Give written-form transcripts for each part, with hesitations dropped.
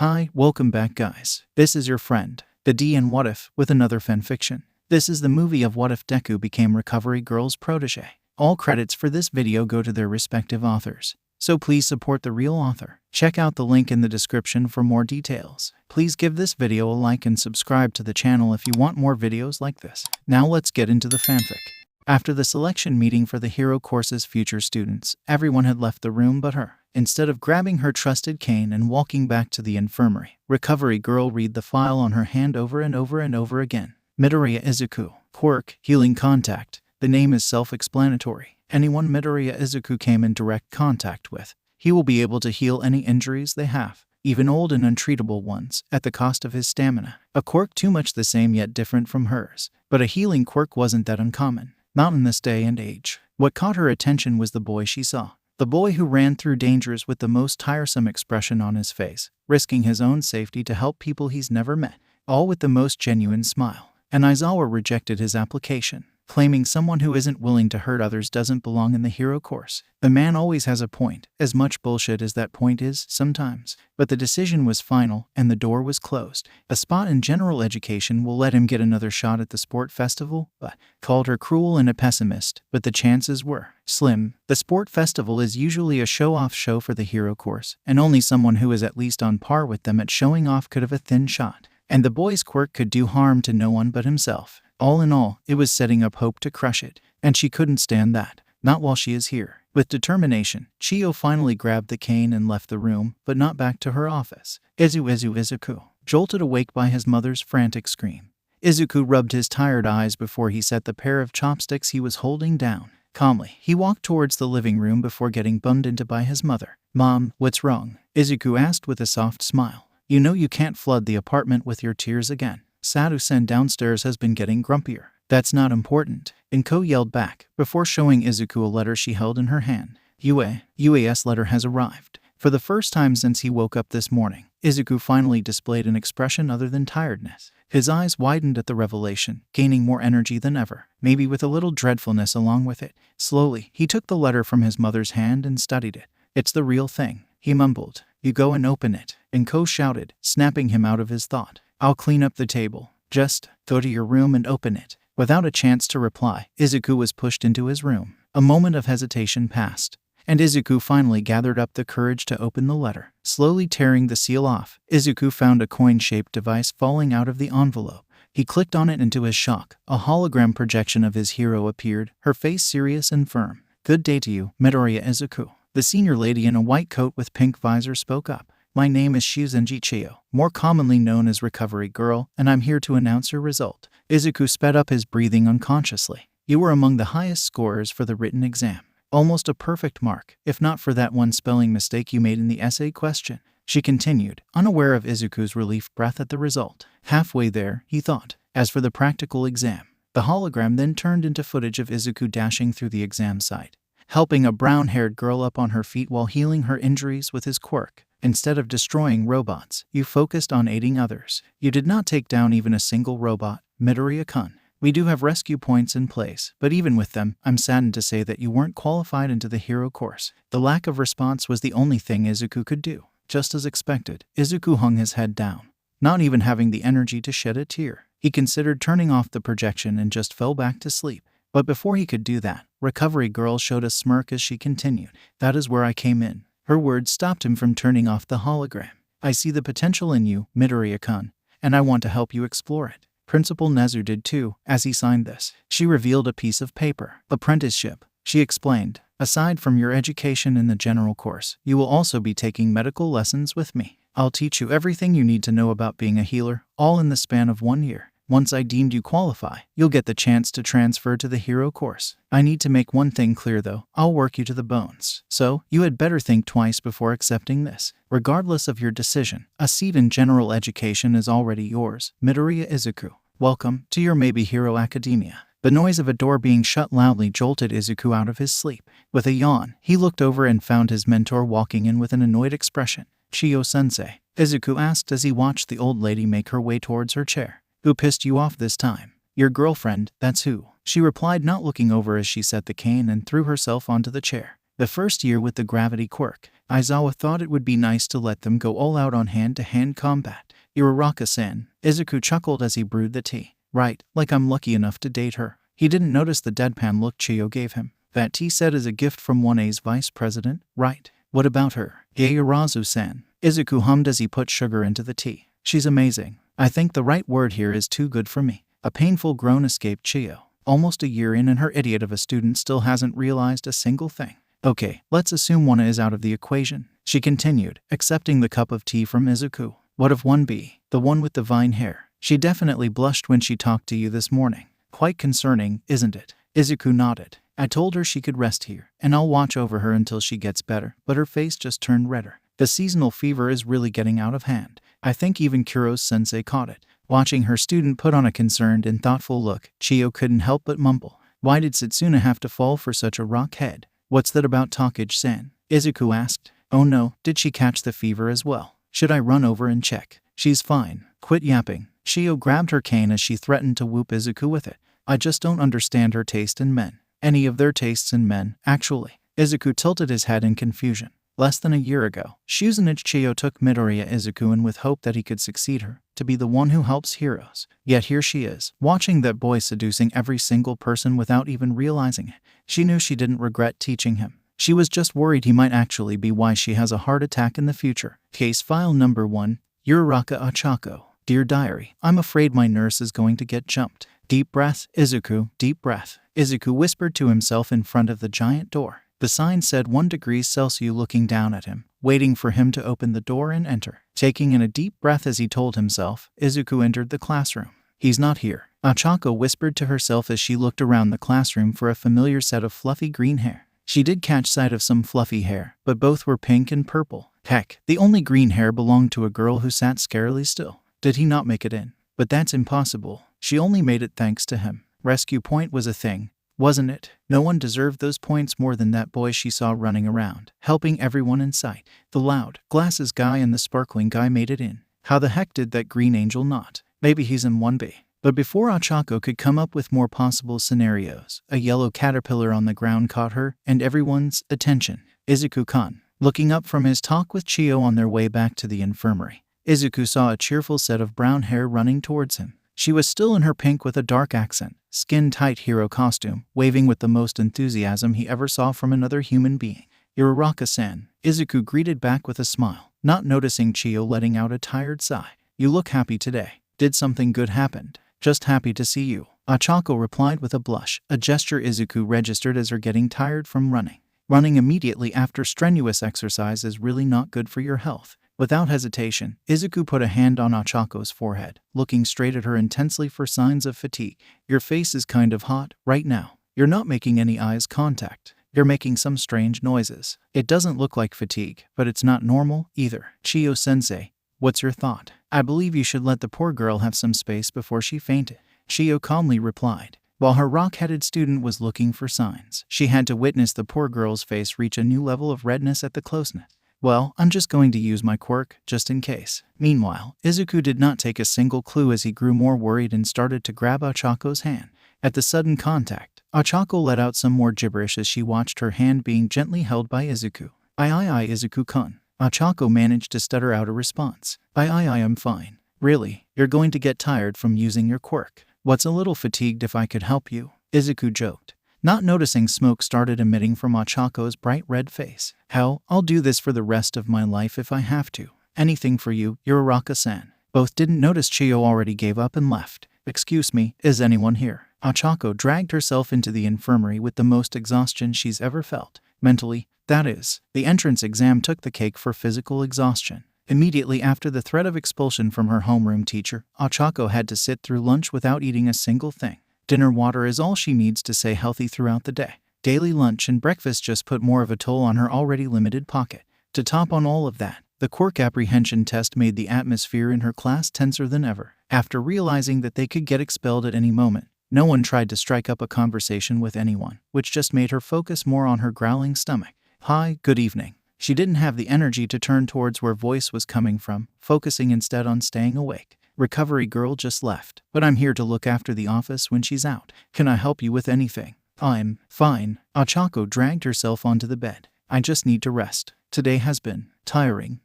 Hi, welcome back guys. This is your friend, the D and WhatIf, with another fanfiction. This is the movie of what if Deku became Recovery Girl's protege. All credits for this video go to their respective authors. So please support the real author. Check out the link in the description for more details. Please give this video a like and subscribe to the channel if you want more videos like this. Now let's get into the fanfic. After the selection meeting for the hero course's future students, everyone had left the room but her. Instead of grabbing her trusted cane and walking back to the infirmary, Recovery Girl read the file on her hand over and over and over again. Midoriya Izuku. Quirk, Healing Contact. The name is self-explanatory. Anyone Midoriya Izuku came in direct contact with, he will be able to heal any injuries they have, even old and untreatable ones, at the cost of his stamina. A quirk too much the same yet different from hers. But a healing quirk wasn't that uncommon. Not in this day and age. What caught her attention was the boy she saw. The boy who ran through dangers with the most tiresome expression on his face, risking his own safety to help people he's never met, all with the most genuine smile. And Aizawa rejected his application, claiming someone who isn't willing to hurt others doesn't belong in the hero course. The man always has a point, as much bullshit as that point is sometimes. But the decision was final, and the door was closed. A spot in general education will let him get another shot at the sport festival, but called her cruel and a pessimist, but the chances were slim. The sport festival is usually a show-off show for the hero course, and only someone who is at least on par with them at showing off could have a thin shot. And the boy's quirk could do harm to no one but himself. All in all, it was setting up hope to crush it, and she couldn't stand that. Not while she is here. With determination, Chiyo finally grabbed the cane and left the room, but not back to her office. Izuku. Jolted awake by his mother's frantic scream. Izuku rubbed his tired eyes before he set the pair of chopsticks he was holding down. Calmly, he walked towards the living room before getting bummed into by his mother. "Mom, what's wrong?" Izuku asked with a soft smile. "You know you can't flood the apartment with your tears again. Sadu-sen downstairs has been getting grumpier." "That's not important," Inko yelled back, before showing Izuku a letter she held in her hand. Yue's letter has arrived. For the first time since he woke up this morning, Izuku finally displayed an expression other than tiredness. His eyes widened at the revelation, gaining more energy than ever, maybe with a little dreadfulness along with it. Slowly, he took the letter from his mother's hand and studied it. "It's the real thing," he mumbled. "You go and open it," Inko shouted, snapping him out of his thought. "I'll clean up the table. Just go to your room and open it." Without a chance to reply, Izuku was pushed into his room. A moment of hesitation passed, and Izuku finally gathered up the courage to open the letter. Slowly tearing the seal off, Izuku found a coin-shaped device falling out of the envelope. He clicked on it, and to his shock, a hologram projection of his hero appeared, her face serious and firm. "Good day to you, Midoriya Izuku." The senior lady in a white coat with pink visor spoke up. "My name is Shuzenji Chiyo, more commonly known as Recovery Girl, and I'm here to announce your result." Izuku sped up his breathing unconsciously. "You were among the highest scorers for the written exam. Almost a perfect mark, if not for that one spelling mistake you made in the essay question," she continued, unaware of Izuku's relief breath at the result. Halfway there, he thought. As for the practical exam, the hologram then turned into footage of Izuku dashing through the exam site, helping a brown-haired girl up on her feet while healing her injuries with his quirk. Instead of destroying robots, you focused on aiding others. You did not take down even a single robot, Midoriya-kun. We do have rescue points in place, but even with them, I'm saddened to say that you weren't qualified into the hero course. The lack of response was the only thing Izuku could do. Just as expected, Izuku hung his head down, not even having the energy to shed a tear. He considered turning off the projection and just fell back to sleep. But before he could do that, Recovery Girl showed a smirk as she continued. "That is where I came in." Her words stopped him from turning off the hologram. "I see the potential in you, Midoriya-kun, and I want to help you explore it." Principal Nezu did too, as he signed this. She revealed a piece of paper. "Apprenticeship," she explained. "Aside from your education in the general course, you will also be taking medical lessons with me. I'll teach you everything you need to know about being a healer, all in the span of 1 year. Once I deemed you qualify, you'll get the chance to transfer to the hero course. I need to make one thing clear though, I'll work you to the bones. So, you had better think twice before accepting this. Regardless of your decision, a seat in general education is already yours, Midoriya Izuku. Welcome to your maybe hero academia." The noise of a door being shut loudly jolted Izuku out of his sleep. With a yawn, he looked over and found his mentor walking in with an annoyed expression. "Chiyo-sensei," Izuku asked as he watched the old lady make her way towards her chair. "Who pissed you off this time?" "Your girlfriend, that's who," she replied, not looking over as she set the cane and threw herself onto the chair. The first year with the gravity quirk, Aizawa thought it would be nice to let them go all out on hand-to-hand combat. Uraraka-san, Izuku chuckled as he brewed the tea. Right, like I'm lucky enough to date her. He didn't notice the deadpan look Chiyo gave him. That tea set is a gift from 1A's vice president, right? What about her? Yaoyorozu-san, Izuku hummed as he put sugar into the tea. She's amazing. I think the right word here is too good for me. A painful groan escaped Chiyo. Almost a year in and her idiot of a student still hasn't realized a single thing. Okay, let's assume 1A is out of the equation, she continued, accepting the cup of tea from Izuku. What of 1B, the one with the vine hair? She definitely blushed when she talked to you this morning. Quite concerning, isn't it? Izuku nodded. I told her she could rest here, and I'll watch over her until she gets better, but her face just turned redder. The seasonal fever is really getting out of hand. I think even Kuro's sensei caught it. Watching her student put on a concerned and thoughtful look, Chiyo couldn't help but mumble. Why did Setsuna have to fall for such a rock head? What's that about Takage-san? Izuku asked. Oh no, did she catch the fever as well? Should I run over and check? She's fine. Quit yapping. Chiyo grabbed her cane as she threatened to whoop Izuku with it. I just don't understand her taste in men. Any of their tastes in men, actually. Izuku tilted his head in confusion. Less than a year ago, Shuzunichi Chiyo took Midoriya Izuku in with hope that he could succeed her, to be the one who helps heroes. Yet here she is, watching that boy seducing every single person without even realizing it. She knew she didn't regret teaching him. She was just worried he might actually be why she has a heart attack in the future. Case file number 1, Uraraka Ochako. Dear Diary, I'm afraid my nurse is going to get jumped. Deep breath, Izuku, deep breath. Izuku whispered to himself in front of the giant door. The sign said 1 degree Celsius looking down at him, waiting for him to open the door and enter. Taking in a deep breath as he told himself, Izuku entered the classroom. He's not here. Ochako whispered to herself as she looked around the classroom for a familiar set of fluffy green hair. She did catch sight of some fluffy hair, but both were pink and purple. Heck, the only green hair belonged to a girl who sat scarily still. Did he not make it in? But that's impossible. She only made it thanks to him. Rescue point was a thing, wasn't it? No one deserved those points more than that boy she saw running around, helping everyone in sight. The loud glasses guy and the sparkling guy made it in. How the heck did that green angel not? Maybe he's in 1B. But before Ochako could come up with more possible scenarios, a yellow caterpillar on the ground caught her and everyone's attention. Izuku-kun. Looking up from his talk with Chiyo on their way back to the infirmary, Izuku saw a cheerful set of brown hair running towards him. She was still in her pink with a dark accent, skin-tight hero costume, waving with the most enthusiasm he ever saw from another human being. Uraraka-san, Izuku greeted back with a smile, not noticing Chiyo letting out a tired sigh. You look happy today. Did something good happen? Just happy to see you. Ochako replied with a blush, a gesture Izuku registered as her getting tired from running. Running immediately after strenuous exercise is really not good for your health. Without hesitation, Izuku put a hand on Ochako's forehead, looking straight at her intensely for signs of fatigue. Your face is kind of hot right now. You're not making any eyes contact. You're making some strange noises. It doesn't look like fatigue, but it's not normal either. Chiyo-sensei, what's your thought? I believe you should let the poor girl have some space before she fainted. Chiyo calmly replied. While her rock-headed student was looking for signs, she had to witness the poor girl's face reach a new level of redness at the closeness. Well, I'm just going to use my quirk, just in case. Meanwhile, Izuku did not take a single clue as he grew more worried and started to grab Ochako's hand. At the sudden contact, Ochako let out some more gibberish as she watched her hand being gently held by Izuku. I, Izuku-kun. Ochako managed to stutter out a response. I'm fine. Really, you're going to get tired from using your quirk. What's a little fatigued if I could help you? Izuku joked. Not noticing smoke started emitting from Ochako's bright red face. Hell, I'll do this for the rest of my life if I have to. Anything for you, Uraraka-san. Both didn't notice Chiyo already gave up and left. Excuse me, is anyone here? Ochako dragged herself into the infirmary with the most exhaustion she's ever felt. Mentally, that is. The entrance exam took the cake for physical exhaustion. Immediately after the threat of expulsion from her homeroom teacher, Ochako had to sit through lunch without eating a single thing. Dinner water is all she needs to stay healthy throughout the day. Daily lunch and breakfast just put more of a toll on her already limited pocket. To top on all of that, the quirk apprehension test made the atmosphere in her class tenser than ever. After realizing that they could get expelled at any moment, no one tried to strike up a conversation with anyone, which just made her focus more on her growling stomach. Hi, good evening. She didn't have the energy to turn towards where voice was coming from, focusing instead on staying awake. Recovery girl just left, but I'm here to look after the office when she's out. Can I help you with anything? I'm fine. Ochako dragged herself onto the bed. I just need to rest. Today has been tiring.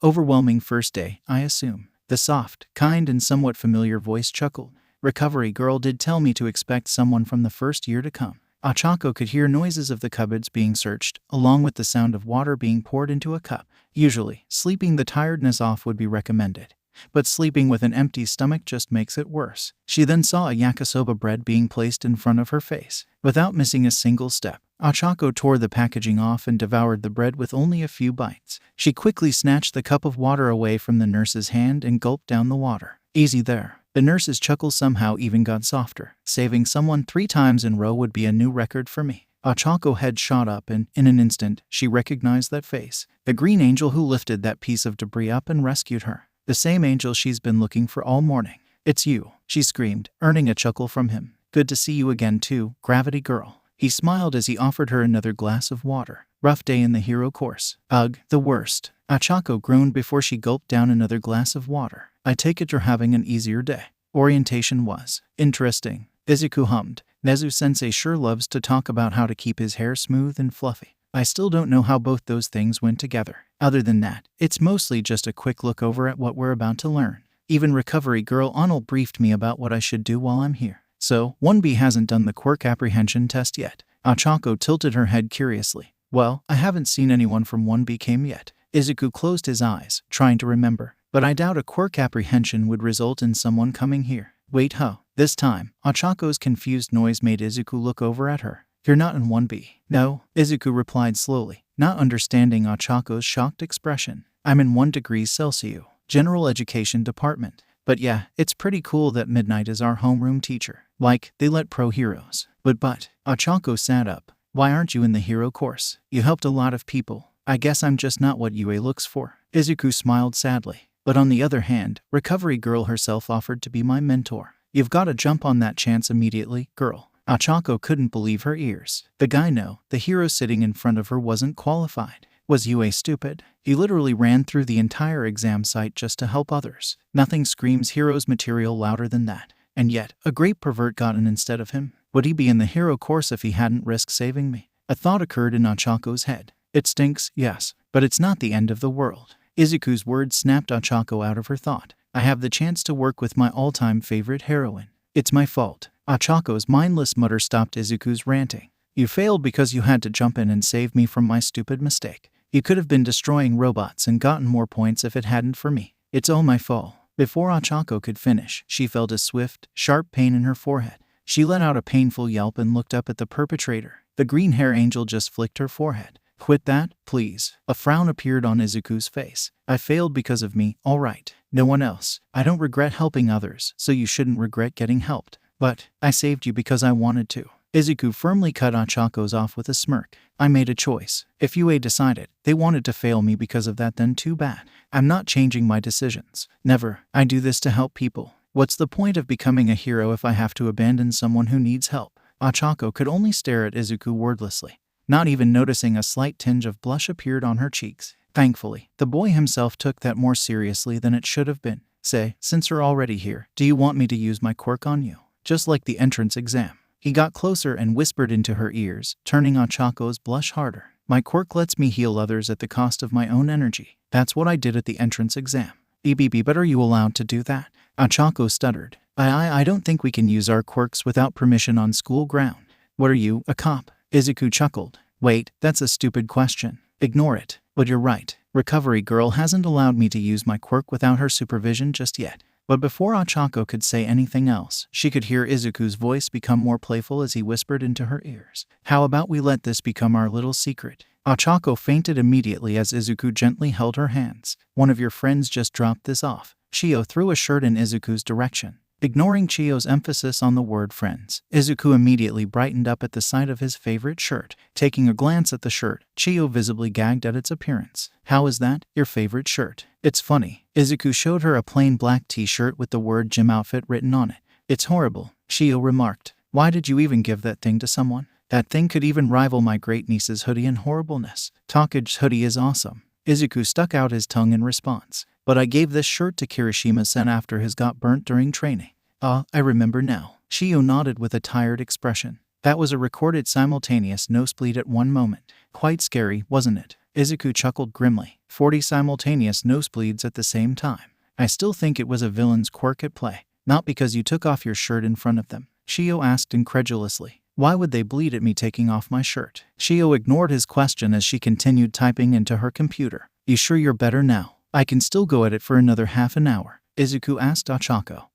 Overwhelming first day, I assume. The soft, kind, and somewhat familiar voice chuckled. Recovery girl did tell me to expect someone from the first year to come. Ochako could hear noises of the cupboards being searched, along with the sound of water being poured into a cup. Usually, sleeping the tiredness off would be recommended, but sleeping with an empty stomach just makes it worse. She then saw a yakisoba bread being placed in front of her face. Without missing a single step, Ochako tore the packaging off and devoured the bread with only a few bites. She quickly snatched the cup of water away from the nurse's hand and gulped down the water. Easy there. The nurse's chuckle somehow even got softer. Saving someone 3 times in a row would be a new record for me. Ochako's head shot up and, in an instant, she recognized that face. The green angel who lifted that piece of debris up and rescued her. The same angel she's been looking for all morning. It's you, she screamed, earning a chuckle from him. Good to see you again too, Gravity Girl. He smiled as he offered her another glass of water. Rough day in the hero course. Ugh, the worst. Ochako groaned before she gulped down another glass of water. I take it you're having an easier day. Orientation was interesting. Izuku hummed. Nezu-sensei sure loves to talk about how to keep his hair smooth and fluffy. I still don't know how both those things went together. Other than that, it's mostly just a quick look over at what we're about to learn. Even Recovery Girl Arnold briefed me about what I should do while I'm here. So, 1B hasn't done the quirk apprehension test yet. Ochako tilted her head curiously. Well, I haven't seen anyone from 1B came yet. Izuku closed his eyes, trying to remember. But I doubt a quirk apprehension would result in someone coming here. Wait, This time, Ochako's confused noise made Izuku look over at her. You're not in 1B. No, Izuku replied slowly, not understanding Ochako's shocked expression. I'm in 1 degree Celsius, General Education Department. But yeah, it's pretty cool that Midnight is our homeroom teacher. Like, they let pro heroes. But, Ochako sat up. Why aren't you in the hero course? You helped a lot of people. I guess I'm just not what UA looks for. Izuku smiled sadly. But on the other hand, Recovery Girl herself offered to be my mentor. You've got to jump on that chance immediately, girl. Ochako couldn't believe her ears. The guy the hero sitting in front of her wasn't qualified. Was UA stupid? He literally ran through the entire exam site just to help others. Nothing screams hero's material louder than that. And yet, a great pervert got in instead of him. Would he be in the hero course if he hadn't risked saving me? A thought occurred in Ochako's head. It stinks, yes, but it's not the end of the world. Izuku's words snapped Ochako out of her thought. I have the chance to work with my all-time favorite heroine. It's my fault. Ochako's mindless mutter stopped Izuku's ranting. You failed because you had to jump in and save me from my stupid mistake. You could have been destroying robots and gotten more points if it hadn't for me. It's all my fault. Before Ochako could finish, she felt a swift, sharp pain in her forehead. She let out a painful yelp and looked up at the perpetrator. The green hair angel just flicked her forehead. Quit that, please. A frown appeared on Izuku's face. I failed because of me, all right. No one else. I don't regret helping others, so you shouldn't regret getting helped. But I saved you because I wanted to. Izuku firmly cut Ochako's off with a smirk. I made a choice. If UA decided they wanted to fail me because of that, then too bad. I'm not changing my decisions. Never. I do this to help people. What's the point of becoming a hero if I have to abandon someone who needs help? Ochako could only stare at Izuku wordlessly, not even noticing a slight tinge of blush appeared on her cheeks. Thankfully, the boy himself took that more seriously than it should have been. Say, since you're already here, do you want me to use my quirk on you? Just like the entrance exam. He got closer and whispered into her ears, turning Ochako's blush harder. My quirk lets me heal others at the cost of my own energy. That's what I did at the entrance exam. But are you allowed to do that? Ochako stuttered. I don't think we can use our quirks without permission on school ground. What are you, a cop? Izuku chuckled. Wait, that's a stupid question. Ignore it. But you're right. Recovery Girl hasn't allowed me to use my quirk without her supervision just yet. But before Ochako could say anything else, she could hear Izuku's voice become more playful as he whispered into her ears. How about we let this become our little secret? Ochako fainted immediately as Izuku gently held her hands. One of your friends just dropped this off. Chiyo threw a shirt in Izuku's direction. Ignoring Chiyo's emphasis on the word friends, Izuku immediately brightened up at the sight of his favorite shirt. Taking a glance at the shirt, Chiyo visibly gagged at its appearance. How is that, your favorite shirt? It's funny. Izuku showed her a plain black t-shirt with the word gym outfit written on it. It's horrible, Chiyo remarked. Why did you even give that thing to someone? That thing could even rival my great-niece's hoodie in horribleness. Take's hoodie is awesome. Izuku stuck out his tongue in response. But I gave this shirt to Kirishima-sen after his got burnt during training. I remember now. Chiyo nodded with a tired expression. That was a recorded simultaneous nosebleed at one moment. Quite scary, wasn't it? Izuku chuckled grimly. 40 simultaneous nosebleeds at the same time. I still think it was a villain's quirk at play. Not because you took off your shirt in front of them. Shio asked incredulously. Why would they bleed at me taking off my shirt? Shio ignored his question as she continued typing into her computer. You sure you're better now? I can still go at it for another half an hour, Izuku asked Ochako,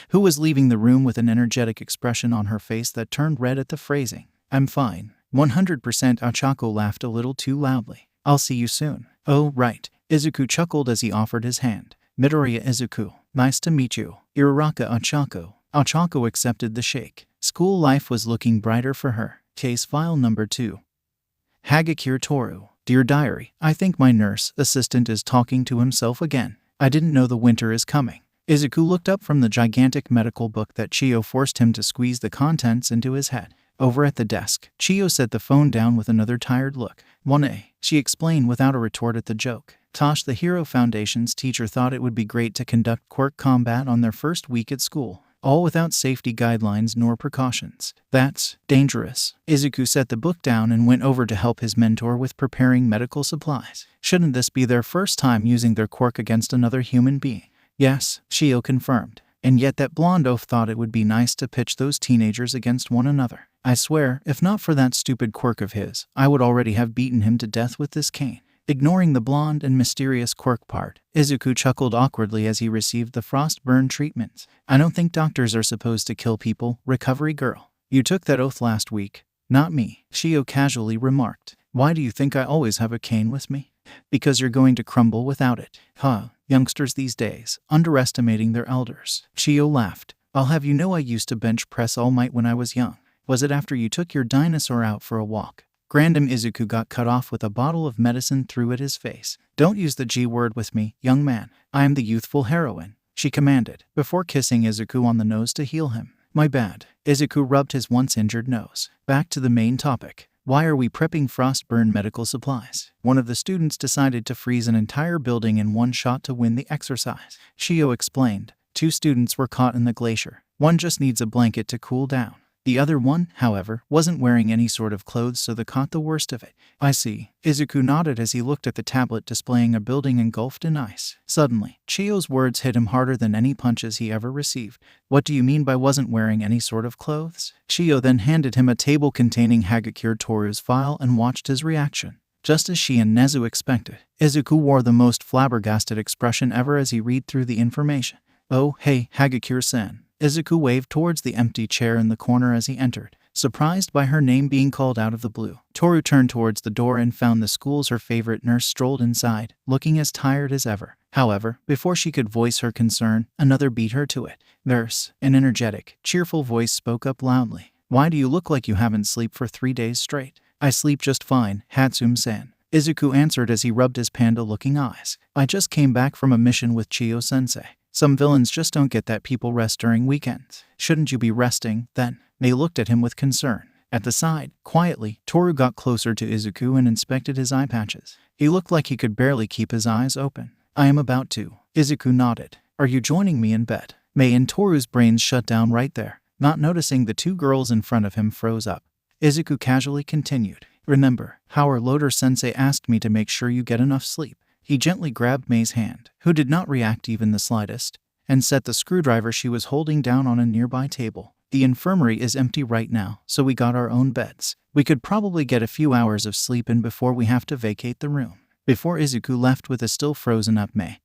who was leaving the room with an energetic expression on her face that turned red at the phrasing. I'm fine. 100%. Ochako laughed a little too loudly. I'll see you soon. Oh, right. Izuku chuckled as he offered his hand. Midoriya Izuku. Nice to meet you. Uraraka Ochako. Ochako accepted the shake. School life was looking brighter for her. Case file number 2. Hagakure Toru. Dear Diary, I think my nurse assistant is talking to himself again. I didn't know the winter is coming. Izuku looked up from the gigantic medical book that Chiyo forced him to squeeze the contents into his head. Over at the desk, Chiyo set the phone down with another tired look. 1A, she explained without a retort at the joke. Tosh, the Hero Foundation's teacher, thought it would be great to conduct quirk combat on their first week at school, all without safety guidelines nor precautions. That's dangerous. Izuku set the book down and went over to help his mentor with preparing medical supplies. Shouldn't this be their first time using their quirk against another human being? Yes, Shio confirmed. And yet that blonde oaf thought it would be nice to pitch those teenagers against one another. I swear, if not for that stupid quirk of his, I would already have beaten him to death with this cane. Ignoring the blonde and mysterious quirk part, Izuku chuckled awkwardly as he received the frostburn treatments. I don't think doctors are supposed to kill people, recovery girl. You took that oath last week. Not me, Shio casually remarked. Why do you think I always have a cane with me? Because you're going to crumble without it. Huh, youngsters these days, underestimating their elders. Shio laughed. I'll have you know I used to bench press all night when I was young. Was it after you took your dinosaur out for a walk? Grandam Izuku got cut off with a bottle of medicine threw at his face. Don't use the G word with me, young man. I am the youthful heroine, she commanded, before kissing Izuku on the nose to heal him. My bad. Izuku rubbed his once injured nose. Back to the main topic. Why are we prepping frostburn medical supplies? One of the students decided to freeze an entire building in one shot to win the exercise. Shio explained. 2 students were caught in the glacier. One just needs a blanket to cool down. The other one, however, wasn't wearing any sort of clothes, so they caught the worst of it. I see. Izuku nodded as he looked at the tablet displaying a building engulfed in ice. Suddenly, Chio's words hit him harder than any punches he ever received. What do you mean by wasn't wearing any sort of clothes? Chio then handed him a table containing Hagakure Toru's file and watched his reaction. Just as she and Nezu expected, Izuku wore the most flabbergasted expression ever as he read through the information. Oh, hey, Hagakure-san. Izuku waved towards the empty chair in the corner as he entered, surprised by her name being called out of the blue. Toru turned towards the door and found the school's her favorite nurse strolled inside, looking as tired as ever. However, before she could voice her concern, another beat her to it. Nurse, an energetic, cheerful voice spoke up loudly. Why do you look like you haven't slept for 3 days straight? I sleep just fine, Hatsum-san. Izuku answered as he rubbed his panda-looking eyes. I just came back from a mission with Chiyo-sensei. Some villains just don't get that people rest during weekends. Shouldn't you be resting, then? They looked at him with concern. At the side, quietly, Toru got closer to Izuku and inspected his eye patches. He looked like he could barely keep his eyes open. I am about to. Izuku nodded. Are you joining me in bed? Mei and Toru's brains shut down right there. Not noticing the 2 girls in front of him froze up. Izuku casually continued. Remember, Howard Loader-sensei asked me to make sure you get enough sleep. He gently grabbed Mei's hand, who did not react even the slightest, and set the screwdriver she was holding down on a nearby table. The infirmary is empty right now, so we got our own beds. We could probably get a few hours of sleep in before we have to vacate the room. Before Izuku left with a still frozen up Mei,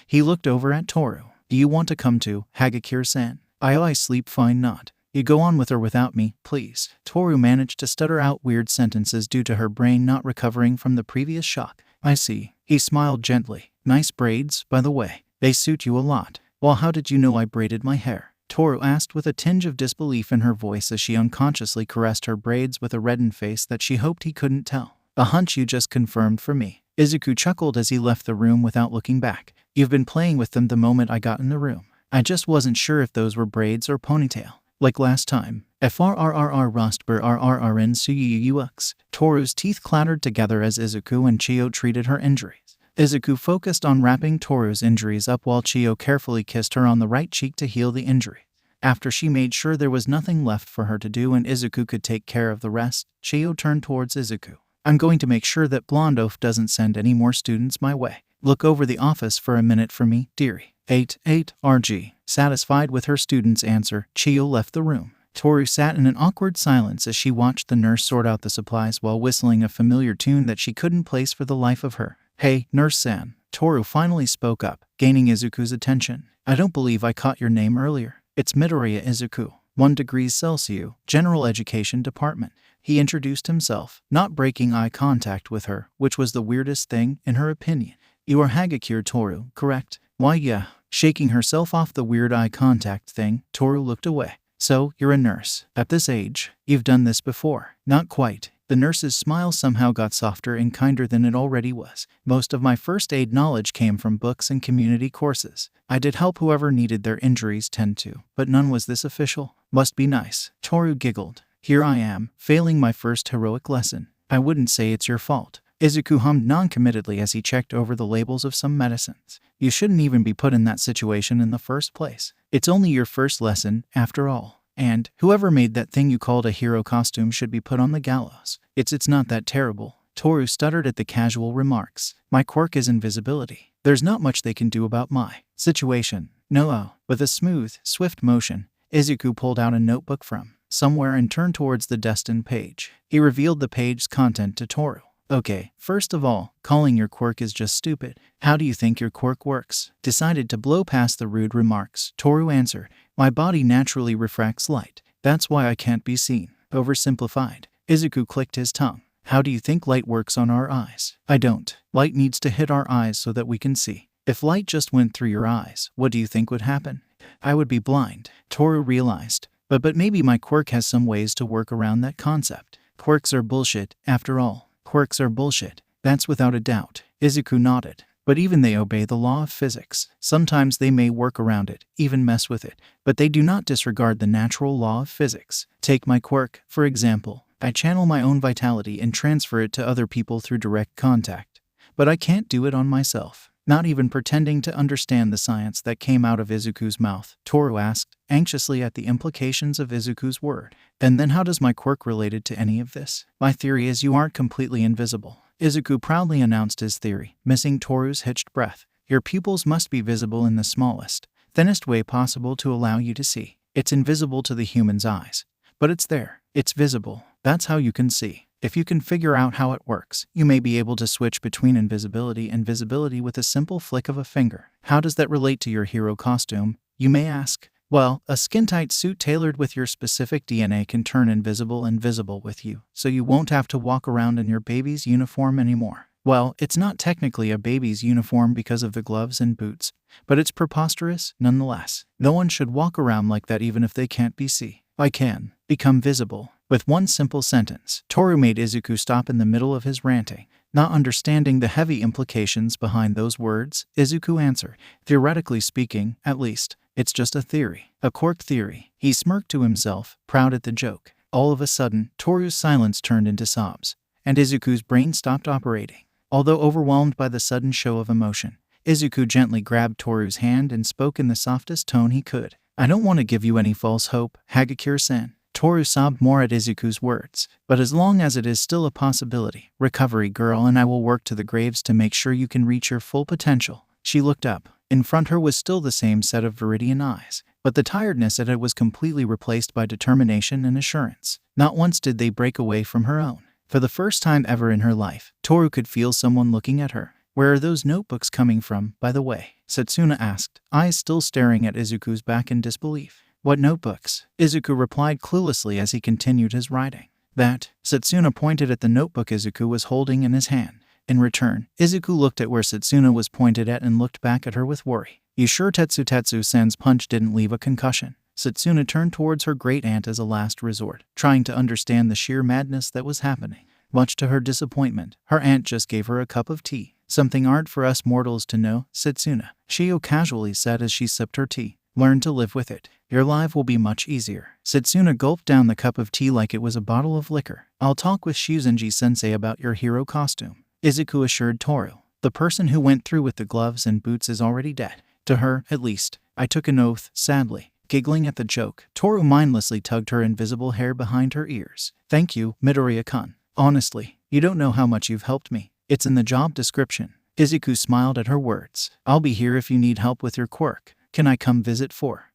he looked over at Toru. Do you want to come too, Hagakure-san? I sleep fine not. You go on with or without me, please. Toru managed to stutter out weird sentences due to her brain not recovering from the previous shock. I see. He smiled gently. Nice braids, by the way. They suit you a lot. Well, how did you know I braided my hair? Toru asked with a tinge of disbelief in her voice as she unconsciously caressed her braids with a reddened face that she hoped he couldn't tell. A hunch you just confirmed for me. Izuku chuckled as he left the room without looking back. You've been playing with them the moment I got in the room. I just wasn't sure if those were braids or ponytail. Like last time. FRRRR Rostber RRRN Suyuyux. Toru's teeth clattered together as Izuku and Chiyo treated her injuries. Izuku focused on wrapping Toru's injuries up while Chiyo carefully kissed her on the right cheek to heal the injury. After she made sure there was nothing left for her to do and Izuku could take care of the rest, Chiyo turned towards Izuku. I'm going to make sure that Blonde Oaf doesn't send any more students my way. Look over the office for a minute for me, dearie. 8 RG. Satisfied with her student's answer, Chiyo left the room. Toru sat in an awkward silence as she watched the nurse sort out the supplies while whistling a familiar tune that she couldn't place for the life of her. Hey, Nurse-san. Toru finally spoke up, gaining Izuku's attention. I don't believe I caught your name earlier. It's Midoriya Izuku, 1 degrees Celsius, General Education Department. He introduced himself, not breaking eye contact with her, which was the weirdest thing, in her opinion. You are Hagakure Toru, correct? Why yeah. Shaking herself off the weird eye contact thing, Toru looked away. So, you're a nurse. At this age, you've done this before. Not quite. The nurse's smile somehow got softer and kinder than it already was. Most of my first aid knowledge came from books and community courses. I did help whoever needed their injuries tend to, but none was this official. Must be nice. Toru giggled. Here I am, failing my first heroic lesson. I wouldn't say it's your fault. Izuku hummed non-committedly as he checked over the labels of some medicines. You shouldn't even be put in that situation in the first place. It's only your first lesson, after all. And whoever made that thing you called a hero costume should be put on the gallows. It's not that terrible. Toru stuttered at the casual remarks. My quirk is invisibility. There's not much they can do about my situation. No. With a smooth, swift motion, Izuku pulled out a notebook from somewhere and turned towards the destined page. He revealed the page's content to Toru. Okay, first of all, calling your quirk is just stupid. How do you think your quirk works? Decided to blow past the rude remarks, Toru answered. My body naturally refracts light. That's why I can't be seen. Oversimplified. Izuku clicked his tongue. How do you think light works on our eyes? I don't. Light needs to hit our eyes so that we can see. If light just went through your eyes, what do you think would happen? I would be blind, Toru realized. But maybe my quirk has some ways to work around that concept. Quirks are bullshit, after all. Quirks are bullshit. That's without a doubt. Izuku nodded. But even they obey the law of physics. Sometimes they may work around it, even mess with it, but they do not disregard the natural law of physics. Take my quirk, for example. I channel my own vitality and transfer it to other people through direct contact. But I can't do it on myself. Not even pretending to understand the science that came out of Izuku's mouth, Toru asked, anxiously at the implications of Izuku's word. And then how does my quirk related to any of this? My theory is you aren't completely invisible. Izuku proudly announced his theory, missing Toru's hitched breath. Your pupils must be visible in the smallest, thinnest way possible to allow you to see. It's invisible to the human's eyes. But it's there. It's visible. That's how you can see. If you can figure out how it works, you may be able to switch between invisibility and visibility with a simple flick of a finger. How does that relate to your hero costume, you may ask? Well, a skin-tight suit tailored with your specific DNA can turn invisible and visible with you, so you won't have to walk around in your baby's uniform anymore. Well, it's not technically a baby's uniform because of the gloves and boots, but it's preposterous nonetheless. No one should walk around like that even if they can't be seen. I can become visible. With one simple sentence, Toru made Izuku stop in the middle of his ranting. Not understanding the heavy implications behind those words, Izuku answered, theoretically speaking, at least, it's just a theory. A quirk theory. He smirked to himself, proud at the joke. All of a sudden, Toru's silence turned into sobs, and Izuku's brain stopped operating. Although overwhelmed by the sudden show of emotion, Izuku gently grabbed Toru's hand and spoke in the softest tone he could. I don't want to give you any false hope, Hagakure-san. Toru sobbed more at Izuku's words. But as long as it is still a possibility, recovery girl and I will work to the graves to make sure you can reach your full potential. She looked up. In front her was still the same set of viridian eyes, but the tiredness at it was completely replaced by determination and assurance. Not once did they break away from her own. For the first time ever in her life, Toru could feel someone looking at her. Where are those notebooks coming from, by the way? Setsuna asked, eyes still staring at Izuku's back in disbelief. What notebooks? Izuku replied cluelessly as he continued his writing. That. Setsuna pointed at the notebook Izuku was holding in his hand. In return, Izuku looked at where Setsuna was pointed at and looked back at her with worry. You sure Tetsu-Tetsu-san's punch didn't leave a concussion? Setsuna turned towards her great-aunt as a last resort, trying to understand the sheer madness that was happening. Much to her disappointment, her aunt just gave her a cup of tea. Something aren't for us mortals to know, Setsuna, Shio casually said as she sipped her tea. Learn to live with it. Your life will be much easier. Setsuna gulped down the cup of tea like it was a bottle of liquor. I'll talk with Shuzenji-sensei about your hero costume, Izuku assured Toru. The person who went through with the gloves and boots is already dead. To her, at least. I took an oath, sadly. Giggling at the joke, Toru mindlessly tugged her invisible hair behind her ears. Thank you, Midoriya-kun. Honestly, you don't know how much you've helped me. It's in the job description. Izuku smiled at her words. I'll be here if you need help with your quirk. Can I come visit for,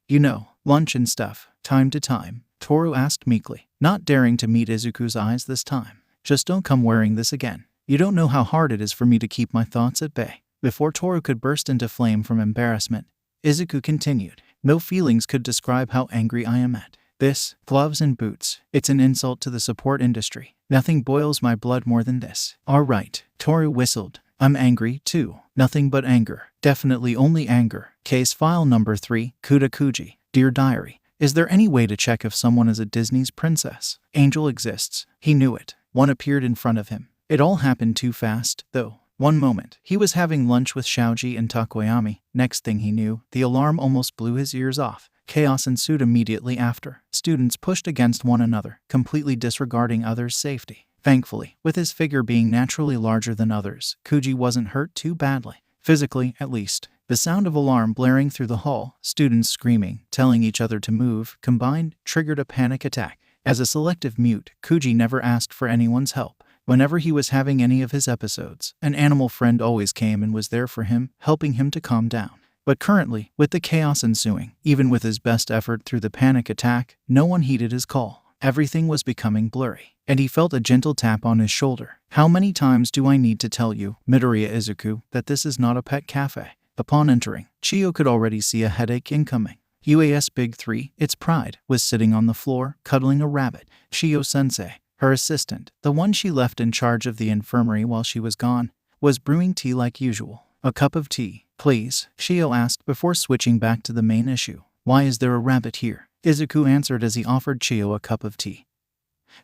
lunch and stuff, time to time? Toru asked meekly, not daring to meet Izuku's eyes this time. Just don't come wearing this again. You don't know how hard it is for me to keep my thoughts at bay. Before Toru could burst into flame from embarrassment, Izuku continued, no feelings could describe how angry I am at this. Gloves and boots. It's an insult to the support industry. Nothing boils my blood more than this. All right, Toru whistled. I'm angry, too. Nothing but anger. Definitely only anger. Case file number 3, Kudakuji. Dear Diary. Is there any way to check if someone is a Disney's princess? Angel exists. He knew it. One appeared in front of him. It all happened too fast, though. One moment, he was having lunch with Shaoji and Takoyami. Next thing he knew, the alarm almost blew his ears off. Chaos ensued immediately after. Students pushed against one another, completely disregarding others' safety. Thankfully, with his figure being naturally larger than others, Kuji wasn't hurt too badly. Physically, at least. The sound of alarm blaring through the hall, students screaming, telling each other to move, combined, triggered a panic attack. As a selective mute, Kuji never asked for anyone's help. Whenever he was having any of his episodes, an animal friend always came and was there for him, helping him to calm down. But currently, with the chaos ensuing, even with his best effort through the panic attack, no one heeded his call. Everything was becoming blurry, and he felt a gentle tap on his shoulder. How many times do I need to tell you, Midoriya Izuku, that this is not a pet cafe? Upon entering, Chiyo could already see a headache incoming. UAS Big 3, its pride, was sitting on the floor, cuddling a rabbit. Chiyo-sensei, her assistant, the one she left in charge of the infirmary while she was gone, was brewing tea like usual. A cup of tea, please, Chiyo asked before switching back to the main issue. Why is there a rabbit here? Izuku answered as he offered Chiyo a cup of tea,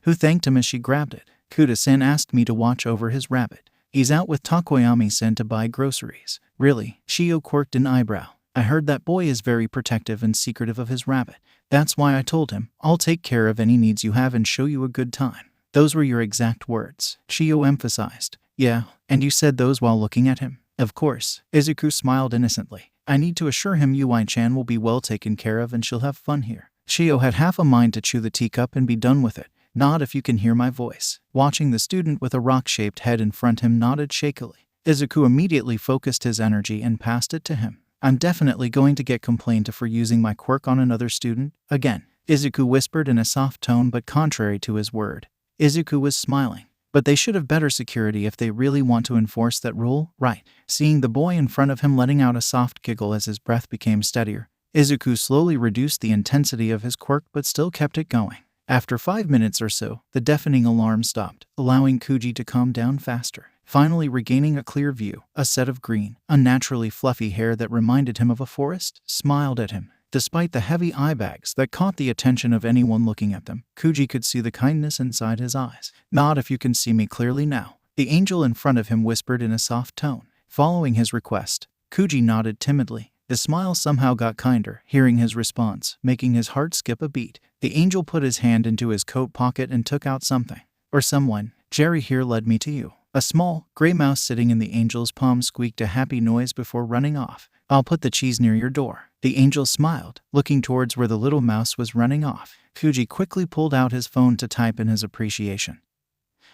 who thanked him as she grabbed it. Kuda-san asked me to watch over his rabbit. He's out with Takoyami-san to buy groceries. Really? Chiyo quirked an eyebrow. I heard that boy is very protective and secretive of his rabbit. That's why I told him, I'll take care of any needs you have and show you a good time. Those were your exact words, Chiyo emphasized. Yeah, and you said those while looking at him? Of course. Izuku smiled innocently. I need to assure him Yui-chan will be well taken care of and she'll have fun here. Chiyo had half a mind to chew the teacup and be done with it. Nod if you can hear my voice. Watching the student with a rock-shaped head in front him nodded shakily. Izuku immediately focused his energy and passed it to him. I'm definitely going to get complained for using my quirk on another student, again. Izuku whispered in a soft tone, but contrary to his word, Izuku was smiling. But they should have better security if they really want to enforce that rule, right? Seeing the boy in front of him letting out a soft giggle as his breath became steadier, Izuku slowly reduced the intensity of his quirk but still kept it going. After 5 minutes or so, the deafening alarm stopped, allowing Kuji to calm down faster. Finally regaining a clear view, a set of green, unnaturally fluffy hair that reminded him of a forest, smiled at him. Despite the heavy eye bags that caught the attention of anyone looking at them, Kuji could see the kindness inside his eyes. Nod if you can see me clearly now, the angel in front of him whispered in a soft tone. Following his request, Kuji nodded timidly. The smile somehow got kinder, hearing his response, making his heart skip a beat. The angel put his hand into his coat pocket and took out something. Or someone. Jerry here led me to you. A small, gray mouse sitting in the angel's palm squeaked a happy noise before running off. I'll put the cheese near your door. The angel smiled, looking towards where the little mouse was running off. Kuji quickly pulled out his phone to type in his appreciation.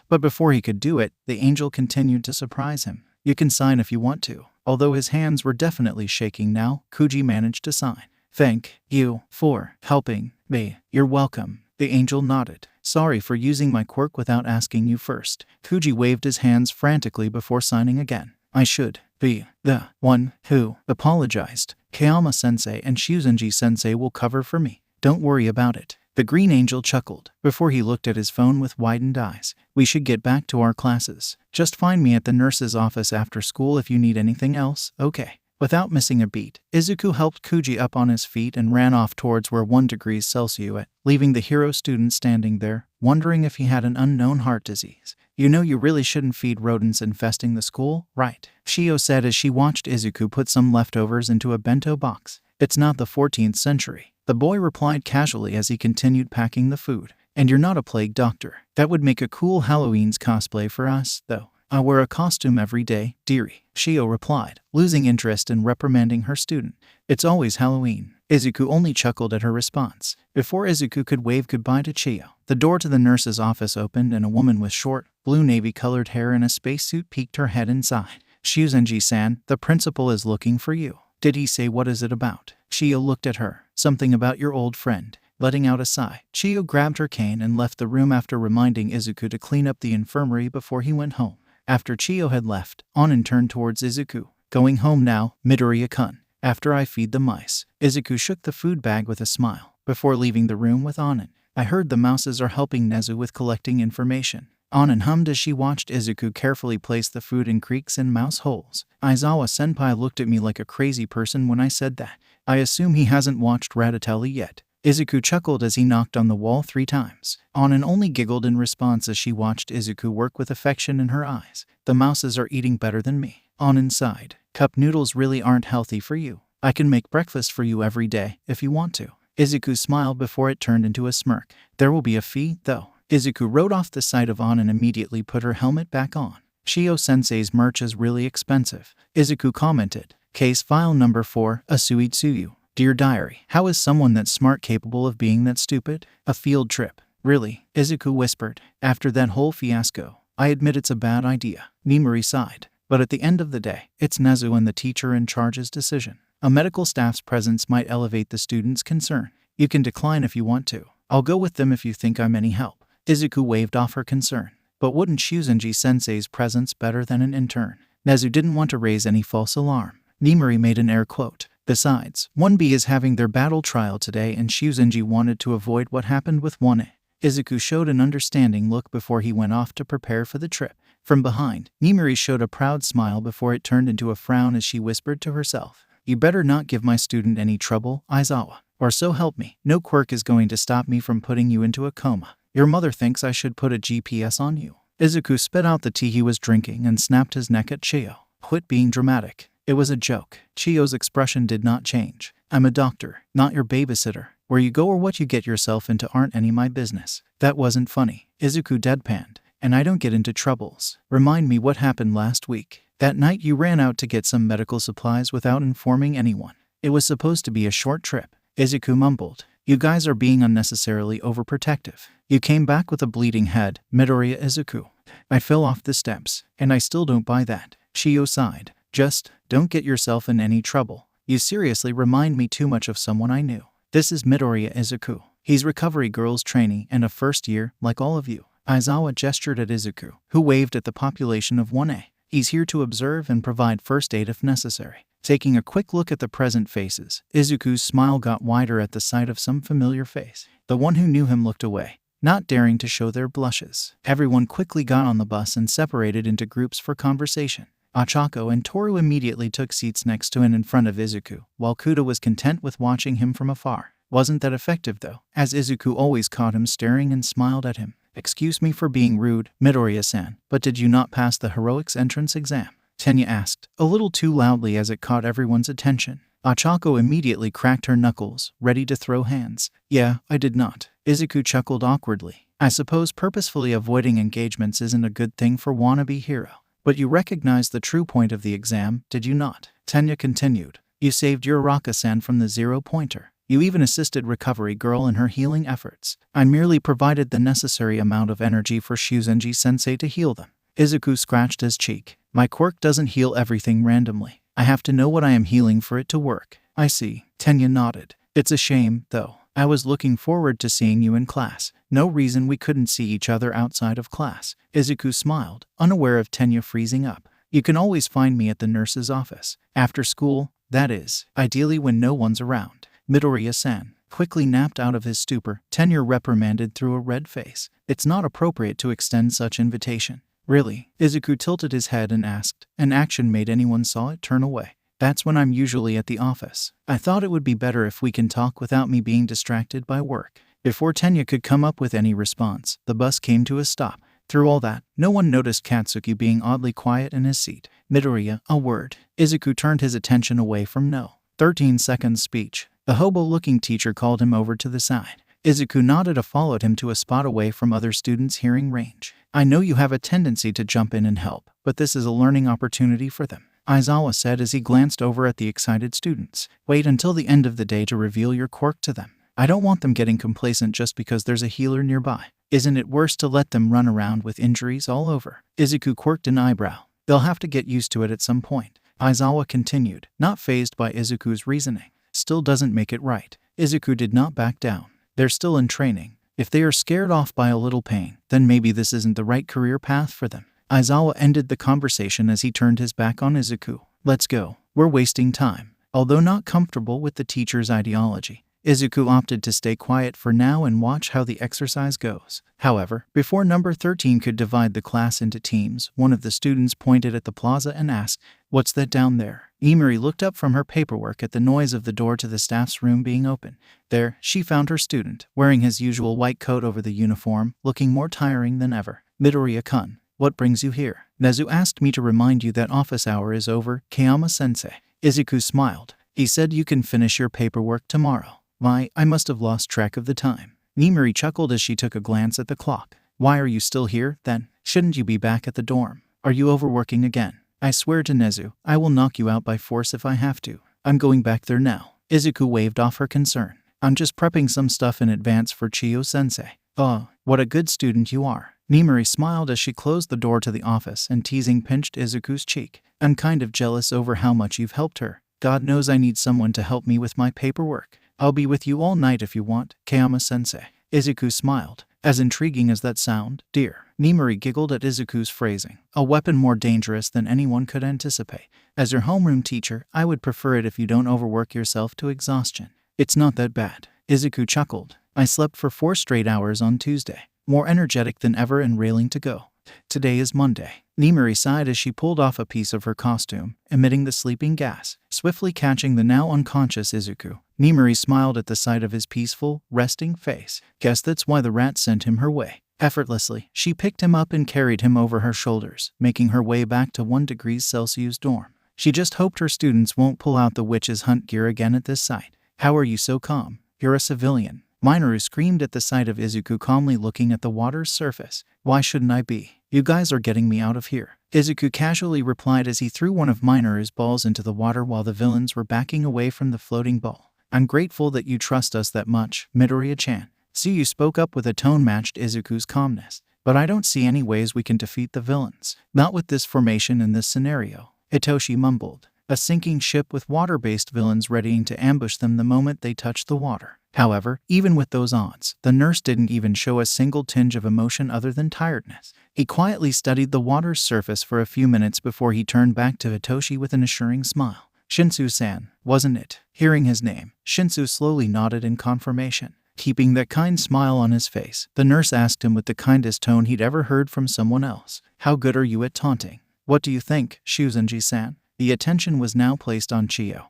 But before he could do it, the angel continued to surprise him. You can sign if you want to. Although his hands were definitely shaking now, Kuji managed to sign. Thank you for helping me. You're welcome. The angel nodded. Sorry for using my quirk without asking you first. Kuji waved his hands frantically before signing again. I should be the one who apologized. Kayama-sensei and Shuzenji-sensei will cover for me. Don't worry about it. The green angel chuckled before he looked at his phone with widened eyes. We should get back to our classes. Just find me at the nurse's office after school if you need anything else, okay? Without missing a beat, Izuku helped Kuji up on his feet and ran off towards where 1 degree Celsius, leaving the hero student standing there, wondering if he had an unknown heart disease. You know you really shouldn't feed rodents infesting the school, right? Chiyo said as she watched Izuku put some leftovers into a bento box. It's not the 14th century. The boy replied casually as he continued packing the food. And you're not a plague doctor. That would make a cool Halloween's cosplay for us, though. I wear a costume every day, dearie, Chiyo replied, losing interest in reprimanding her student. It's always Halloween. Izuku only chuckled at her response. Before Izuku could wave goodbye to Chiyo, the door to the nurse's office opened and a woman with short, blue navy-colored hair and a spacesuit peeked her head inside. "Shuzenji-san, the principal is looking for you." "Did he say what is it about?" Chiyo looked at her. "Something about your old friend." Letting out a sigh, Chiyo grabbed her cane and left the room after reminding Izuku to clean up the infirmary before he went home. After Chiyo had left, Anan turned towards Izuku. "Going home now, Midoriya-kun. After I feed the mice." Izuku shook the food bag with a smile, before leaving the room with Anan. "I heard the mouses are helping Nezu with collecting information." Anan hummed as she watched Izuku carefully place the food in creeks and mouse holes. "Aizawa-senpai looked at me like a crazy person when I said that. I assume he hasn't watched Ratatouille yet." Izuku chuckled as he knocked on the wall 3 times. Anan only giggled in response as she watched Izuku work with affection in her eyes. "The mouses are eating better than me." Anan sighed. "Cup noodles really aren't healthy for you. I can make breakfast for you every day, if you want to." Izuku smiled before it turned into a smirk. "There will be a fee, though." Izuku rode off the sight of Anan and immediately put her helmet back on. "Chiyo-sensei's merch is really expensive." Izuku commented. Case file number 4, Asuitsuyu. Dear Diary, how is someone that smart capable of being that stupid? A field trip. Really? Izuku whispered. After that whole fiasco, I admit it's a bad idea. Nimori sighed. But at the end of the day, it's Nezu and the teacher in charge's decision. A medical staff's presence might elevate the student's concern. You can decline if you want to. I'll go with them if you think I'm any help. Izuku waved off her concern. But wouldn't Shuzenji-sensei's presence better than an intern? Nezu didn't want to raise any false alarm. Nimori made an air quote. Besides, 1B is having their battle trial today and Shuzenji wanted to avoid what happened with 1A. Izuku showed an understanding look before he went off to prepare for the trip. From behind, Nimori showed a proud smile before it turned into a frown as she whispered to herself. You better not give my student any trouble, Aizawa. Or so help me, no quirk is going to stop me from putting you into a coma. Your mother thinks I should put a GPS on you. Izuku spit out the tea he was drinking and snapped his neck at Chiyo. Quit being dramatic. It was a joke. Chiyo's expression did not change. I'm a doctor, not your babysitter. Where you go or what you get yourself into aren't any my business. That wasn't funny. Izuku deadpanned. And I don't get into troubles. Remind me what happened last week. That night you ran out to get some medical supplies without informing anyone. It was supposed to be a short trip. Izuku mumbled. You guys are being unnecessarily overprotective. You came back with a bleeding head, Midoriya Izuku. I fell off the steps, and I still don't buy that. Chiyo sighed. Just, don't get yourself in any trouble. You seriously remind me too much of someone I knew. This is Midoriya Izuku. He's recovery girls trainee and a first year, like all of you. Aizawa gestured at Izuku, who waved at the population of 1A. He's here to observe and provide first aid if necessary. Taking a quick look at the present faces, Izuku's smile got wider at the sight of some familiar face. The one who knew him looked away, not daring to show their blushes. Everyone quickly got on the bus and separated into groups for conversation. Ochako and Toru immediately took seats next to and in front of Izuku, while Kuda was content with watching him from afar. Wasn't that effective though, as Izuku always caught him staring and smiled at him. Excuse me for being rude, Midoriya-san, but did you not pass the heroics entrance exam? Tenya asked, a little too loudly as it caught everyone's attention. Ochako immediately cracked her knuckles, ready to throw hands. Yeah, I did not. Izuku chuckled awkwardly. I suppose purposefully avoiding engagements isn't a good thing for wannabe hero. But you recognized the true point of the exam, did you not? Tenya continued. You saved your Uraraka-san from the 0-pointer. You even assisted Recovery Girl in her healing efforts. I merely provided the necessary amount of energy for Shuzenji-sensei to heal them. Izuku scratched his cheek. My quirk doesn't heal everything randomly. I have to know what I am healing for it to work. I see. Tenya nodded. It's a shame, though. I was looking forward to seeing you in class. No reason we couldn't see each other outside of class. Izuku smiled, unaware of Tenya freezing up. You can always find me at the nurse's office. After school, that is. Ideally when no one's around. Midoriya-san quickly napped out of his stupor. Tenya reprimanded through a red face. It's not appropriate to extend such invitation. Really? Izuku tilted his head and asked. An action made anyone saw it turn away. That's when I'm usually at the office. I thought it would be better if we can talk without me being distracted by work. Before Tenya could come up with any response, the bus came to a stop. Through all that, no one noticed Katsuki being oddly quiet in his seat. Midoriya, a word. Izuku turned his attention away from no. 13 seconds speech. The hobo-looking teacher called him over to the side. Izuku nodded and followed him to a spot away from other students' hearing range. I know you have a tendency to jump in and help, but this is a learning opportunity for them. Aizawa said as he glanced over at the excited students. Wait until the end of the day to reveal your quirk to them. I don't want them getting complacent just because there's a healer nearby. Isn't it worse to let them run around with injuries all over? Izuku quirked an eyebrow. They'll have to get used to it at some point. Aizawa continued, not fazed by Izuku's reasoning. Still doesn't make it right. Izuku did not back down. They're still in training. If they are scared off by a little pain, then maybe this isn't the right career path for them. Aizawa ended the conversation as he turned his back on Izuku. Let's go. We're wasting time. Although not comfortable with the teacher's ideology, Izuku opted to stay quiet for now and watch how the exercise goes. However, before number 13 could divide the class into teams, one of the students pointed at the plaza and asked, "What's that down there?" Imari looked up from her paperwork at the noise of the door to the staff's room being open. There, she found her student, wearing his usual white coat over the uniform, looking more tiring than ever. "Midoriya-kun, what brings you here?" "Nezu asked me to remind you that office hour is over, Kayama-sensei." Izuku smiled. "He said you can finish your paperwork tomorrow." "Why, I must have lost track of the time." Imari chuckled as she took a glance at the clock. "Why are you still here, then? Shouldn't you be back at the dorm? Are you overworking again? I swear to Nezu, I will knock you out by force if I have to. I'm going back there now." Izuku waved off her concern. "I'm just prepping some stuff in advance for Chiyo-sensei." "Oh, what a good student you are." Nimari smiled as she closed the door to the office and teasing pinched Izuku's cheek. "I'm kind of jealous over how much you've helped her. God knows I need someone to help me with my paperwork. I'll be with you all night if you want, Kayama-sensei." Izuku smiled. "As intriguing as that sound, dear." Nimari giggled at Izuku's phrasing. "A weapon more dangerous than anyone could anticipate. As your homeroom teacher, I would prefer it if you don't overwork yourself to exhaustion." "It's not that bad." Izuku chuckled. "I slept for 4 straight hours on Tuesday. More energetic than ever and railing to go. Today is Monday." Nimari sighed as she pulled off a piece of her costume, emitting the sleeping gas. Swiftly catching the now unconscious Izuku, Nimari smiled at the sight of his peaceful, resting face. "Guess that's why the rat sent him her way." Effortlessly, she picked him up and carried him over her shoulders, making her way back to 1 degree Celsius dorm. She just hoped her students won't pull out the witch's hunt gear again at this sight. "How are you so calm? You're a civilian." Minoru screamed at the sight of Izuku calmly looking at the water's surface. "Why shouldn't I be? You guys are getting me out of here." Izuku casually replied as he threw one of Minoru's balls into the water while the villains were backing away from the floating ball. "I'm grateful that you trust us that much, Midoriya-chan." Tsuyu spoke up with a tone matched Izuku's calmness. "But I don't see any ways we can defeat the villains. Not with this formation in this scenario." Itoshi mumbled. "A sinking ship with water-based villains readying to ambush them the moment they touch the water." However, even with those odds, the nurse didn't even show a single tinge of emotion other than tiredness. He quietly studied the water's surface for a few minutes before he turned back to Hitoshi with an assuring smile. "Shinsu-san, wasn't it?" Hearing his name, Shinsu slowly nodded in confirmation. Keeping that kind smile on his face, the nurse asked him with the kindest tone he'd ever heard from someone else. "How good are you at taunting?" "What do you think, Shuzenji-san?" The attention was now placed on Chiyo,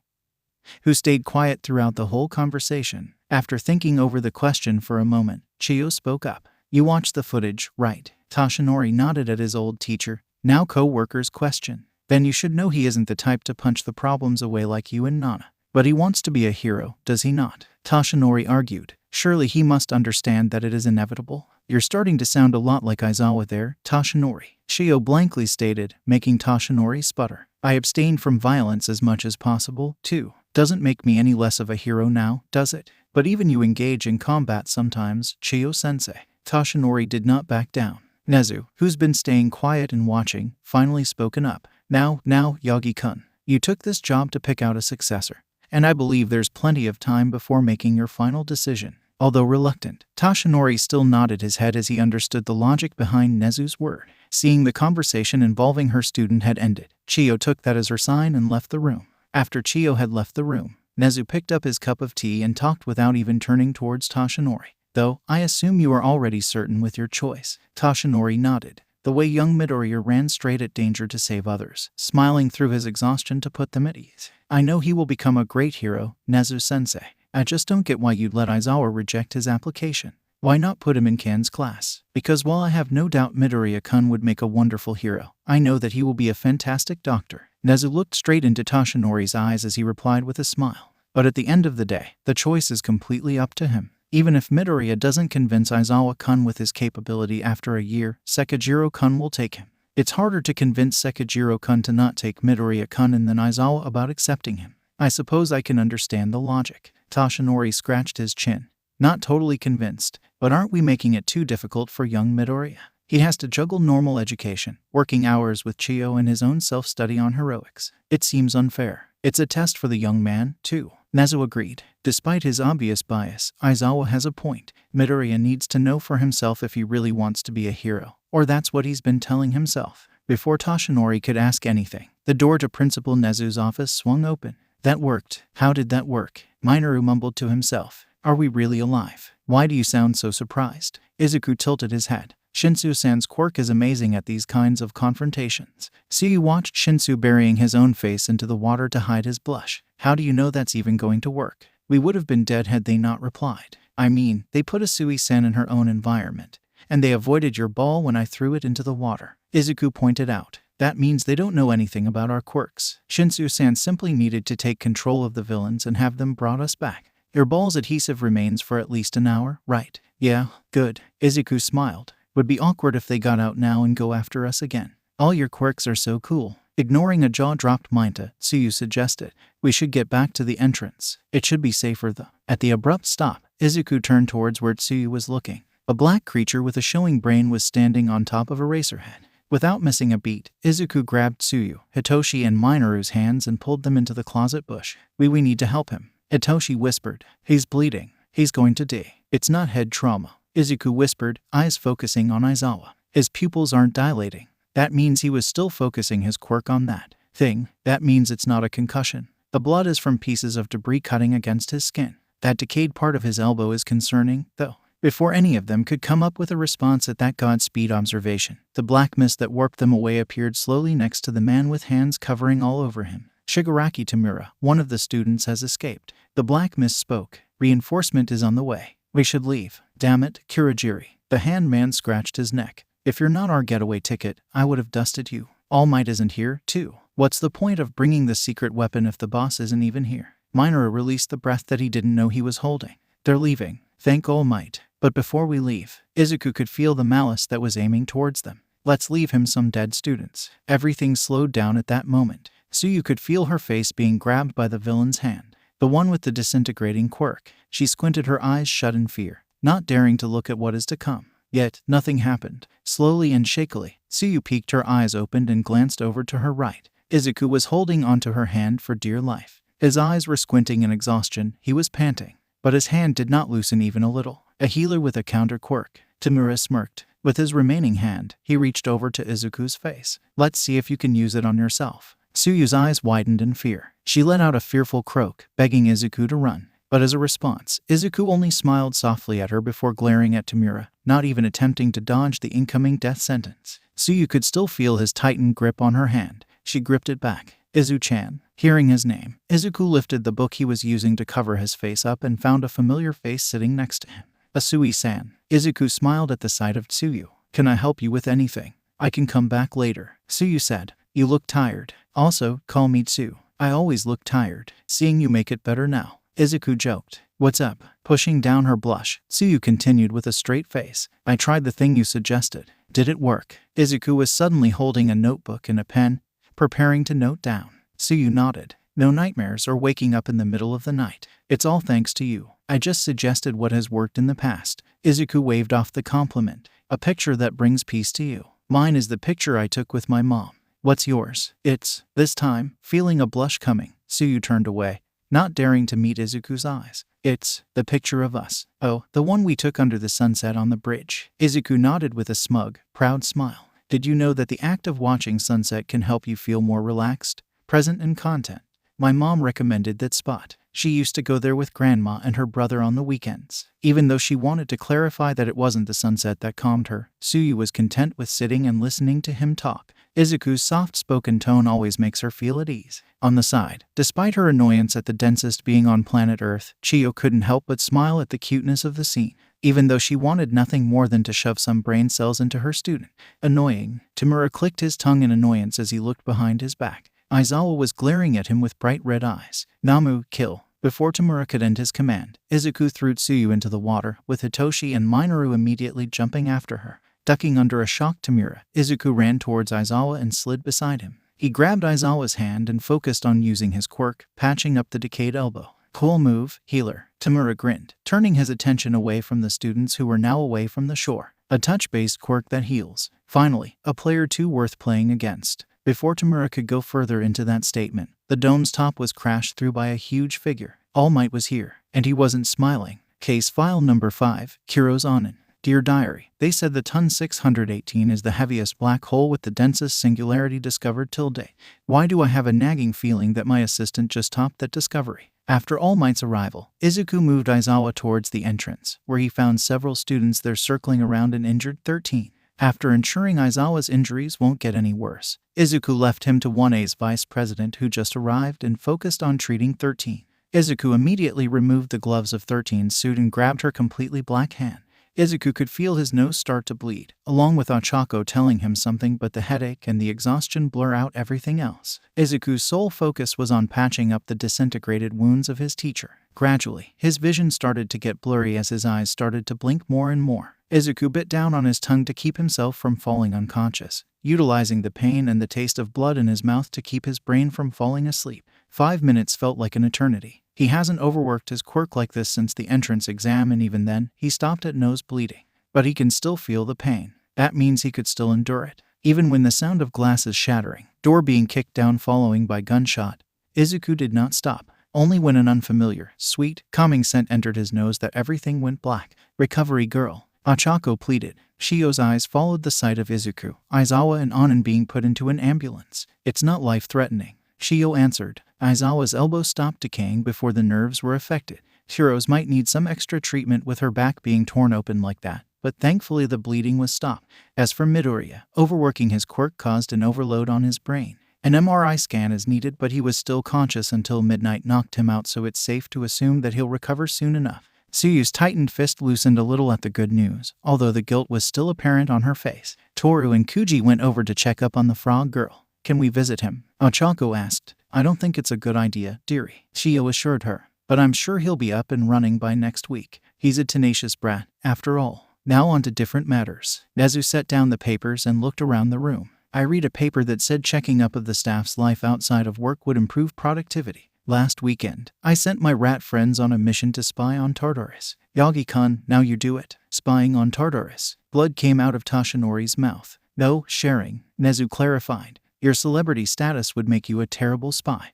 who stayed quiet throughout the whole conversation. After thinking over the question for a moment, Chiyo spoke up. "You watched the footage, right?" Toshinori nodded at his old teacher, now co-worker's question. "Then you should know he isn't the type to punch the problems away like you and Nana. But he wants to be a hero, does he not?" Toshinori argued. "Surely he must understand that it is inevitable." "You're starting to sound a lot like Aizawa there, Toshinori," Chiyo blankly stated, making Toshinori sputter. "I abstain from violence as much as possible, too. Doesn't make me any less of a hero now, does it? But even you engage in combat sometimes, Chiyo-sensei." Toshinori did not back down. Nezu, who's been staying quiet and watching, finally spoken up. Now, Yagi-kun. You took this job to pick out a successor, and I believe there's plenty of time before making your final decision." Although reluctant, Toshinori still nodded his head as he understood the logic behind Nezu's word. Seeing the conversation involving her student had ended, Chiyo took that as her sign and left the room. After Chiyo had left the room, Nezu picked up his cup of tea and talked without even turning towards Toshinori. "Though, I assume you are already certain with your choice." Toshinori nodded. The way young Midoriya ran straight at danger to save others, smiling through his exhaustion to put them at ease. "I know he will become a great hero, Nezu-sensei. I just don't get why you'd let Aizawa reject his application. Why not put him in Kan's class? Because while I have no doubt Midoriya-kun would make a wonderful hero, I know that he will be a fantastic doctor." Nezu looked straight into Toshinori's eyes as he replied with a smile. "But at the end of the day, the choice is completely up to him. Even if Midoriya doesn't convince Aizawa-kun with his capability after a year, Sekijiro-kun will take him." It's harder to convince Sekijiro-kun to not take Midoriya-kun than Aizawa about accepting him. I suppose I can understand the logic. Toshinori scratched his chin. Not totally convinced, but aren't we making it too difficult for young Midoriya? He has to juggle normal education, working hours with Chiyo, and his own self-study on heroics. It seems unfair. It's a test for the young man, too. Nezu agreed. Despite his obvious bias, Aizawa has a point. Midoriya needs to know for himself if he really wants to be a hero, or that's what he's been telling himself. Before Toshinori could ask anything, the door to Principal Nezu's office swung open. That worked. How did that work? Minoru mumbled to himself. Are we really alive? Why do you sound so surprised? Izuku tilted his head. Shinsu-san's quirk is amazing at these kinds of confrontations. Tsuyu watched Shinsu burying his own face into the water to hide his blush. How do you know that's even going to work? We would have been dead had they not replied. I mean, they put Asui-san in her own environment, and they avoided your ball when I threw it into the water, Izuku pointed out. That means they don't know anything about our quirks. Shinsu-san simply needed to take control of the villains and have them brought us back. Your ball's adhesive remains for at least an hour, right? Yeah, good. Izuku smiled. Would be awkward if they got out now and go after us again. All your quirks are so cool. Ignoring a jaw-dropped Minta, Tsuyu suggested. We should get back to the entrance. It should be safer though. At the abrupt stop, Izuku turned towards where Tsuyu was looking. A black creature with a showing brain was standing on top of Eraserhead. Without missing a beat, Izuku grabbed Tsuyu, Hitoshi, and Minoru's hands and pulled them into the closet bush. We need to help him. Hitoshi whispered. He's bleeding. He's going to die. It's not head trauma. Izuku whispered, eyes focusing on Aizawa. His pupils aren't dilating. That means he was still focusing his quirk on that thing. That means it's not a concussion. The blood is from pieces of debris cutting against his skin. That decayed part of his elbow is concerning, though. Before any of them could come up with a response at that Godspeed observation, the black mist that warped them away appeared slowly next to the man with hands covering all over him. Shigaraki Tamura, one of the students, has escaped. The black mist spoke. Reinforcement is on the way. We should leave. Damn it, Kurogiri. The hand-man scratched his neck. If you're not our getaway ticket, I would have dusted you. All Might isn't here, too. What's the point of bringing the secret weapon if the boss isn't even here? Minoru released the breath that he didn't know he was holding. They're leaving. Thank All Might. But before we leave, Izuku could feel the malice that was aiming towards them. Let's leave him some dead students. Everything slowed down at that moment. Tsuyu could feel her face being grabbed by the villain's hand. The one with the disintegrating quirk. She squinted, her eyes shut in fear, not daring to look at what is to come. Yet, nothing happened. Slowly and shakily, Tsuyu peeked, her eyes opened and glanced over to her right. Izuku was holding onto her hand for dear life. His eyes were squinting in exhaustion, he was panting. But his hand did not loosen even a little. A healer with a counter quirk. Tamura smirked. With his remaining hand, he reached over to Izuku's face. Let's see if you can use it on yourself. Tsuyu's eyes widened in fear. She let out a fearful croak, begging Izuku to run. But as a response, Izuku only smiled softly at her before glaring at Tamura, not even attempting to dodge the incoming death sentence. Tsuyu could still feel his tightened grip on her hand. She gripped it back. Izu-chan. Hearing his name, Izuku lifted the book he was using to cover his face up and found a familiar face sitting next to him. Asui-san. Izuku smiled at the sight of Tsuyu. Can I help you with anything? I can come back later, Tsuyu said. You look tired. Also, call me Tsu. I always look tired. Seeing you make it better now. Izuku joked. What's up? Pushing down her blush, Tsuyu continued with a straight face. I tried the thing you suggested. Did it work? Izuku was suddenly holding a notebook and a pen, preparing to note down. Tsuyu nodded. No nightmares or waking up in the middle of the night. It's all thanks to you. I just suggested what has worked in the past. Izuku waved off the compliment. A picture that brings peace to you. Mine is the picture I took with my mom. What's yours? It's, this time, feeling a blush coming, Tsuyu turned away, not daring to meet Izuku's eyes. It's the picture of us. Oh, the one we took under the sunset on the bridge. Izuku nodded with a smug, proud smile. Did you know that the act of watching sunset can help you feel more relaxed, present, and content? My mom recommended that spot. She used to go there with grandma and her brother on the weekends. Even though she wanted to clarify that it wasn't the sunset that calmed her, Tsuyu was content with sitting and listening to him talk. Izuku's soft-spoken tone always makes her feel at ease. On the side, despite her annoyance at the densest being on planet Earth, Chiyo couldn't help but smile at the cuteness of the scene, even though she wanted nothing more than to shove some brain cells into her student. Annoying. Tamura clicked his tongue in annoyance as he looked behind his back. Aizawa was glaring at him with bright red eyes. Namu, kill. Before Tamura could end his command, Izuku threw Tsuyu into the water, with Hitoshi and Minoru immediately jumping after her. Ducking under a shocked Tamura, Izuku ran towards Aizawa and slid beside him. He grabbed Aizawa's hand and focused on using his quirk, patching up the decayed elbow. Cool move, healer. Tamura grinned, turning his attention away from the students who were now away from the shore. A touch-based quirk that heals. Finally, a player too worth playing against. Before Tamura could go further into that statement, the dome's top was crashed through by a huge figure. All Might was here, and he wasn't smiling. Case file number 5, Kuro's Onin. Dear Diary, they said the Ton 618 is the heaviest black hole with the densest singularity discovered till date. Why do I have a nagging feeling that my assistant just topped that discovery? After All Might's arrival, Izuku moved Aizawa towards the entrance, where he found several students there circling around an injured 13. After ensuring Aizawa's injuries won't get any worse, Izuku left him to 1A's vice president who just arrived and focused on treating 13. Izuku immediately removed the gloves of 13's suit and grabbed her completely black hand. Izuku could feel his nose start to bleed, along with Ochako telling him something, but the headache and the exhaustion blur out everything else. Izuku's sole focus was on patching up the disintegrated wounds of his teacher. Gradually, his vision started to get blurry as his eyes started to blink more and more. Izuku bit down on his tongue to keep himself from falling unconscious, utilizing the pain and the taste of blood in his mouth to keep his brain from falling asleep. 5 minutes felt like an eternity. He hasn't overworked his quirk like this since the entrance exam, and even then, he stopped at nose bleeding. But he can still feel the pain. That means he could still endure it. Even when the sound of glasses shattering, door being kicked down following by gunshot, Izuku did not stop. Only when an unfamiliar, sweet, calming scent entered his nose that everything went black. Recovery girl. Ochako pleaded. Shio's eyes followed the sight of Izuku, Aizawa and Onin being put into an ambulance. It's not life-threatening, Shio answered. Aizawa's elbow stopped decaying before the nerves were affected. Kuro's might need some extra treatment with her back being torn open like that, but thankfully the bleeding was stopped. As for Midoriya, overworking his quirk caused an overload on his brain. An MRI scan is needed, but he was still conscious until midnight knocked him out, so it's safe to assume that he'll recover soon enough. Tsuyu's tightened fist loosened a little at the good news, although the guilt was still apparent on her face. Toru and Kuji went over to check up on the frog girl. Can we visit him? Ochako asked. I don't think it's a good idea, dearie, Shio assured her, but I'm sure he'll be up and running by next week. He's a tenacious brat, after all. Now on to different matters. Nezu set down the papers and looked around the room. I read a paper that said checking up of the staff's life outside of work would improve productivity. Last weekend, I sent my rat friends on a mission to spy on Tartarus. Yagi-kun, now you do it. Spying on Tartarus. Blood came out of Toshinori's mouth. No, sharing, Nezu clarified. Your celebrity status would make you a terrible spy.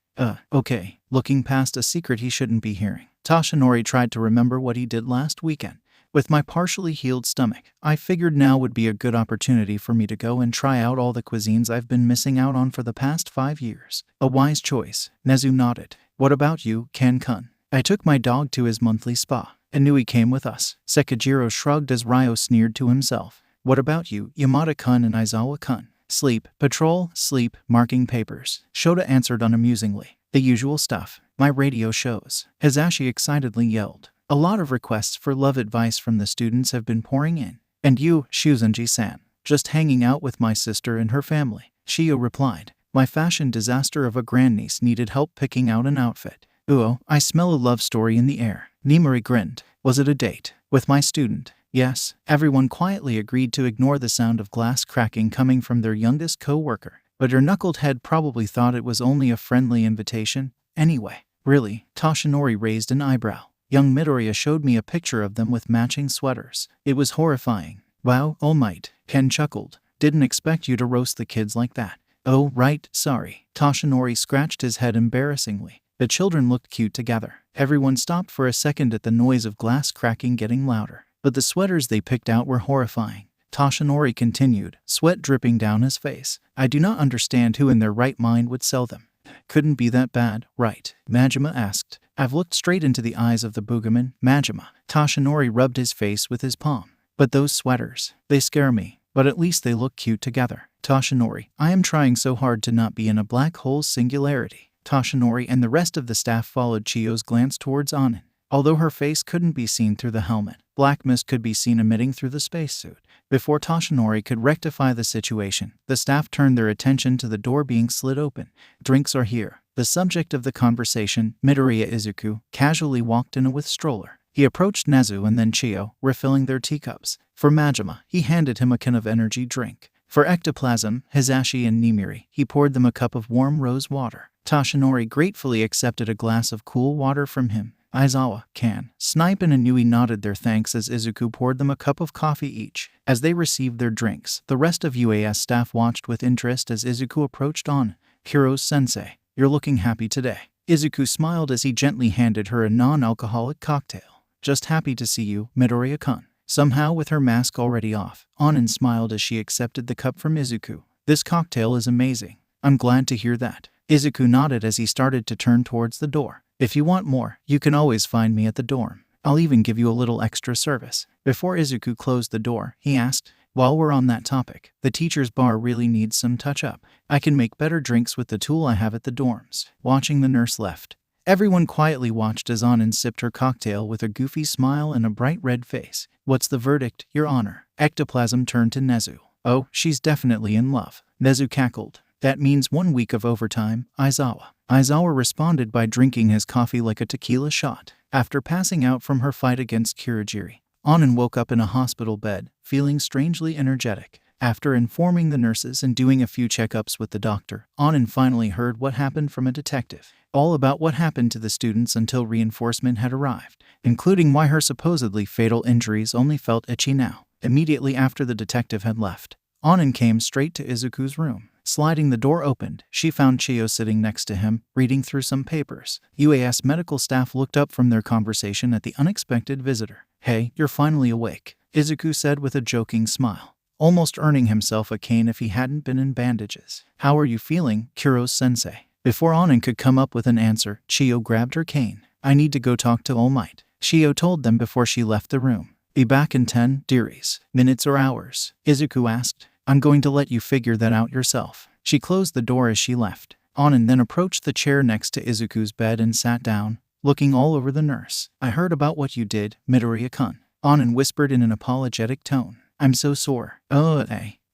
Okay. Looking past a secret he shouldn't be hearing. Toshinori tried to remember what he did last weekend. With my partially healed stomach, I figured now would be a good opportunity for me to go and try out all the cuisines I've been missing out on for the past 5 years. A wise choice, Nezu nodded. What about you, Ken-kun? I took my dog to his monthly spa. Inui came with us. Sekijiro shrugged as Ryo sneered to himself. What about you, Yamada-kun and Aizawa-kun? Sleep, patrol, sleep, marking papers. Shota answered unamusingly. The usual stuff. My radio shows. Hizashi excitedly yelled. A lot of requests for love advice from the students have been pouring in. And you, Shuzunji-san? Just hanging out with my sister and her family, Shio replied. My fashion disaster of a grandniece needed help picking out an outfit. Uo, I smell a love story in the air. Nimori grinned. Was it a date? With my student? Yes. Everyone quietly agreed to ignore the sound of glass cracking coming from their youngest co-worker. But her knuckled head probably thought it was only a friendly invitation. Anyway, really? Toshinori raised an eyebrow. Young Midoriya showed me a picture of them with matching sweaters. It was horrifying. Wow, All Might, Ken chuckled. Didn't expect you to roast the kids like that. Oh, right, sorry. Toshinori scratched his head embarrassingly. The children looked cute together. Everyone stopped for a second at the noise of glass cracking getting louder. But the sweaters they picked out were horrifying. Toshinori continued, sweat dripping down his face. I do not understand who in their right mind would sell them. Couldn't be that bad, right? Majima asked. I've looked straight into the eyes of the Boogerman, Majima. Toshinori rubbed his face with his palm. But those sweaters, they scare me. But at least they look cute together. Toshinori, I am trying so hard to not be in a black hole singularity. Toshinori and the rest of the staff followed Chiyo's glance towards Onin. Although her face couldn't be seen through the helmet, black mist could be seen emitting through the spacesuit. Before Toshinori could rectify the situation, the staff turned their attention to the door being slid open. Drinks are here. The subject of the conversation, Midoriya Izuku, casually walked in with stroller. He approached Nezu and then Chiyo, refilling their teacups. For Majima, he handed him a can of energy drink. For Ectoplasm, Hisashi and Nimiri, he poured them a cup of warm rose water. Tashinori gratefully accepted a glass of cool water from him. Aizawa, Kan, Snipe and Inui nodded their thanks as Izuku poured them a cup of coffee each. As they received their drinks, the rest of UAS staff watched with interest as Izuku approached on. Kuros-sensei, you're looking happy today. Izuku smiled as he gently handed her a non-alcoholic cocktail. Just happy to see you, Midoriya-kun. Somehow with her mask already off, Anan smiled as she accepted the cup from Izuku. This cocktail is amazing. I'm glad to hear that. Izuku nodded as he started to turn towards the door. If you want more, you can always find me at the dorm. I'll even give you a little extra service. Before Izuku closed the door, he asked, while we're on that topic, the teacher's bar really needs some touch-up. I can make better drinks with the tool I have at the dorms. Watching the nurse left. Everyone quietly watched as Anan sipped her cocktail with a goofy smile and a bright red face. What's the verdict, Your Honor? Ectoplasm turned to Nezu. Oh, she's definitely in love. Nezu cackled. That means 1 week of overtime, Aizawa. Aizawa responded by drinking his coffee like a tequila shot. After passing out from her fight against Kurogiri, Anan woke up in a hospital bed, feeling strangely energetic. After informing the nurses and doing a few checkups with the doctor, Anan finally heard what happened from a detective. All about what happened to the students until reinforcement had arrived, including why her supposedly fatal injuries only felt itchy now. Immediately after the detective had left, Anan came straight to Izuku's room. Sliding the door opened, she found Chiyo sitting next to him, reading through some papers. UAS medical staff looked up from their conversation at the unexpected visitor. Hey, you're finally awake, Izuku said with a joking smile, almost earning himself a cane if he hadn't been in bandages. How are you feeling, Kuros-sensei? Before Anan could come up with an answer, Chiyo grabbed her cane. I need to go talk to All Might, Chiyo told them before she left the room. Be back in 10 dearies, minutes or hours, Izuku asked. I'm going to let you figure that out yourself. She closed the door as she left. Anan then approached the chair next to Izuku's bed and sat down, looking all over the nurse. I heard about what you did, Midoriya-kun. Anan whispered in an apologetic tone. I'm so sore.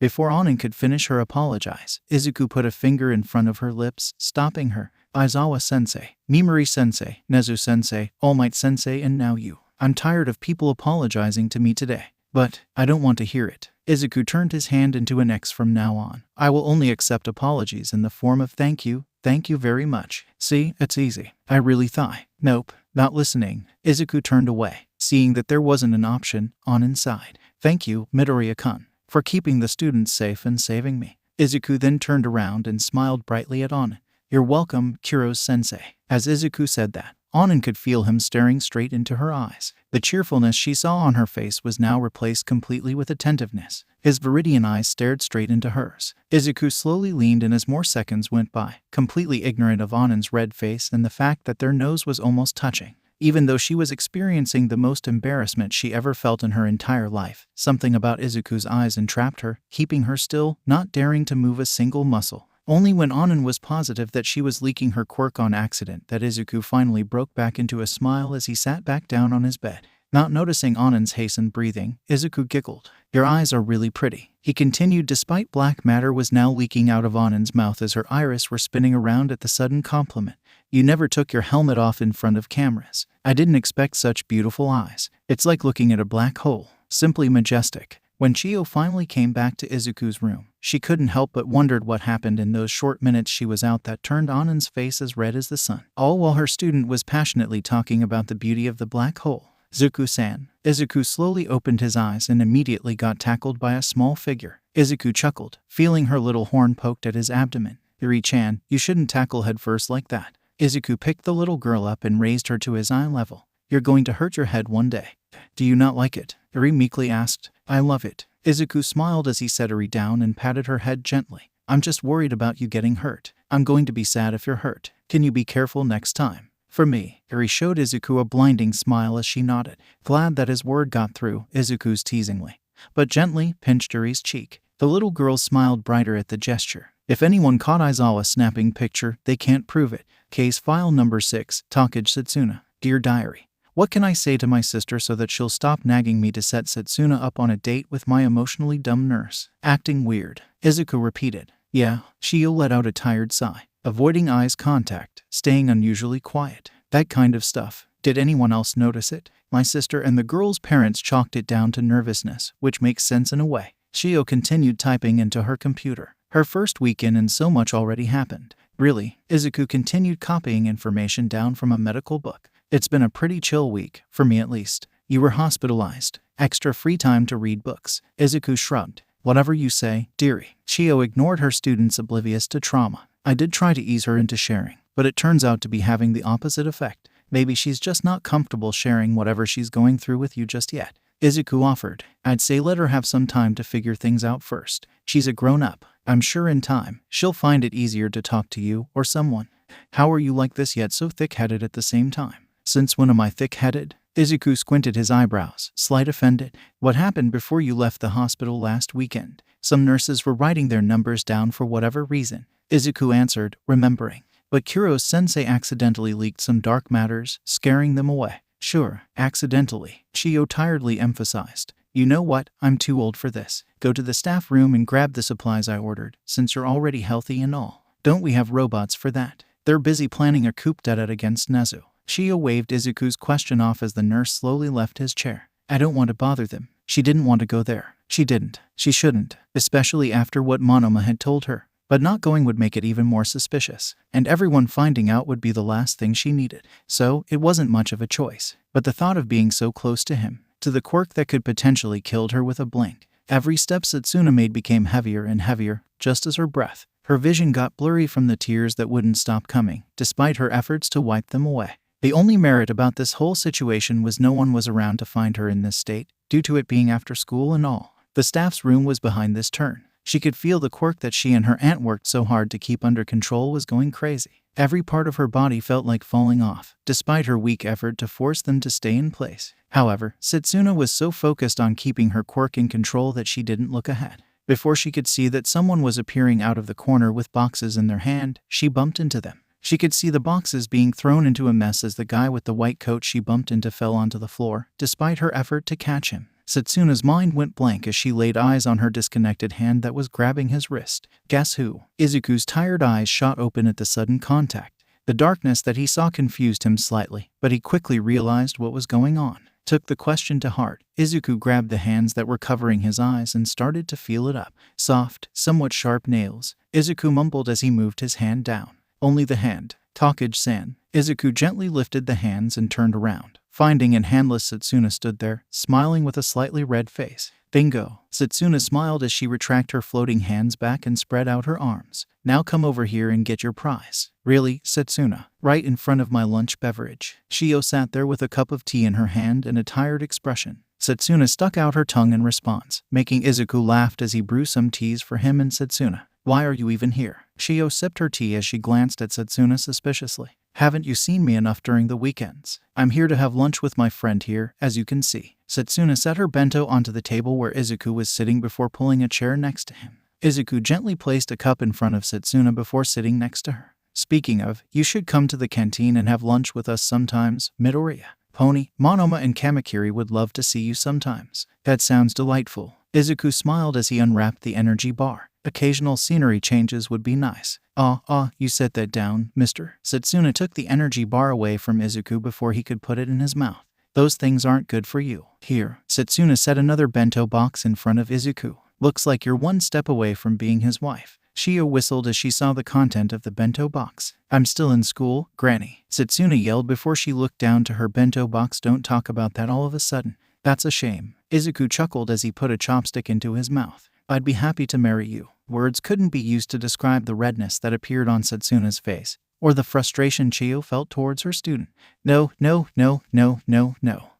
Before Anan could finish her apologize, Izuku put a finger in front of her lips, stopping her. Aizawa-sensei, Nimiri-sensei, Nezu-sensei, All Might-sensei, and now you. I'm tired of people apologizing to me today. But I don't want to hear it. Izuku turned his hand into an X from now on. I will only accept apologies in the form of thank you very much. See, it's easy. I really thought. Nope, not listening. Izuku turned away, seeing that there wasn't an option. Anan sighed. Thank you, Midoriya-kun, for keeping the students safe and saving me. Izuku then turned around and smiled brightly at Anan. You're welcome, Kuros-sensei. As Izuku said that, Anan could feel him staring straight into her eyes. The cheerfulness she saw on her face was now replaced completely with attentiveness. His viridian eyes stared straight into hers. Izuku slowly leaned in as more seconds went by, completely ignorant of Anan's red face and the fact that their nose was almost touching. Even though she was experiencing the most embarrassment she ever felt in her entire life, something about Izuku's eyes entrapped her, keeping her still, not daring to move a single muscle. Only when Anan was positive that she was leaking her quirk on accident that Izuku finally broke back into a smile as he sat back down on his bed. Not noticing Anan's hastened breathing, Izuku giggled. Your eyes are really pretty, he continued despite black matter was now leaking out of Anan's mouth as her iris were spinning around at the sudden compliment. You never took your helmet off in front of cameras. I didn't expect such beautiful eyes. It's like looking at a black hole. Simply majestic. When Chiyo finally came back to Izuku's room, she couldn't help but wondered what happened in those short minutes she was out that turned Anan's face as red as the sun. All while her student was passionately talking about the beauty of the black hole. Zuku-san. Izuku slowly opened his eyes and immediately got tackled by a small figure. Izuku chuckled, feeling her little horn poked at his abdomen. Iri-chan, you shouldn't tackle headfirst like that. Izuku picked the little girl up and raised her to his eye level. You're going to hurt your head one day. Do you not like it? Iri meekly asked. I love it. Izuku smiled as he set Iri down and patted her head gently. I'm just worried about you getting hurt. I'm going to be sad if you're hurt. Can you be careful next time? For me. Iri showed Izuku a blinding smile as she nodded. Glad that his word got through, Izuku's teasingly, but gently pinched Iri's cheek. The little girl smiled brighter at the gesture. If anyone caught Aizawa snapping picture, they can't prove it. Case file number 6, Takage Setsuna. Dear Diary. What can I say to my sister so that she'll stop nagging me to set Setsuna up on a date with my emotionally dumb nurse? Acting weird. Izuku repeated. Yeah, Chiyo let out a tired sigh, avoiding eyes contact, staying unusually quiet. That kind of stuff. Did anyone else notice it? My sister and the girl's parents chalked it down to nervousness, which makes sense in a way. Shio continued typing into her computer. Her first week in and so much already happened. Really? Izuku continued copying information down from a medical book. It's been a pretty chill week, for me at least. You were hospitalized. Extra free time to read books. Izuku shrugged. Whatever you say, dearie. Shio ignored her students oblivious to trauma. I did try to ease her into sharing, but it turns out to be having the opposite effect. Maybe she's just not comfortable sharing whatever she's going through with you just yet. Izuku offered. I'd say let her have some time to figure things out first. She's a grown-up. I'm sure in time, she'll find it easier to talk to you or someone. How are you like this yet so thick-headed at the same time? Since when am I thick-headed? Izuku squinted his eyebrows, slight offended. What happened before you left the hospital last weekend? Some nurses were writing their numbers down for whatever reason. Izuku answered, remembering. But Kuro-sensei accidentally leaked some dark matters, scaring them away. Sure, accidentally, Shio tiredly emphasized. You know what? I'm too old for this. Go to the staff room and grab the supplies I ordered, since you're already healthy and all. Don't we have robots for that? They're busy planning a coup d'etat against Nezu. Shio waved Izuku's question off as the nurse slowly left his chair. I don't want to bother them. She didn't want to go there. She didn't. She shouldn't, especially after what Monoma had told her. But not going would make it even more suspicious, and everyone finding out would be the last thing she needed. So, it wasn't much of a choice. But the thought of being so close to him, to the quirk that could potentially kill her with a blink. Every step Setsuna made became heavier and heavier, just as her breath. Her vision got blurry from the tears that wouldn't stop coming, despite her efforts to wipe them away. The only merit about this whole situation was no one was around to find her in this state, due to it being after school and all. The staff's room was behind this turn. She could feel the quirk that she and her aunt worked so hard to keep under control was going crazy. Every part of her body felt like falling off, despite her weak effort to force them to stay in place. However, Setsuna was so focused on keeping her quirk in control that she didn't look ahead. Before she could see that someone was appearing out of the corner with boxes in their hand, she bumped into them. She could see the boxes being thrown into a mess as the guy with the white coat she bumped into fell onto the floor, despite her effort to catch him. Setsuna's mind went blank as she laid eyes on her disconnected hand that was grabbing his wrist. Guess who? Izuku's tired eyes shot open at the sudden contact. The darkness that he saw confused him slightly, but he quickly realized what was going on. Took the question to heart. Izuku grabbed the hands that were covering his eyes and started to feel it up. Soft, somewhat sharp nails. Izuku mumbled as he moved his hand down. Only the hand. Takage-san. Izuku gently lifted the hands and turned around, finding an handless Setsuna stood there, smiling with a slightly red face. Bingo. Setsuna smiled as she retracted her floating hands back and spread out her arms. Now come over here and get your prize. Really, Setsuna? Right in front of my lunch beverage. Shio sat there with a cup of tea in her hand and a tired expression. Setsuna stuck out her tongue in response, making Izuku laugh as he brewed some teas for him and Setsuna. Why are you even here? Shio sipped her tea as she glanced at Setsuna suspiciously. Haven't you seen me enough during the weekends? I'm here to have lunch with my friend here, as you can see. Setsuna set her bento onto the table where Izuku was sitting before pulling a chair next to him. Izuku gently placed a cup in front of Setsuna before sitting next to her. Speaking of, you should come to the canteen and have lunch with us sometimes, Midoriya. Pony, Monoma and Kamakiri would love to see you sometimes. That sounds delightful. Izuku smiled as he unwrapped the energy bar. Occasional scenery changes would be nice. You set that down, mister. Setsuna took the energy bar away from Izuku before he could put it in his mouth. Those things aren't good for you. Here. Setsuna set another bento box in front of Izuku. Looks like you're one step away from being his wife. Shio whistled as she saw the content of the bento box. I'm still in school, Granny. Setsuna yelled before she looked down to her bento box. Don't talk about that all of a sudden. That's a shame. Izuku chuckled as he put a chopstick into his mouth. I'd be happy to marry you. Words couldn't be used to describe the redness that appeared on Setsuna's face, or the frustration Shio felt towards her student. No.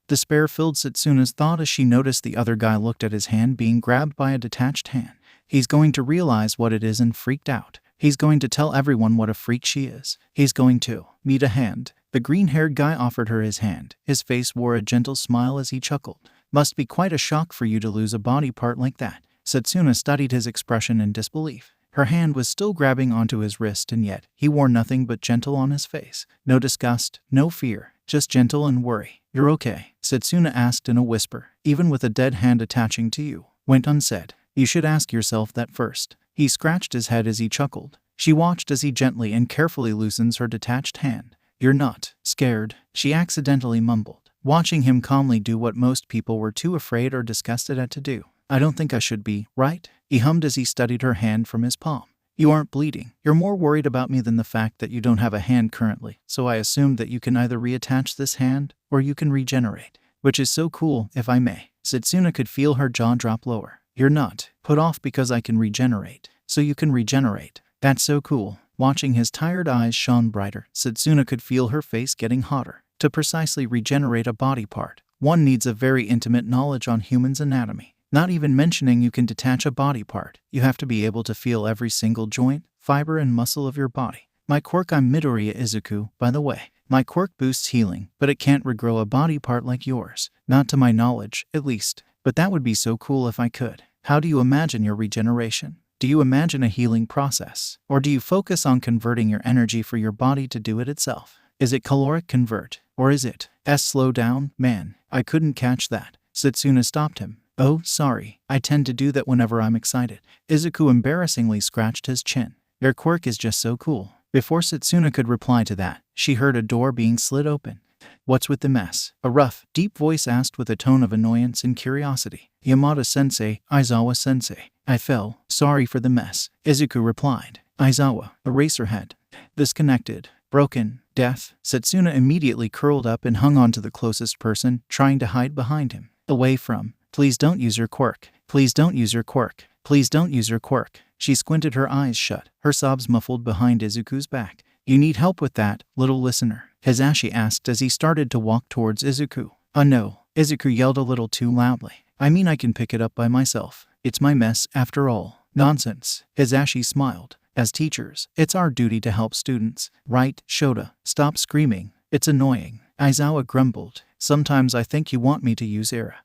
Despair filled Setsuna's thought as she noticed the other guy looked at his hand being grabbed by a detached hand. He's going to realize what it is and freaked out. He's going to tell everyone what a freak she is. He's going to meet a hand. The green-haired guy offered her his hand. His face wore a gentle smile as he chuckled. Must be quite a shock for you to lose a body part like that. Setsuna studied his expression in disbelief. Her hand was still grabbing onto his wrist, and yet he wore nothing but gentle on his face. No disgust, no fear, just gentle and worry. You're okay? Setsuna asked in a whisper. Even with a dead hand attaching to you, went unsaid. You should ask yourself that first. He scratched his head as he chuckled. She watched as he gently and carefully loosens her detached hand. You're not scared, she accidentally mumbled, watching him calmly do what most people were too afraid or disgusted at to do. I don't think I should be, right? He hummed as he studied her hand from his palm. You aren't bleeding. You're more worried about me than the fact that you don't have a hand currently, so I assumed that you can either reattach this hand, or you can regenerate. Which is so cool, if I may. Setsuna could feel her jaw drop lower. You're not put off because I can regenerate. So you can regenerate. That's so cool. Watching his tired eyes shone brighter, Setsuna could feel her face getting hotter. To precisely regenerate a body part, one needs a very intimate knowledge on humans' anatomy. Not even mentioning you can detach a body part, you have to be able to feel every single joint, fiber and muscle of your body. My quirk, I'm Midoriya Izuku, by the way. My quirk boosts healing, but it can't regrow a body part like yours. Not to my knowledge, at least. But that would be so cool if I could. How do you imagine your regeneration? Do you imagine a healing process? Or do you focus on converting your energy for your body to do it itself? Is it caloric convert? Or is it slow down? Man, I couldn't catch that. Setsuna stopped him. Oh, sorry. I tend to do that whenever I'm excited. Izuku embarrassingly scratched his chin. Your quirk is just so cool. Before Setsuna could reply to that, she heard a door being slid open. What's with the mess? A rough, deep voice asked with a tone of annoyance and curiosity. Yamada-sensei, Aizawa-sensei. I fell. Sorry for the mess. Izuku replied. Aizawa, Eraserhead. Disconnected. Broken. Death. Setsuna immediately curled up and hung on to the closest person, trying to hide behind him. Away from. Please don't use your quirk. Please don't use your quirk. Please don't use your quirk. She squinted her eyes shut, her sobs muffled behind Izuku's back. You need help with that, little listener? Hisashi asked as he started to walk towards Izuku. No. Izuku yelled a little too loudly. I mean, I can pick it up by myself. It's my mess, after all. Nonsense. Hisashi smiled. As teachers, it's our duty to help students. Right, Shota? Stop screaming. It's annoying. Aizawa grumbled. Sometimes I think you want me to use Era.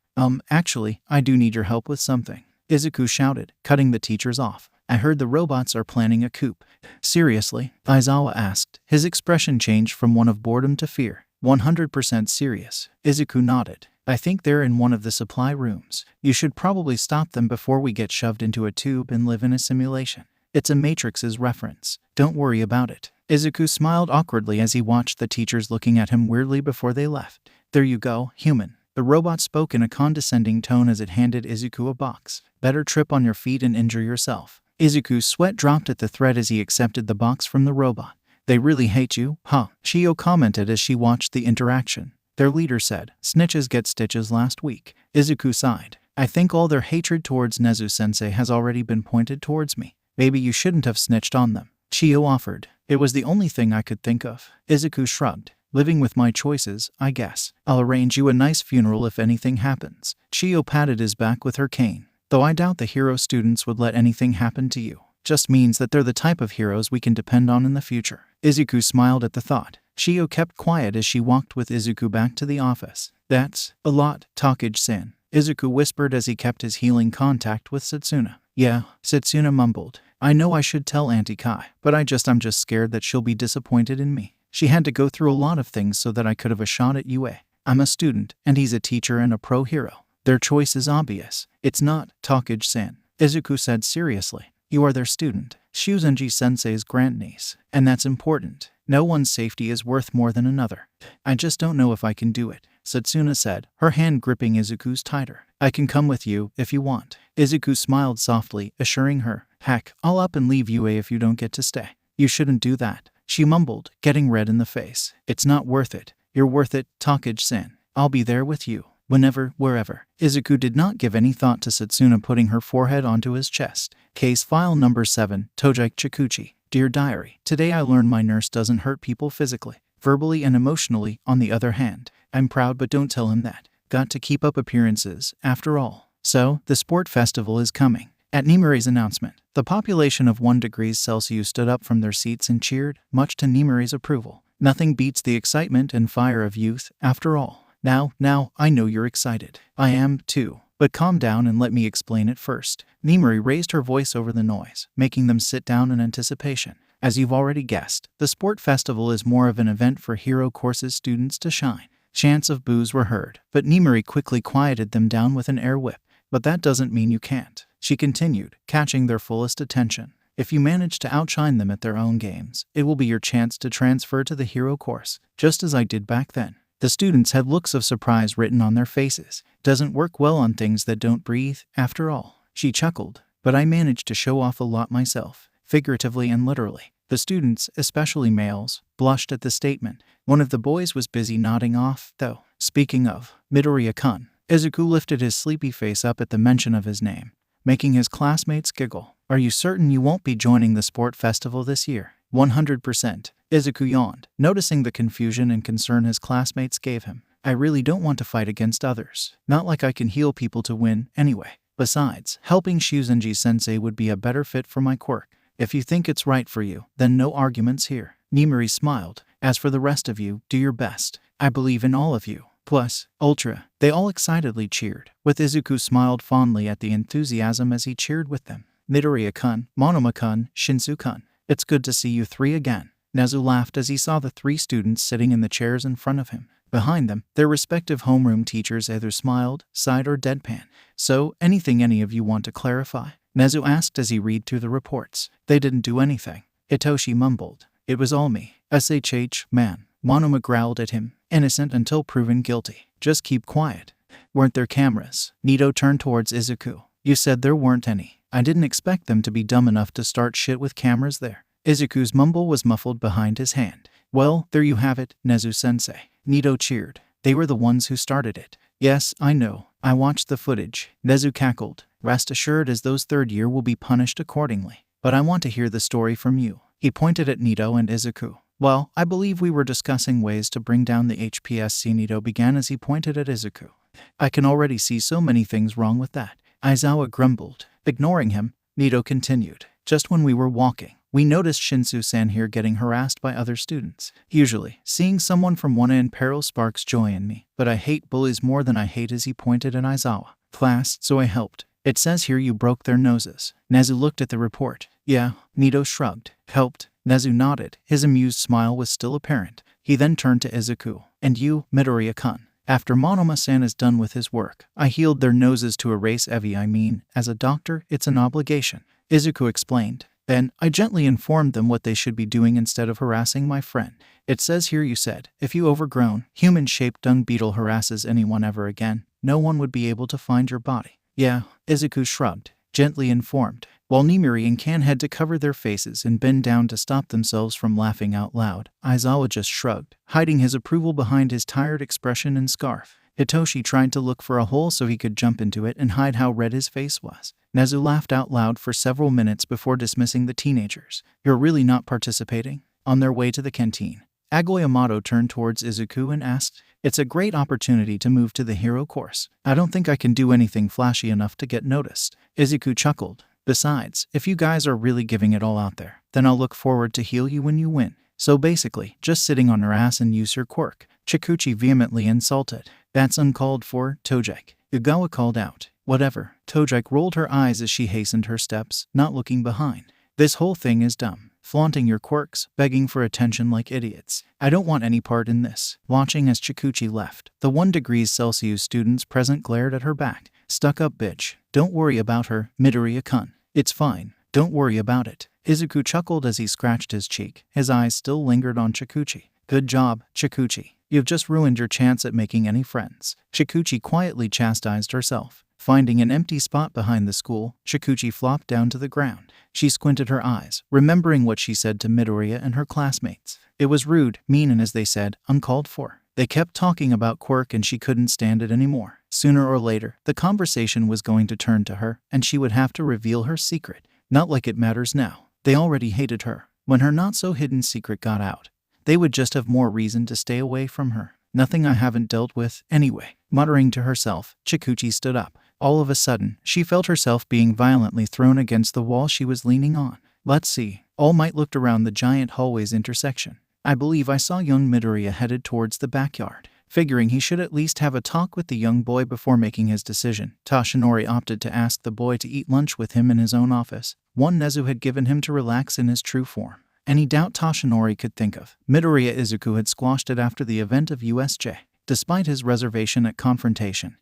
Actually, I do need your help with something. Izuku shouted, cutting the teachers off. I heard the robots are planning a coup. Seriously? Aizawa asked. His expression changed from one of boredom to fear. 100% serious. Izuku nodded. I think they're in one of the supply rooms. You should probably stop them before we get shoved into a tube and live in a simulation. It's a Matrix's reference. Don't worry about it. Izuku smiled awkwardly as he watched the teachers looking at him weirdly before they left. There you go, human. The robot spoke in a condescending tone as it handed Izuku a box. Better trip on your feet and injure yourself. Izuku's sweat dropped at the threat as he accepted the box from the robot. They really hate you, huh? Shio commented as she watched the interaction. Their leader said, snitches get stitches last week. Izuku sighed. I think all their hatred towards Nezu-sensei has already been pointed towards me. Maybe you shouldn't have snitched on them. Shio offered. It was the only thing I could think of. Izuku shrugged. Living with my choices, I guess. I'll arrange you a nice funeral if anything happens. Shio patted his back with her cane. Though I doubt the hero students would let anything happen to you. Just means that they're the type of heroes we can depend on in the future. Izuku smiled at the thought. Shio kept quiet as she walked with Izuku back to the office. That's a lot, Takage-san. Izuku whispered as he kept his healing contact with Setsuna. Yeah, Setsuna mumbled. I know I should tell Auntie Kai, but I'm just scared that she'll be disappointed in me. She had to go through a lot of things so that I could have a shot at UA. I'm a student, and he's a teacher and a pro hero. Their choice is obvious. It's not, Takage-san. Izuku said seriously. You are their student, Shuzenji-sensei's grandniece, and that's important. No one's safety is worth more than another. I just don't know if I can do it, Setsuna said, her hand gripping Izuku's tighter. I can come with you if you want. Izuku smiled softly, assuring her. Heck, I'll up and leave UA if you don't get to stay. You shouldn't do that. She mumbled, getting red in the face. It's not worth it. You're worth it, Takage-san. I'll be there with you. Whenever, wherever. Izuku did not give any thought to Setsuna putting her forehead onto his chest. Case file number 7, Tojike Chikuchi. Dear Diary, today I learned my nurse doesn't hurt people physically, verbally and emotionally. On the other hand, I'm proud, but don't tell him that. Got to keep up appearances, after all. So, the sport festival is coming. At Nimuri's announcement, the population of 1 degree Celsius stood up from their seats and cheered, much to Nimuri's approval. Nothing beats the excitement and fire of youth, after all. Now, I know you're excited. I am, too. But calm down and let me explain it first. Nimuri raised her voice over the noise, making them sit down in anticipation. As you've already guessed, the sport festival is more of an event for hero courses students to shine. Chants of boos were heard, but Nimuri quickly quieted them down with an air whip. But that doesn't mean you can't, she continued, catching their fullest attention. If you manage to outshine them at their own games, it will be your chance to transfer to the hero course, just as I did back then. The students had looks of surprise written on their faces. Doesn't work well on things that don't breathe, after all. She chuckled. But I managed to show off a lot myself, figuratively and literally. The students, especially males, blushed at the statement. One of the boys was busy nodding off, though. Speaking of Midoriya-kun, Izuku lifted his sleepy face up at the mention of his name, making his classmates giggle. Are you certain you won't be joining the sport festival this year? 100%. Izuku yawned, noticing the confusion and concern his classmates gave him. I really don't want to fight against others. Not like I can heal people to win, anyway. Besides, helping Shuzenji-sensei would be a better fit for my quirk. If you think it's right for you, then no arguments here. Nimiri smiled. As for the rest of you, do your best. I believe in all of you. Plus, Ultra. They all excitedly cheered, with Izuku smiled fondly at the enthusiasm as he cheered with them. Midoriya-kun, Monoma-kun, Shinsu-kun. It's good to see you three again. Nezu laughed as he saw the three students sitting in the chairs in front of him. Behind them, their respective homeroom teachers either smiled, sighed, or deadpan. So, anything any of you want to clarify? Nezu asked as he read through the reports. They didn't do anything. Hitoshi mumbled. It was all me. SHH, man. Monoma growled at him. Innocent until proven guilty. Just keep quiet. Weren't there cameras? Nito turned towards Izuku. You said there weren't any. I didn't expect them to be dumb enough to start shit with cameras there. Izuku's mumble was muffled behind his hand. Well, there you have it, Nezu-sensei. Nito cheered. They were the ones who started it. Yes, I know. I watched the footage. Nezu cackled. Rest assured as those third year will be punished accordingly. But I want to hear the story from you. He pointed at Nito and Izuku. Well, I believe we were discussing ways to bring down the HPSC. Nito began as he pointed at Izuku. I can already see so many things wrong with that. Aizawa grumbled. Ignoring him, Nito continued. Just when we were walking, we noticed Shinsu-san here getting harassed by other students. Usually, seeing someone from one in peril sparks joy in me, but I hate bullies more than I hate as he pointed at Aizawa. Class, so I helped. It says here you broke their noses. Nezu looked at the report. Yeah, Nito shrugged. Helped. Nezu nodded. His amused smile was still apparent. He then turned to Izuku. And you, Midoriya-kun. After Monoma-san is done with his work, I healed their noses to erase Evi. I mean, as a doctor, it's an obligation. Izuku explained. Then, I gently informed them what they should be doing instead of harassing my friend. It says here you said, if you overgrown, human-shaped dung beetle harasses anyone ever again, no one would be able to find your body. Yeah, Izuku shrugged, gently informed, while Nimiri and Kan had to cover their faces and bend down to stop themselves from laughing out loud. Aizawa just shrugged, hiding his approval behind his tired expression and scarf. Hitoshi tried to look for a hole so he could jump into it and hide how red his face was. Nezu laughed out loud for several minutes before dismissing the teenagers. You're really not participating? On their way to the canteen, Ago Yamato turned towards Izuku and asked, It's a great opportunity to move to the hero course. I don't think I can do anything flashy enough to get noticed. Izuku chuckled. Besides, if you guys are really giving it all out there, then I'll look forward to heal you when you win. So basically, just sitting on her ass and use your quirk. Chikuchi vehemently insulted. That's uncalled for, Tojek. Ugawa called out. Whatever. Tojek rolled her eyes as she hastened her steps, not looking behind. This whole thing is dumb. Flaunting your quirks, begging for attention like idiots. I don't want any part in this. Watching as Chikuchi left, the 1 degrees Celsius students present glared at her back. Stuck up bitch. Don't worry about her, Midoriya-kun. It's fine. Don't worry about it. Izuku chuckled as he scratched his cheek. His eyes still lingered on Chikuchi. Good job, Chikuchi. You've just ruined your chance at making any friends. Chikuchi quietly chastised herself. Finding an empty spot behind the school, Chikuchi flopped down to the ground. She squinted her eyes, remembering what she said to Midoriya and her classmates. It was rude, mean, and as they said, uncalled for. They kept talking about quirk and she couldn't stand it anymore. Sooner or later, the conversation was going to turn to her, and she would have to reveal her secret. Not like it matters now. They already hated her. When her not-so-hidden secret got out, they would just have more reason to stay away from her. Nothing I haven't dealt with, anyway. Muttering to herself, Chikuchi stood up. All of a sudden, she felt herself being violently thrown against the wall she was leaning on. Let's see. All Might looked around the giant hallway's intersection. I believe I saw young Midoriya headed towards the backyard. Figuring he should at least have a talk with the young boy before making his decision, Toshinori opted to ask the boy to eat lunch with him in his own office, one Nezu had given him to relax in his true form. Any doubt Toshinori could think of, Midoriya Izuku had squashed it after the event of USJ. Despite his reservation at confrontation,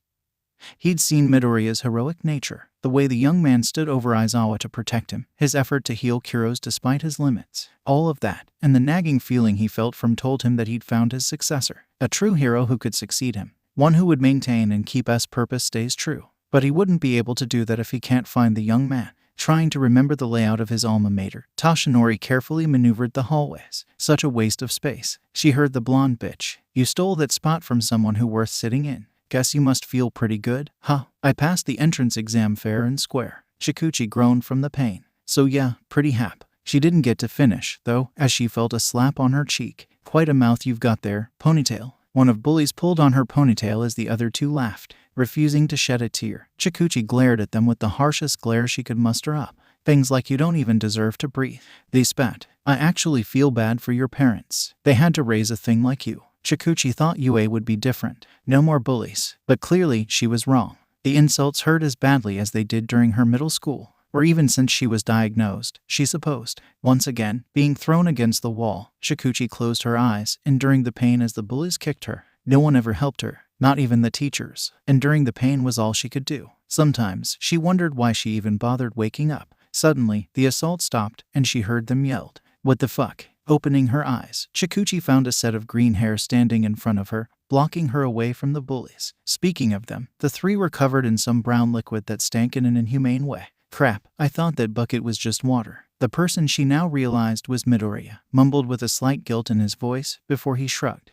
He'd seen Midoriya's heroic nature, the way the young man stood over Aizawa to protect him, his effort to heal Kuros despite his limits. All of that, and the nagging feeling he felt from told him that he'd found his successor, a true hero who could succeed him, one who would maintain and keep his purpose stays true. But he wouldn't be able to do that if he can't find the young man. Trying to remember the layout of his alma mater, Toshinori carefully maneuvered the hallways. Such a waste of space. She heard the blonde bitch. You stole that spot from someone who worth sitting in. Guess you must feel pretty good, huh? I passed the entrance exam fair and square. Shikuchi groaned from the pain. So yeah, pretty hap. She didn't get to finish, though, as she felt a slap on her cheek. Quite a mouth you've got there, ponytail. One of bullies pulled on her ponytail as the other two laughed. Refusing to shed a tear, Shikuchi glared at them with the harshest glare she could muster up. Things like you don't even deserve to breathe. They spat. I actually feel bad for your parents. They had to raise a thing like you. Shikuchi thought UA would be different. No more bullies. But clearly she was wrong. The insults hurt as badly as they did during her middle school, or even since she was diagnosed, she supposed. Once again, being thrown against the wall, Shikuchi closed her eyes, enduring the pain as the bullies kicked her. No one ever helped her. Not even the teachers. Enduring the pain was all she could do. Sometimes, she wondered why she even bothered waking up. Suddenly, the assault stopped, and she heard them yelled. What the fuck? Opening her eyes, Shikuchi found a set of green hair standing in front of her, blocking her away from the bullies. Speaking of them, the three were covered in some brown liquid that stank in an inhumane way. Crap, I thought that bucket was just water. The person she now realized was Midoriya, mumbled with a slight guilt in his voice, before he shrugged.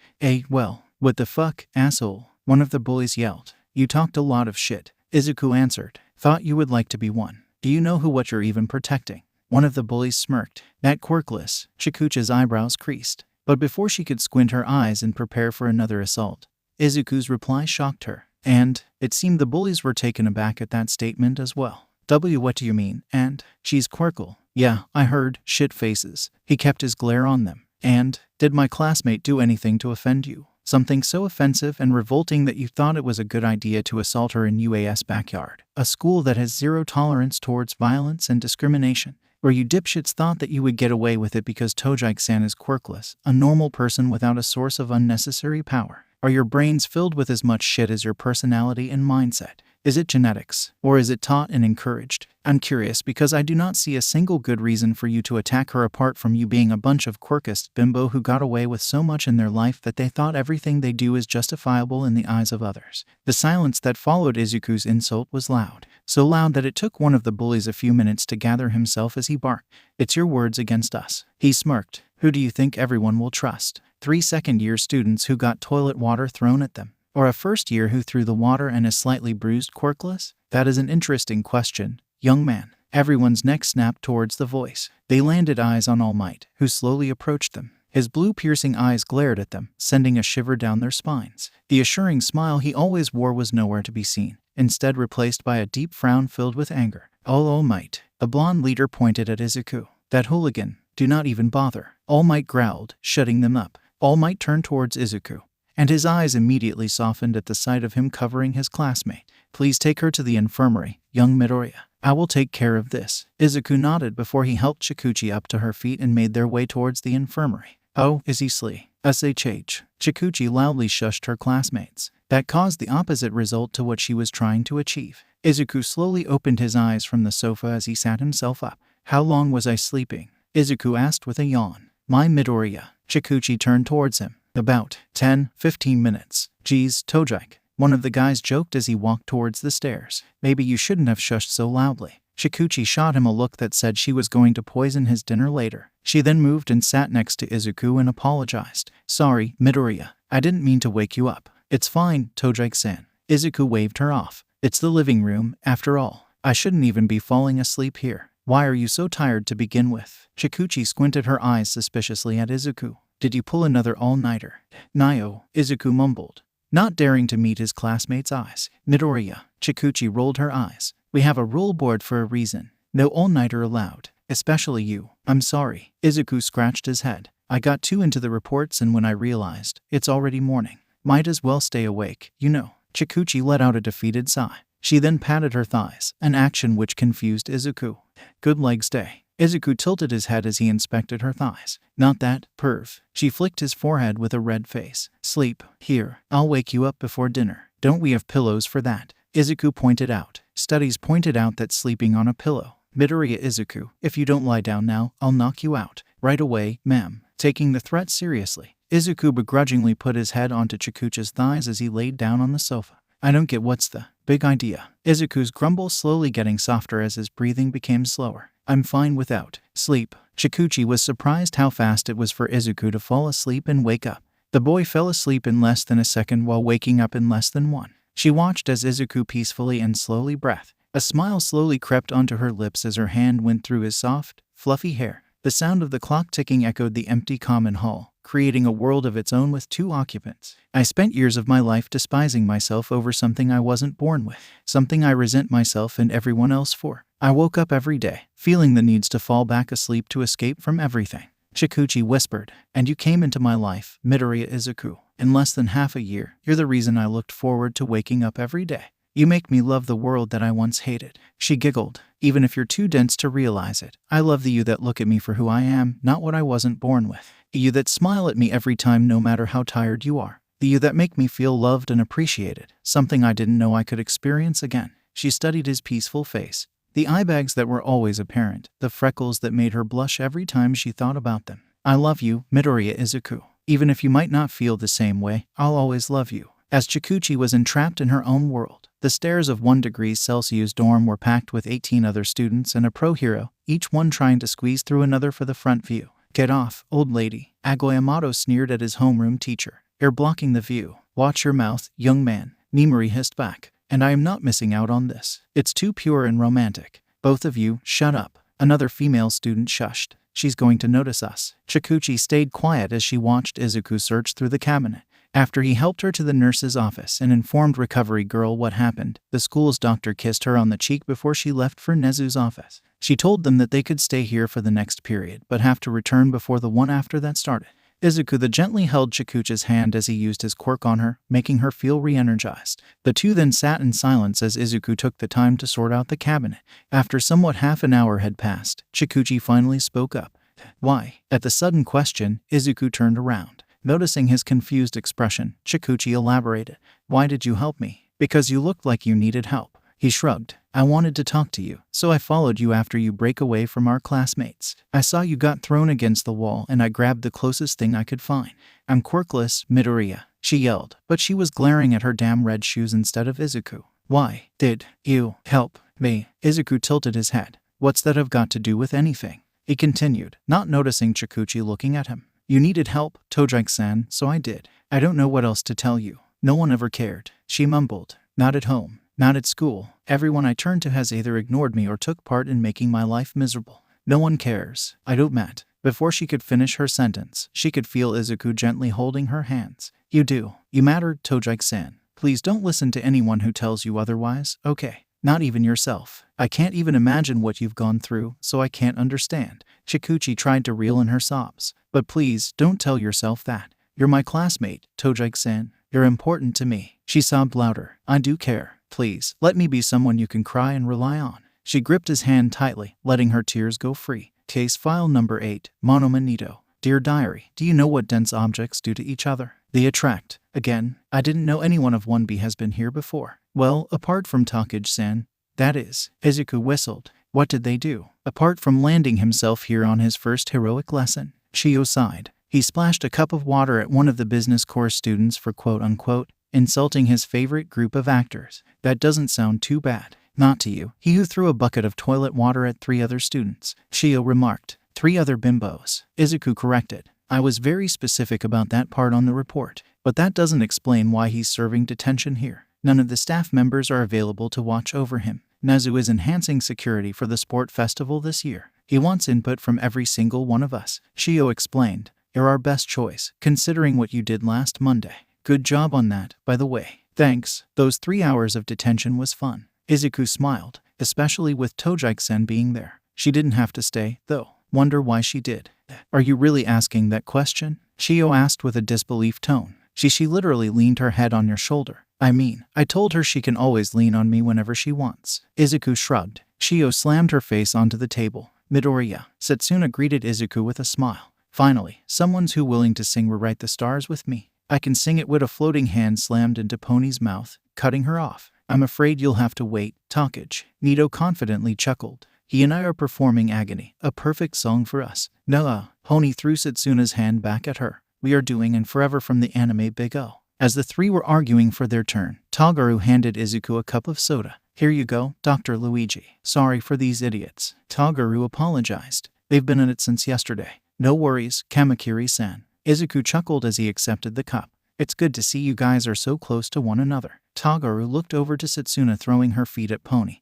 Well, what the fuck, asshole? One of the bullies yelled. You talked a lot of shit. Izuku answered. Thought you would like to be one. Do you know what you're even protecting? One of the bullies smirked. That quirkless. Shikuchi's eyebrows creased. But before she could squint her eyes and prepare for another assault, Izuku's reply shocked her. And, it seemed the bullies were taken aback at that statement as well. What do you mean? And, she's quirkle. Yeah, I heard, shit faces. He kept his glare on them. And, did my classmate do anything to offend you? Something so offensive and revolting that you thought it was a good idea to assault her in UA's backyard. A school that has zero tolerance towards violence and discrimination. Where you dipshits thought that you would get away with it because Tojike-san is quirkless, a normal person without a source of unnecessary power. Are your brains filled with as much shit as your personality and mindset? Is it genetics? Or is it taught and encouraged? I'm curious because I do not see a single good reason for you to attack her apart from you being a bunch of quirkist bimbo who got away with so much in their life that they thought everything they do is justifiable in the eyes of others. The silence that followed Izuku's insult was loud. So loud that it took one of the bullies a few minutes to gather himself as he barked. It's your words against us. He smirked. Who do you think everyone will trust? 3 second-year students who got toilet water thrown at them? Or a first year who threw the water and is slightly bruised quirkless? That is an interesting question, young man. Everyone's neck snapped towards the voice. They landed eyes on All Might, who slowly approached them. His blue piercing eyes glared at them, sending a shiver down their spines. The assuring smile he always wore was nowhere to be seen, instead replaced by a deep frown filled with anger. All Might. The blonde leader pointed at Izuku. That hooligan. Do not even bother. All Might growled, shutting them up. All Might turned towards Izuku, and his eyes immediately softened at the sight of him covering his classmate. Please take her to the infirmary, young Midoriya. I will take care of this. Izuku nodded before he helped Shikuchi up to her feet and made their way towards the infirmary. Oh, is he slee? SHH. Shikuchi loudly shushed her classmates. That caused the opposite result to what she was trying to achieve. Izuku slowly opened his eyes from the sofa as he sat himself up. How long was I sleeping? Izuku asked with a yawn. My Midoriya. Shikuchi turned towards him. About 10-15 minutes. Geez, Tojike. One of the guys joked as he walked towards the stairs. Maybe you shouldn't have shushed so loudly. Shikuchi shot him a look that said she was going to poison his dinner later. She then moved and sat next to Izuku and apologized. Sorry, Midoriya. I didn't mean to wake you up. It's fine, Tojike-san. Izuku waved her off. It's the living room, after all. I shouldn't even be falling asleep here. Why are you so tired to begin with? Shikuchi squinted her eyes suspiciously at Izuku. Did you pull another all-nighter? Nio, Izuku mumbled, not daring to meet his classmate's eyes. Midoriya. Shikuchi rolled her eyes. We have a rule board for a reason. No all-nighter allowed. Especially you. I'm sorry. Izuku scratched his head. I got too into the reports and when I realized, it's already morning. Might as well stay awake, you know. Shikuchi let out a defeated sigh. She then patted her thighs, an action which confused Izuku. Good legs day. Izuku tilted his head as he inspected her thighs. Not that, perv. She flicked his forehead with a red face. Sleep. Here, I'll wake you up before dinner. Don't we have pillows for that? Izuku pointed out. Studies pointed out that sleeping on a pillow. Midoriya Izuku, if you don't lie down now, I'll knock you out. Right away, ma'am. Taking the threat seriously, Izuku begrudgingly put his head onto Chikuchi's thighs as he laid down on the sofa. I don't get what's the big idea. Izuku's grumble slowly getting softer as his breathing became slower. I'm fine without sleep. Chikuchi was surprised how fast it was for Izuku to fall asleep and wake up. The boy fell asleep in less than a second while waking up in less than one. She watched as Izuku peacefully and slowly breathed. A smile slowly crept onto her lips as her hand went through his soft, fluffy hair. The sound of the clock ticking echoed the empty common hall, creating a world of its own with 2 occupants. I spent years of my life despising myself over something I wasn't born with, something I resent myself and everyone else for. I woke up every day, feeling the needs to fall back asleep to escape from everything. Chikuchi whispered, and you came into my life, Midoriya Izuku. In less than half a year, you're the reason I looked forward to waking up every day. You make me love the world that I once hated. She giggled. Even if you're too dense to realize it, I love the you that look at me for who I am, not what I wasn't born with. The you that smile at me every time no matter how tired you are. The you that make me feel loved and appreciated, something I didn't know I could experience again. She studied his peaceful face. The eye bags that were always apparent, the freckles that made her blush every time she thought about them. I love you, Midoriya Izuku. Even if you might not feel the same way, I'll always love you. As Chikuchi was entrapped in her own world, the stairs of 1 degree Celsius dorm were packed with 18 other students and a pro hero, each one trying to squeeze through another for the front view. Get off, old lady. Agoyamato sneered at his homeroom teacher. You're blocking the view. Watch your mouth, young man. Nimori hissed back. And I am not missing out on this. It's too pure and romantic. Both of you, shut up. Another female student shushed. She's going to notice us. Chikuchi stayed quiet as she watched Izuku search through the cabinet. After he helped her to the nurse's office and informed recovery girl what happened, the school's doctor kissed her on the cheek before she left for Nezu's office. She told them that they could stay here for the next period, but have to return before the one after that started. Izuku gently held Chikuchi's hand as he used his quirk on her, making her feel re-energized. The two then sat in silence as Izuku took the time to sort out the cabinet. After somewhat half an hour had passed, Chikuchi finally spoke up. Why? At the sudden question, Izuku turned around. Noticing his confused expression, Chikuchi elaborated. Why did you help me? Because you looked like you needed help. He shrugged. I wanted to talk to you, so I followed you after you break away from our classmates. I saw you got thrown against the wall and I grabbed the closest thing I could find. I'm quirkless, Midoriya, she yelled, but she was glaring at her damn red shoes instead of Izuku. Why did you help me? Izuku tilted his head. What's that have got to do with anything? He continued, not noticing Chikuchi looking at him. You needed help, Tojike-san, so I did. I don't know what else to tell you. No one ever cared. She mumbled. Not at home. Not at school. Everyone I turned to has either ignored me or took part in making my life miserable. No one cares. I don't Matt. Before she could finish her sentence, she could feel Izuku gently holding her hands. You do. You matter, Tojike-san. Please don't listen to anyone who tells you otherwise, okay? Not even yourself. I can't even imagine what you've gone through, so I can't understand. Chikuchi tried to reel in her sobs. But please, don't tell yourself that. You're my classmate, Tojike-san. You're important to me. She sobbed louder. I do care. Please, let me be someone you can cry and rely on. She gripped his hand tightly, letting her tears go free. Case file number 8, Monomanito. Dear Diary, do you know what dense objects do to each other? They attract. Again, I didn't know anyone of 1B has been here before. Well, apart from Takage-san. That is. Izuku whistled. What did they do? Apart from landing himself here on his first heroic lesson. Shio sighed. He splashed a cup of water at one of the business course students for quote-unquote insulting his favorite group of actors. That doesn't sound too bad. Not to you. He who threw a bucket of toilet water at 3 other students. Shio remarked. 3 other bimbos. Izuku corrected. I was very specific about that part on the report, but that doesn't explain why he's serving detention here. None of the staff members are available to watch over him. Nezu is enhancing security for the sport festival this year. He wants input from every single one of us. Shio explained. You're our best choice, considering what you did last Monday. Good job on that, by the way. Thanks. Those 3 hours of detention was fun. Izuku smiled, especially with Tojike-sen being there. She didn't have to stay, though. Wonder why she did. Are you really asking that question? Shio asked with a disbelief tone. She literally leaned her head on your shoulder. I mean, I told her she can always lean on me whenever she wants. Izuku shrugged. Shio slammed her face onto the table. Midoriya. Setsuna greeted Izuku with a smile. Finally, someone's who willing to sing Rewrite the Stars with me. I can sing it with a floating hand slammed into Pony's mouth, cutting her off. I'm afraid you'll have to wait, Takage. Nito confidently chuckled. He and I are performing Agony, a perfect song for us. No, Pony threw Setsuna's hand back at her. We are doing And Forever from the anime Big O. As the three were arguing for their turn, Tagaru handed Izuku a cup of soda. Here you go, Dr. Luigi. Sorry for these idiots. Tagaru apologized. They've been in it since yesterday. No worries, Kamakiri-san. Izuku chuckled as he accepted the cup. It's good to see you guys are so close to one another. Tagaru looked over to Setsuna throwing her feet at Pony,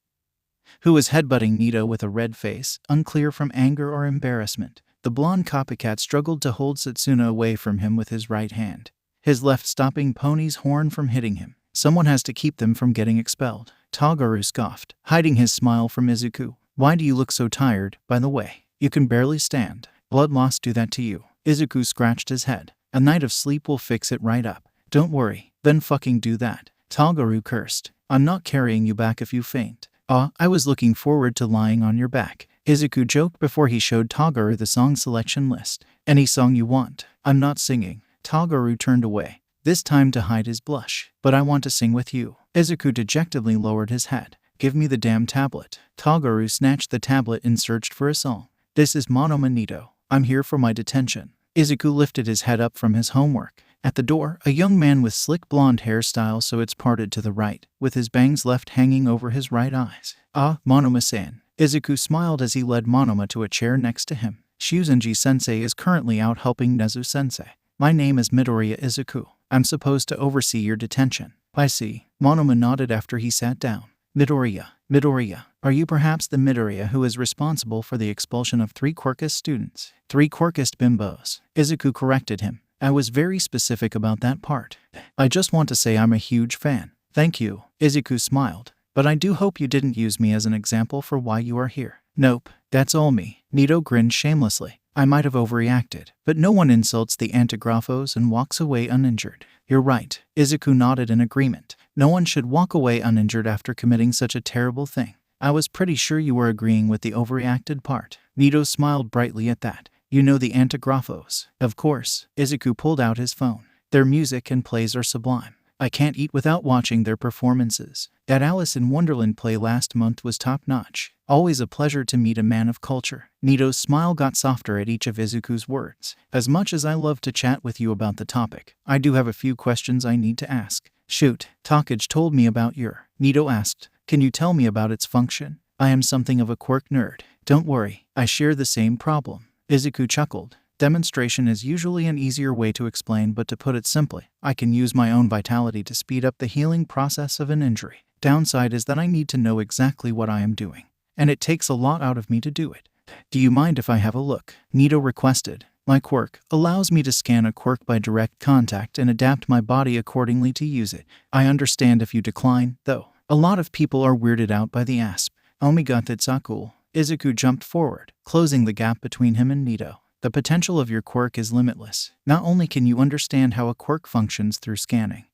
who was headbutting Nito with a red face, unclear from anger or embarrassment. The blonde copycat struggled to hold Setsuna away from him with his right hand, his left stopping Pony's horn from hitting him. Someone has to keep them from getting expelled. Tagaru scoffed, hiding his smile from Izuku. Why do you look so tired, by the way? You can barely stand. Blood loss do that to you. Izuku scratched his head. A night of sleep will fix it right up. Don't worry, then fucking do that. Tagaru cursed. I'm not carrying you back if you faint. I was looking forward to lying on your back. Izuku joked before he showed Tagaru the song selection list. Any song you want. I'm not singing. Tagaru turned away, this time to hide his blush. But I want to sing with you. Izuku dejectedly lowered his head. Give me the damn tablet. Tagaru snatched the tablet and searched for a song. This is Monoma Nito. I'm here for my detention. Izuku lifted his head up from his homework. At the door, a young man with slick blonde hairstyle so it's parted to the right, with his bangs left hanging over his right eyes. Monoma-san. Izuku smiled as he led Monoma to a chair next to him. Shuzenji-sensei is currently out helping Nezu-sensei. My name is Midoriya Izuku. I'm supposed to oversee your detention. I see. Monoma nodded after he sat down. Midoriya, are you perhaps the Midoriya who is responsible for the expulsion of 3 Quirkist students? 3 Quirkist bimbos. Izuku corrected him. I was very specific about that part. I just want to say I'm a huge fan. Thank you. Izuku smiled. But I do hope you didn't use me as an example for why you are here. Nope, that's all me. Nito grinned shamelessly. I might have overreacted, but no one insults the Antigraphos and walks away uninjured. You're right. Izuku nodded in agreement. No one should walk away uninjured after committing such a terrible thing. I was pretty sure you were agreeing with the overreacted part. Nito smiled brightly at that. You know the Antigraphos. Of course. Izuku pulled out his phone. Their music and plays are sublime. I can't eat without watching their performances. That Alice in Wonderland play last month was top-notch. Always a pleasure to meet a man of culture. Nito's smile got softer at each of Izuku's words. As much as I love to chat with you about the topic, I do have a few questions I need to ask. Shoot, Takage told me about your. Nito asked, can you tell me about its function? I am something of a quirk nerd. Don't worry, I share the same problem. Izuku chuckled. Demonstration is usually an easier way to explain, but to put it simply, I can use my own vitality to speed up the healing process of an injury. Downside is that I need to know exactly what I am doing, and it takes a lot out of me to do it. Do you mind if I have a look? Nito requested. My quirk allows me to scan a quirk by direct contact and adapt my body accordingly to use it. I understand if you decline, though. A lot of people are weirded out by the asp. Omiga, that's so cool. Izuku jumped forward, closing the gap between him and Nito. The potential of your quirk is limitless. Not only can you understand how a quirk functions through scanning,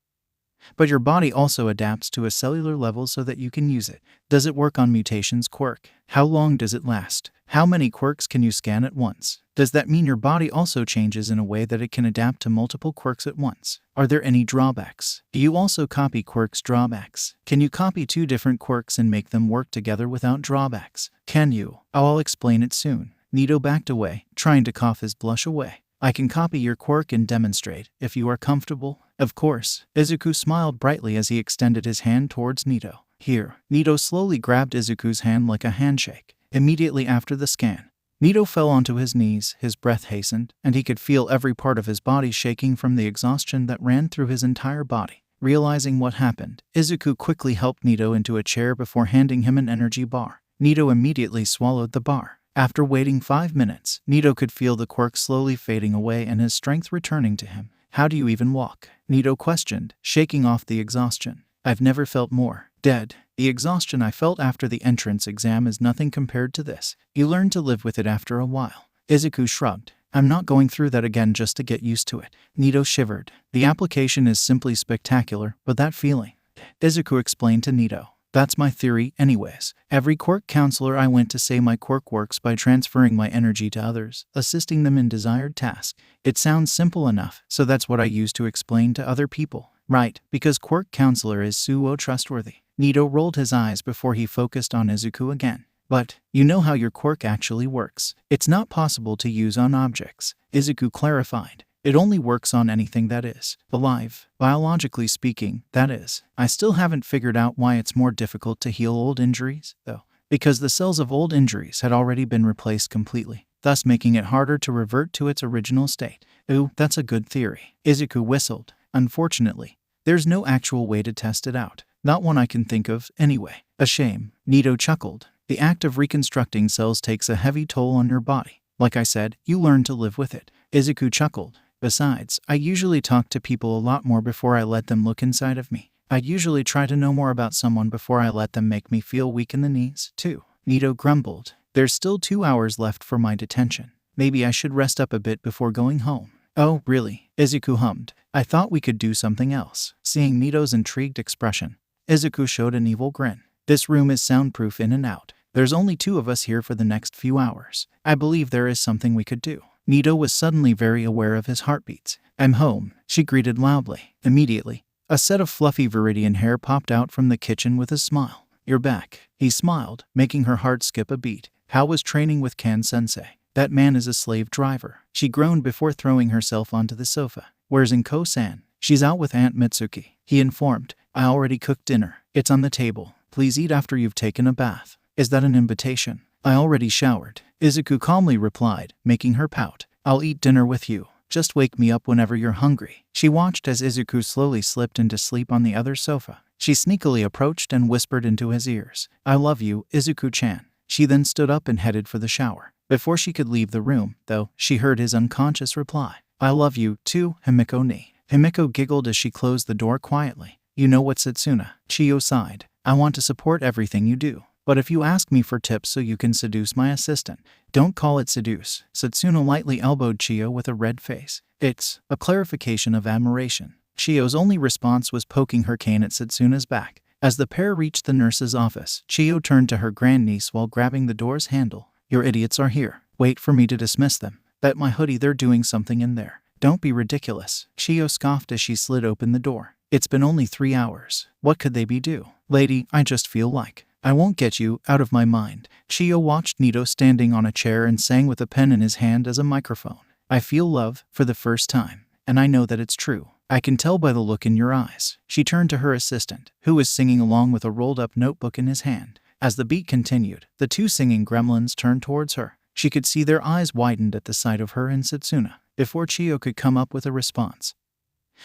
but your body also adapts to a cellular level so that you can use it. Does it work on mutations quirk? How long does it last? How many quirks can you scan at once? Does that mean your body also changes in a way that it can adapt to multiple quirks at once? Are there any drawbacks? Do you also copy quirks' drawbacks? Can you copy 2 different quirks and make them work together without drawbacks? Can you? I'll explain it soon. Nito backed away, trying to cough his blush away. I can copy your quirk and demonstrate, if you are comfortable. Of course. Izuku smiled brightly as he extended his hand towards Nito. Here. Nito slowly grabbed Izuku's hand like a handshake. Immediately after the scan, Nito fell onto his knees, his breath hastened, and he could feel every part of his body shaking from the exhaustion that ran through his entire body. Realizing what happened, Izuku quickly helped Nito into a chair before handing him an energy bar. Nito immediately swallowed the bar. After waiting 5 minutes, Nito could feel the quirk slowly fading away and his strength returning to him. How do you even walk? Nito questioned, shaking off the exhaustion. I've never felt more dead. The exhaustion I felt after the entrance exam is nothing compared to this. You learn to live with it after a while. Izuku shrugged. I'm not going through that again just to get used to it. Nito shivered. The application is simply spectacular, but that feeling. Izuku explained to Nito. That's my theory anyways. Every quirk counselor I went to say my quirk works by transferring my energy to others, assisting them in desired tasks. It sounds simple enough, so that's what I use to explain to other people. Right, because quirk counselor is so trustworthy. Nito rolled his eyes before he focused on Izuku again. But, you know how your quirk actually works. It's not possible to use on objects, Izuku clarified. It only works on anything that is alive, biologically speaking, that is. I still haven't figured out why it's more difficult to heal old injuries, though. Because the cells of old injuries had already been replaced completely, thus making it harder to revert to its original state. Ooh, that's a good theory. Izuku whistled. Unfortunately, there's no actual way to test it out. Not one I can think of, anyway. A shame. Nito chuckled. The act of reconstructing cells takes a heavy toll on your body. Like I said, you learn to live with it. Izuku chuckled. Besides, I usually talk to people a lot more before I let them look inside of me. I'd usually try to know more about someone before I let them make me feel weak in the knees, too. Nito grumbled. There's still 2 hours left for my detention. Maybe I should rest up a bit before going home. Oh, really? Izuku hummed. I thought we could do something else. Seeing Nito's intrigued expression, Izuku showed an evil grin. This room is soundproof in and out. There's only 2 of us here for the next few hours. I believe there is something we could do. Nito was suddenly very aware of his heartbeats. I'm home, she greeted loudly. Immediately, a set of fluffy Viridian hair popped out from the kitchen with a smile. You're back. He smiled, making her heart skip a beat. How was training with Kan-sensei? That man is a slave driver. She groaned before throwing herself onto the sofa. Where's Inko-san? She's out with Aunt Mitsuki, he informed. I already cooked dinner. It's on the table. Please eat after you've taken a bath. Is that an invitation? I already showered, Izuku calmly replied, making her pout. I'll eat dinner with you. Just wake me up whenever you're hungry. She watched as Izuku slowly slipped into sleep on the other sofa. She sneakily approached and whispered into his ears. I love you, Izuku-chan. She then stood up and headed for the shower. Before she could leave the room, though, she heard his unconscious reply. I love you, too, Himiko-ni. Himiko giggled as she closed the door quietly. You know what, Setsuna? Chiyo sighed. I want to support everything you do. But if you ask me for tips so you can seduce my assistant, don't call it seduce. Setsuna lightly elbowed Chiyo with a red face. It's a clarification of admiration. Chiyo's only response was poking her cane at Setsuna's back. As the pair reached the nurse's office, Chiyo turned to her grandniece while grabbing the door's handle. Your idiots are here. Wait for me to dismiss them. Bet my hoodie they're doing something in there. Don't be ridiculous. Chiyo scoffed as she slid open the door. It's been only 3 hours. What could they be do? Lady, I just feel like I won't get you out of my mind. Chiyo watched Nito standing on a chair and sang with a pen in his hand as a microphone. I feel love for the first time, and I know that it's true. I can tell by the look in your eyes. She turned to her assistant, who was singing along with a rolled-up notebook in his hand. As the beat continued, the 2 singing gremlins turned towards her. She could see their eyes widened at the sight of her and Setsuna. Before Chiyo could come up with a response,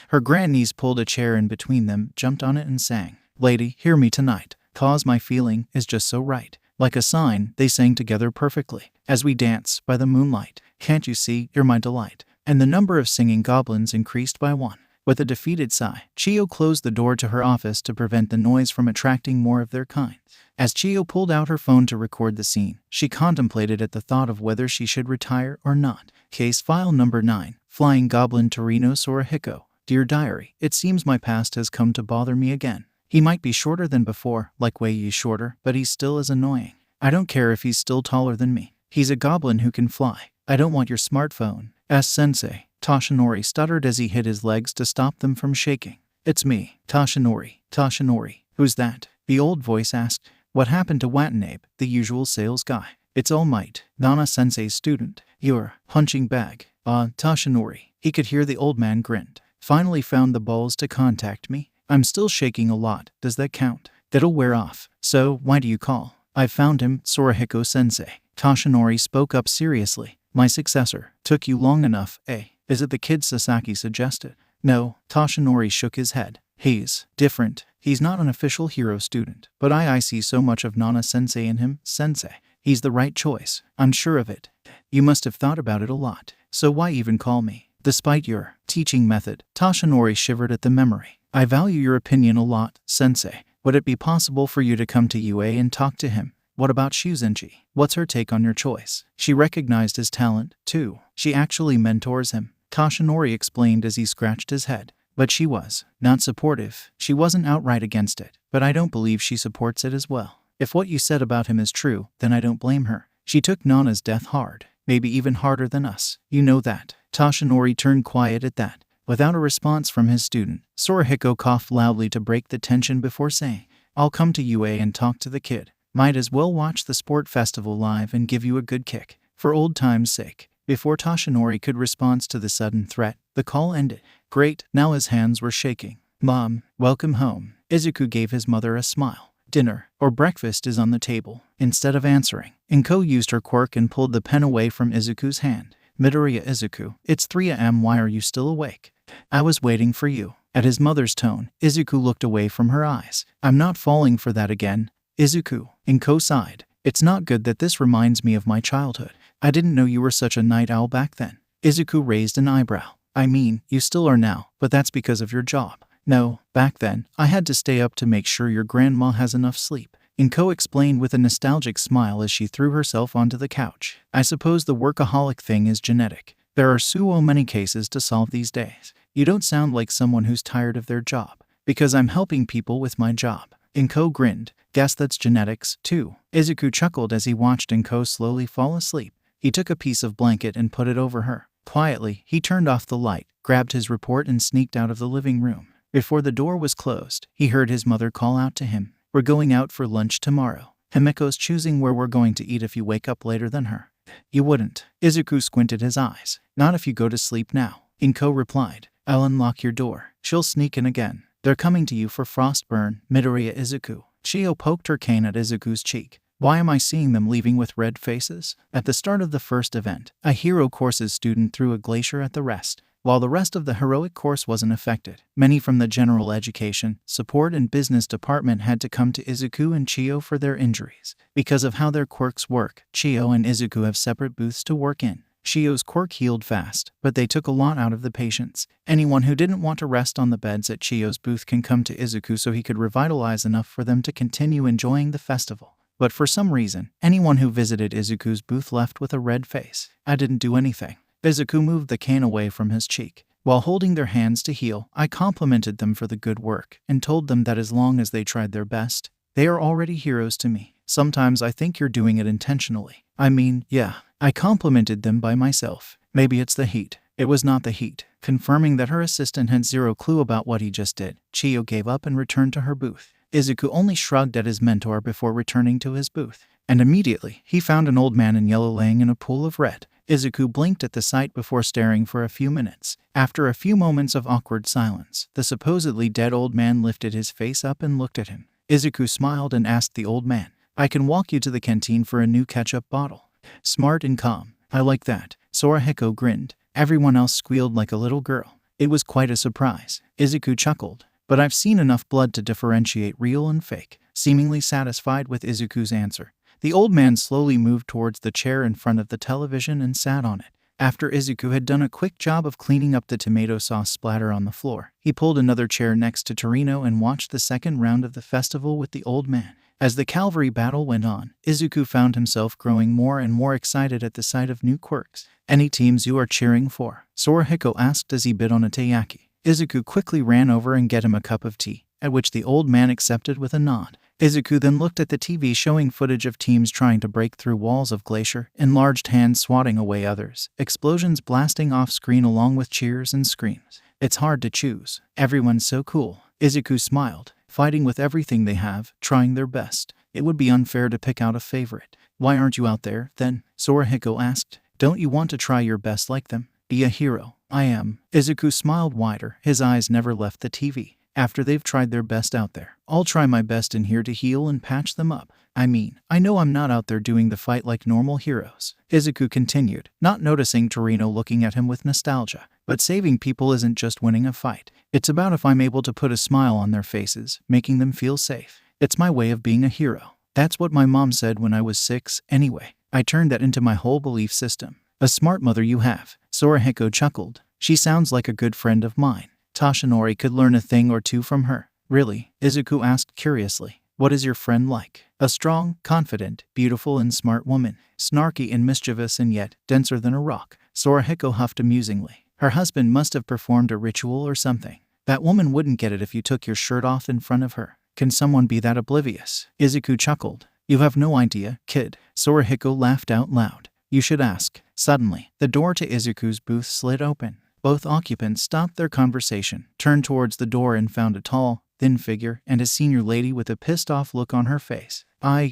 her grandniece pulled a chair in between them, jumped on it and sang. Lady, hear me tonight. Cause my feeling is just so right. Like a sign, they sang together perfectly. As we dance by the moonlight, can't you see, you're my delight. And the number of singing goblins increased by 1. With a defeated sigh, Chiyo closed the door to her office to prevent the noise from attracting more of their kind. As Chiyo pulled out her phone to record the scene, she contemplated at the thought of whether she should retire or not. Case file number 9, Flying Goblin Torino Sorahiko. Dear Diary, it seems my past has come to bother me again. He might be shorter than before, like Wei shorter, but he's still as annoying. I don't care if he's still taller than me. He's a goblin who can fly. I don't want your smartphone. Sensei. Toshinori stuttered as he hit his legs to stop them from shaking. It's me, Toshinori. Toshinori. Who's that? The old voice asked. What happened to Watanabe, the usual sales guy? It's All Might, Nana-sensei's student. You're punching bag. Toshinori. He could hear the old man grinned. Finally found the balls to contact me. I'm still shaking a lot. Does that count? That'll wear off. So, why do you call? I found him, Sorahiko-sensei. Toshinori spoke up seriously. My successor. Took you long enough, eh? Is it the kid Sasaki suggested? No, Toshinori shook his head. He's different. He's not an official hero student. But I see so much of Nana-sensei in him, sensei. He's the right choice. I'm sure of it. You must have thought about it a lot. So why even call me? Despite your teaching method, Toshinori shivered at the memory. I value your opinion a lot, sensei. Would it be possible for you to come to UA and talk to him? What about Shuzenji? What's her take on your choice? She recognized his talent, too. She actually mentors him. Toshinori explained as he scratched his head. But she was not supportive. She wasn't outright against it, but I don't believe she supports it as well. If what you said about him is true, then I don't blame her. She took Nana's death hard, maybe even harder than us. You know that. Toshinori turned quiet at that. Without a response from his student, Sorahiko coughed loudly to break the tension before saying, I'll come to UA and talk to the kid. Might as well watch the sport festival live and give you a good kick, for old time's sake. Before Toshinori could respond to the sudden threat, the call ended. Great, now his hands were shaking. Mom, welcome home. Izuku gave his mother a smile. Dinner, or breakfast, is on the table. Instead of answering, Inko used her quirk and pulled the pen away from Izuku's hand. Midoriya Izuku, it's 3 a.m. Why are you still awake? I was waiting for you. At his mother's tone, Izuku looked away from her eyes. I'm not falling for that again. Izuku, Inko sighed. It's not good that this reminds me of my childhood. I didn't know you were such a night owl back then. Izuku raised an eyebrow. I mean, you still are now, but that's because of your job. No, back then, I had to stay up to make sure your grandma has enough sleep. Inko explained with a nostalgic smile as she threw herself onto the couch. I suppose the workaholic thing is genetic. There are so many cases to solve these days. You don't sound like someone who's tired of their job. Because I'm helping people with my job. Inko grinned. Guess that's genetics, too. Izuku chuckled as he watched Inko slowly fall asleep. He took a piece of blanket and put it over her. Quietly, he turned off the light, grabbed his report and sneaked out of the living room. Before the door was closed, he heard his mother call out to him. We're going out for lunch tomorrow. Himiko's choosing where we're going to eat if you wake up later than her. You wouldn't. Izuku squinted his eyes. Not if you go to sleep now. Inko replied. I'll unlock your door. She'll sneak in again. They're coming to you for frostburn, Midoriya Izuku. Chio poked her cane at Izuku's cheek. Why am I seeing them leaving with red faces? At the start of the first event, a hero course's student threw a glacier at the rest. While the rest of the heroic course wasn't affected, many from the general education, support and business department had to come to Izuku and Chio for their injuries. Because of how their quirks work, Chio and Izuku have separate booths to work in. Chio's quirk healed fast, but they took a lot out of the patients. Anyone who didn't want to rest on the beds at Chio's booth can come to Izuku so he could revitalize enough for them to continue enjoying the festival. But for some reason, anyone who visited Izuku's booth left with a red face. I didn't do anything. Izuku moved the cane away from his cheek. While holding their hands to heal, I complimented them for the good work and told them that as long as they tried their best, they are already heroes to me. Sometimes I think you're doing it intentionally. I mean, yeah, I complimented them by myself. Maybe it's the heat. It was not the heat. Confirming that her assistant had zero clue about what he just did, Chio gave up and returned to her booth. Izuku only shrugged at his mentor before returning to his booth. And immediately, he found an old man in yellow laying in a pool of red. Izuku blinked at the sight before staring for a few minutes. After a few moments of awkward silence, the supposedly dead old man lifted his face up and looked at him. Izuku smiled and asked the old man, I can walk you to the canteen for a new ketchup bottle. Smart and calm. I like that. Sorahiko grinned. Everyone else squealed like a little girl. It was quite a surprise. Izuku chuckled. But I've seen enough blood to differentiate real and fake. Seemingly satisfied with Izuku's answer, the old man slowly moved towards the chair in front of the television and sat on it. After Izuku had done a quick job of cleaning up the tomato sauce splatter on the floor, he pulled another chair next to Torino and watched the second round of the festival with the old man. As the cavalry battle went on, Izuku found himself growing more and more excited at the sight of new quirks. Any teams you are cheering for? Sorahiko asked as he bit on a teiyaki. Izuku quickly ran over and get him a cup of tea, at which the old man accepted with a nod. Izuku then looked at the TV showing footage of teams trying to break through walls of glacier, enlarged hands swatting away others, explosions blasting off screen along with cheers and screams. It's hard to choose. Everyone's so cool. Izuku smiled, fighting with everything they have, trying their best. It would be unfair to pick out a favorite. Why aren't you out there, then? Sorahiko asked. Don't you want to try your best like them? Be a hero. I am. Izuku smiled wider. His eyes never left the TV. After they've tried their best out there, I'll try my best in here to heal and patch them up. I mean, I know I'm not out there doing the fight like normal heroes. Izuku continued, not noticing Torino looking at him with nostalgia. But saving people isn't just winning a fight. It's about if I'm able to put a smile on their faces, making them feel safe. It's my way of being a hero. That's what my mom said when I was 6, anyway. I turned that into my whole belief system. A smart mother you have. Sorahiko chuckled. She sounds like a good friend of mine. Toshinori could learn a thing or two from her. Really? Izuku asked curiously. What is your friend like? A strong, confident, beautiful and smart woman. Snarky and mischievous and yet denser than a rock. Sorahiko huffed amusingly. Her husband must have performed a ritual or something. That woman wouldn't get it if you took your shirt off in front of her. Can someone be that oblivious? Izuku chuckled. You have no idea, kid. Sorahiko laughed out loud. You should ask. Suddenly, the door to Izuku's booth slid open. Both occupants stopped their conversation, turned towards the door and found a tall, thin figure and a senior lady with a pissed-off look on her face.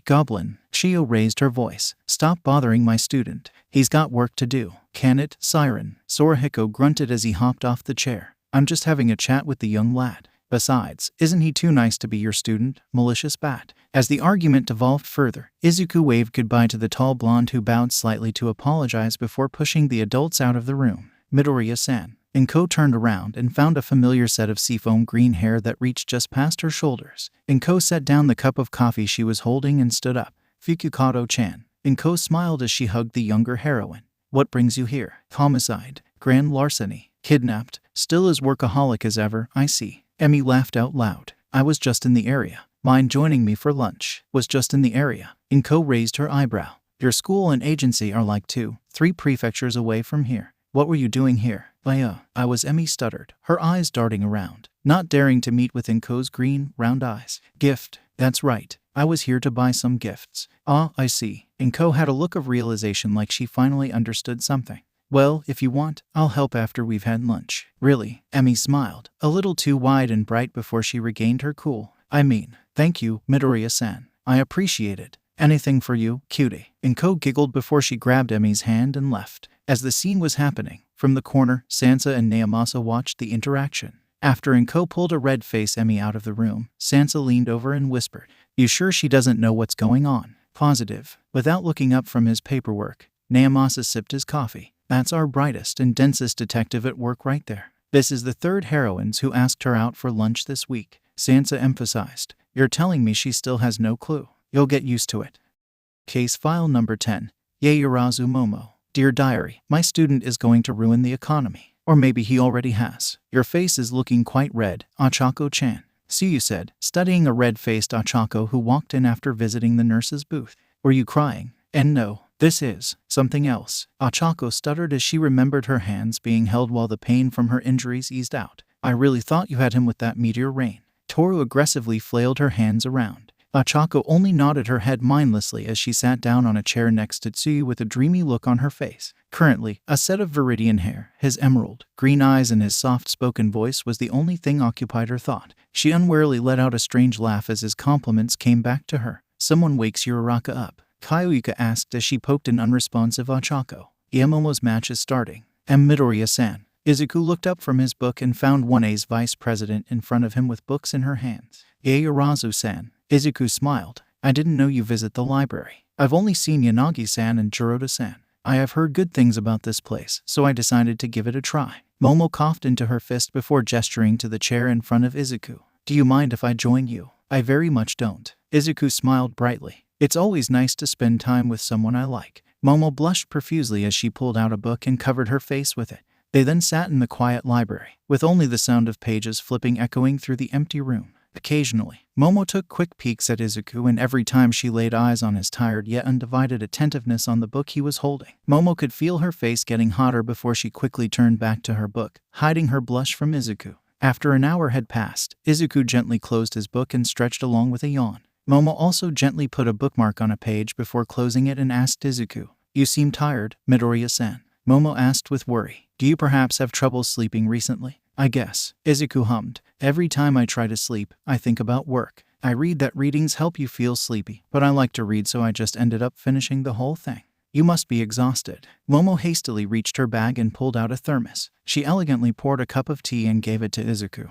Goblin. Shio raised her voice. Stop bothering my student. He's got work to do. Can it, Siren? Sorahiko grunted as he hopped off the chair. I'm just having a chat with the young lad. Besides, isn't he too nice to be your student, malicious bat? As the argument devolved further, Izuku waved goodbye to the tall blonde who bowed slightly to apologize before pushing the adults out of the room. Midoriya-san. Inko turned around and found a familiar set of seafoam green hair that reached just past her shoulders. Inko set down the cup of coffee she was holding and stood up. Fukukato-chan. Inko smiled as she hugged the younger heroine. What brings you here? Homicide. Grand larceny. Kidnapped. Still as workaholic as ever, I see. Emmy laughed out loud. I was just in the area. Mind joining me for lunch? Was just in the area. Inko raised her eyebrow. Your school and agency are like 2-3 prefectures away from here. What were you doing here? I was, Emmy stuttered, her eyes darting around, not daring to meet with Inko's green, round eyes. Gift. That's right. I was here to buy some gifts. I see. Inko had a look of realization like she finally understood something. Well, if you want, I'll help after we've had lunch. Really? Emmy smiled, a little too wide and bright before she regained her cool. Thank you, Midoriya-san. I appreciate it. Anything for you, cutie. Inko giggled before she grabbed Emmy's hand and left. As the scene was happening, from the corner, Sansa and Naomasa watched the interaction. After Inko pulled a red-faced Emmy out of the room, Sansa leaned over and whispered, You sure she doesn't know what's going on? Positive. Without looking up from his paperwork, Naomasa sipped his coffee. That's our brightest and densest detective at work right there. This is the third heroine who asked her out for lunch this week, Sansa emphasized. You're telling me she still has no clue. You'll get used to it. Case file number 10. Yaoyorozu Momo. Dear Diary, my student is going to ruin the economy. Or maybe he already has. Your face is looking quite red, Ochako-chan. Suyu said, studying a red-faced Ochako who walked in after visiting the nurse's booth. Were you crying? And no, this is something else. Ochako stuttered as she remembered her hands being held while the pain from her injuries eased out. I really thought you had him with that meteor rain. Toru aggressively flailed her hands around. Ochako only nodded her head mindlessly as she sat down on a chair next to Tsuyu with a dreamy look on her face. Currently, a set of viridian hair, his emerald, green eyes and his soft-spoken voice was the only thing occupied her thought. She unwarily let out a strange laugh as his compliments came back to her. Someone wakes Uraraka up, Kyoika asked as she poked an unresponsive Ochako. Momo's match is starting. Midoriya-san. Izuku looked up from his book and found 1A's vice president in front of him with books in her hands. Yaoyorozu-san. Izuku smiled. I didn't know you visit the library. I've only seen Yanagi-san and Jiroda-san. I have heard good things about this place, so I decided to give it a try. Momo coughed into her fist before gesturing to the chair in front of Izuku. Do you mind if I join you? I very much don't. Izuku smiled brightly. It's always nice to spend time with someone I like. Momo blushed profusely as she pulled out a book and covered her face with it. They then sat in the quiet library, with only the sound of pages flipping echoing through the empty room. Occasionally, Momo took quick peeks at Izuku, and every time she laid eyes on his tired yet undivided attentiveness on the book he was holding, Momo could feel her face getting hotter before she quickly turned back to her book, hiding her blush from Izuku. After an hour had passed, Izuku gently closed his book and stretched along with a yawn. Momo also gently put a bookmark on a page before closing it and asked Izuku, You seem tired, Midoriya-san. Momo asked with worry, Do you perhaps have trouble sleeping recently? I guess. Izuku hummed. Every time I try to sleep, I think about work. I read that readings help you feel sleepy, but I like to read, so I just ended up finishing the whole thing. You must be exhausted. Momo hastily reached her bag and pulled out a thermos. She elegantly poured a cup of tea and gave it to Izuku,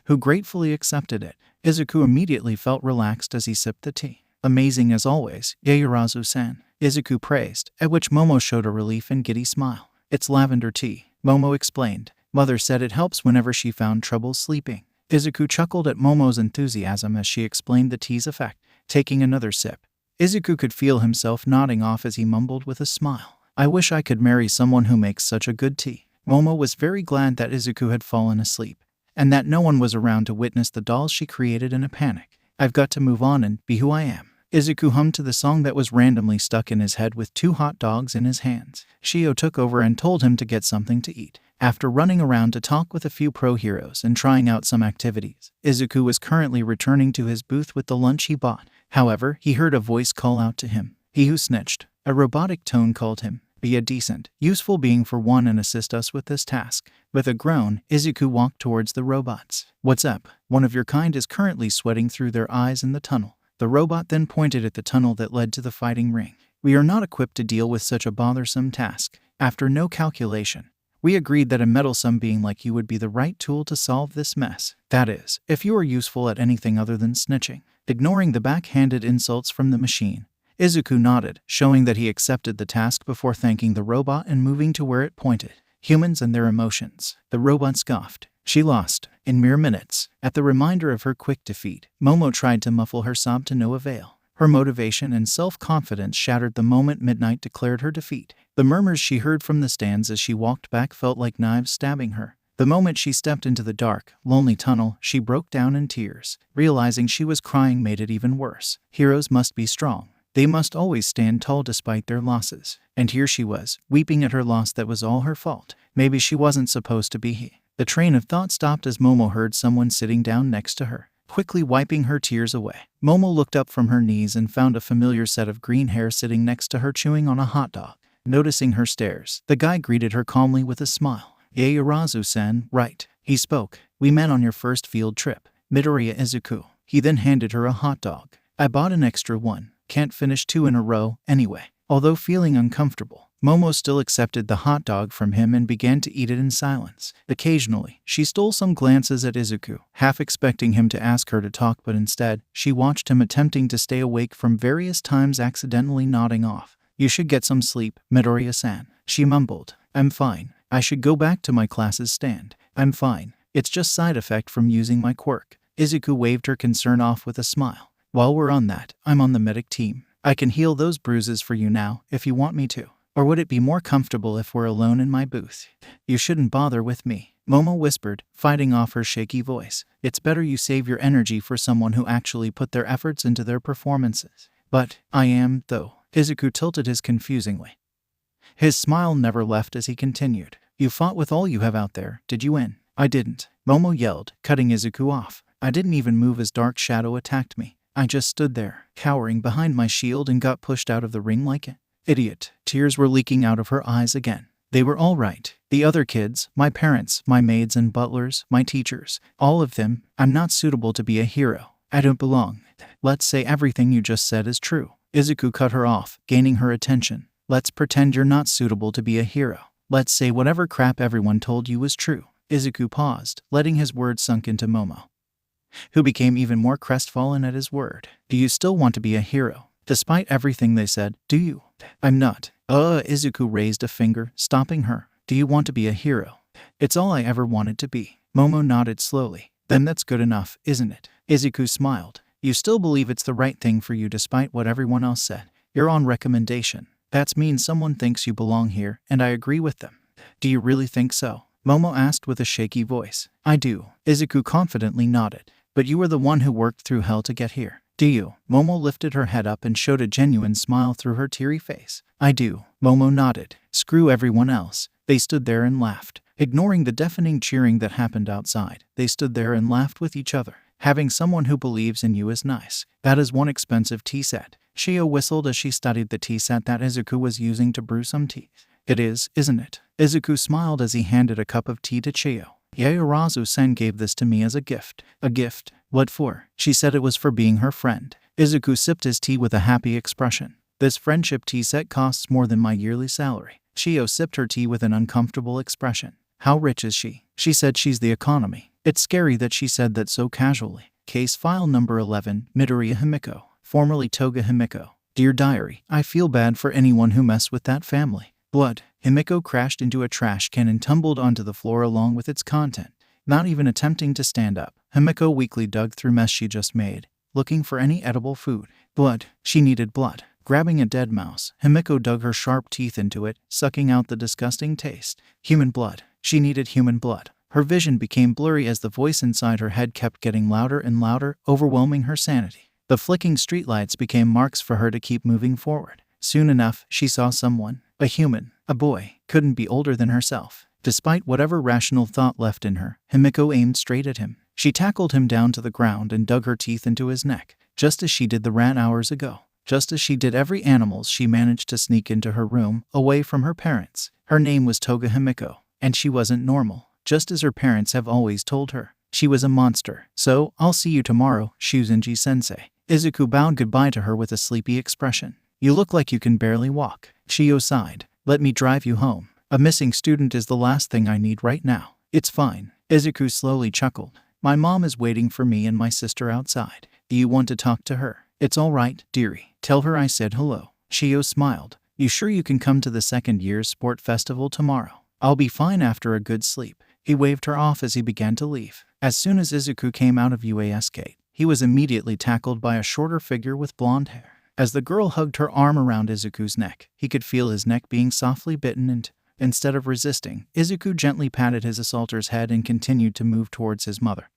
who gratefully accepted it. Izuku immediately felt relaxed as he sipped the tea. Amazing as always, Yaoyorozu-san, Izuku praised, at which Momo showed a relief and giddy smile. It's lavender tea, Momo explained. Mother said it helps whenever she found trouble sleeping. Izuku chuckled at Momo's enthusiasm as she explained the tea's effect. Taking another sip, Izuku could feel himself nodding off as he mumbled with a smile. I wish I could marry someone who makes such a good tea. Momo was very glad that Izuku had fallen asleep, and that no one was around to witness the dolls she created in a panic. I've got to move on and be who I am. Izuku hummed to the song that was randomly stuck in his head with 2 hot dogs in his hands. Shio took over and told him to get something to eat. After running around to talk with a few pro heroes and trying out some activities, Izuku was currently returning to his booth with the lunch he bought. However, he heard a voice call out to him. He who snitched. A robotic tone called him. Be a decent, useful being for one and assist us with this task. With a groan, Izuku walked towards the robots. What's up? One of your kind is currently sweating through their eyes in the tunnel. The robot then pointed at the tunnel that led to the fighting ring. We are not equipped to deal with such a bothersome task. After no calculation, we agreed that a meddlesome being like you would be the right tool to solve this mess. That is, if you are useful at anything other than snitching. Ignoring the backhanded insults from the machine, Izuku nodded, showing that he accepted the task before thanking the robot and moving to where it pointed. Humans and their emotions. The robot scoffed. She lost, in mere minutes. At the reminder of her quick defeat, Momo tried to muffle her sob to no avail. Her motivation and self-confidence shattered the moment Midnight declared her defeat. The murmurs she heard from the stands as she walked back felt like knives stabbing her. The moment she stepped into the dark, lonely tunnel, she broke down in tears. Realizing she was crying made it even worse. Heroes must be strong. They must always stand tall despite their losses. And here she was, weeping at her loss that was all her fault. Maybe she wasn't supposed to be here. The train of thought stopped as Momo heard someone sitting down next to her, quickly wiping her tears away. Momo looked up from her knees and found a familiar set of green hair sitting next to her chewing on a hot dog. Noticing her stares, the guy greeted her calmly with a smile. Yaoyorozu-san, right. He spoke. We met on your first field trip. Midoriya Izuku. He then handed her a hot dog. I bought an extra one. Can't finish 2 in a row, anyway. Although feeling uncomfortable, Momo still accepted the hot dog from him and began to eat it in silence. Occasionally, she stole some glances at Izuku, half expecting him to ask her to talk, but instead, she watched him attempting to stay awake from various times, accidentally nodding off. You should get some sleep, Midoriya-san. She mumbled. I'm fine. I should go back to my class's stand. I'm fine. It's just side effect from using my quirk. Izuku waved her concern off with a smile. While we're on that, I'm on the medic team. I can heal those bruises for you now, if you want me to. Or would it be more comfortable if we're alone in my booth? You shouldn't bother with me, Momo whispered, fighting off her shaky voice. It's better you save your energy for someone who actually put their efforts into their performances. But, I am, though. Izuku tilted his confusingly. His smile never left as he continued. You fought with all you have out there, did you win? I didn't, Momo yelled, cutting Izuku off. I didn't even move as Dark Shadow attacked me. I just stood there, cowering behind my shield and got pushed out of the ring like an idiot. Tears were leaking out of her eyes again. They were all right. The other kids, my parents, my maids and butlers, my teachers, all of them. I'm not suitable to be a hero. I don't belong. Let's say everything you just said is true. Izuku cut her off, gaining her attention. Let's pretend you're not suitable to be a hero. Let's say whatever crap everyone told you was true. Izuku paused, letting his words sink into Momo, who became even more crestfallen at his word. Do you still want to be a hero? Despite everything they said, do you? I'm not. Izuku raised a finger, stopping her. Do you want to be a hero? It's all I ever wanted to be. Momo nodded slowly. Then that's good enough, isn't it? Izuku smiled. You still believe it's the right thing for you despite what everyone else said. You're on recommendation. That means someone thinks you belong here, and I agree with them. Do you really think so? Momo asked with a shaky voice. I do. Izuku confidently nodded. But you were the one who worked through hell to get here. Do you? Momo lifted her head up and showed a genuine smile through her teary face. I do. Momo nodded. Screw everyone else. They stood there and laughed. Ignoring the deafening cheering that happened outside, they stood there and laughed with each other. Having someone who believes in you is nice. That is one expensive tea set. Shio whistled as she studied the tea set that Izuku was using to brew some tea. It is, isn't it? Izuku smiled as he handed a cup of tea to Shio. Yaoyorozu-san gave this to me as a gift. A gift? What for? She said it was for being her friend. Izuku sipped his tea with a happy expression. This friendship tea set costs more than my yearly salary. Shio sipped her tea with an uncomfortable expression. How rich is she? She said she's the economy. It's scary that she said that so casually. Case file number 11, Midoriya Himiko, formerly Toga Himiko. Dear Diary, I feel bad for anyone who messed with that family. Blood. Himiko crashed into a trash can and tumbled onto the floor along with its content. Not even attempting to stand up, Himiko weakly dug through mess she just made, looking for any edible food. Blood. She needed blood. Grabbing a dead mouse, Himiko dug her sharp teeth into it, sucking out the disgusting taste. Human blood. She needed human blood. Her vision became blurry as the voice inside her head kept getting louder and louder, overwhelming her sanity. The flicking streetlights became marks for her to keep moving forward. Soon enough, she saw someone. A human. A boy. Couldn't be older than herself. Despite whatever rational thought left in her, Himiko aimed straight at him. She tackled him down to the ground and dug her teeth into his neck, just as she did the rat hours ago. Just as she did every animal, she managed to sneak into her room, away from her parents. Her name was Toga Himiko, and she wasn't normal, just as her parents have always told her. She was a monster. So, I'll see you tomorrow, Shuzenji-sensei. Izuku bowed goodbye to her with a sleepy expression. You look like you can barely walk. Chiyo sighed. Let me drive you home. A missing student is the last thing I need right now. It's fine. Izuku slowly chuckled. My mom is waiting for me and my sister outside. Do you want to talk to her? It's all right, dearie. Tell her I said hello. Chiyo smiled. You sure you can come to the second year's sport festival tomorrow? I'll be fine after a good sleep. He waved her off as he began to leave. As soon as Izuku came out of UAS gate, he was immediately tackled by a shorter figure with blonde hair. As the girl hugged her arm around Izuku's neck, he could feel his neck being softly bitten and, instead of resisting, Izuku gently patted his assaulter's head and continued to move towards his mother,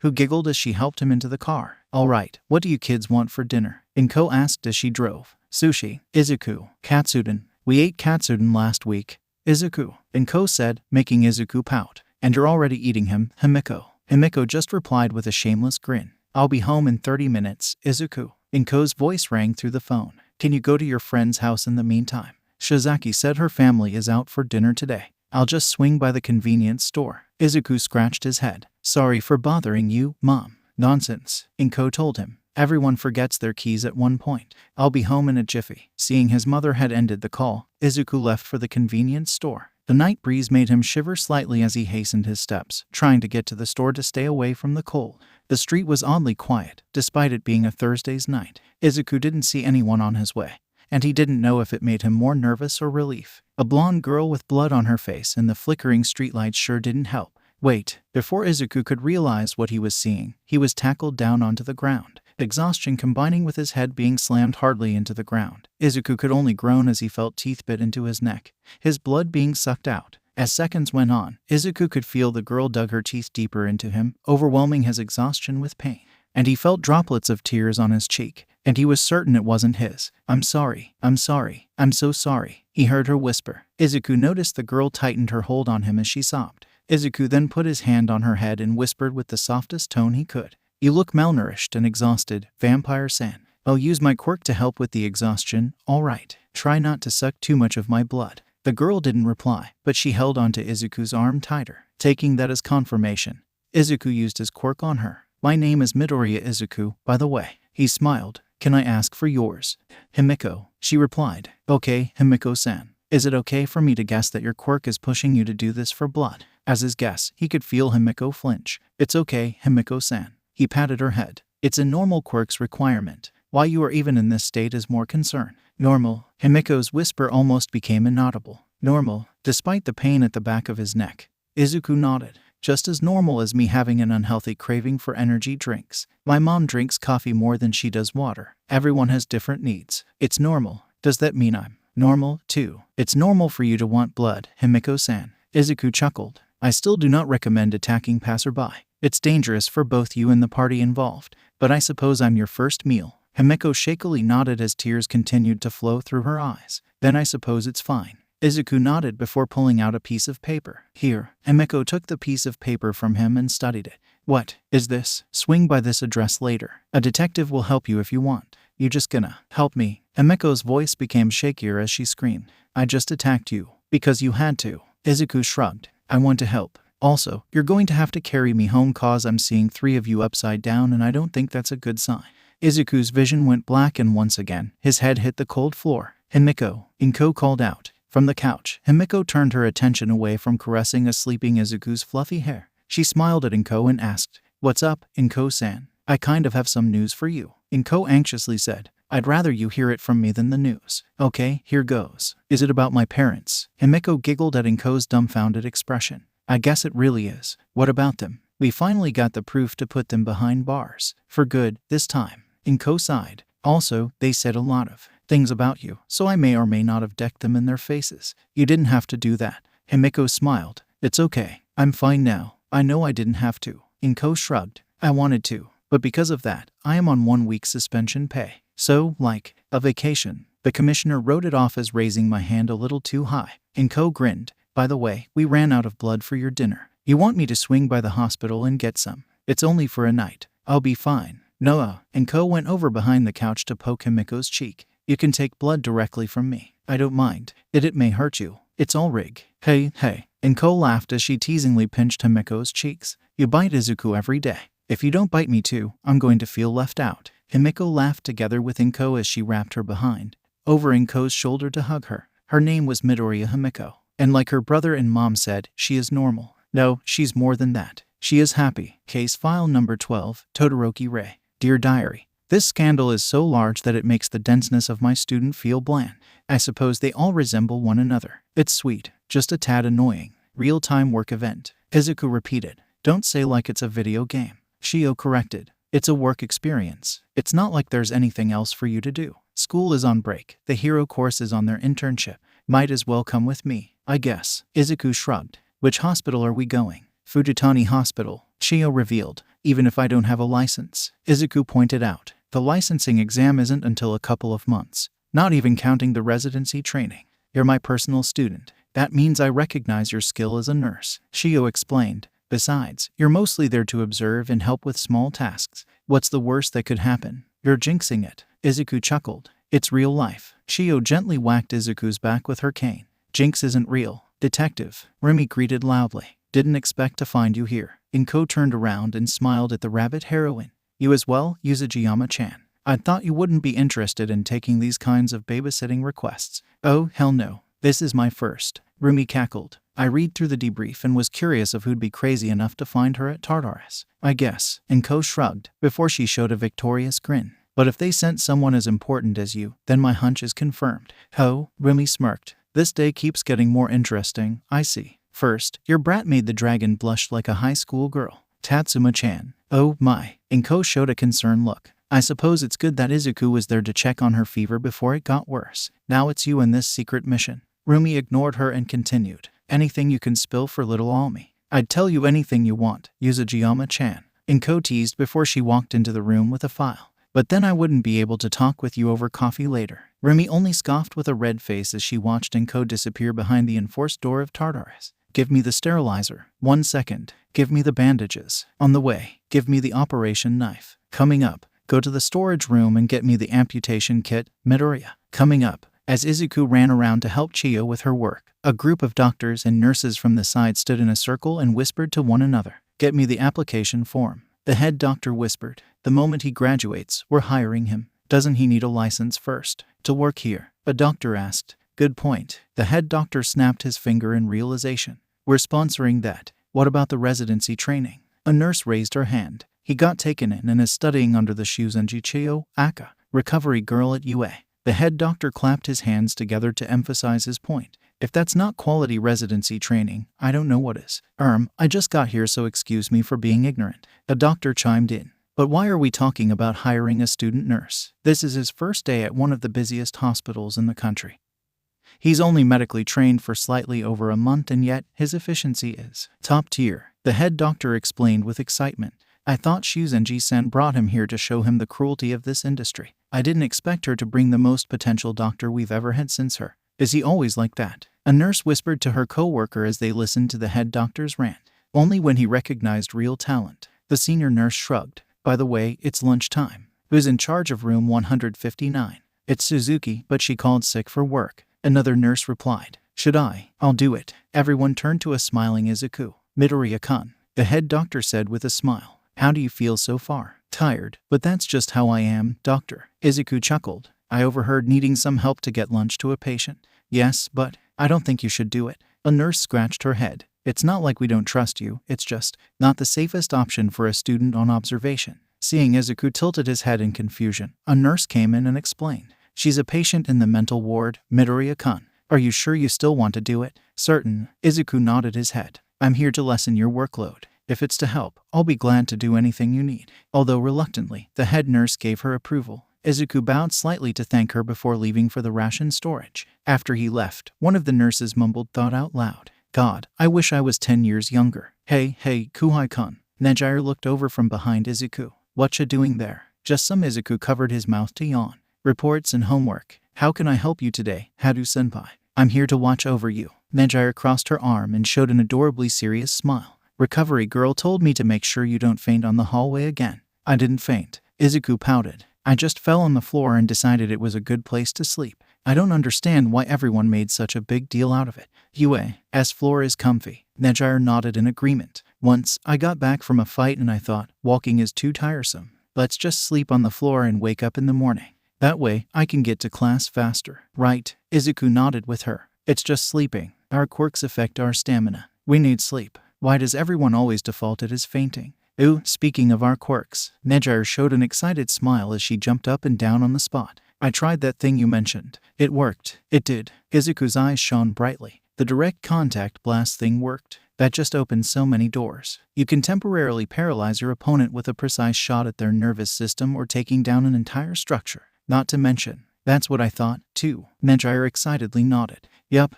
who giggled as she helped him into the car. All right, what do you kids want for dinner? Inko asked as she drove. Sushi. Izuku. Katsudon. We ate katsudon last week. Izuku. Inko said, making Izuku pout. And you're already eating him, Himiko. Himiko just replied with a shameless grin. I'll be home in 30 minutes, Izuku. Inko's voice rang through the phone. Can you go to your friend's house in the meantime? Shizaki said her family is out for dinner today. I'll just swing by the convenience store. Izuku scratched his head. Sorry for bothering you, Mom. Nonsense, Inko told him. Everyone forgets their keys at one point. I'll be home in a jiffy. Seeing his mother had ended the call, Izuku left for the convenience store. The night breeze made him shiver slightly as he hastened his steps, trying to get to the store to stay away from the cold. The street was oddly quiet, despite it being a Thursday's night. Izuku didn't see anyone on his way, and he didn't know if it made him more nervous or relief. A blonde girl with blood on her face and the flickering streetlights sure didn't help. Wait, before Izuku could realize what he was seeing, he was tackled down onto the ground. Exhaustion combining with his head being slammed hardly into the ground. Izuku could only groan as he felt teeth bit into his neck, his blood being sucked out. As seconds went on, Izuku could feel the girl dug her teeth deeper into him, overwhelming his exhaustion with pain. And he felt droplets of tears on his cheek, and he was certain it wasn't his. I'm sorry, I'm sorry, I'm so sorry, he heard her whisper. Izuku noticed the girl tightened her hold on him as she sobbed. Izuku then put his hand on her head and whispered with the softest tone he could. You look malnourished and exhausted, Vampire-san. I'll use my quirk to help with the exhaustion, all right. Try not to suck too much of my blood. The girl didn't reply, but she held onto Izuku's arm tighter, taking that as confirmation. Izuku used his quirk on her. My name is Midoriya Izuku, by the way. He smiled. Can I ask for yours? Himiko, she replied. Okay, Himiko-san. Is it okay for me to guess that your quirk is pushing you to do this for blood? As his guess, he could feel Himiko flinch. It's okay, Himiko-san. He patted her head. It's a normal quirk's requirement. Why you are even in this state is more concern. Normal. Himiko's whisper almost became inaudible. Normal, despite the pain at the back of his neck. Izuku nodded. Just as normal as me having an unhealthy craving for energy drinks. My mom drinks coffee more than she does water. Everyone has different needs. It's normal. Does that mean I'm normal, too? It's normal for you to want blood, Himiko-san. Izuku chuckled. I still do not recommend attacking passerby. It's dangerous for both you and the party involved. But I suppose I'm your first meal. Himiko shakily nodded as tears continued to flow through her eyes. Then I suppose it's fine. Izuku nodded before pulling out a piece of paper. Here. Himiko took the piece of paper from him and studied it. What is this? Swing by this address later. A detective will help you if you want. You just gonna help me? Himiko's voice became shakier as she screamed. I just attacked you. Because you had to. Izuku shrugged. I want to help. Also, you're going to have to carry me home cause I'm seeing 3 of you upside down and I don't think that's a good sign. Izuku's vision went black and once again, his head hit the cold floor. Himiko, Inko called out. From the couch, Himiko turned her attention away from caressing a sleeping Izuku's fluffy hair. She smiled at Inko and asked, What's up, Inko-san? I kind of have some news for you. Inko anxiously said, I'd rather you hear it from me than the news. Okay, here goes. Is it about my parents? Himiko giggled at Inko's dumbfounded expression. I guess it really is. What about them? We finally got the proof to put them behind bars. For good, this time. Inko sighed. Also, they said a lot of things about you, so I may or may not have decked them in their faces. You didn't have to do that. Himiko smiled. It's okay. I'm fine now. I know I didn't have to. Inko shrugged. I wanted to. But because of that, I am on 1 week suspension pay. So, like, a vacation. The commissioner wrote it off as raising my hand a little too high. Inko grinned. By the way, we ran out of blood for your dinner. You want me to swing by the hospital and get some? It's only for a night. I'll be fine. Noah, and Ko went over behind the couch to poke Himiko's cheek. You can take blood directly from me. I don't mind. It may hurt you. It's all rig. Hey, hey. And Ko laughed as she teasingly pinched Himiko's cheeks. You bite Izuku every day. If you don't bite me too, I'm going to feel left out. Himiko laughed together with Inko as she wrapped her behind over Inko's shoulder to hug her. Her name was Midoriya Himiko, and like her brother and mom said, she is normal. No, she's more than that. She is happy. Case file number 12, Todoroki Ray. Dear Diary. This scandal is so large that it makes the denseness of my student feel bland. I suppose they all resemble one another. It's sweet, just a tad annoying. Real-time work event. Izuku repeated. Don't say like it's a video game. Shio corrected. It's a work experience. It's not like there's anything else for you to do. School is on break. The hero course is on their internship. Might as well come with me, I guess. Izuku shrugged. Which hospital are we going? Fujitani Hospital, Shio revealed. Even if I don't have a license, Izuku pointed out. The licensing exam isn't until a couple of months, not even counting the residency training. You're my personal student. That means I recognize your skill as a nurse, Shio explained. Besides, you're mostly there to observe and help with small tasks. What's the worst that could happen? You're jinxing it. Izuku chuckled. It's real life. Shio gently whacked Izuku's back with her cane. Jinx isn't real. Detective, Remy greeted loudly. Didn't expect to find you here. Inko turned around and smiled at the rabbit heroine. You as well, Yuzujiyama-chan. I thought you wouldn't be interested in taking these kinds of babysitting requests. Oh, hell no. This is my first. Rumi cackled. I read through the debrief and was curious of who'd be crazy enough to find her at Tartarus. I guess. Inko shrugged, before she showed a victorious grin. But if they sent someone as important as you, then my hunch is confirmed. Ho, Rumi smirked. This day keeps getting more interesting, I see. First, your brat made the dragon blush like a high school girl. Tatsuma-chan. Oh my. Inko showed a concerned look. I suppose it's good that Izuku was there to check on her fever before it got worse. Now it's you and this secret mission. Rumi ignored her and continued. Anything you can spill for little Almi. I'd tell you anything you want, Yuzujiyama-chan. Inko teased before she walked into the room with a file. But then I wouldn't be able to talk with you over coffee later. Rumi only scoffed with a red face as she watched Inko disappear behind the enforced door of Tartarus. Give me the sterilizer. 1 second. Give me the bandages. On the way. Give me the operation knife. Coming up. Go to the storage room and get me the amputation kit. Midoriya. Coming up. As Izuku ran around to help Chiyo with her work, a group of doctors and nurses from the side stood in a circle and whispered to one another. Get me the application form. The head doctor whispered. The moment he graduates, we're hiring him. Doesn't he need a license first? To work here? A doctor asked. Good point. The head doctor snapped his finger in realization. We're sponsoring that. What about the residency training? A nurse raised her hand. He got taken in and is studying under the Shuzenji Chiyo, Aka, recovery girl at UA. The head doctor clapped his hands together to emphasize his point. If that's not quality residency training, I don't know what is. I just got here, so excuse me for being ignorant. A doctor chimed in. But why are we talking about hiring a student nurse? This is his first day at one of the busiest hospitals in the country. He's only medically trained for slightly over a month, and yet his efficiency is top tier. The head doctor explained with excitement. I thought Shuzenji-san brought him here to show him the cruelty of this industry. I didn't expect her to bring the most potential doctor we've ever had since her. Is he always like that? A nurse whispered to her co-worker as they listened to the head doctor's rant. Only when he recognized real talent. The senior nurse shrugged. By the way, it's lunchtime. Who's in charge of room 159? It's Suzuki, but she called sick for work. Another nurse replied. Should I? I'll do it. Everyone turned to a smiling Izuku. Midoriya-kun. The head doctor said with a smile. How do you feel so far? Tired, but that's just how I am, doctor. Izuku chuckled. I overheard needing some help to get lunch to a patient. Yes, but I don't think you should do it. A nurse scratched her head. It's not like we don't trust you, it's just not the safest option for a student on observation. Seeing Izuku tilted his head in confusion, a nurse came in and explained. She's a patient in the mental ward, Midoriya-kun. Are you sure you still want to do it? Certain. Izuku nodded his head. I'm here to lessen your workload. If it's to help, I'll be glad to do anything you need. Although reluctantly, the head nurse gave her approval. Izuku bowed slightly to thank her before leaving for the ration storage. After he left, one of the nurses mumbled thought out loud. God, I wish I was 10 years younger. Hey, Kuhai-kun. Nejire looked over from behind Izuku. Whatcha doing there? Just some. Izuku covered his mouth to yawn. Reports and homework. How can I help you today, Haru-senpai? I'm here to watch over you. Nejire crossed her arm and showed an adorably serious smile. Recovery girl told me to make sure you don't faint on the hallway again. I didn't faint. Izuku pouted. I just fell on the floor and decided it was a good place to sleep. I don't understand why everyone made such a big deal out of it. UA's floor is comfy. Neji nodded in agreement. Once, I got back from a fight and I thought, walking is too tiresome. Let's just sleep on the floor and wake up in the morning. That way, I can get to class faster. Right, Izuku nodded with her. It's just sleeping. Our quirks affect our stamina. We need sleep. Why does everyone always default it as fainting? Ooh, speaking of our quirks. Neji showed an excited smile as she jumped up and down on the spot. I tried that thing you mentioned. It worked. It did. Izuku's eyes shone brightly. The direct contact blast thing worked. That just opened so many doors. You can temporarily paralyze your opponent with a precise shot at their nervous system or taking down an entire structure. Not to mention, that's what I thought, too. Neji excitedly nodded. Yup.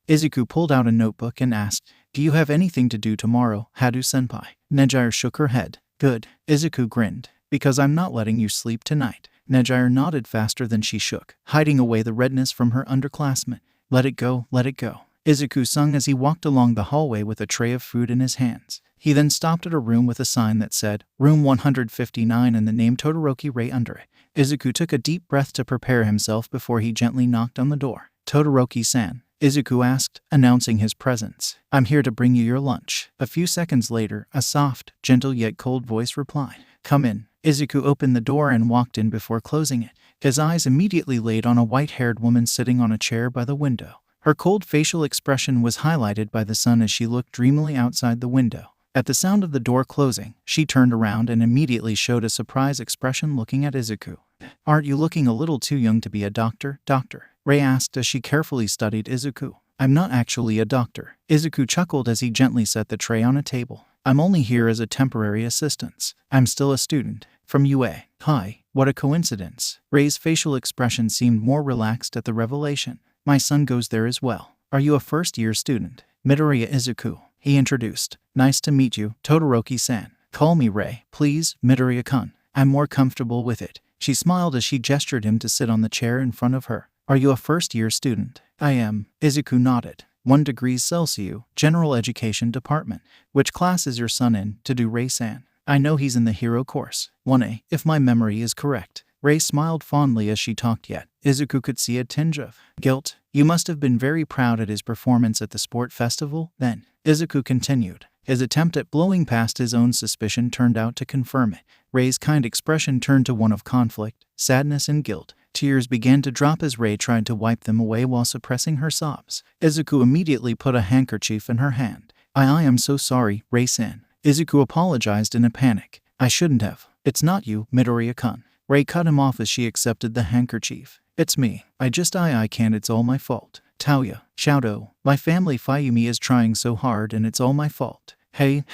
Izuku pulled out a notebook and asked, do you have anything to do tomorrow, Hadu-senpai? Neji shook her head. Good. Izuku grinned. Because I'm not letting you sleep tonight. Neji nodded faster than she shook, hiding away the redness from her underclassmen. Let it go. Izuku sung as he walked along the hallway with a tray of food in his hands. He then stopped at a room with a sign that said, Room 159 and the name Todoroki Rei under it. Izuku took a deep breath to prepare himself before he gently knocked on the door. Todoroki-san, Izuku asked, announcing his presence. I'm here to bring you your lunch. A few seconds later, a soft, gentle yet cold voice replied. Come in. Izuku opened the door and walked in before closing it. His eyes immediately laid on a white-haired woman sitting on a chair by the window. Her cold facial expression was highlighted by the sun as she looked dreamily outside the window. At the sound of the door closing, she turned around and immediately showed a surprised expression looking at Izuku. Aren't you looking a little too young to be a doctor, Doctor? Rei asked as she carefully studied Izuku. I'm not actually a doctor. Izuku chuckled as he gently set the tray on a table. I'm only here as a temporary assistant. I'm still a student. From UA. Hi, what a coincidence. Rei's facial expression seemed more relaxed at the revelation. My son goes there as well. Are you a first-year student? Midoriya Izuku, he introduced. Nice to meet you, Todoroki-san. Call me Rei, please, Midoriya-kun. I'm more comfortable with it. She smiled as she gestured him to sit on the chair in front of her. Are you a first-year student? I am. Izuku nodded. 1 degree Celsius, General Education Department. Which class is your son in, to do Rei-san? I know he's in the hero course. 1A, if my memory is correct. Rei smiled fondly as she talked, yet Izuku could see a tinge of guilt. You must have been very proud at his performance at the sport festival, then. Izuku continued. His attempt at blowing past his own suspicion turned out to confirm it. Rei's kind expression turned to one of conflict, sadness, and guilt. Tears began to drop as Rei tried to wipe them away while suppressing her sobs. Izuku immediately put a handkerchief in her hand. I am so sorry, Rei-san. Izuku apologized in a panic. I shouldn't have. It's not you, Midoriya-kun. Rei cut him off as she accepted the handkerchief. It's me. I can't, it's all my fault. Taoya, Shouto, my family Fayumi is trying so hard and it's all my fault. Hey.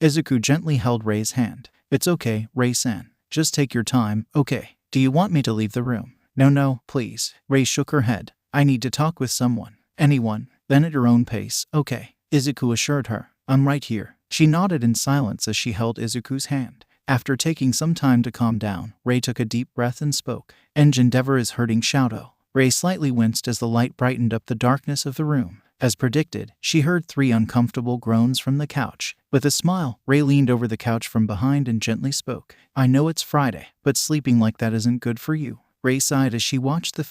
Izuku gently held Rei's hand. It's okay, Rei-san. Just take your time, okay? Do you want me to leave the room? No, please. Rei shook her head. I need to talk with someone. Anyone. Then at your own pace, okay? Izuku assured her. I'm right here. She nodded in silence as she held Izuku's hand. After taking some time to calm down, Rei took a deep breath and spoke. Endeavor is hurting Shouto. Rei slightly winced as the light brightened up the darkness of the room. As predicted, she heard 3 uncomfortable groans from the couch. With a smile, Rei leaned over the couch from behind and gently spoke. I know it's Friday, but sleeping like that isn't good for you. Rei sighed as she watched her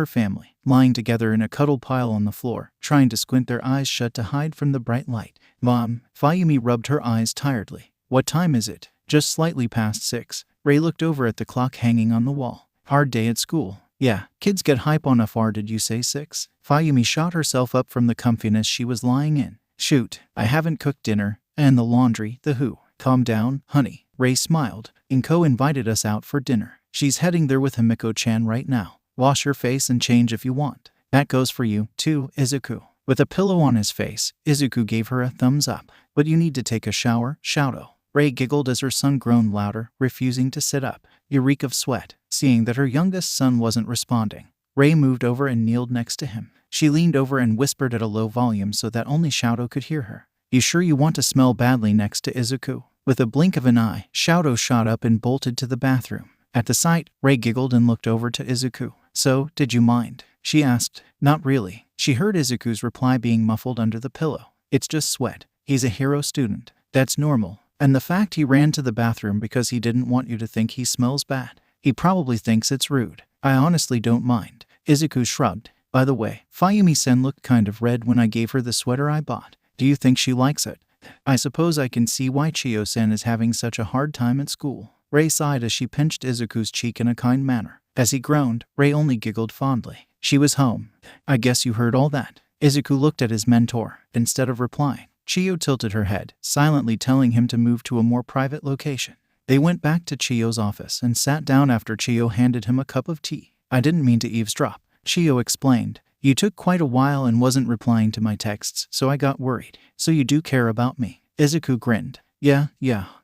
family, lying together in a cuddle pile on the floor, trying to squint their eyes shut to hide from the bright light. Mom, Fayumi rubbed her eyes tiredly. What time is it? Just slightly past 6. Rei looked over at the clock hanging on the wall. Hard day at school. Yeah, kids get hype on FR. Did you say 6? Fayumi shot herself up from the comfiness she was lying in. Shoot, I haven't cooked dinner, and the laundry, the who. Calm down, honey. Rei smiled. Inko invited us out for dinner. She's heading there with Himiko-chan right now. Wash your face and change if you want. That goes for you, too, Izuku. With a pillow on his face, Izuku gave her a thumbs up. But you need to take a shower, Shouto. Rei giggled as her son groaned louder, refusing to sit up. You reek of sweat. Seeing that her youngest son wasn't responding, Rei moved over and kneeled next to him. She leaned over and whispered at a low volume so that only Shouto could hear her. You sure you want to smell badly next to Izuku? With a blink of an eye, Shouto shot up and bolted to the bathroom. At the sight, Rei giggled and looked over to Izuku. So, did you mind? She asked. Not really. She heard Izuku's reply being muffled under the pillow. It's just sweat. He's a hero student. That's normal. And the fact he ran to the bathroom because he didn't want you to think he smells bad. He probably thinks it's rude. I honestly don't mind. Izuku shrugged. By the way, Fayumi-sen looked kind of red when I gave her the sweater I bought. Do you think she likes it? I suppose I can see why Chiyo-sen is having such a hard time at school. Rei sighed as she pinched Izuku's cheek in a kind manner. As he groaned, Rei only giggled fondly. She was home. I guess you heard all that. Izuku looked at his mentor. Instead of replying, Chiyo tilted her head, silently telling him to move to a more private location. They went back to Chiyo's office and sat down after Chiyo handed him a cup of tea. I didn't mean to eavesdrop, Chiyo explained. You took quite a while and wasn't replying to my texts, so I got worried. So you do care about me. Izuku grinned. Yeah.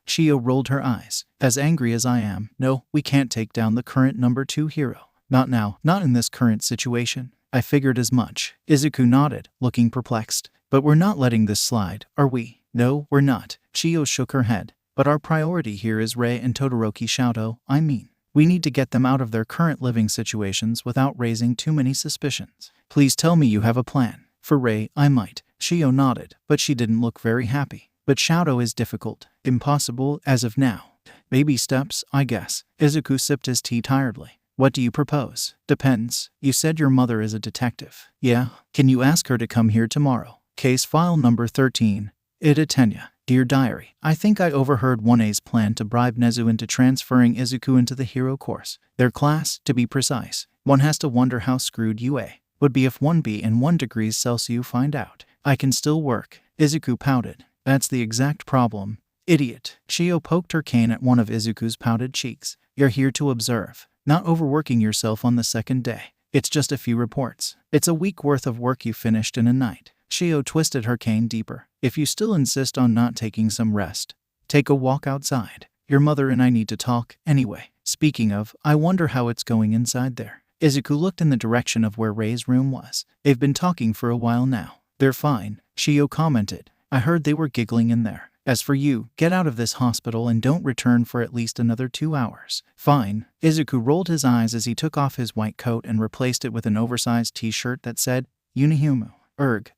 Chiyo rolled her eyes. As angry as I am, no, we can't take down the current number 2 hero. Not now, not in this current situation. I figured as much. Izuku nodded, looking perplexed. But we're not letting this slide, are we? No, we're not. Chiyo shook her head. But our priority here is Rei and Todoroki Shoto, I mean. We need to get them out of their current living situations without raising too many suspicions. Please tell me you have a plan. For Rei, I might. Chiyo nodded, but she didn't look very happy. But Shoto is difficult. Impossible as of now. Baby steps, I guess. Izuku sipped his tea tiredly. What do you propose? Depends. You said your mother is a detective. Yeah. Can you ask her to come here tomorrow? Case file number 13. Ida Tenya. Dear Diary, I think I overheard 1A's plan to bribe Nezu into transferring Izuku into the hero course. Their class, to be precise. One has to wonder how screwed UA would be if 1B and 1 degrees Celsius find out. I can still work. Izuku pouted. That's the exact problem. Idiot. Chiyo poked her cane at one of Izuku's pouted cheeks. You're here to observe, not overworking yourself on the second day. It's just a few reports. It's a week worth of work you finished in a night. Chiyo twisted her cane deeper. If you still insist on not taking some rest, take a walk outside. Your mother and I need to talk, anyway. Speaking of, I wonder how it's going inside there. Izuku looked in the direction of where Rei's room was. They've been talking for a while now. They're fine, Chiyo commented. I heard they were giggling in there. As for you, get out of this hospital and don't return for at least another 2 hours. Fine. Izuku rolled his eyes as he took off his white coat and replaced it with an oversized t-shirt that said, Unihumu.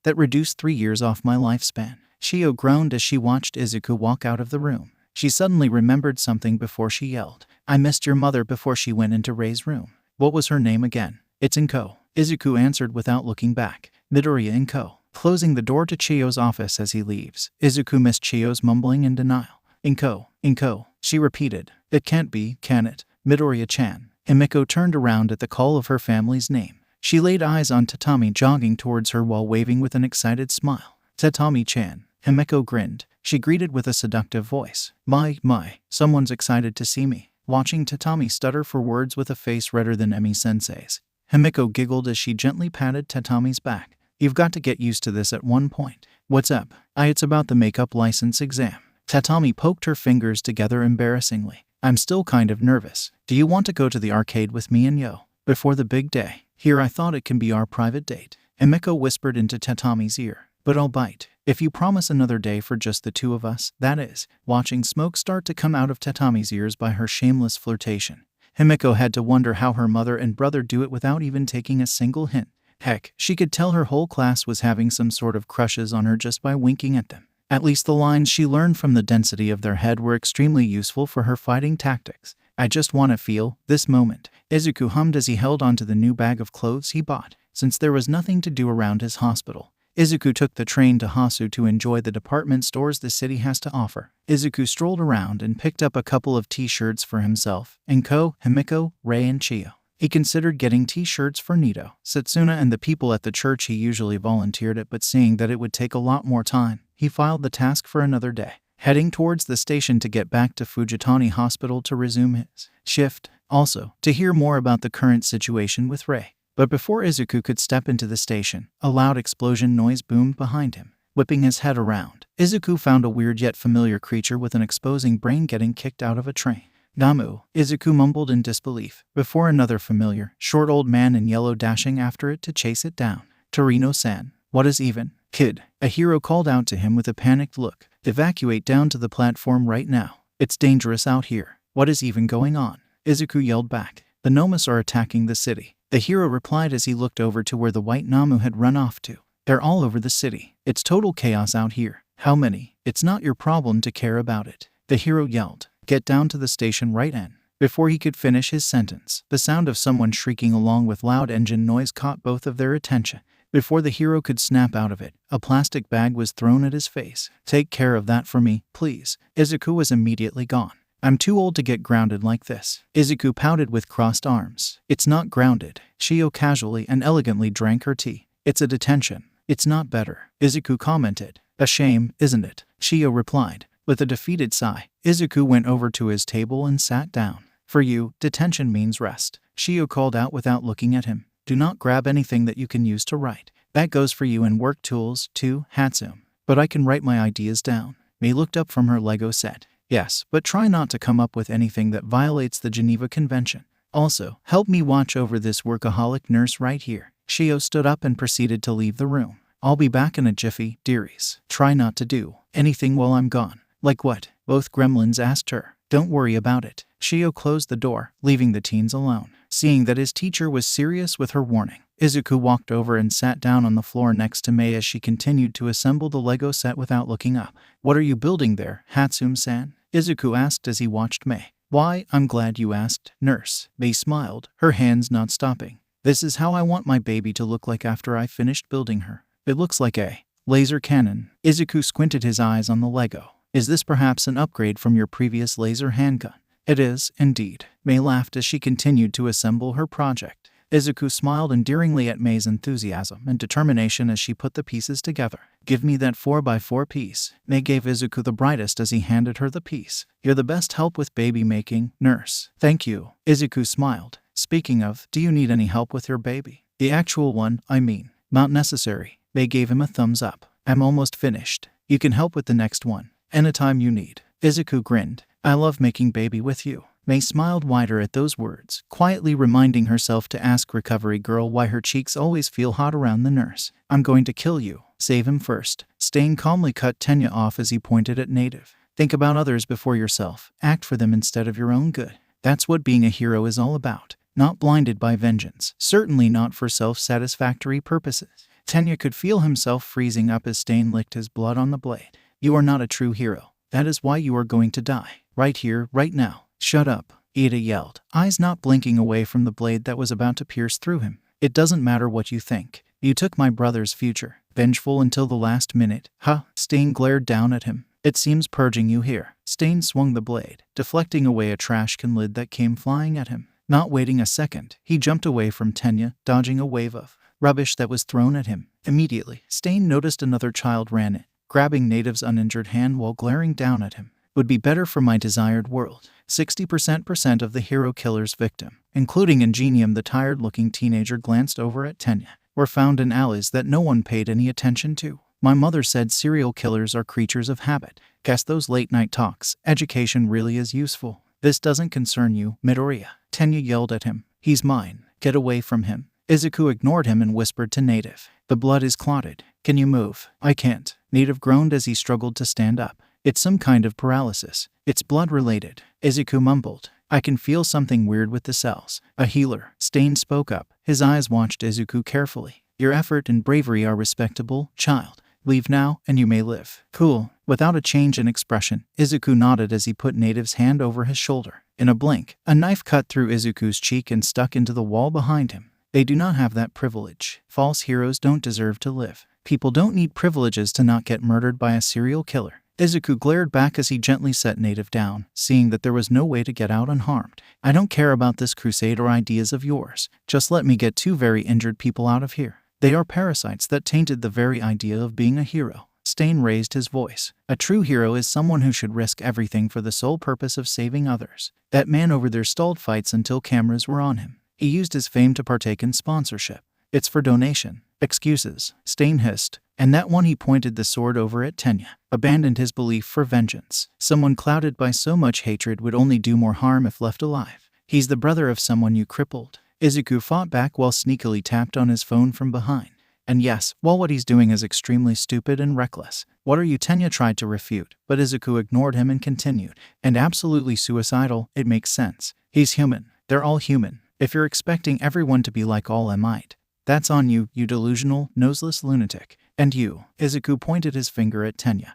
That reduced 3 years off my lifespan. Chiyo groaned as she watched Izuku walk out of the room. She suddenly remembered something before she yelled. I missed your mother before she went into Rei's room. What was her name again? It's Inko. Izuku answered without looking back. Midoriya Inko. Closing the door to Chiyo's office as he leaves, Izuku missed Chiyo's mumbling in denial. Inko, she repeated. It can't be, can it? Midoriya-chan. Himiko turned around at the call of her family's name. She laid eyes on Tatami jogging towards her while waving with an excited smile. Tatami-chan. Himiko grinned. She greeted with a seductive voice. My, someone's excited to see me. Watching Tatami stutter for words with a face redder than Emi-sensei's, Himiko giggled as she gently patted Tatami's back. You've got to get used to this at one point. What's up? It's about the makeup license exam. Tatami poked her fingers together embarrassingly. I'm still kind of nervous. Do you want to go to the arcade with me and Yo? Before the big day. Here I thought it can be our private date. Himiko whispered into Tatami's ear. But I'll bite. If you promise another day for just the two of us, that is. Watching smoke start to come out of Tatami's ears by her shameless flirtation, Himiko had to wonder how her mother and brother do it without even taking a single hint. Heck, she could tell her whole class was having some sort of crushes on her just by winking at them. At least the lines she learned from the density of their head were extremely useful for her fighting tactics. I just want to feel this moment, Izuku hummed as he held onto the new bag of clothes he bought. Since there was nothing to do around his hospital, Izuku took the train to Hasu to enjoy the department stores the city has to offer. Izuku strolled around and picked up a couple of t-shirts for himself, Inko, Himiko, Rei and Chiyo. He considered getting t-shirts for Nito, Setsuna and the people at the church he usually volunteered at, but seeing that it would take a lot more time, he filed the task for another day, heading towards the station to get back to Fujitani Hospital to resume his shift, also to hear more about the current situation with Rei. But before Izuku could step into the station, a loud explosion noise boomed behind him. Whipping his head around, Izuku found a weird yet familiar creature with an exposing brain getting kicked out of a train. Namu, Izuku mumbled in disbelief, before another familiar, short old man in yellow dashing after it to chase it down. Torino-san, what is even? Kid, a hero called out to him with a panicked look. Evacuate down to the platform right now. It's dangerous out here. What is even going on? Izuku yelled back. The Nomus are attacking the city. The hero replied as he looked over to where the white Namu had run off to. They're all over the city. It's total chaos out here. How many? It's not your problem to care about it, the hero yelled. Get down to the station right in. Before he could finish his sentence, the sound of someone shrieking along with loud engine noise caught both of their attention. Before the hero could snap out of it, a plastic bag was thrown at his face. Take care of that for me, please. Izuku was immediately gone. I'm too old to get grounded like this. Izuku pouted with crossed arms. It's not grounded. Shio casually and elegantly drank her tea. It's a detention. It's not better, Izuku commented. A shame, isn't it? Shio replied. With a defeated sigh, Izuku went over to his table and sat down. For you, detention means rest, Shio called out without looking at him. Do not grab anything that you can use to write. That goes for you and work tools, too, Hatsune. But I can write my ideas down. Mei looked up from her Lego set. Yes, but try not to come up with anything that violates the Geneva Convention. Also, help me watch over this workaholic nurse right here. Shio stood up and proceeded to leave the room. I'll be back in a jiffy, dearies. Try not to do anything while I'm gone. Like what? Both gremlins asked her. Don't worry about it. Shio closed the door, leaving the teens alone. Seeing that his teacher was serious with her warning, Izuku walked over and sat down on the floor next to Mei as she continued to assemble the Lego set without looking up. What are you building there, Hatsune-san? Izuku asked as he watched Mei. Why, I'm glad you asked, nurse. Mei smiled, her hands not stopping. This is how I want my baby to look like after I finished building her. It looks like a laser cannon. Izuku squinted his eyes on the Lego. Is this perhaps an upgrade from your previous laser handgun? It is, indeed. Mei laughed as she continued to assemble her project. Izuku smiled endearingly at Mei's enthusiasm and determination as she put the pieces together. Give me that 4x4 piece. Mei gave Izuku the brightest as he handed her the piece. You're the best help with baby making, nurse. Thank you. Izuku smiled. Speaking of, do you need any help with your baby? The actual one, I mean. Not necessary. Mei gave him a thumbs up. I'm almost finished. You can help with the next one. Anytime you need. Izuku grinned. I love making baby with you. Mei smiled wider at those words, quietly reminding herself to ask Recovery Girl why her cheeks always feel hot around the nurse. I'm going to kill you. Save him first. Stain calmly cut Tenya off as he pointed at Native. Think about others before yourself. Act for them instead of your own good. That's what being a hero is all about. Not blinded by vengeance. Certainly not for self-satisfactory purposes. Tenya could feel himself freezing up as Stain licked his blood on the blade. You are not a true hero. That is why you are going to die. Right here, right now. Shut up, Ida yelled, eyes not blinking away from the blade that was about to pierce through him. It doesn't matter what you think. You took my brother's future. Vengeful until the last minute. Huh? Stain glared down at him. It seems purging you here. Stain swung the blade, deflecting away a trash can lid that came flying at him. Not waiting a second, he jumped away from Tenya, dodging a wave of rubbish that was thrown at him. Immediately, Stain noticed another child ran in, grabbing Native's uninjured hand while glaring down at him. Would be better for my desired world. 60% of the hero killer's victim, including Ingenium the tired-looking teenager glanced over at Tenya, were found in alleys that no one paid any attention to. My mother said serial killers are creatures of habit. Guess those late-night talks. Education really is useful. This doesn't concern you, Midoriya. Tenya yelled at him. He's mine. Get away from him. Izuku ignored him and whispered to Native. The blood is clotted. Can you move? I can't. Native groaned as he struggled to stand up. It's some kind of paralysis. It's blood-related. Izuku mumbled. I can feel something weird with the cells. A healer. Stain spoke up. His eyes watched Izuku carefully. Your effort and bravery are respectable, child. Leave now, and you may live. Cool. Without a change in expression, Izuku nodded as he put Native's hand over his shoulder. In a blink, a knife cut through Izuku's cheek and stuck into the wall behind him. They do not have that privilege. False heroes don't deserve to live. People don't need privileges to not get murdered by a serial killer. Izuku glared back as he gently set Native down, seeing that there was no way to get out unharmed. I don't care about this crusade or ideas of yours. Just let me get 2 very injured people out of here. They are parasites that tainted the very idea of being a hero. Stain raised his voice. A true hero is someone who should risk everything for the sole purpose of saving others. That man over there stalled fights until cameras were on him. He used his fame to partake in sponsorship. It's for donation. Excuses. Stain hissed. And that one, he pointed the sword over at Tenya, abandoned his belief for vengeance. Someone clouded by so much hatred would only do more harm if left alive. He's the brother of someone you crippled. Izuku fought back while sneakily tapped on his phone from behind. And yes, while what he's doing is extremely stupid and reckless. What are you? Tenya tried to refute, but Izuku ignored him and continued. And absolutely suicidal, it makes sense. He's human. They're all human. If you're expecting everyone to be like All Might, that's on you, you delusional, noseless lunatic. And you, Izuku pointed his finger at Tenya.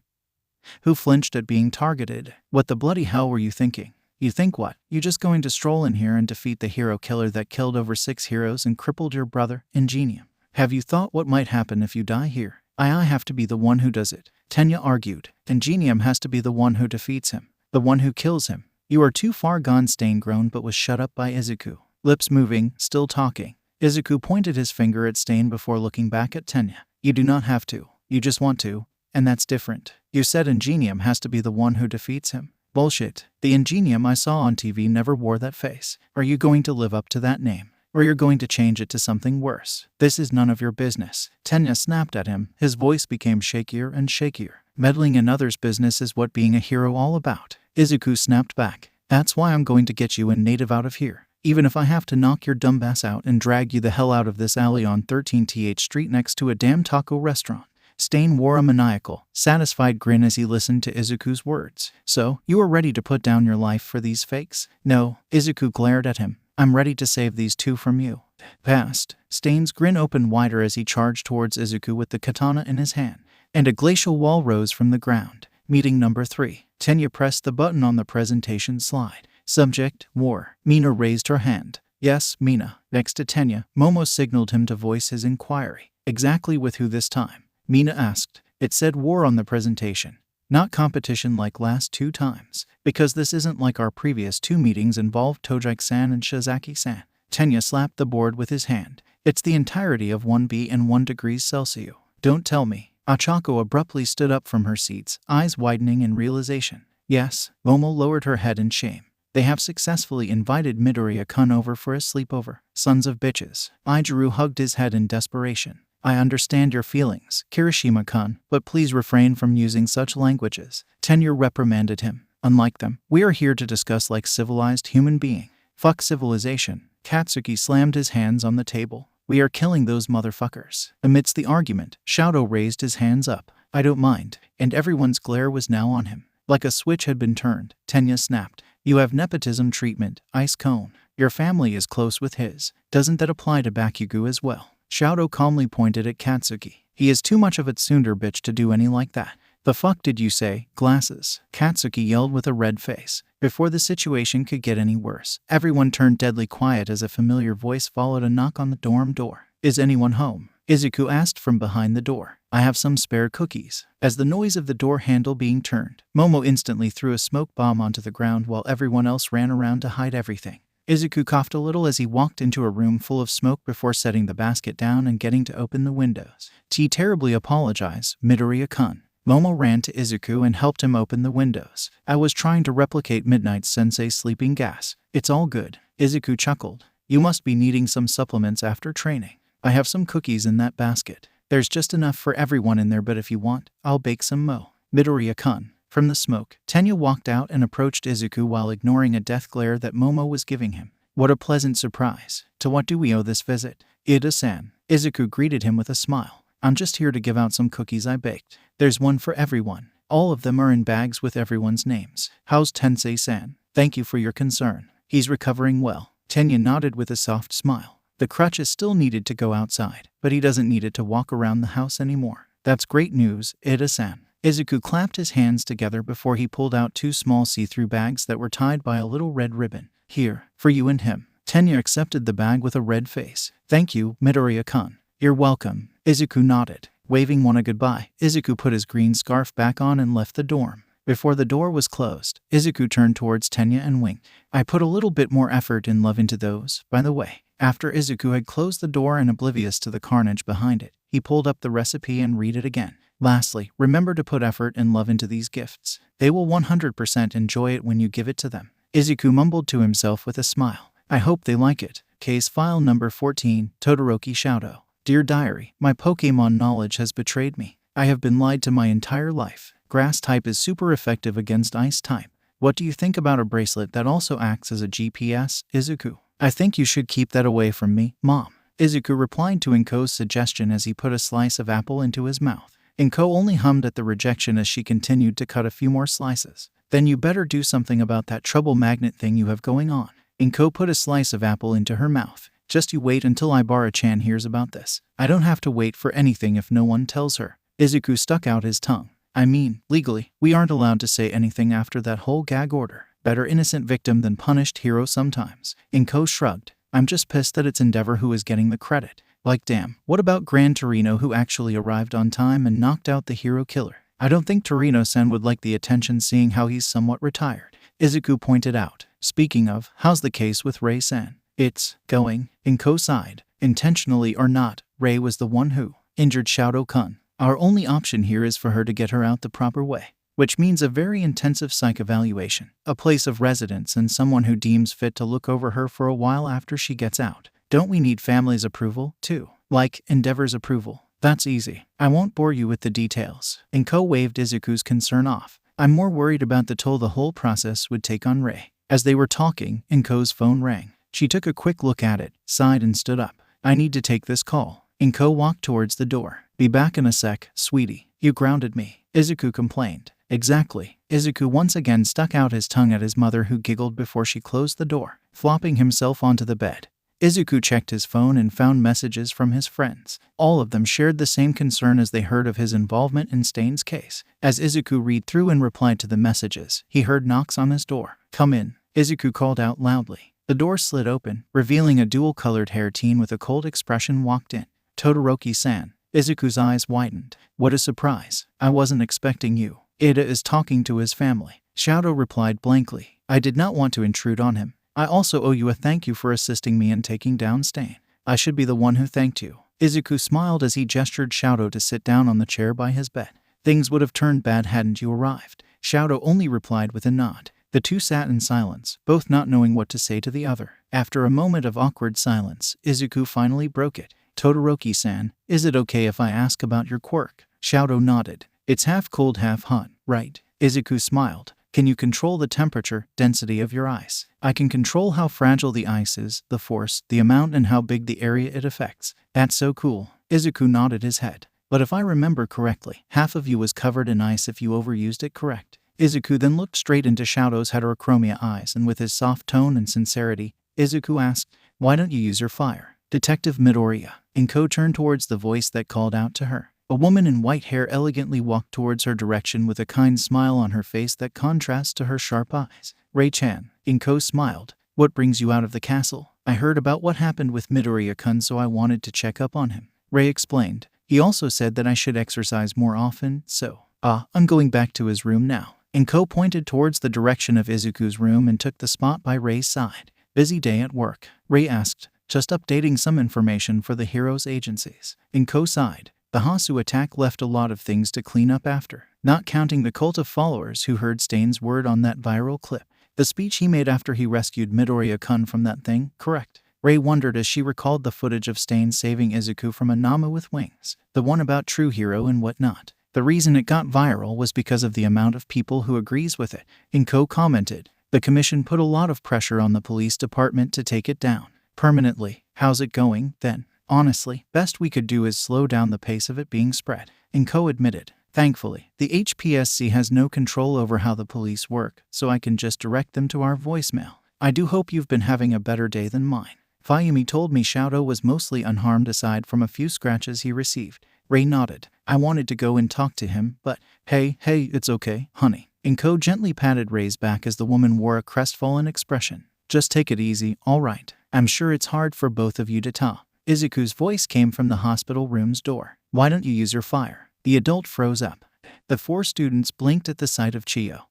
who flinched at being targeted. What the bloody hell were you thinking? You think what? You just going to stroll in here and defeat the hero killer that killed over 6 heroes and crippled your brother, Ingenium? Have you thought what might happen if you die here? I have to be the one who does it, Tenya argued. Ingenium has to be the one who defeats him, the one who kills him. You are too far gone, Stain groaned but was shut up by Izuku. Lips moving, still talking. Izuku pointed his finger at Stain before looking back at Tenya. You do not have to. You just want to. And that's different. You said Ingenium has to be the one who defeats him. Bullshit. The Ingenium I saw on TV never wore that face. Are you going to live up to that name? Or you're going to change it to something worse? This is none of your business. Tenya snapped at him. His voice became shakier and shakier. Meddling in others' business is what being a hero all about. Izuku snapped back. That's why I'm going to get you and Native out of here. Even if I have to knock your dumb ass out and drag you the hell out of this alley on 13th Street next to a damn taco restaurant. Stain wore a maniacal, satisfied grin as he listened to Izuku's words. So, you are ready to put down your life for these fakes? No. Izuku glared at him. I'm ready to save these two from you. Past. Stain's grin opened wider as he charged towards Izuku with the katana in his hand, and a glacial wall rose from the ground. Meeting number 3. Tenya pressed the button on the presentation slide. Subject, War. Mina raised her hand. Yes, Mina. Next to Tenya, Momo signaled him to voice his inquiry. Exactly with who this time? Mina asked. It said war on the presentation. Not competition like last 2 times. Because this isn't like our previous 2 meetings involved Tojike-san and Shizaki-san. Tenya slapped the board with his hand. It's the entirety of 1B and 1 degrees Celsius. Don't tell me. Achako abruptly stood up from her seats, eyes widening in realization. Yes, Momo lowered her head in shame. They have successfully invited Midoriya-kun over for a sleepover. Sons of bitches. Ijiru hugged his head in desperation. I understand your feelings, Kirishima-kun, but please refrain from using such languages. Tenya reprimanded him. Unlike them, we are here to discuss like civilized human being. Fuck civilization. Katsuki slammed his hands on the table. We are killing those motherfuckers. Amidst the argument, Shadow raised his hands up. I don't mind. And everyone's glare was now on him. Like a switch had been turned, Tenya snapped. You have nepotism treatment, Ice Cone. Your family is close with his. Doesn't that apply to Bakugo as well? Shadow calmly pointed at Katsuki. He is too much of a tsundere bitch to do any like that. The fuck did you say? Glasses. Katsuki yelled with a red face. Before the situation could get any worse, everyone turned deadly quiet as a familiar voice followed a knock on the dorm door. Is anyone home? Izuku asked from behind the door. I have some spare cookies. As the noise of the door handle being turned, Momo instantly threw a smoke bomb onto the ground while everyone else ran around to hide everything. Izuku coughed a little as he walked into a room full of smoke before setting the basket down and getting to open the windows. Terribly apologize, Midoriya-kun. Momo ran to Izuku and helped him open the windows. I was trying to replicate Midnight Sensei's sleeping gas. It's all good. Izuku chuckled. You must be needing some supplements after training. I have some cookies in that basket. There's just enough for everyone in there, but if you want, I'll bake some mo. Midoriya-kun. From the smoke, Tenya walked out and approached Izuku while ignoring a death glare that Momo was giving him. What a pleasant surprise. To what do we owe this visit? Ida-san. Izuku greeted him with a smile. I'm just here to give out some cookies I baked. There's one for everyone. All of them are in bags with everyone's names. How's Tensei-san? Thank you for your concern. He's recovering well. Tenya nodded with a soft smile. The crutch is still needed to go outside, but he doesn't need it to walk around the house anymore. That's great news, Ida-san. Izuku clapped his hands together before he pulled out 2 small see-through bags that were tied by a little red ribbon. Here, for you and him. Tenya accepted the bag with a red face. Thank you, Midoriya-kun. You're welcome. Izuku nodded. Waving Wana goodbye, Izuku put his green scarf back on and left the dorm. Before the door was closed, Izuku turned towards Tenya and winked. I put a little bit more effort and love into those, by the way. After Izuku had closed the door and oblivious to the carnage behind it, he pulled up the recipe and read it again. Lastly, remember to put effort and love into these gifts. They will 100% enjoy it when you give it to them. Izuku mumbled to himself with a smile. I hope they like it. Case file number 14, Todoroki Shadow. Dear Diary, my Pokemon knowledge has betrayed me. I have been lied to my entire life. Grass type is super effective against ice type. What do you think about a bracelet that also acts as a GPS, Izuku? I think you should keep that away from me, Mom. Izuku replied to Inko's suggestion as he put a slice of apple into his mouth. Inko only hummed at the rejection as she continued to cut a few more slices. Then you better do something about that trouble magnet thing you have going on. Inko put a slice of apple into her mouth. Just you wait until Ibara-chan hears about this. I don't have to wait for anything if no one tells her. Izuku stuck out his tongue. I mean, legally, we aren't allowed to say anything after that whole gag order. Better innocent victim than punished hero sometimes. Inko shrugged. I'm just pissed that it's Endeavor who is getting the credit. Like damn, what about Gran Torino who actually arrived on time and knocked out the hero killer? I don't think Torino-san would like the attention seeing how he's somewhat retired, Izuku pointed out. Speaking of, how's the case with Rei-san? It's going. Inko sighed. Intentionally or not, Rei was the one who injured Shadow-kun. Our only option here is for her to get her out the proper way, which means a very intensive psych evaluation, a place of residence, and someone who deems fit to look over her for a while after she gets out. Don't we need family's approval, too? Like Endeavor's approval? That's easy. I won't bore you with the details. Inko waved Izuku's concern off. I'm more worried about the toll the whole process would take on Rei. As they were talking, Inko's phone rang. She took a quick look at it, sighed and stood up. I need to take this call. Inko walked towards the door. Be back in a sec, sweetie. You grounded me, Izuku complained. Exactly. Izuku once again stuck out his tongue at his mother, who giggled before she closed the door, flopping himself onto the bed. Izuku checked his phone and found messages from his friends. All of them shared the same concern as they heard of his involvement in Stain's case. As Izuku read through and replied to the messages, he heard knocks on his door. Come in, Izuku called out loudly. The door slid open, revealing a dual-colored hair teen with a cold expression walked in. Todoroki-san. Izuku's eyes widened. What a surprise. I wasn't expecting you. Ida is talking to his family. Shadow replied blankly. I did not want to intrude on him. I also owe you a thank you for assisting me in taking down Stain. I should be the one who thanked you. Izuku smiled as he gestured Shadow to sit down on the chair by his bed. Things would have turned bad hadn't you arrived. Shadow only replied with a nod. The two sat in silence, both not knowing what to say to the other. After a moment of awkward silence, Izuku finally broke it. Todoroki-san, is it okay if I ask about your quirk? Shadow nodded. It's half cold, half hot, right? Izuku smiled. Can you control the temperature, density of your ice? I can control how fragile the ice is, the force, the amount, and how big the area it affects. That's so cool. Izuku nodded his head. But if I remember correctly, half of you was covered in ice if you overused it, correct? Izuku then looked straight into Shadow's heterochromia eyes, and with his soft tone and sincerity, Izuku asked, why don't you use your fire? Detective Midoriya. Inko turned towards the voice that called out to her. A woman in white hair elegantly walked towards her direction with a kind smile on her face that contrasts to her sharp eyes. Rei-chan. Inko smiled. What brings you out of the castle? I heard about what happened with Midoriya-kun, so I wanted to check up on him. Rei explained. He also said that I should exercise more often, so... I'm going back to his room now. Inko pointed towards the direction of Izuku's room and took the spot by Rei's side. Busy day at work. Rei asked. Just updating some information for the heroes' agencies. Inko sighed. The Hasu attack left a lot of things to clean up after, not counting the cult of followers who heard Stain's word on that viral clip. The speech he made after he rescued Midoriya-kun from that thing, correct? Rei wondered as she recalled the footage of Stain saving Izuku from a Nama with wings, the one about true hero and whatnot. The reason it got viral was because of the amount of people who agrees with it. Inko commented. The commission put a lot of pressure on the police department to take it down. Permanently. How's it going, then? Honestly, best we could do is slow down the pace of it being spread. Inko admitted. Thankfully, the HPSC has no control over how the police work, so I can just direct them to our voicemail. I do hope you've been having a better day than mine. Fayumi told me Shadow was mostly unharmed aside from a few scratches he received. Rei nodded. I wanted to go and talk to him, but hey, it's okay, honey. Inko gently patted Rei's back as the woman wore a crestfallen expression. Just take it easy, all right. I'm sure it's hard for both of you to talk. Izuku's voice came from the hospital room's door. Why don't you use your fire? The adult froze up. The four students blinked at the sight of Chiyo,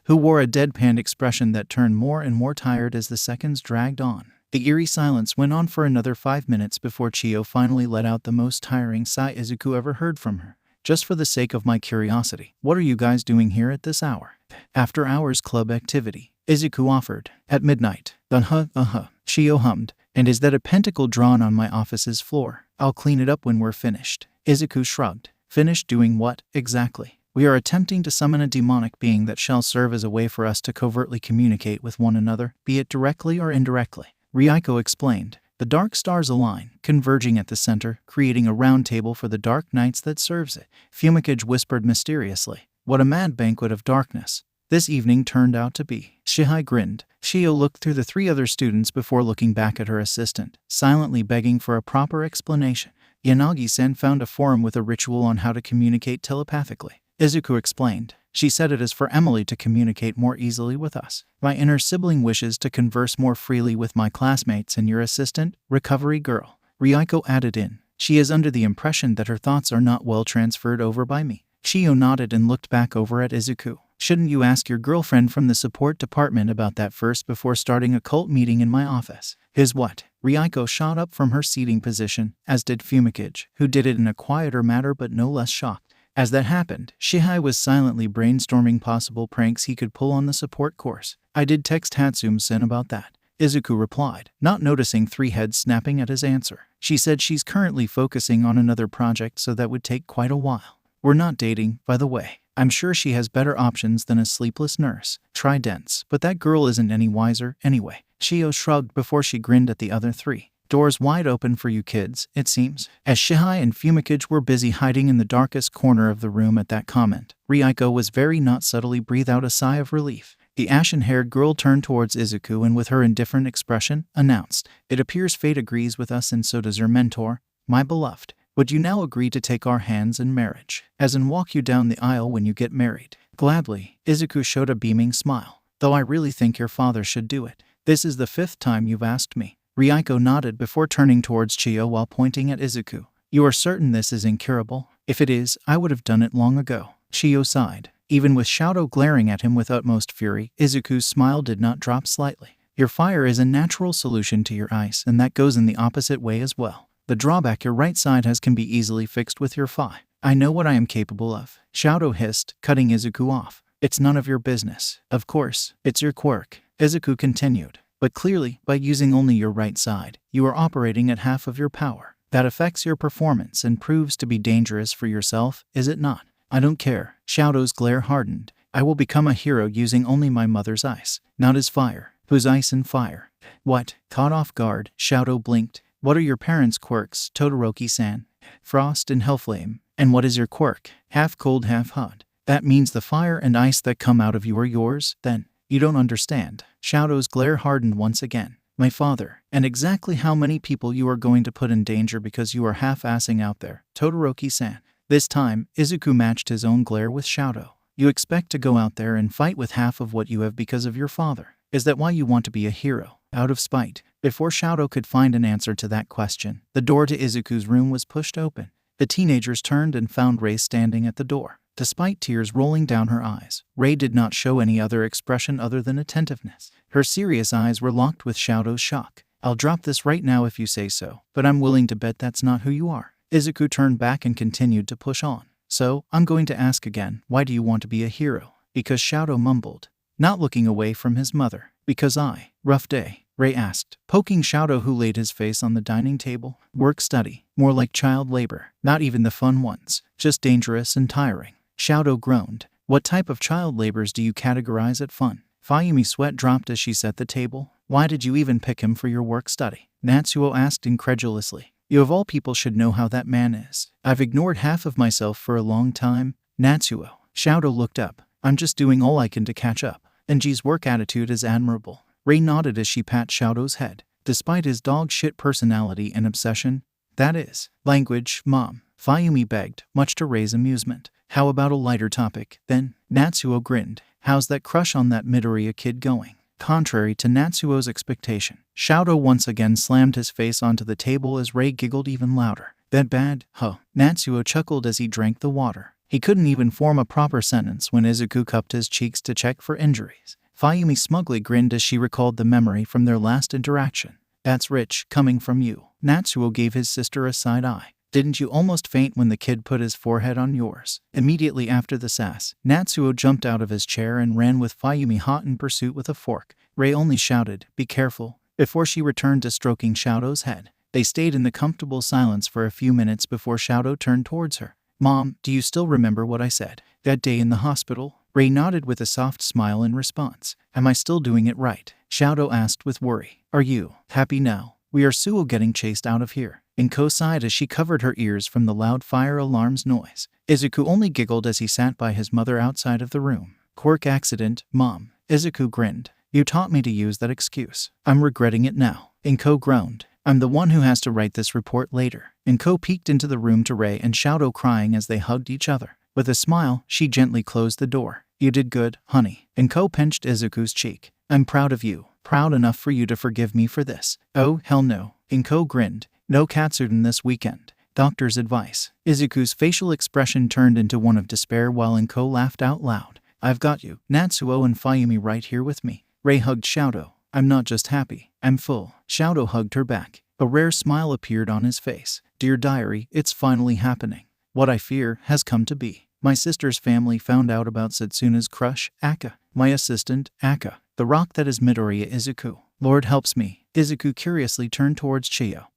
who wore a deadpan expression that turned more and more tired as the seconds dragged on. The eerie silence went on for another 5 minutes before Chiyo finally let out the most tiring sigh Izuku ever heard from her. Just for the sake of my curiosity, what are you guys doing here at this hour? After hours club activity, Izuku offered. At midnight. Chiyo hummed. And is that a pentacle drawn on my office's floor? I'll clean it up when we're finished. Izuku shrugged. Finished doing what, exactly? We are attempting to summon a demonic being that shall serve as a way for us to covertly communicate with one another, be it directly or indirectly. Ryuko explained. The dark stars align, converging at the center, creating a round table for the dark nights that serves it. Fumikage whispered mysteriously. What a mad banquet of darkness this evening turned out to be. Shihai grinned. Chiyo looked through the 3 other students before looking back at her assistant, silently begging for a proper explanation. Yanagi-sen found a forum with a ritual on how to communicate telepathically. Izuku explained. She said it is for Emily to communicate more easily with us. My inner sibling wishes to converse more freely with my classmates and your assistant, recovery girl. Ryuko added in. She is under the impression that her thoughts are not well transferred over by me. Chiyo nodded and looked back over at Izuku. Shouldn't you ask your girlfriend from the support department about that first before starting a cult meeting in my office? His what? Ryuko shot up from her seating position, as did Fumikage, who did it in a quieter manner but no less shocked. As that happened, Shihai was silently brainstorming possible pranks he could pull on the support course. I did text Hatsune-san about that, Izuku replied, not noticing Three Heads snapping at his answer. She said she's currently focusing on another project, so that would take quite a while. We're not dating, by the way. I'm sure she has better options than a sleepless nurse. Try Dents, but that girl isn't any wiser anyway. Chiyo shrugged before she grinned at the other three. Doors wide open for you kids, it seems. As Shihai and Fumikage were busy hiding in the darkest corner of the room at that comment, Ryuko was very not subtly breathed out a sigh of relief. The ashen-haired girl turned towards Izuku and with her indifferent expression, announced, "It appears fate agrees with us and so does your mentor, my beloved. Would you now agree to take our hands in marriage, as in walk you down the aisle when you get married?" Gladly, Izuku showed a beaming smile. "Though I really think your father should do it. This is the 5th time you've asked me." Ryuko nodded before turning towards Chiyo while pointing at Izuku. "You are certain this is incurable? If it is, I would have done it long ago." Chiyo sighed. Even with Shadow glaring at him with utmost fury, Izuku's smile did not drop slightly. "Your fire is a natural solution to your ice, and that goes in the opposite way as well. The drawback your right side has can be easily fixed with your Phi. I know what I am capable of," Shadow hissed, cutting Izuku off. "It's none of your business. Of course, it's your quirk," Izuku continued. "But clearly, by using only your right side, you are operating at half of your power. That affects your performance and proves to be dangerous for yourself, is it not?" "I don't care." Shadow's glare hardened. "I will become a hero using only my mother's ice, not his fire." "Whose ice and fire?" "What?" Caught off guard, Shadow blinked. "What are your parents' quirks, Todoroki-san?" "Frost and Hellflame." "And what is your quirk?" "Half cold, half hot." "That means the fire and ice that come out of you are yours, then?" "You don't understand." Shadow's glare hardened once again. "My father. And exactly how many people you are going to put in danger because you are half-assing out there, Todoroki-san." This time, Izuku matched his own glare with Shadow. "You expect to go out there and fight with half of what you have because of your father. Is that why you want to be a hero? Out of spite?" Before Shadow could find an answer to that question, the door to Izuku's room was pushed open. The teenagers turned and found Rei standing at the door. Despite tears rolling down her eyes, Rei did not show any other expression other than attentiveness. Her serious eyes were locked with Shadow's shock. "I'll drop this right now if you say so, but I'm willing to bet that's not who you are." Izuku turned back and continued to push on. "So, I'm going to ask again, why do you want to be a hero?" "Because," Shadow mumbled, not looking away from his mother. "Because I." "Rough day?" Rei asked, poking Shadow, who laid his face on the dining table. "Work, study. More like child labor. Not even the fun ones. Just dangerous and tiring." Shadow groaned. "What type of child labors do you categorize as fun?" Fayumi's sweat dropped as she set the table. "Why did you even pick him for your work study?" Natsuo asked incredulously. "You of all people should know how that man is. I've ignored half of myself for a long time." "Natsuo." Shadow looked up. "I'm just doing all I can to catch up. Enji's work attitude is admirable." Rei nodded as she pat Shadow's head. "Despite his dog-shit personality and obsession, that is." "Language, Mom," Fayumi begged, much to Rei's amusement. "How about a lighter topic, then?" Natsuo grinned. "How's that crush on that Midoriya kid going?" Contrary to Natsuo's expectation, Shadow once again slammed his face onto the table as Rei giggled even louder. "That bad, huh?" Natsuo chuckled as he drank the water. He couldn't even form a proper sentence when Izuku cupped his cheeks to check for injuries. Fayumi smugly grinned as she recalled the memory from their last interaction. "That's rich, coming from you." Natsuo gave his sister a side eye. "Didn't you almost faint when the kid put his forehead on yours?" Immediately after the sass, Natsuo jumped out of his chair and ran with Fayumi hot in pursuit with a fork. Rei only shouted, "Be careful," before she returned to stroking Shadow's head. They stayed in the comfortable silence for a few minutes before Shadow turned towards her. "Mom, do you still remember what I said that day in the hospital?" Rei nodded with a soft smile in response. "Am I still doing it right?" Shadow asked with worry. "Are you happy now? We are Suo getting chased out of here." Inko sighed as she covered her ears from the loud fire alarm's noise. Izuku only giggled as he sat by his mother outside of the room. "Quirk accident, Mom." Izuku grinned. "You taught me to use that excuse. I'm regretting it now." Inko groaned. "I'm the one who has to write this report later." Inko peeked into the room to Rei and Shadow crying as they hugged each other. With a smile, she gently closed the door. You did good, honey. Inko pinched Izuku's cheek. I'm proud of you. Proud enough for you to forgive me for this. Oh, hell no. Inko grinned. No katsuden this weekend. Doctor's advice. Izuku's facial expression turned into one of despair while Inko laughed out loud. I've got you, Natsuo and Fayumi right here with me. Rei hugged Shaoto. I'm not just happy, I'm full. Shaoto hugged her back. A rare smile appeared on his face. Dear diary, it's finally happening. What I fear has come to be. My sister's family found out about Setsuna's crush, Aka. My assistant, Aka. The rock that is Midoriya Izuku. Lord helps me. Izuku curiously turned towards Chiyo,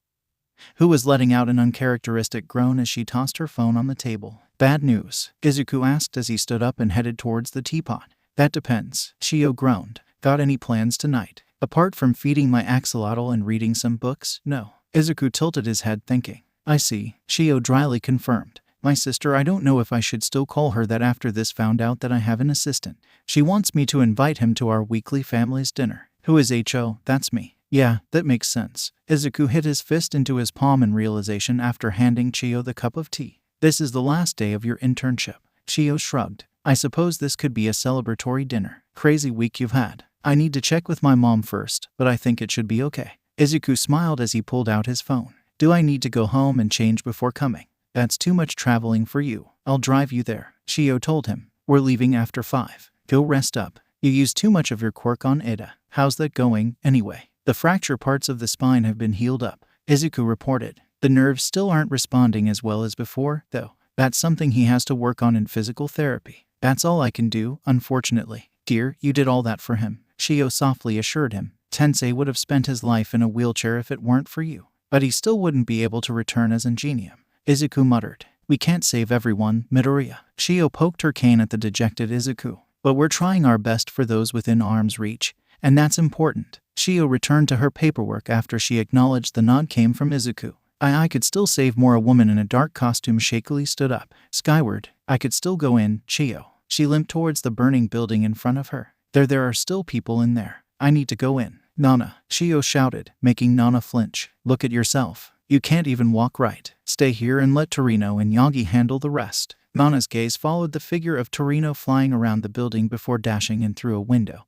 who was letting out an uncharacteristic groan as she tossed her phone on the table. Bad news? Izuku asked as he stood up and headed towards the teapot. That depends. Chiyo groaned. Got any plans tonight? Apart from feeding my axolotl and reading some books? No. Izuku tilted his head thinking. I see. Chiyo dryly confirmed. My sister, I don't know if I should still call her that after this found out that I have an assistant. She wants me to invite him to our weekly family's dinner. Who is Ho? That's me. Yeah, that makes sense. Izuku hit his fist into his palm in realization after handing Chiyo the cup of tea. This is the last day of your internship. Chiyo shrugged. I suppose this could be a celebratory dinner. Crazy week you've had. I need to check with my mom first, but I think it should be okay. Izuku smiled as he pulled out his phone. Do I need to go home and change before coming? That's too much traveling for you. I'll drive you there. Chiyo told him. We're leaving after 5. Go rest up. You used too much of your quirk on Ada. How's that going, anyway? The fracture parts of the spine have been healed up, Izuku reported. The nerves still aren't responding as well as before, though. That's something he has to work on in physical therapy. That's all I can do, unfortunately. Dear, you did all that for him. Chiyo softly assured him. Tensei would have spent his life in a wheelchair if it weren't for you. But he still wouldn't be able to return as Ingenium. Izuku muttered. We can't save everyone, Midoriya. Chiyo poked her cane at the dejected Izuku. But we're trying our best for those within arm's reach. And that's important. Chiyo returned to her paperwork after she acknowledged the nod came from Izuku. I could still save more. A woman in a dark costume shakily stood up. Skyward. I could still go in, Chiyo. She limped towards the burning building in front of her. There are still people in there. I need to go in. Nana, Chiyo shouted, making Nana flinch. Look at yourself. You can't even walk right. Stay here and let Torino and Yagi handle the rest. Nana's gaze followed the figure of Torino flying around the building before dashing in through a window.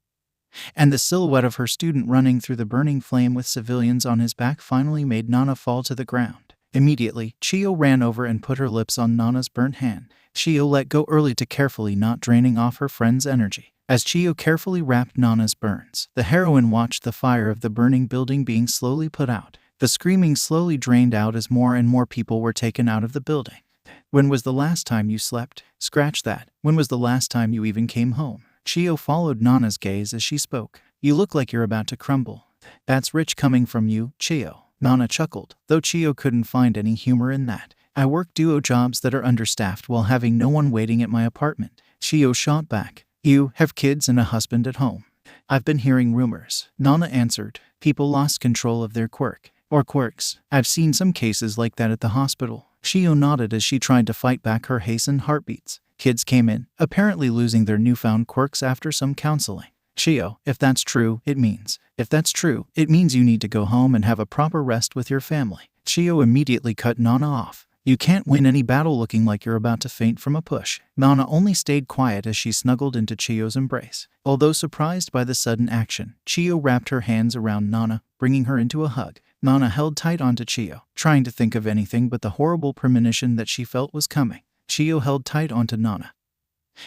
And the silhouette of her student running through the burning flame with civilians on his back finally made Nana fall to the ground. Immediately, Chiyo ran over and put her lips on Nana's burnt hand. Chiyo let go early to carefully not draining off her friend's energy. As Chiyo carefully wrapped Nana's burns, the heroine watched the fire of the burning building being slowly put out. The screaming slowly drained out as more and more people were taken out of the building. When was the last time you slept? Scratch that. When was the last time you even came home? Chiyo followed Nana's gaze as she spoke. You look like you're about to crumble. That's rich coming from you, Chiyo. Nana chuckled, though Chiyo couldn't find any humor in that. I work duo jobs that are understaffed while having no one waiting at my apartment. Chiyo shot back. You have kids and a husband at home. I've been hearing rumors. Nana answered. People lost control of their quirk. Or quirks. I've seen some cases like that at the hospital. Chiyo nodded as she tried to fight back her hastened heartbeats. Kids came in, apparently losing their newfound quirks after some counseling. Chiyo, if that's true, it means you need to go home and have a proper rest with your family. Chiyo immediately cut Nana off. You can't win any battle looking like you're about to faint from a push. Nana only stayed quiet as she snuggled into Chiyo's embrace. Although surprised by the sudden action, Chiyo wrapped her hands around Nana, bringing her into a hug. Nana held tight onto Chiyo, trying to think of anything but the horrible premonition that she felt was coming. Chiyo held tight onto Nana,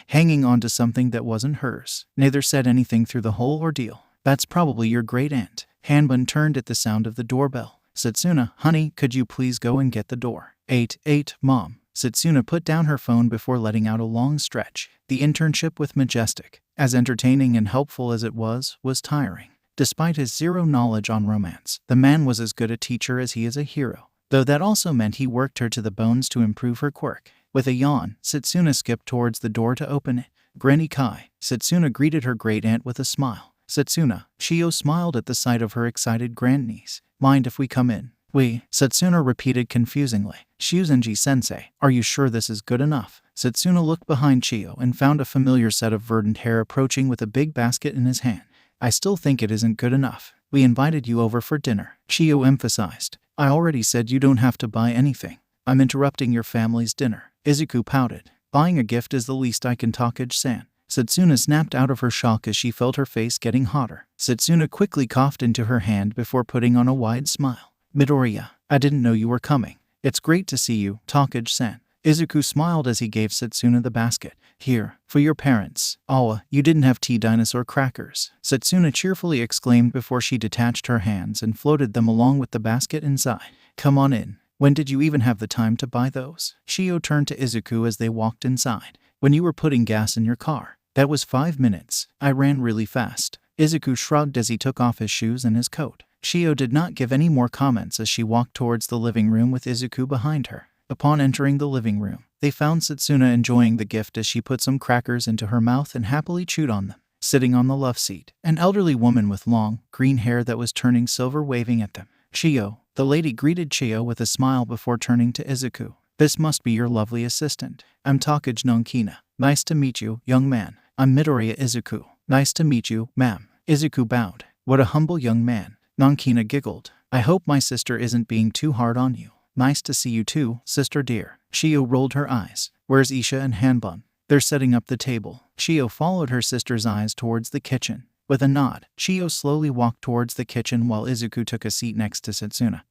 hanging onto something that wasn't hers. Neither said anything through the whole ordeal. That's probably your great aunt. Hanbun turned at the sound of the doorbell. Setsuna, honey, could you please go and get the door? 8, Mom. Setsuna put down her phone before letting out a long stretch. The internship with Majestic, as entertaining and helpful as it was tiring. Despite his zero knowledge on romance, the man was as good a teacher as he is a hero. Though that also meant he worked her to the bones to improve her quirk. With a yawn, Setsuna skipped towards the door to open it. Granny Kai. Setsuna greeted her great-aunt with a smile. Setsuna. Chiyo smiled at the sight of her excited grandniece. Mind if we come in? We. Setsuna repeated confusingly. Shuzenji-sensei, are you sure this is good enough? Setsuna looked behind Chiyo and found a familiar set of verdant hair approaching with a big basket in his hand. I still think it isn't good enough. We invited you over for dinner, Chiyo emphasized. I already said you don't have to buy anything. I'm interrupting your family's dinner. Izuku pouted. Buying a gift is the least I can Takage-san. Setsuna snapped out of her shock as she felt her face getting hotter. Setsuna quickly coughed into her hand before putting on a wide smile. Midoriya, I didn't know you were coming. It's great to see you, Takage-san. Izuku smiled as he gave Setsuna the basket. Here, for your parents. Awa, you didn't have tea dinosaur crackers. Setsuna cheerfully exclaimed before she detached her hands and floated them along with the basket inside. Come on in. When did you even have the time to buy those? Shio turned to Izuku as they walked inside. When you were putting gas in your car. That was 5 minutes. I ran really fast. Izuku shrugged as he took off his shoes and his coat. Shio did not give any more comments as she walked towards the living room with Izuku behind her. Upon entering the living room, they found Setsuna enjoying the gift as she put some crackers into her mouth and happily chewed on them. Sitting on the love seat, an elderly woman with long, green hair that was turning silver waving at them. Shio, the lady greeted Shio with a smile before turning to Izuku. This must be your lovely assistant. I'm Takage Nonkina. Nice to meet you, young man. I'm Midoriya Izuku. Nice to meet you, ma'am. Izuku bowed. What a humble young man. Nonkina giggled. I hope my sister isn't being too hard on you. Nice to see you too, sister dear. Shio rolled her eyes. Where's Isha and Hanbun? They're setting up the table. Shio followed her sister's eyes towards the kitchen. With a nod, Shio slowly walked towards the kitchen while Izuku took a seat next to Setsuna,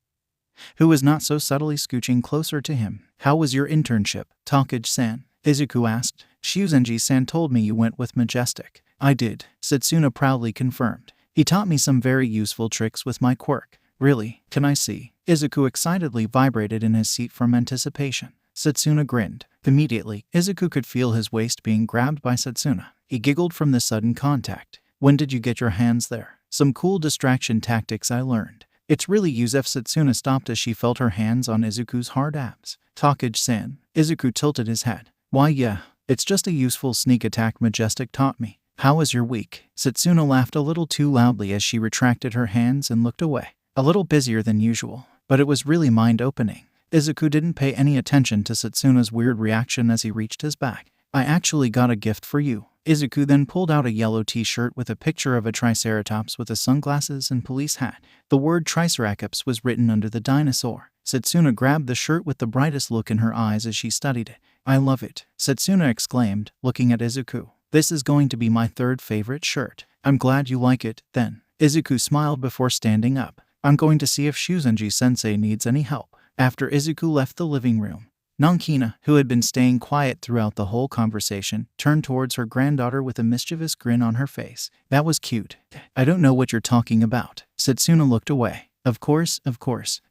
who was not so subtly scooching closer to him. How was your internship, Takage-san? Izuku asked. Shuzenji-san told me you went with Majestic. I did, Setsuna proudly confirmed. He taught me some very useful tricks with my quirk. Really? Can I see? Izuku excitedly vibrated in his seat from anticipation. Setsuna grinned. Immediately, Izuku could feel his waist being grabbed by Setsuna. He giggled from the sudden contact. When did you get your hands there? Some cool distraction tactics I learned. It's really Yuzef. Setsuna stopped as she felt her hands on Izuku's hard abs. Takage-san. Izuku tilted his head. Why yeah, it's just a useful sneak attack Majestic taught me. How was your week? Setsuna laughed a little too loudly as she retracted her hands and looked away. A little busier than usual, but it was really mind-opening. Izuku didn't pay any attention to Setsuna's weird reaction as he reached his bag. I actually got a gift for you. Izuku then pulled out a yellow t-shirt with a picture of a triceratops with a sunglasses and police hat. The word Triceratops was written under the dinosaur. Setsuna grabbed the shirt with the brightest look in her eyes as she studied it. I love it, Setsuna exclaimed, looking at Izuku. This is going to be my third favorite shirt. I'm glad you like it, then. Izuku smiled before standing up. I'm going to see if Shuzenji-sensei needs any help. After Izuku left the living room, Nonkina, who had been staying quiet throughout the whole conversation, turned towards her granddaughter with a mischievous grin on her face. That was cute. I don't know what you're talking about. Setsuna looked away. Of course.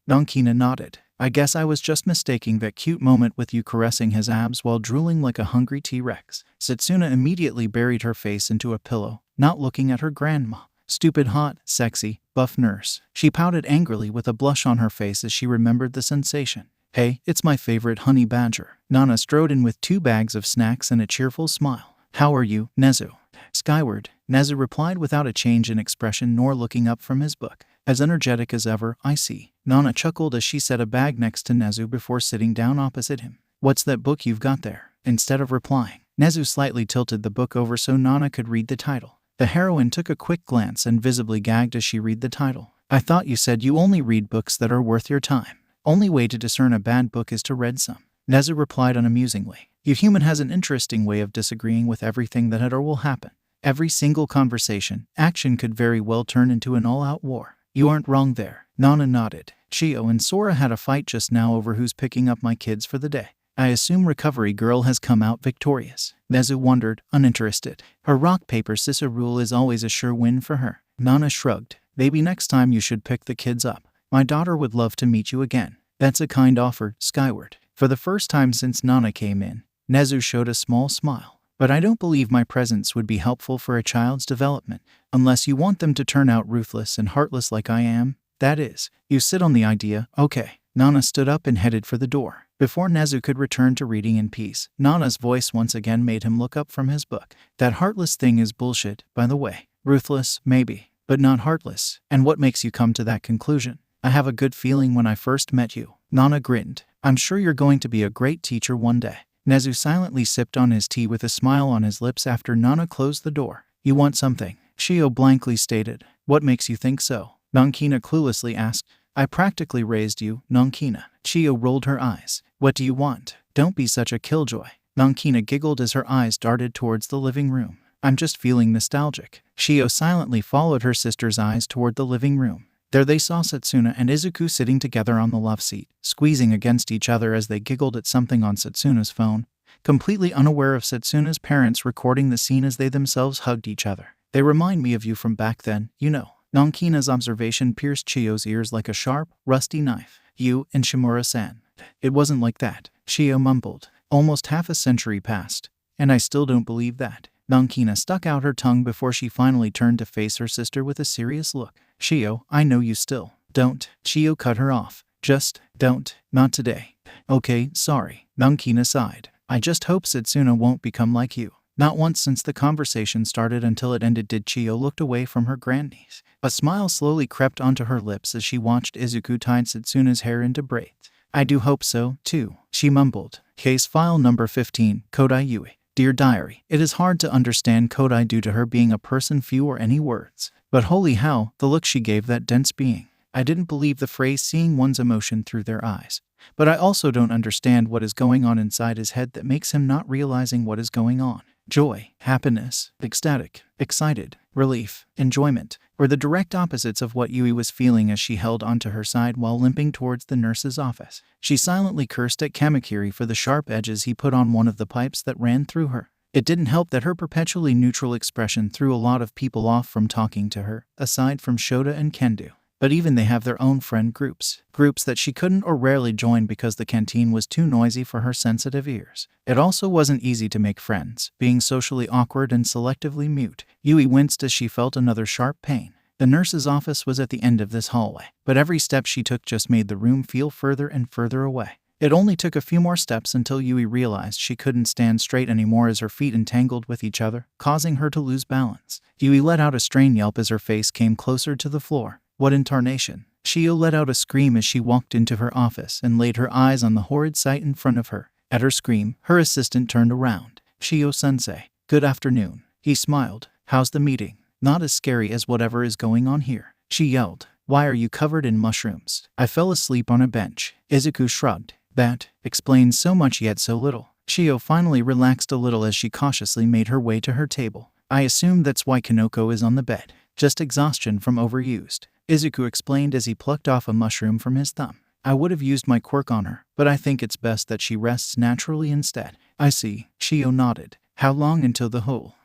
Nonkina nodded. I guess I was just mistaking that cute moment with you caressing his abs while drooling like a hungry T-Rex. Setsuna immediately buried her face into a pillow, not looking at her grandma. Stupid hot, sexy, buff nurse. She pouted angrily with a blush on her face as she remembered the sensation. Hey, it's my favorite honey badger. Nana strode in with 2 bags of snacks and a cheerful smile. How are you, Nezu? Skyward, Nezu replied without a change in expression nor looking up from his book. As energetic as ever, I see. Nana chuckled as she set a bag next to Nezu before sitting down opposite him. What's that book you've got there? Instead of replying, Nezu slightly tilted the book over so Nana could read the title. The heroine took a quick glance and visibly gagged as she read the title. I thought you said you only read books that are worth your time. Only way to discern a bad book is to read some. Nezu replied unamusingly. You human has an interesting way of disagreeing with everything that had or will happen. Every single conversation, action could very well turn into an all-out war. You aren't wrong there. Nana nodded. Chio and Sora had a fight just now over who's picking up my kids for the day. I assume Recovery Girl has come out victorious. Nezu wondered, uninterested. Her rock-paper scissors rule is always a sure win for her. Nana shrugged. Maybe next time you should pick the kids up. My daughter would love to meet you again. That's a kind offer, Skyward. For the first time since Nana came in, Nezu showed a small smile. But I don't believe my presence would be helpful for a child's development, unless you want them to turn out ruthless and heartless like I am. That is, you sit on the idea, okay. Nana stood up and headed for the door. Before Nezu could return to reading in peace, Nana's voice once again made him look up from his book. That heartless thing is bullshit, by the way. Ruthless, maybe, but not heartless. And what makes you come to that conclusion? I have a good feeling when I first met you. Nana grinned. I'm sure you're going to be a great teacher one day. Nezu silently sipped on his tea with a smile on his lips after Nana closed the door. You want something? Shio blankly stated. What makes you think so? Nonkina cluelessly asked. I practically raised you, Nonkina. Chio rolled her eyes. What do you want? Don't be such a killjoy. Nankina giggled as her eyes darted towards the living room. I'm just feeling nostalgic. Shio silently followed her sister's eyes toward the living room. There they saw Setsuna and Izuku sitting together on the love seat, squeezing against each other as they giggled at something on Setsuna's phone, completely unaware of Setsuna's parents recording the scene as they themselves hugged each other. They remind me of you from back then, you know. Nankina's observation pierced Chio's ears like a sharp, rusty knife. You and Shimura-san. It wasn't like that, Chio mumbled. Almost half a century passed, and I still don't believe that. Nankina stuck out her tongue before she finally turned to face her sister with a serious look. Chio, I know you still don't. Chio cut her off. Just don't. Not today. Okay, sorry. Nankina sighed. I just hope Setsuna won't become like you. Not once since the conversation started until it ended did Chio look away from her grandniece. A smile slowly crept onto her lips as she watched Izuku tie Setsuna's hair into braids. I do hope so, too, she mumbled. Case file number 15, Kodai Yui. Dear Diary, it is hard to understand Kodai due to her being a person few or any words. But holy how, the look she gave that dense being. I didn't believe the phrase seeing one's emotion through their eyes. But I also don't understand what is going on inside his head that makes him not realizing what is going on. Joy, happiness, ecstatic, excited, relief, enjoyment, were the direct opposites of what Yui was feeling as she held onto her side while limping towards the nurse's office. She silently cursed at Kamakiri for the sharp edges he put on one of the pipes that ran through her. It didn't help that her perpetually neutral expression threw a lot of people off from talking to her, aside from Shota and Kendo. But even they have their own friend groups that she couldn't or rarely join because the canteen was too noisy for her sensitive ears. It also wasn't easy to make friends, being socially awkward and selectively mute. Yui winced as she felt another sharp pain. The nurse's office was at the end of this hallway, but every step she took just made the room feel further and further away. It only took a few more steps until Yui realized she couldn't stand straight anymore as her feet entangled with each other, causing her to lose balance. Yui let out a strained yelp as her face came closer to the floor. What in tarnation? Shio let out a scream as she walked into her office and laid her eyes on the horrid sight in front of her. At her scream, her assistant turned around. Shio-sensei, good afternoon. He smiled. How's the meeting? Not as scary as whatever is going on here. She yelled. Why are you covered in mushrooms? I fell asleep on a bench. Izuku shrugged. That explains so much yet so little. Shio finally relaxed a little as she cautiously made her way to her table. I assume that's why Kanoko is on the bed. Just exhaustion from overused. Izuku explained as he plucked off a mushroom from his thumb. I would have used my quirk on her, but I think it's best that she rests naturally instead. I see. Shio nodded. How long until the whole,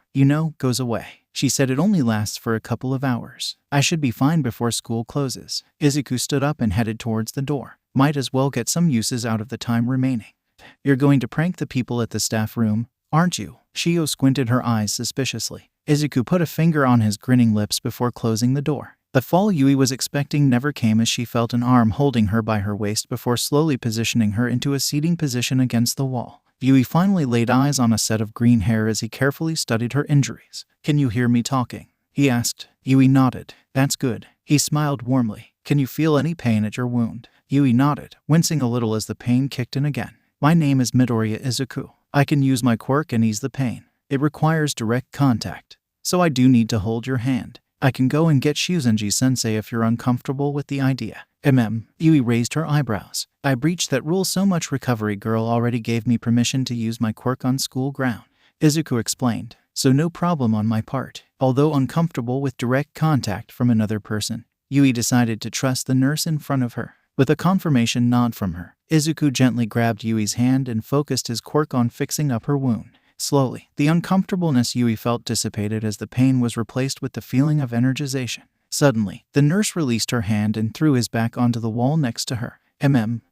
goes away? She said it only lasts for a couple of hours. I should be fine before school closes. Izuku stood up and headed towards the door. Might as well get some uses out of the time remaining. You're going to prank the people at the staff room, aren't you? Shio squinted her eyes suspiciously. Izuku put a finger on his grinning lips before closing the door. The fall Yui was expecting never came as she felt an arm holding her by her waist before slowly positioning her into a seating position against the wall. Yui finally laid eyes on a set of green hair as he carefully studied her injuries. Can you hear me talking? He asked. Yui nodded. That's good. He smiled warmly. Can you feel any pain at your wound? Yui nodded, wincing a little as the pain kicked in again. My name is Midoriya Izuku. I can use my quirk and ease the pain. It requires direct contact, so I do need to hold your hand. I can go and get Shuzenji-sensei if you're uncomfortable with the idea. Yui raised her eyebrows. I breached that rule so much recovery girl already gave me permission to use my quirk on school ground. Izuku explained. So no problem on my part. Although uncomfortable with direct contact from another person, Yui decided to trust the nurse in front of her. With a confirmation nod from her, Izuku gently grabbed Yui's hand and focused his quirk on fixing up her wound. Slowly, the uncomfortableness Yui felt dissipated as the pain was replaced with the feeling of energization. Suddenly, the nurse released her hand and threw his back onto the wall next to her.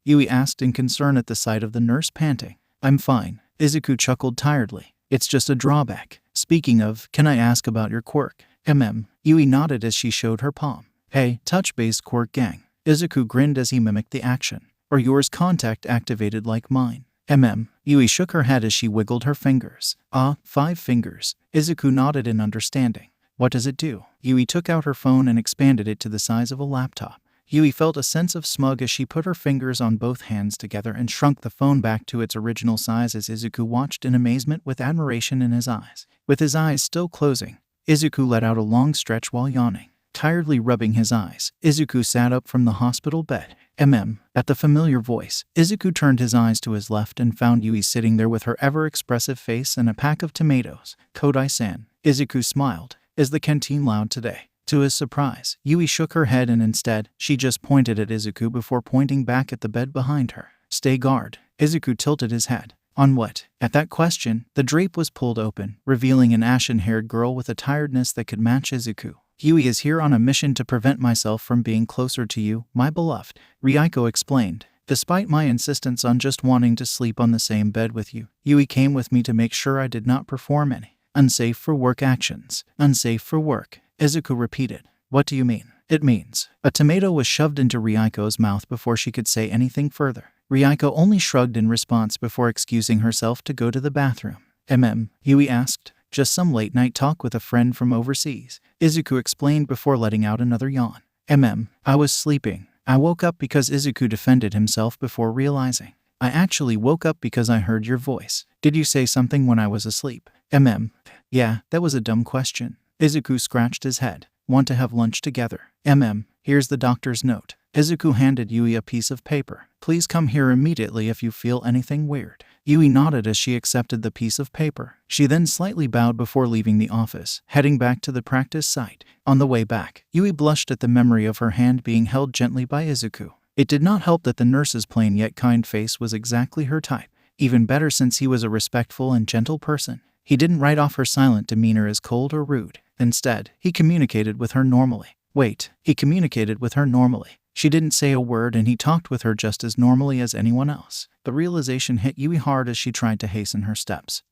Yui asked in concern at the sight of the nurse panting. I'm fine. Izuku chuckled tiredly. It's just a drawback. Speaking of, can I ask about your quirk? Yui nodded as she showed her palm. Hey, touch-based quirk gang. Izuku grinned as he mimicked the action. Or yours contact activated like mine? Yui shook her head as she wiggled her fingers. 5 fingers. Izuku nodded in understanding. What does it do? Yui took out her phone and expanded it to the size of a laptop. Yui felt a sense of smug as she put her fingers on both hands together and shrunk the phone back to its original size as Izuku watched in amazement with admiration in his eyes. With his eyes still closing, Izuku let out a long stretch while yawning. Tiredly rubbing his eyes, Izuku sat up from the hospital bed. At the familiar voice, Izuku turned his eyes to his left and found Yui sitting there with her ever-expressive face and a pack of tomatoes. Kodai-san. Izuku smiled. Is the canteen loud today? To his surprise, Yui shook her head and instead, she just pointed at Izuku before pointing back at the bed behind her. Stay guard. Izuku tilted his head. On what? At that question, the drape was pulled open, revealing an ashen-haired girl with a tiredness that could match Izuku. Yui is here on a mission to prevent myself from being closer to you, my beloved, Ryuko explained. Despite my insistence on just wanting to sleep on the same bed with you, Yui came with me to make sure I did not perform any unsafe for work actions. Unsafe for work, Izuku repeated. What do you mean? It means. A tomato was shoved into Ryuko's mouth before she could say anything further. Ryuko only shrugged in response before excusing herself to go to the bathroom. Yui asked. Just some late-night talk with a friend from overseas, Izuku explained before letting out another yawn. I was sleeping. I woke up because Izuku defended himself before realizing. I actually woke up because I heard your voice. Did you say something when I was asleep? Yeah, that was a dumb question. Izuku scratched his head. Want to have lunch together? Here's the doctor's note. Izuku handed Yui a piece of paper. Please come here immediately if you feel anything weird. Yui nodded as she accepted the piece of paper. She then slightly bowed before leaving the office, heading back to the practice site. On the way back, Yui blushed at the memory of her hand being held gently by Izuku. It did not help that the nurse's plain yet kind face was exactly her type. Even better since he was a respectful and gentle person. He didn't write off her silent demeanor as cold or rude. Instead, he communicated with her normally. He communicated with her normally. She didn't say a word and he talked with her just as normally as anyone else. The realization hit Yui hard as she tried to hasten her steps,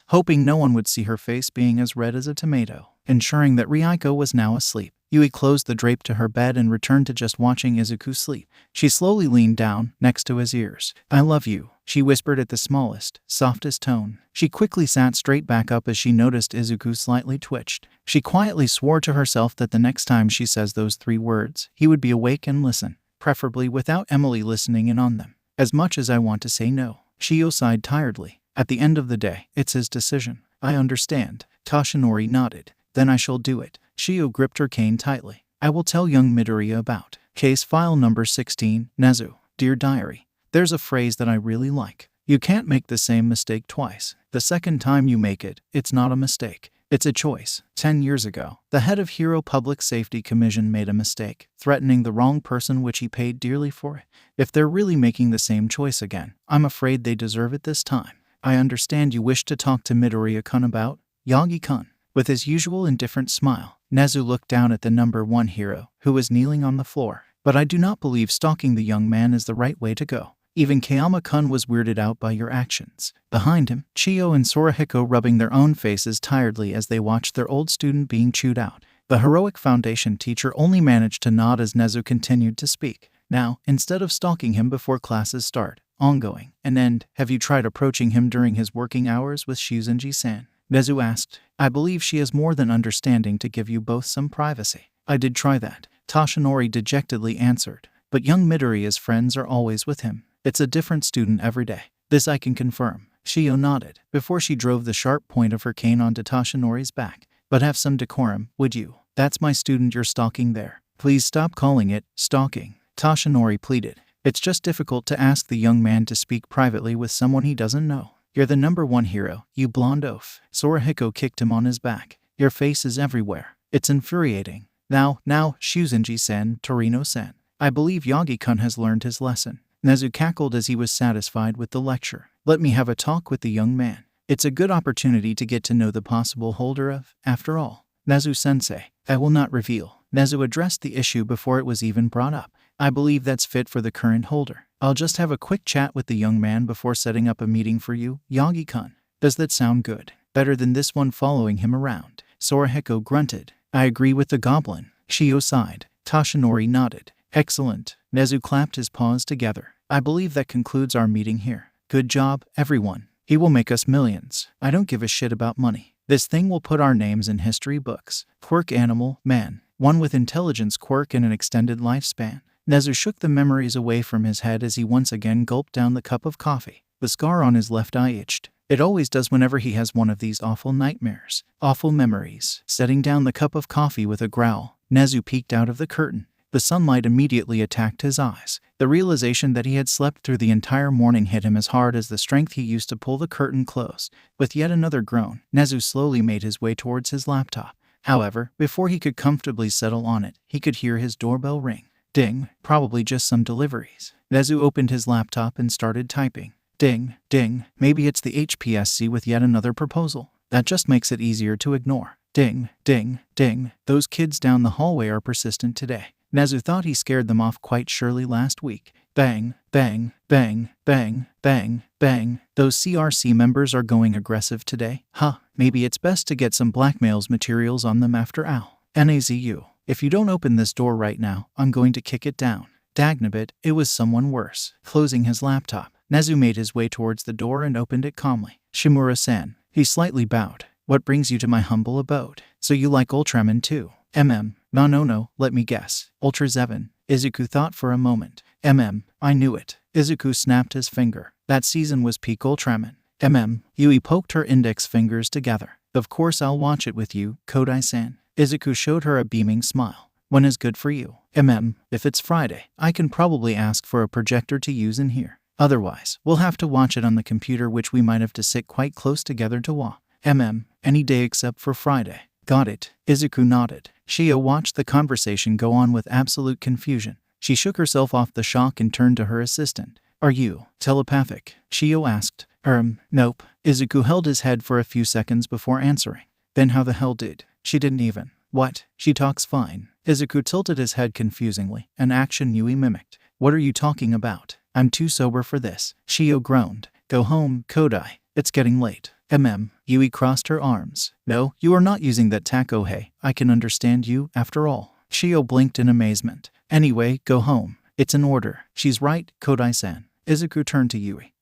hoping no one would see her face being as red as a tomato. Ensuring that Ryuko was now asleep, Yui closed the drape to her bed and returned to just watching Izuku sleep. She slowly leaned down, next to his ears. I love you, she whispered at the smallest, softest tone. She quickly sat straight back up as she noticed Izuku slightly twitched. She quietly swore to herself that the next time she says those 3 words, he would be awake and listen, preferably without Emily listening in on them. As much as I want to say no, Shio sighed tiredly. At the end of the day, it's his decision. I understand. Toshinori nodded. Then I shall do it. Shio gripped her cane tightly. I will tell young Midoriya about. Case file number 16, Nezu. Dear Diary. There's a phrase that I really like. You can't make the same mistake twice. The second time you make it, it's not a mistake. It's a choice. 10 years ago, the head of Hero Public Safety Commission made a mistake, threatening the wrong person which he paid dearly for it. If they're really making the same choice again, I'm afraid they deserve it this time. I understand you wish to talk to Midoriya-kun about Yagi-kun. With his usual indifferent smile, Nezu looked down at the number 1 hero, who was kneeling on the floor. But I do not believe stalking the young man is the right way to go. Even Kayama-kun was weirded out by your actions. Behind him, Chiyo and Sorahiko rubbing their own faces tiredly as they watched their old student being chewed out. The heroic foundation teacher only managed to nod as Nezu continued to speak. Now, instead of stalking him before classes start, ongoing, and end, have you tried approaching him during his working hours with Shuzenji-san? Nezu asked. I believe she is more than understanding to give you both some privacy. I did try that, Toshinori dejectedly answered. But young Midoriya's friends are always with him. It's a different student every day. This I can confirm. Shio nodded, before she drove the sharp point of her cane onto Toshinori's back. But have some decorum, would you? That's my student you're stalking there. Please stop calling it stalking, Toshinori pleaded. It's just difficult to ask the young man to speak privately with someone he doesn't know. You're the number 1 hero, you blonde oaf. Sorahiko kicked him on his back. Your face is everywhere. It's infuriating. Now, Shuzenji-san, Torino-san. I believe Yagi-kun has learned his lesson. Nezu cackled as he was satisfied with the lecture. Let me have a talk with the young man. It's a good opportunity to get to know the possible holder of, after all. Nezu-sensei, I will not reveal. Nezu addressed the issue before it was even brought up. I believe that's fit for the current holder. I'll just have a quick chat with the young man before setting up a meeting for you, Yagi-kun. Does that sound good? Better than this one following him around. Sorahiko grunted. I agree with the goblin. Shio sighed. Toshinori nodded. Excellent. Nezu clapped his paws together. I believe that concludes our meeting here. Good job, everyone. He will make us millions. I don't give a shit about money. This thing will put our names in history books. Quirk animal, man. One with intelligence quirk and an extended lifespan. Nezu shook the memories away from his head as he once again gulped down the cup of coffee. The scar on his left eye itched. It always does whenever he has one of these awful nightmares. Awful memories. Setting down the cup of coffee with a growl, Nezu peeked out of the curtain. The sunlight immediately attacked his eyes. The realization that he had slept through the entire morning hit him as hard as the strength he used to pull the curtain closed. With yet another groan, Nezu slowly made his way towards his laptop. However, before he could comfortably settle on it, he could hear his doorbell ring. Ding, probably just some deliveries. Nezu opened his laptop and started typing. Ding, ding, maybe it's the HPSC with yet another proposal. That just makes it easier to ignore. Ding, ding, ding, those kids down the hallway are persistent today. Nezu thought he scared them off quite surely last week. Bang, bang, bang, bang, bang, bang. Those CRC members are going aggressive today. Huh, maybe it's best to get some blackmails materials on them after Ow. NAZU. If you don't open this door right now, I'm going to kick it down. Dagnabit, it was someone worse. Closing his laptop, Nezu made his way towards the door and opened it calmly. Shimura-san. He slightly bowed. What brings you to my humble abode? So you like Ultraman too? No, let me guess. Ultra Zevon. Izuku thought for a moment. I knew it. Izuku snapped his finger. That season was peak Ultraman. Yui poked her index fingers together. Of course I'll watch it with you, Kodai-san. Izuku showed her a beaming smile. When is good for you? If it's Friday, I can probably ask for a projector to use in here. Otherwise, we'll have to watch it on the computer, which we might have to sit quite close together to watch. Any day except for Friday. Got it. Izuku nodded. Shio watched the conversation go on with absolute confusion. She shook herself off the shock and turned to her assistant. Are you telepathic? Shio asked. Nope. Izuku held his head for a few seconds before answering. Then how the hell did? She didn't even. What? She talks fine. Izuku tilted his head confusingly, an action Yui mimicked. What are you talking about? I'm too sober for this. Shio groaned. Go home, Kodai. It's getting late. Yui crossed her arms. No, you are not using that takohei. I can understand you, after all. Shio blinked in amazement. Anyway, go home. It's an order. She's right, Kodai-san. Izuku turned to Yui,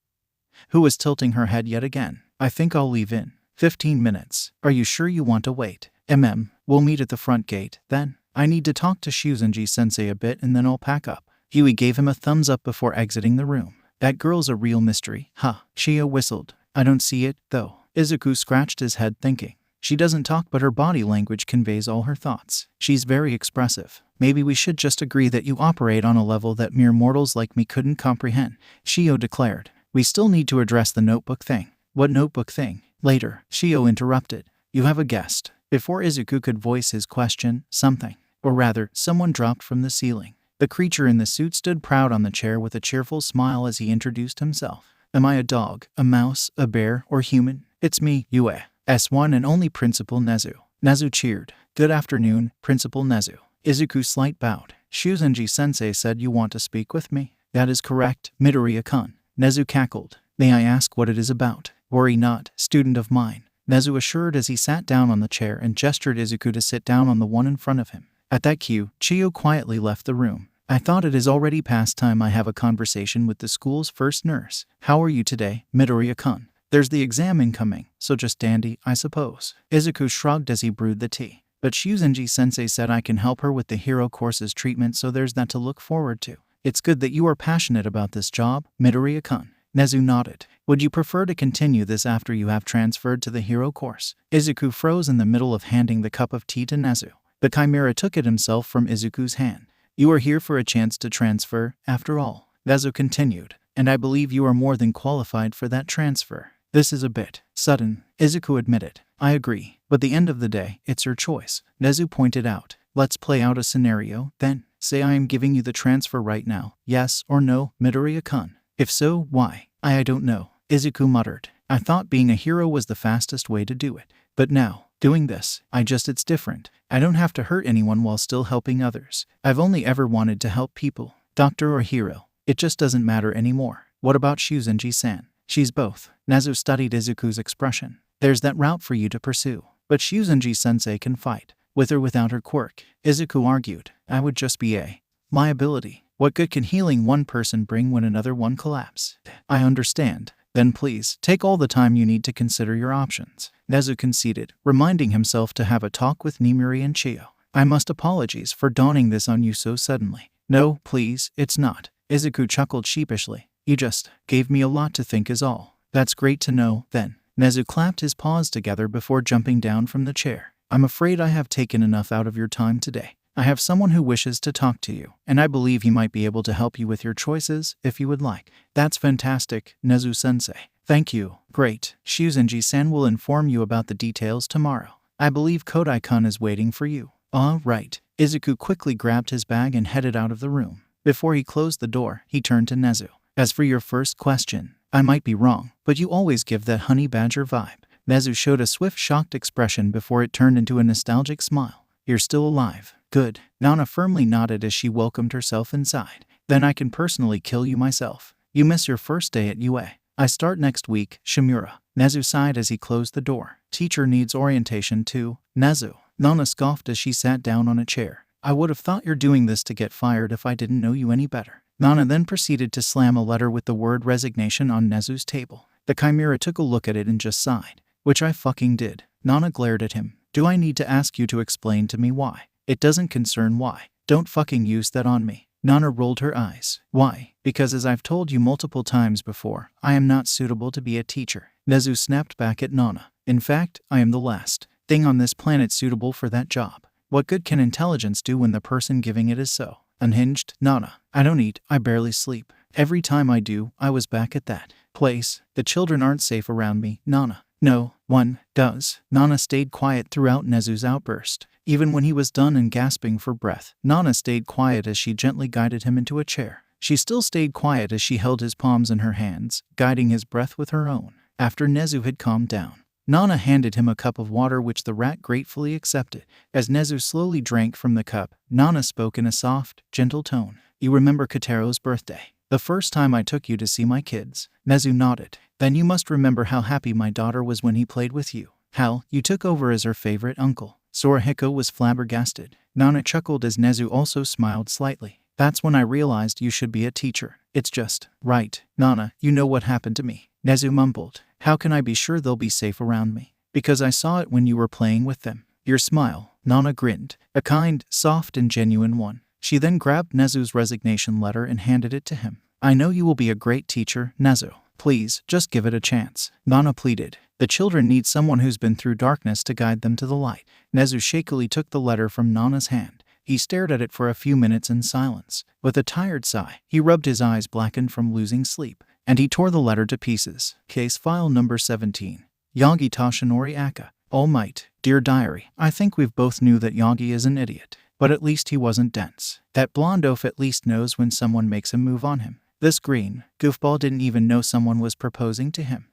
who was tilting her head yet again. I think I'll leave in 15 minutes. Are you sure you want to wait? We'll meet at the front gate, then. I need to talk to Shuzenji-sensei a bit and then I'll pack up. Yui gave him a thumbs up before exiting the room. That girl's a real mystery, huh? Shio whistled. I don't see it, though. Izuku scratched his head thinking. She doesn't talk, but her body language conveys all her thoughts. She's very expressive. Maybe we should just agree that you operate on a level that mere mortals like me couldn't comprehend, Shio declared. We still need to address the notebook thing. What notebook thing? Later, Shio interrupted. You have a guest. Before Izuku could voice his question, someone dropped from the ceiling. The creature in the suit stood proud on the chair with a cheerful smile as he introduced himself. Am I a dog, a mouse, a bear, or human? It's me, Yue. S1 and only Principal Nezu. Nezu cheered. Good afternoon, Principal Nezu. Izuku slight bowed. Shuzenji-sensei said you want to speak with me? That is correct, Midoriya-kun. Nezu cackled. May I ask what it is about? Worry not, student of mine. Nezu assured as he sat down on the chair and gestured Izuku to sit down on the one in front of him. At that cue, Chiyo quietly left the room. I thought it is already past time I have a conversation with the school's first nurse. How are you today, Midoriya-kun? There's the exam incoming, so just dandy, I suppose. Izuku shrugged as he brewed the tea. But Shuzenji-sensei said I can help her with the hero course's treatment, so there's that to look forward to. It's good that you are passionate about this job, Midoriya-kun. Nezu nodded. Would you prefer to continue this after you have transferred to the hero course? Izuku froze in the middle of handing the cup of tea to Nezu. The Chimera took it himself from Izuku's hand. You are here for a chance to transfer, after all. Nezu continued. And I believe you are more than qualified for that transfer. This is a bit sudden, Izuku admitted. I agree, but at the end of the day, it's your choice, Nezu pointed out. Let's play out a scenario, then. Say I am giving you the transfer right now, yes or no, Midoriya-kun. If so, why? I don't know, Izuku muttered. I thought being a hero was the fastest way to do it. But now, doing this, it's different. I don't have to hurt anyone while still helping others. I've only ever wanted to help people, doctor or hero. It just doesn't matter anymore. What about Shuzenji-san? She's both. Nezu studied Izuku's expression. There's that route for you to pursue. But Shuzenji-sensei can fight, with or without her quirk. Izuku argued. I would just be my ability. What good can healing one person bring when another one collapse? I understand. Then please, take all the time you need to consider your options. Nezu conceded, reminding himself to have a talk with Nimuri and Chiyo. I must apologize for dawning this on you so suddenly. No, please, it's not. Izuku chuckled sheepishly. You just gave me a lot to think is all. That's great to know, then. Nezu clapped his paws together before jumping down from the chair. I'm afraid I have taken enough out of your time today. I have someone who wishes to talk to you, and I believe he might be able to help you with your choices if you would like. That's fantastic, Nezu-sensei. Thank you. Great. Shuzenji-san will inform you about the details tomorrow. I believe Kodai-kun is waiting for you. Right. Izuku quickly grabbed his bag and headed out of the room. Before he closed the door, he turned to Nezu. As for your first question, I might be wrong, but you always give that honey badger vibe. Nezu showed a swift, shocked expression before it turned into a nostalgic smile. You're still alive. Good. Nana firmly nodded as she welcomed herself inside. Then I can personally kill you myself. You miss your first day at UA. I start next week, Shimura. Nezu sighed as he closed the door. Teacher needs orientation too, Nezu. Nana scoffed as she sat down on a chair. I would have thought you're doing this to get fired if I didn't know you any better. Nana then proceeded to slam a letter with the word resignation on Nezu's table. The Chimera took a look at it and just sighed. Which I fucking did. Nana glared at him. Do I need to ask you to explain to me why? It doesn't concern why. Don't fucking use that on me. Nana rolled her eyes. Why? Because as I've told you multiple times before, I am not suitable to be a teacher. Nezu snapped back at Nana. In fact, I am the last thing on this planet suitable for that job. What good can intelligence do when the person giving it is so unhinged? Nana. I don't eat, I barely sleep. Every time I do, I was back at that place. The children aren't safe around me, Nana. No one does. Nana stayed quiet throughout Nezu's outburst. Even when he was done and gasping for breath, Nana stayed quiet as she gently guided him into a chair. She still stayed quiet as she held his palms in her hands, guiding his breath with her own. After Nezu had calmed down, Nana handed him a cup of water which the rat gratefully accepted. As Nezu slowly drank from the cup, Nana spoke in a soft, gentle tone. You remember Kotaro's birthday? The first time I took you to see my kids. Nezu nodded. Then you must remember how happy my daughter was when he played with you. How you took over as her favorite uncle. Sorahiko was flabbergasted. Nana chuckled as Nezu also smiled slightly. That's when I realized you should be a teacher. It's just right. Nana, you know what happened to me. Nezu mumbled. How can I be sure they'll be safe around me? Because I saw it when you were playing with them. Your smile. Nana grinned. A kind, soft and genuine one. She then grabbed Nezu's resignation letter and handed it to him. I know you will be a great teacher, Nezu. Please, just give it a chance. Nana pleaded. The children need someone who's been through darkness to guide them to the light. Nezu shakily took the letter from Nana's hand. He stared at it for a few minutes in silence. With a tired sigh, he rubbed his eyes blackened from losing sleep, and he tore the letter to pieces. Case file number 17. Yagi Toshinori Aka. All Might. Dear Diary, I think we've both knew that Yagi is an idiot, but at least he wasn't dense. That blonde oaf at least knows when someone makes a move on him. This green goofball didn't even know someone was proposing to him.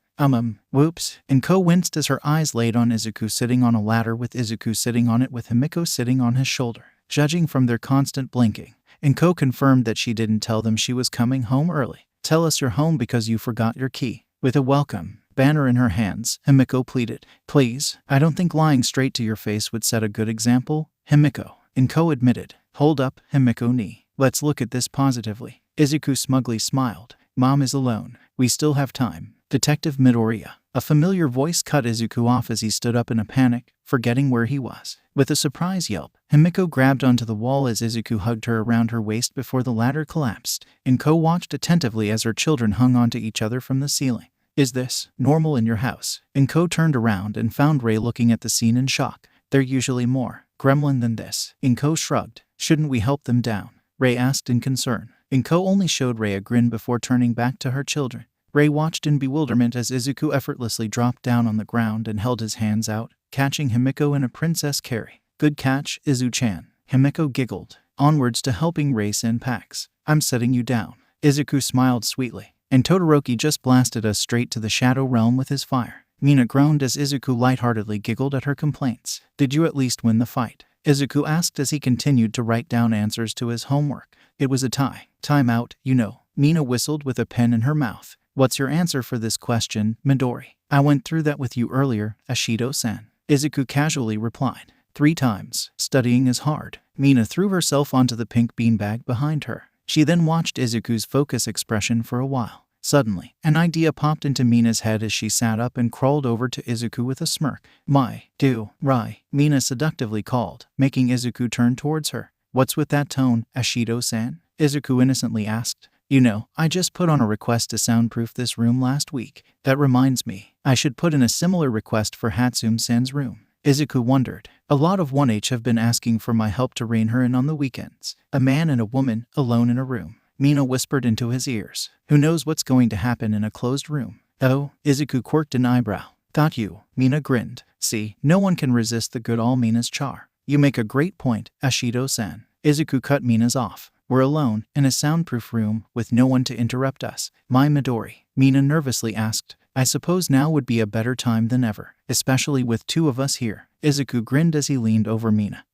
Whoops. Inko winced as her eyes laid on Izuku sitting on a ladder with Izuku sitting on it with Himiko sitting on his shoulder. Judging from their constant blinking, Inko confirmed that she didn't tell them she was coming home early. Tell us you're home because you forgot your key. With a welcome banner in her hands, Himiko pleaded. Please, I don't think lying straight to your face would set a good example, Himiko. Inko admitted. Hold up, Himiko ni. Let's look at this positively. Izuku smugly smiled. Mom is alone. We still have time. Detective Midoriya. A familiar voice cut Izuku off as he stood up in a panic, forgetting where he was. With a surprise yelp, Himiko grabbed onto the wall as Izuku hugged her around her waist before the ladder collapsed. Inko watched attentively as her children hung onto each other from the ceiling. Is this normal in your house? Inko turned around and found Rei looking at the scene in shock. They're usually more gremlin than this. Inko shrugged. Shouldn't we help them down? Rei asked in concern. Inko only showed Rei a grin before turning back to her children. Rei watched in bewilderment as Izuku effortlessly dropped down on the ground and held his hands out, catching Himiko in a princess carry. Good catch, Izu-chan. Himiko giggled. Onwards to helping Rei send packs. I'm setting you down. Izuku smiled sweetly. And Todoroki just blasted us straight to the Shadow Realm with his fire. Mina groaned as Izuku lightheartedly giggled at her complaints. Did you at least win the fight? Izuku asked as he continued to write down answers to his homework. It was a tie. Time out, you know. Mina whistled with a pen in her mouth. What's your answer for this question, Midori? I went through that with you earlier, Ashido-san. Izuku casually replied. 3 times. Studying is hard. Mina threw herself onto the pink beanbag behind her. She then watched Izuku's focused expression for a while. Suddenly, an idea popped into Mina's head as she sat up and crawled over to Izuku with a smirk. Rai, Mina seductively called, making Izuku turn towards her. What's with that tone, Ashido-san? Izuku innocently asked. You know, I just put on a request to soundproof this room last week. That reminds me, I should put in a similar request for Hatsune-san's room. Izuku wondered. A lot of 1H have been asking for my help to rein her in on the weekends. A man and a woman, alone in a room. Mina whispered into his ears. Who knows what's going to happen in a closed room? Oh, Izuku quirked an eyebrow. Thought you. Mina grinned. See, no one can resist the good all Mina's char. You make a great point, Ashido-san. Izuku cut Mina's off. We're alone, in a soundproof room, with no one to interrupt us. My Midori, Mina nervously asked. I suppose now would be a better time than ever, especially with two of us here. Izuku grinned as he leaned over Mina,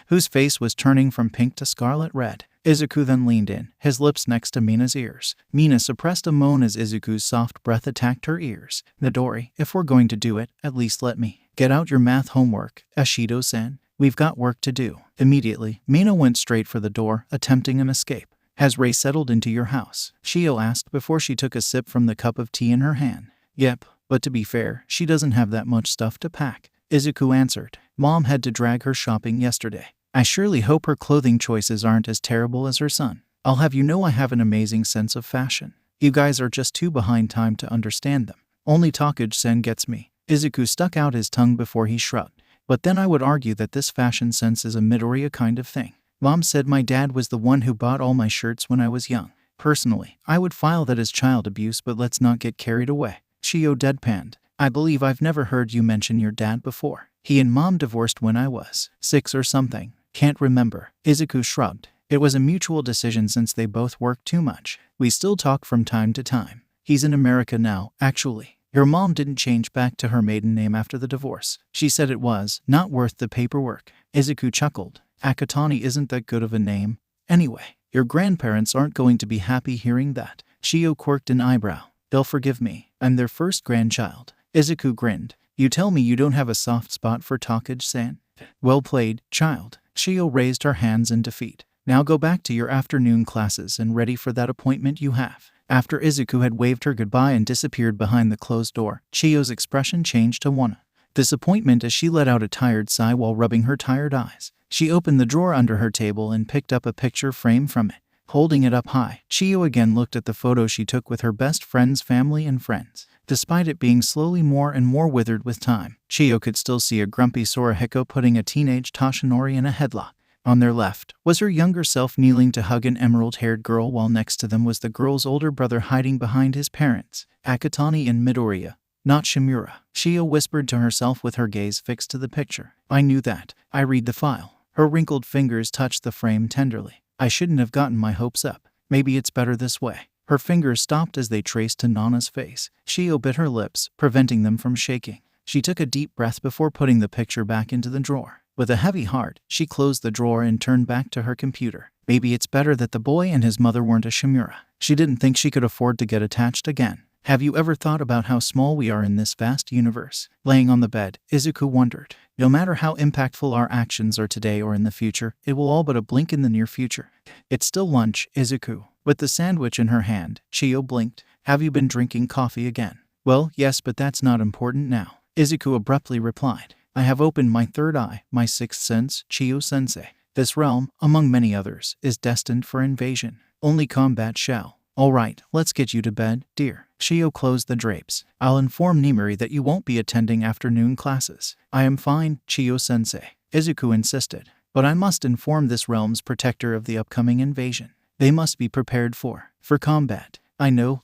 whose face was turning from pink to scarlet red. Izuku then leaned in, his lips next to Mina's ears. Mina suppressed a moan as Izuku's soft breath attacked her ears. Midori, if we're going to do it, at least let me. Get out your math homework, Ashido-san. We've got work to do. Immediately, Mina went straight for the door, attempting an escape. Has Rei settled into your house? Shio asked before she took a sip from the cup of tea in her hand. Yep, but to be fair, she doesn't have that much stuff to pack. Izuku answered. Mom had to drag her shopping yesterday. I surely hope her clothing choices aren't as terrible as her son. I'll have you know I have an amazing sense of fashion. You guys are just too behind time to understand them. Only Takage-sen gets me. Izuku stuck out his tongue before he shrugged. But then I would argue that this fashion sense is a Midoriya kind of thing. Mom said my dad was the one who bought all my shirts when I was young. Personally, I would file that as child abuse, but let's not get carried away. Shio deadpanned. I believe I've never heard you mention your dad before. He and Mom divorced when I was 6 or something. Can't remember. Izuku shrugged. It was a mutual decision since they both worked too much. We still talk from time to time. He's in America now, actually. Your mom didn't change back to her maiden name after the divorce. She said it was not worth the paperwork. Izuku chuckled. Akatani isn't that good of a name. Anyway, your grandparents aren't going to be happy hearing that. Shio quirked an eyebrow. They'll forgive me. I'm their first grandchild. Izuku grinned. You tell me you don't have a soft spot for Takage-san? Well played, child. Shio raised her hands in defeat. Now go back to your afternoon classes and ready for that appointment you have. After Izuku had waved her goodbye and disappeared behind the closed door, Shio's expression changed to one of disappointment as she let out a tired sigh while rubbing her tired eyes. She opened the drawer under her table and picked up a picture frame from it. Holding it up high, Shio again looked at the photo she took with her best friend's family and friends. Despite it being slowly more and more withered with time, Shio could still see a grumpy Sorahiko putting a teenage Toshinori in a headlock. On their left was her younger self kneeling to hug an emerald-haired girl, while next to them was the girl's older brother hiding behind his parents. Akatani and Midoriya, not Shimura. Shio whispered to herself with her gaze fixed to the picture. I knew that. I read the file. Her wrinkled fingers touched the frame tenderly. I shouldn't have gotten my hopes up. Maybe it's better this way. Her fingers stopped as they traced to Nana's face. Shio bit her lips, preventing them from shaking. She took a deep breath before putting the picture back into the drawer. With a heavy heart, she closed the drawer and turned back to her computer. Maybe it's better that the boy and his mother weren't a Shimura. She didn't think she could afford to get attached again. Have you ever thought about how small we are in this vast universe? Laying on the bed, Izuku wondered. No matter how impactful our actions are today or in the future, it will all but a blink in the near future. It's still lunch, Izuku. With the sandwich in her hand, Shio blinked. Have you been drinking coffee again? Well, yes, but that's not important now. Izuku abruptly replied. I have opened my third eye, my sixth sense, Chiyo-sensei. This realm, among many others, is destined for invasion. Only combat shall. All right, let's get you to bed, dear. Shio closed the drapes. I'll inform Nimuri that you won't be attending afternoon classes. I am fine, Chiyo-sensei. Izuku insisted. But I must inform this realm's protector of the upcoming invasion. They must be prepared for combat. I know.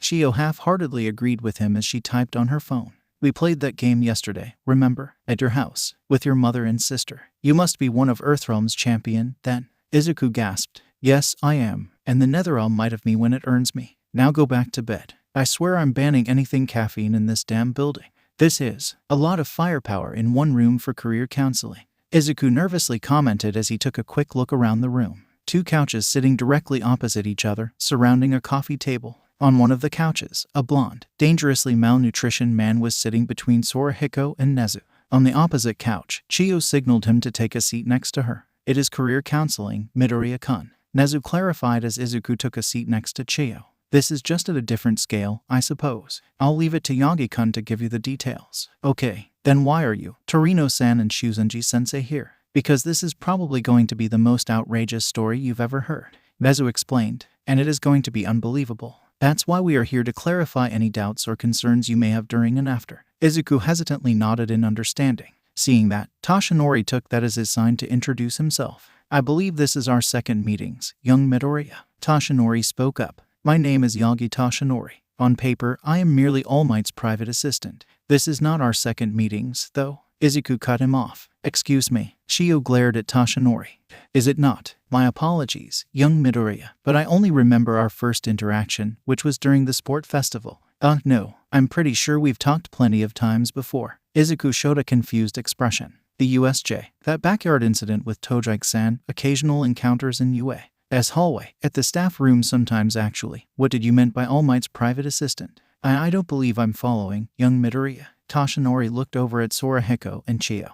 Shio half-heartedly agreed with him as she typed on her phone. We played that game yesterday, remember? At your house, with your mother and sister. You must be one of Earthrealm's champion, then. Izuku gasped. Yes, I am. And the Netherrealm might have me when it earns me. Now go back to bed. I swear I'm banning anything caffeine in this damn building. This is a lot of firepower in one room for career counseling. Izuku nervously commented as he took a quick look around the room. 2 couches sitting directly opposite each other, surrounding a coffee table. On one of the couches, a blonde, dangerously malnutritioned man was sitting between Sorahiko and Nezu. On the opposite couch, Chiyo signaled him to take a seat next to her. It is career counseling, Midoriya-kun. Nezu clarified as Izuku took a seat next to Chiyo. This is just at a different scale, I suppose. I'll leave it to Yagi-kun to give you the details. Okay, then why are you, Torino-san and Shuzenji-sensei here? Because this is probably going to be the most outrageous story you've ever heard. Nezu explained, and it is going to be unbelievable. That's why we are here to clarify any doubts or concerns you may have during and after. Izuku hesitantly nodded in understanding. Seeing that, Toshinori took that as his sign to introduce himself. I believe this is our second meetings, young Midoriya. Toshinori spoke up. My name is Yagi Toshinori. On paper, I am merely All Might's private assistant. This is not our second meetings, though. Izuku cut him off. Excuse me. Shio glared at Toshinori. Is it not? My apologies, young Midoriya, but I only remember our first interaction, which was during the sport festival. No. I'm pretty sure we've talked plenty of times before. Izuku showed a confused expression. The USJ, that backyard incident with Tojike-san, occasional encounters in UA's hallway, at the staff room sometimes actually. What did you mean by All Might's private assistant? I don't believe I'm following, young Midoriya. Toshinori looked over at Sorahiko and Chiyo,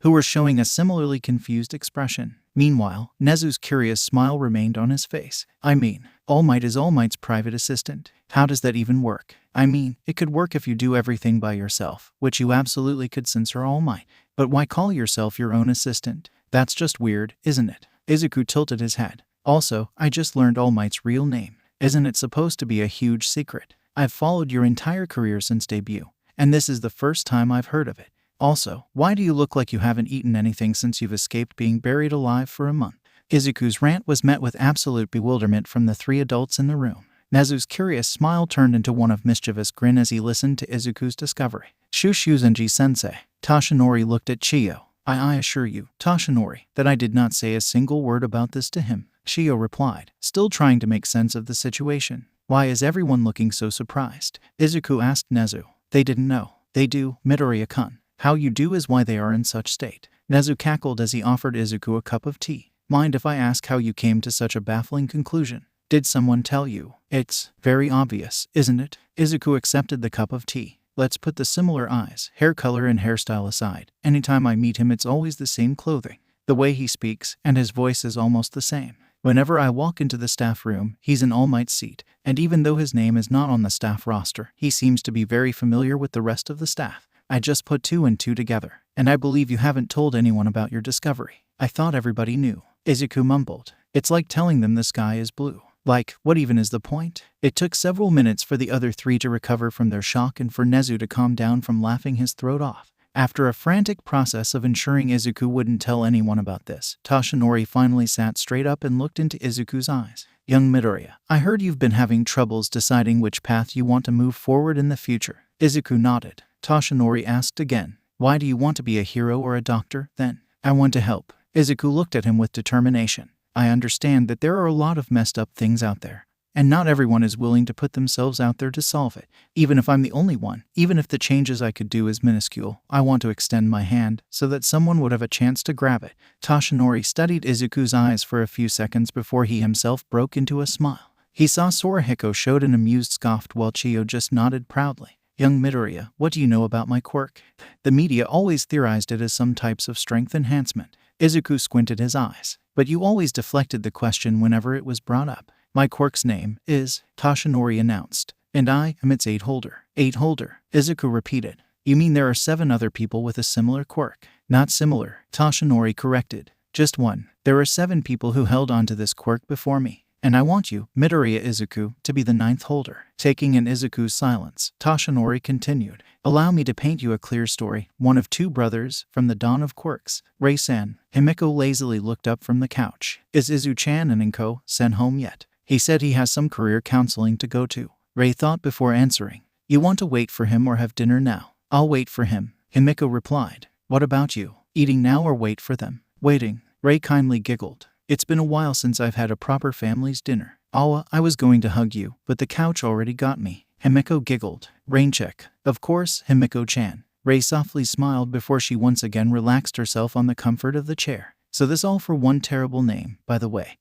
who were showing a similarly confused expression. Meanwhile, Nezu's curious smile remained on his face. I mean, All Might is All Might's private assistant. How does that even work? I mean, it could work if you do everything by yourself, which you absolutely could since you're All Might. But why call yourself your own assistant? That's just weird, isn't it? Izuku tilted his head. Also, I just learned All Might's real name. Isn't it supposed to be a huge secret? I've followed your entire career since debut, and this is the first time I've heard of it. Also, why do you look like you haven't eaten anything since you've escaped being buried alive for a month? Izuku's rant was met with absolute bewilderment from the three adults in the room. Nezu's curious smile turned into one of mischievous grin as he listened to Izuku's discovery. Shushuzenji-sensei. Toshinori looked at Chiyo. I assure you, Toshinori, that I did not say a single word about this to him. Chiyo replied, still trying to make sense of the situation. Why is everyone looking so surprised? Izuku asked Nezu. They didn't know. They do, Midoriya-kun. How you do is why they are in such state. Nezu cackled as he offered Izuku a cup of tea. Mind if I ask how you came to such a baffling conclusion? Did someone tell you? It's very obvious, isn't it? Izuku accepted the cup of tea. Let's put the similar eyes, hair color and hairstyle aside. Anytime I meet him it's always the same clothing. The way he speaks, and his voice is almost the same. Whenever I walk into the staff room, he's in All Might's seat, and even though his name is not on the staff roster, he seems to be very familiar with the rest of the staff. I just put two and two together, and I believe you haven't told anyone about your discovery. I thought everybody knew. Izuku mumbled. It's like telling them the sky is blue. Like, what even is the point? It took several minutes for the other three to recover from their shock and for Nezu to calm down from laughing his throat off. After a frantic process of ensuring Izuku wouldn't tell anyone about this, Toshinori finally sat straight up and looked into Izuku's eyes. Young Midoriya, I heard you've been having troubles deciding which path you want to move forward in the future. Izuku nodded. Toshinori asked again, why do you want to be a hero or a doctor, then? I want to help. Izuku looked at him with determination. I understand that there are a lot of messed up things out there, and not everyone is willing to put themselves out there to solve it. Even if I'm the only one, even if the changes I could do is minuscule, I want to extend my hand so that someone would have a chance to grab it. Toshinori studied Izuku's eyes for a few seconds before he himself broke into a smile. He saw Sorahiko showed an amused scoff while Chiyo just nodded proudly. Young Midoriya, what do you know about my quirk? The media always theorized it as some types of strength enhancement. Izuku squinted his eyes. But you always deflected the question whenever it was brought up. My quirk's name is, Toshinori announced, and I am its 8-holder. 8-holder, Izuku repeated. You mean there are 7 other people with a similar quirk? Not similar, Toshinori corrected. Just one. There are 7 people who held on to this quirk before me. And I want you, Midoriya Izuku, to be the 9th holder. Taking in Izuku's silence, Toshinori continued. Allow me to paint you a clear story, one of 2 brothers, from the dawn of quirks. Rei-san. Himiko lazily looked up from the couch. Is Izu-chan and Inko-sen home yet? He said he has some career counseling to go to. Rei thought before answering. You want to wait for him or have dinner now? I'll wait for him, Himiko replied. What about you? Eating now or wait for them? Waiting. Rei kindly giggled. It's been a while since I've had a proper family's dinner. Awa, I was going to hug you, but the couch already got me. Himiko giggled. Rain check. Of course, Himiko-chan. Rei softly smiled before she once again relaxed herself on the comfort of the chair. So this all for one terrible name, by the way.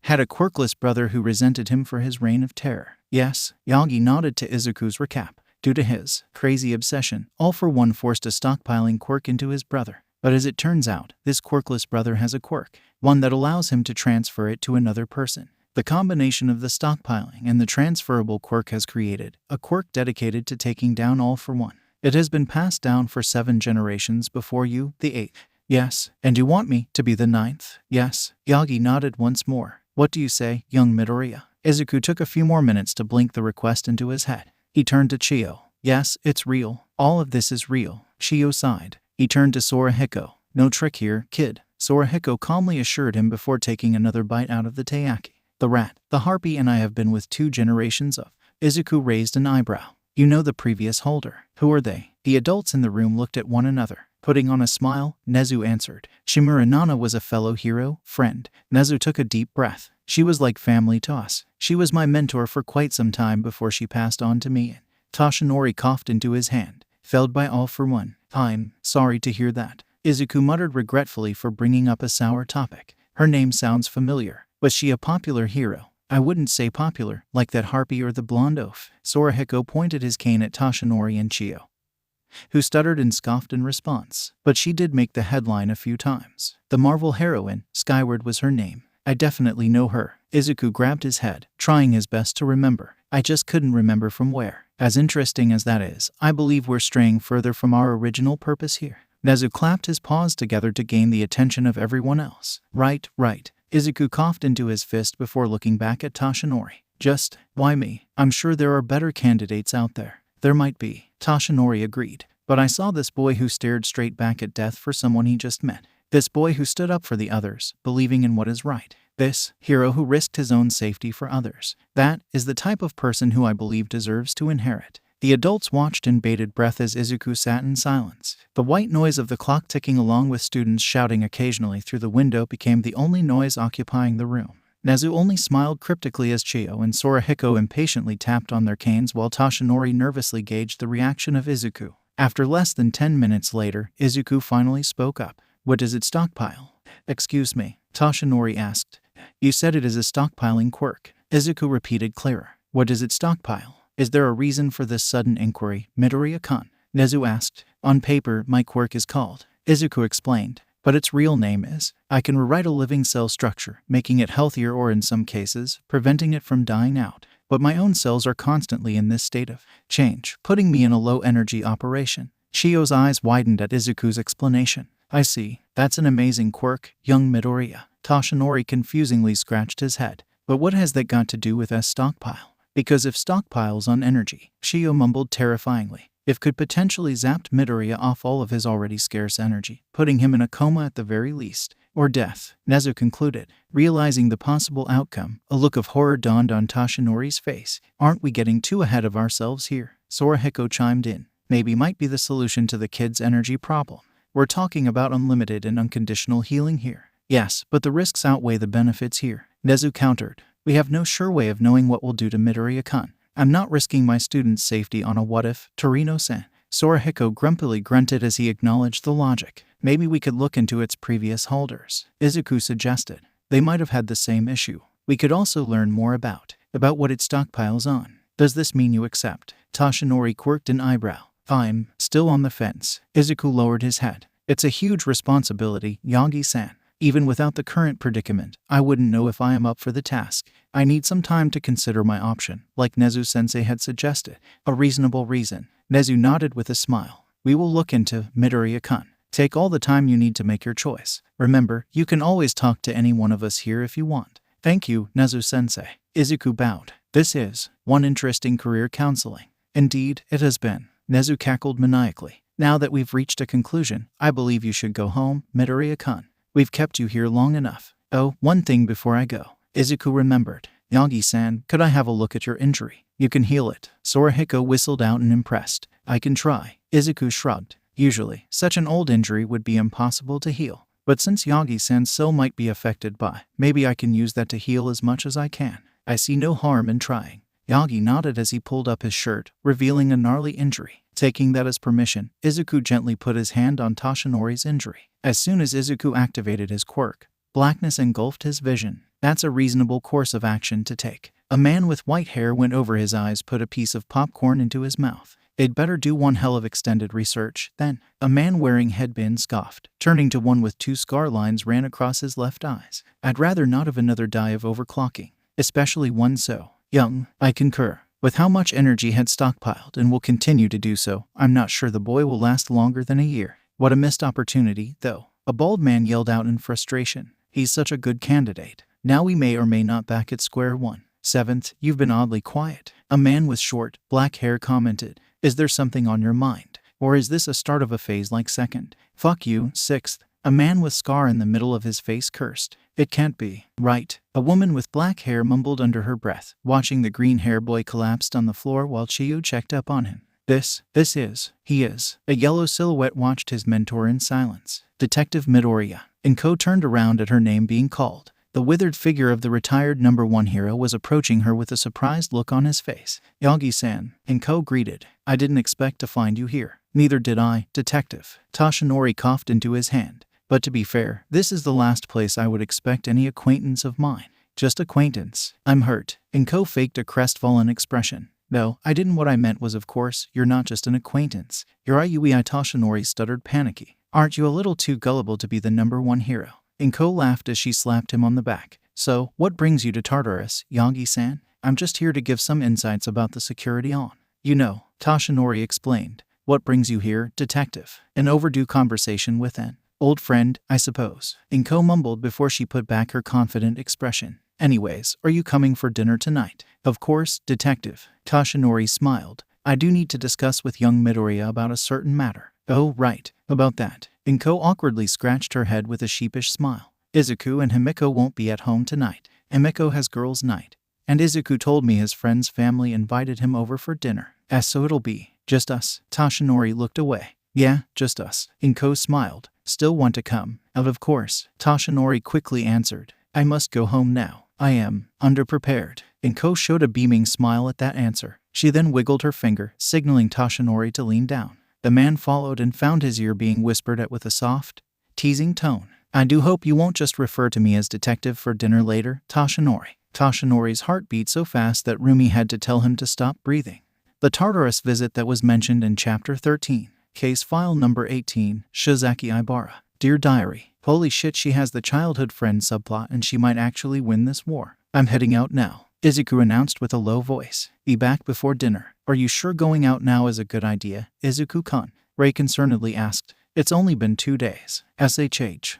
Had a quirkless brother who resented him for his reign of terror. Yes, Yagi nodded to Izuku's recap. Due to his crazy obsession, All for One forced a stockpiling quirk into his brother. But as it turns out, this quirkless brother has a quirk, one that allows him to transfer it to another person. The combination of the stockpiling and the transferable quirk has created a quirk dedicated to taking down All for One. It has been passed down for 7 generations before you, the 8th. Yes, and you want me to be the 9th? Yes. Yagi nodded once more. What do you say, young Midoriya? Izuku took a few more minutes to blink the request into his head. He turned to Chiyo. Yes, it's real. All of this is real. Chiyo sighed. He turned to Sorahiko. No trick here, kid, Sorahiko calmly assured him before taking another bite out of the taiyaki. The rat, the harpy and I have been with 2 generations of. Izuku raised an eyebrow. You know the previous holder. Who are they? The adults in the room looked at one another. Putting on a smile, Nezu answered. Shimura Nana was a fellow hero, friend. Nezu took a deep breath. She was like family to us. She was my mentor for quite some time before she passed on to me. Toshinori coughed into his hand. Felled by all for one. I'm sorry to hear that. Izuku muttered regretfully for bringing up a sour topic. Her name sounds familiar. Was she a popular hero? I wouldn't say popular, like that harpy or the blonde oaf. Sorahiko pointed his cane at Toshinori and Chio, who stuttered and scoffed in response. But she did make the headline a few times. The Marvel heroine, Skyward was her name. I definitely know her. Izuku grabbed his head, trying his best to remember. I just couldn't remember from where. As interesting as that is, I believe we're straying further from our original purpose here. Nezu clapped his paws together to gain the attention of everyone else. Right. Izuku coughed into his fist before looking back at Toshinori. Just, why me? I'm sure there are better candidates out there. There might be, Toshinori agreed. But I saw this boy who stared straight back at death for someone he just met. This boy who stood up for the others, believing in what is right. This hero who risked his own safety for others. That is the type of person who I believe deserves to inherit. The adults watched in bated breath as Izuku sat in silence. The white noise of the clock ticking along with students shouting occasionally through the window became the only noise occupying the room. Nezu only smiled cryptically as Chio and Sorahiko impatiently tapped on their canes while Toshinori nervously gauged the reaction of Izuku. After less than 10 minutes later, Izuku finally spoke up. What does it stockpile? Excuse me, Toshinori asked. You said it is a stockpiling quirk. Izuku repeated clearer. What does it stockpile? Is there a reason for this sudden inquiry, Midoriya-kun? Nezu asked. On paper, my quirk is called. Izuku explained. But its real name is, I can rewrite a living cell structure, making it healthier or in some cases, preventing it from dying out. But my own cells are constantly in this state of change, putting me in a low-energy operation. Chio's eyes widened at Izuku's explanation. I see. That's an amazing quirk, young Midoriya. Toshinori confusingly scratched his head. But what has that got to do with S stockpile? Because if stockpiles on energy, Chio mumbled terrifyingly, if could potentially zap Midoriya off all of his already scarce energy, putting him in a coma at the very least, or death, Nezu concluded. Realizing the possible outcome, a look of horror dawned on Toshinori's face. Aren't we getting too ahead of ourselves here? Sorahiko chimed in. Maybe might be the solution to the kid's energy problem. We're talking about unlimited and unconditional healing here. Yes, but the risks outweigh the benefits here, Nezu countered. We have no sure way of knowing what we'll do to Midoriya-kun. I'm not risking my students' safety on a what-if, Torino-san. Sorahiko grumpily grunted as he acknowledged the logic. Maybe we could look into its previous holders, Izuku suggested. They might have had the same issue. We could also learn more about what it stockpiles on. Does this mean you accept? Toshinori quirked an eyebrow. I'm still on the fence. Izuku lowered his head. It's a huge responsibility, Yagi-san. Even without the current predicament, I wouldn't know if I am up for the task. I need some time to consider my option, like Nezu-sensei had suggested. A reasonable reason. Nezu nodded with a smile. We will look into Midoriya-kun. Take all the time you need to make your choice. Remember, you can always talk to any one of us here if you want. Thank you, Nezu-sensei. Izuku bowed. This is one interesting career counseling. Indeed, it has been. Nezu cackled maniacally. Now that we've reached a conclusion, I believe you should go home, Midoriya-kun. We've kept you here long enough. Oh, one thing before I go. Izuku remembered. Yagi-san, could I have a look at your injury? You can heal it. Sorahiko whistled out and impressed. I can try. Izuku shrugged. Usually, such an old injury would be impossible to heal. But since Yagi-san's cell might be affected by, maybe I can use that to heal as much as I can. I see no harm in trying. Yagi nodded as he pulled up his shirt, revealing a gnarly injury. Taking that as permission, Izuku gently put his hand on Toshinori's injury. As soon as Izuku activated his quirk, blackness engulfed his vision. That's a reasonable course of action to take. A man with white hair went over his eyes, put a piece of popcorn into his mouth. They'd better do one hell of extended research, then. A man wearing headband scoffed, turning to one with 2 scar lines ran across his left eyes. I'd rather not have another die of overclocking, especially one so young. I concur. With how much energy had stockpiled and will continue to do so, I'm not sure the boy will last longer than a year. What a missed opportunity, though. A bald man yelled out in frustration. He's such a good candidate. Now we may or may not back at square one. 7th, you've been oddly quiet. A man with short, black hair commented. Is there something on your mind? Or is this a start of a phase like second? Fuck you, sixth. A man with scar in the middle of his face cursed. It can't be. Right. A woman with black hair mumbled under her breath, watching the green hair boy collapsed on the floor while Chiyu checked up on him. He is. A yellow silhouette watched his mentor in silence. Detective Midoriya. Inko turned around at her name being called. The withered figure of the retired number 1 hero was approaching her with a surprised look on his face. Yagi-san, Inko greeted. I didn't expect to find you here. Neither did I, Detective. Toshinori coughed into his hand. But to be fair, this is the last place I would expect any acquaintance of mine. Just acquaintance. I'm hurt. Inko faked a crestfallen expression. No, I didn't. What I meant was, of course, you're not just an acquaintance. You're Iui. Toshinori stuttered, panicky. Aren't you a little too gullible to be the number 1 hero? Inko laughed as she slapped him on the back. So, what brings you to Tartarus, Yagi-san? I'm just here to give some insights about the security on. You know, Toshinori explained. What brings you here, Detective? An overdue conversation with an old friend, I suppose. Inko mumbled before she put back her confident expression. Anyways, are you coming for dinner tonight? Of course, Detective. Toshinori smiled. I do need to discuss with young Midoriya about a certain matter. Oh, right. About that. Inko awkwardly scratched her head with a sheepish smile. Izuku and Himiko won't be at home tonight. Himiko has girls' night. And Izuku told me his friend's family invited him over for dinner. So it'll be just us. Toshinori looked away. Yeah, just us. Inko smiled. Still want to come? Of course. Toshinori quickly answered. I must go home now. I am underprepared. Inko showed a beaming smile at that answer. She then wiggled her finger, signaling Toshinori to lean down. The man followed and found his ear being whispered at with a soft, teasing tone. I do hope you won't just refer to me as Detective for dinner later, Toshinori. Toshinori's heart beat so fast that Rumi had to tell him to stop breathing. The Tartarus visit that was mentioned in Chapter 13. Case file number 18, Shizaki Ibara. Dear Diary, holy shit, she has the childhood friend subplot and she might actually win this war. I'm heading out now, Izuku announced with a low voice. Be back before dinner. Are you sure going out now is a good idea, Izuku-kun? Ray concernedly asked. It's only been 2 days. SHH.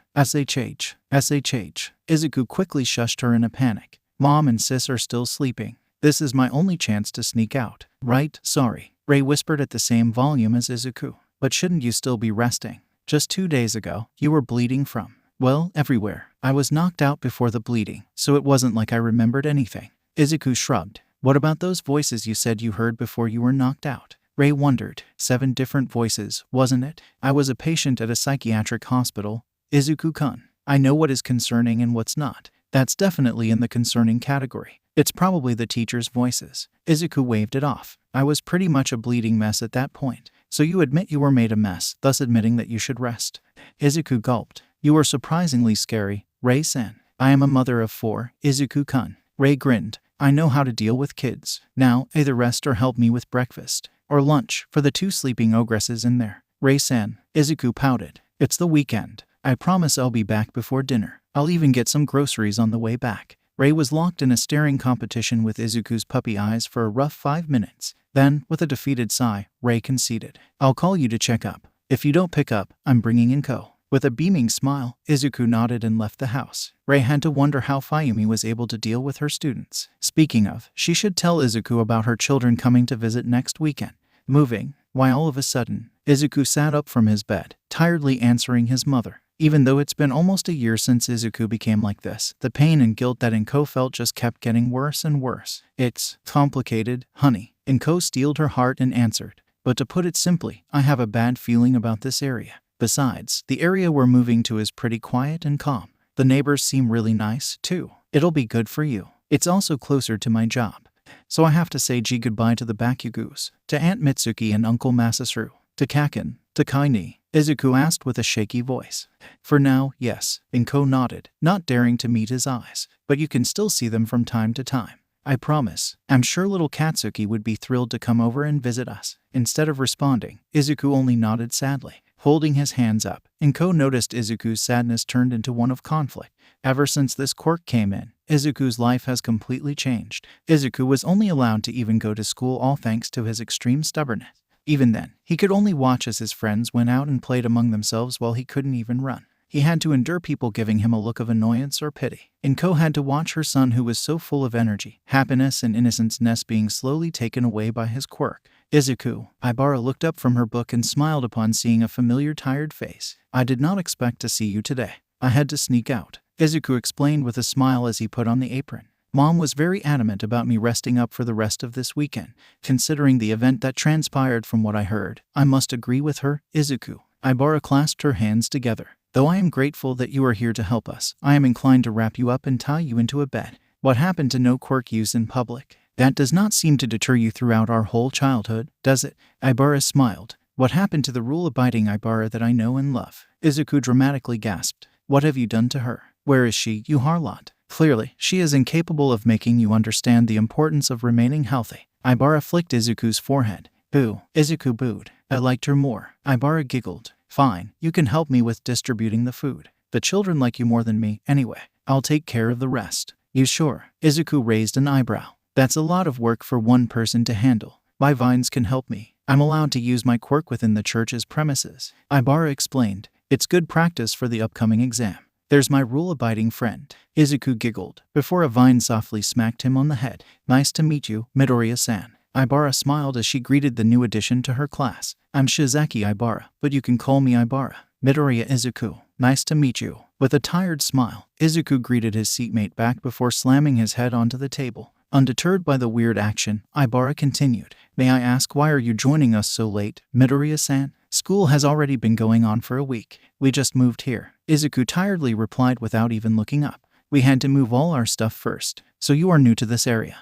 Izuku quickly shushed her in a panic. Mom and sis are still sleeping. This is my only chance to sneak out. Right? Sorry. Ray whispered at the same volume as Izuku. But shouldn't you still be resting? Just 2 days ago, you were bleeding from, well, everywhere. I was knocked out before the bleeding, so it wasn't like I remembered anything. Izuku shrugged. What about those voices you said you heard before you were knocked out? Ray wondered. 7 different voices, wasn't it? I was a patient at a psychiatric hospital. Izuku-kun. I know what is concerning and what's not. That's definitely in the concerning category. It's probably the teacher's voices. Izuku waved it off. I was pretty much a bleeding mess at that point. So you admit you were made a mess, thus admitting that you should rest. Izuku gulped. You were surprisingly scary, Ray-san. I am a mother of 4, Izuku-kun. Ray grinned. I know how to deal with kids. Now, either rest or help me with breakfast. Or lunch, for the 2 sleeping ogresses in there. Ray-san. Izuku pouted. It's the weekend. I promise I'll be back before dinner. I'll even get some groceries on the way back. Ray was locked in a staring competition with Izuku's puppy eyes for a rough 5 minutes. Then, with a defeated sigh, Ray conceded. I'll call you to check up. If you don't pick up, I'm bringing Inko. With a beaming smile, Izuku nodded and left the house. Ray had to wonder how Fayumi was able to deal with her students. Speaking of, she should tell Izuku about her children coming to visit next weekend. Moving. Why all of a sudden, Izuku sat up from his bed, tiredly answering his mother. Even though it's been almost a year since Izuku became like this, the pain and guilt that Inko felt just kept getting worse and worse. It's complicated, honey. Inko steeled her heart and answered. But to put it simply, I have a bad feeling about this area. Besides, the area we're moving to is pretty quiet and calm. The neighbors seem really nice, too. It'll be good for you. It's also closer to my job. So I have to say goodbye to the Bakugus, to Aunt Mitsuki and Uncle Masaru, to Kaken, to Kaini, Izuku asked with a shaky voice. For now, yes, Inko nodded, not daring to meet his eyes. But you can still see them from time to time. I promise. I'm sure little Katsuki would be thrilled to come over and visit us. Instead of responding, Izuku only nodded sadly. Holding his hands up, Inko noticed Izuku's sadness turned into one of conflict. Ever since this quirk came in, Izuku's life has completely changed. Izuku was only allowed to even go to school all thanks to his extreme stubbornness. Even then, he could only watch as his friends went out and played among themselves while he couldn't even run. He had to endure people giving him a look of annoyance or pity. Inko had to watch her son, who was so full of energy, happiness, and innocence, being slowly taken away by his quirk. Izuku. Ibara looked up from her book and smiled upon seeing a familiar tired face. I did not expect to see you today. I had to sneak out, Izuku explained with a smile as he put on the apron. Mom was very adamant about me resting up for the rest of this weekend. Considering the event that transpired from what I heard, I must agree with her, Izuku. Ibara clasped her hands together. Though I am grateful that you are here to help us, I am inclined to wrap you up and tie you into a bed. What happened to no quirk use in public? That does not seem to deter you throughout our whole childhood, does it? Ibara smiled. What happened to the rule-abiding Ibara that I know and love? Izuku dramatically gasped. What have you done to her? Where is she, you harlot? Clearly, she is incapable of making you understand the importance of remaining healthy. Ibara flicked Izuku's forehead. Boo. Izuku booed. I liked her more. Ibara giggled. Fine, you can help me with distributing the food. The children like you more than me, anyway. I'll take care of the rest. You sure? Izuku raised an eyebrow. That's a lot of work for one person to handle. My vines can help me. I'm allowed to use my quirk within the church's premises. Ibara explained. It's good practice for the upcoming exam. There's my rule-abiding friend. Izuku giggled, before a vine softly smacked him on the head. Nice to meet you, Midoriya-san. Ibara smiled as she greeted the new addition to her class. I'm Shizaki Ibara, but you can call me Ibara. Midoriya Izuku. Nice to meet you. With a tired smile, Izuku greeted his seatmate back before slamming his head onto the table. Undeterred by the weird action, Ibara continued. May I ask, why are you joining us so late, Midoriya-san? School has already been going on for a week. We just moved here. Izuku tiredly replied without even looking up. We had to move all our stuff first. So you are new to this area.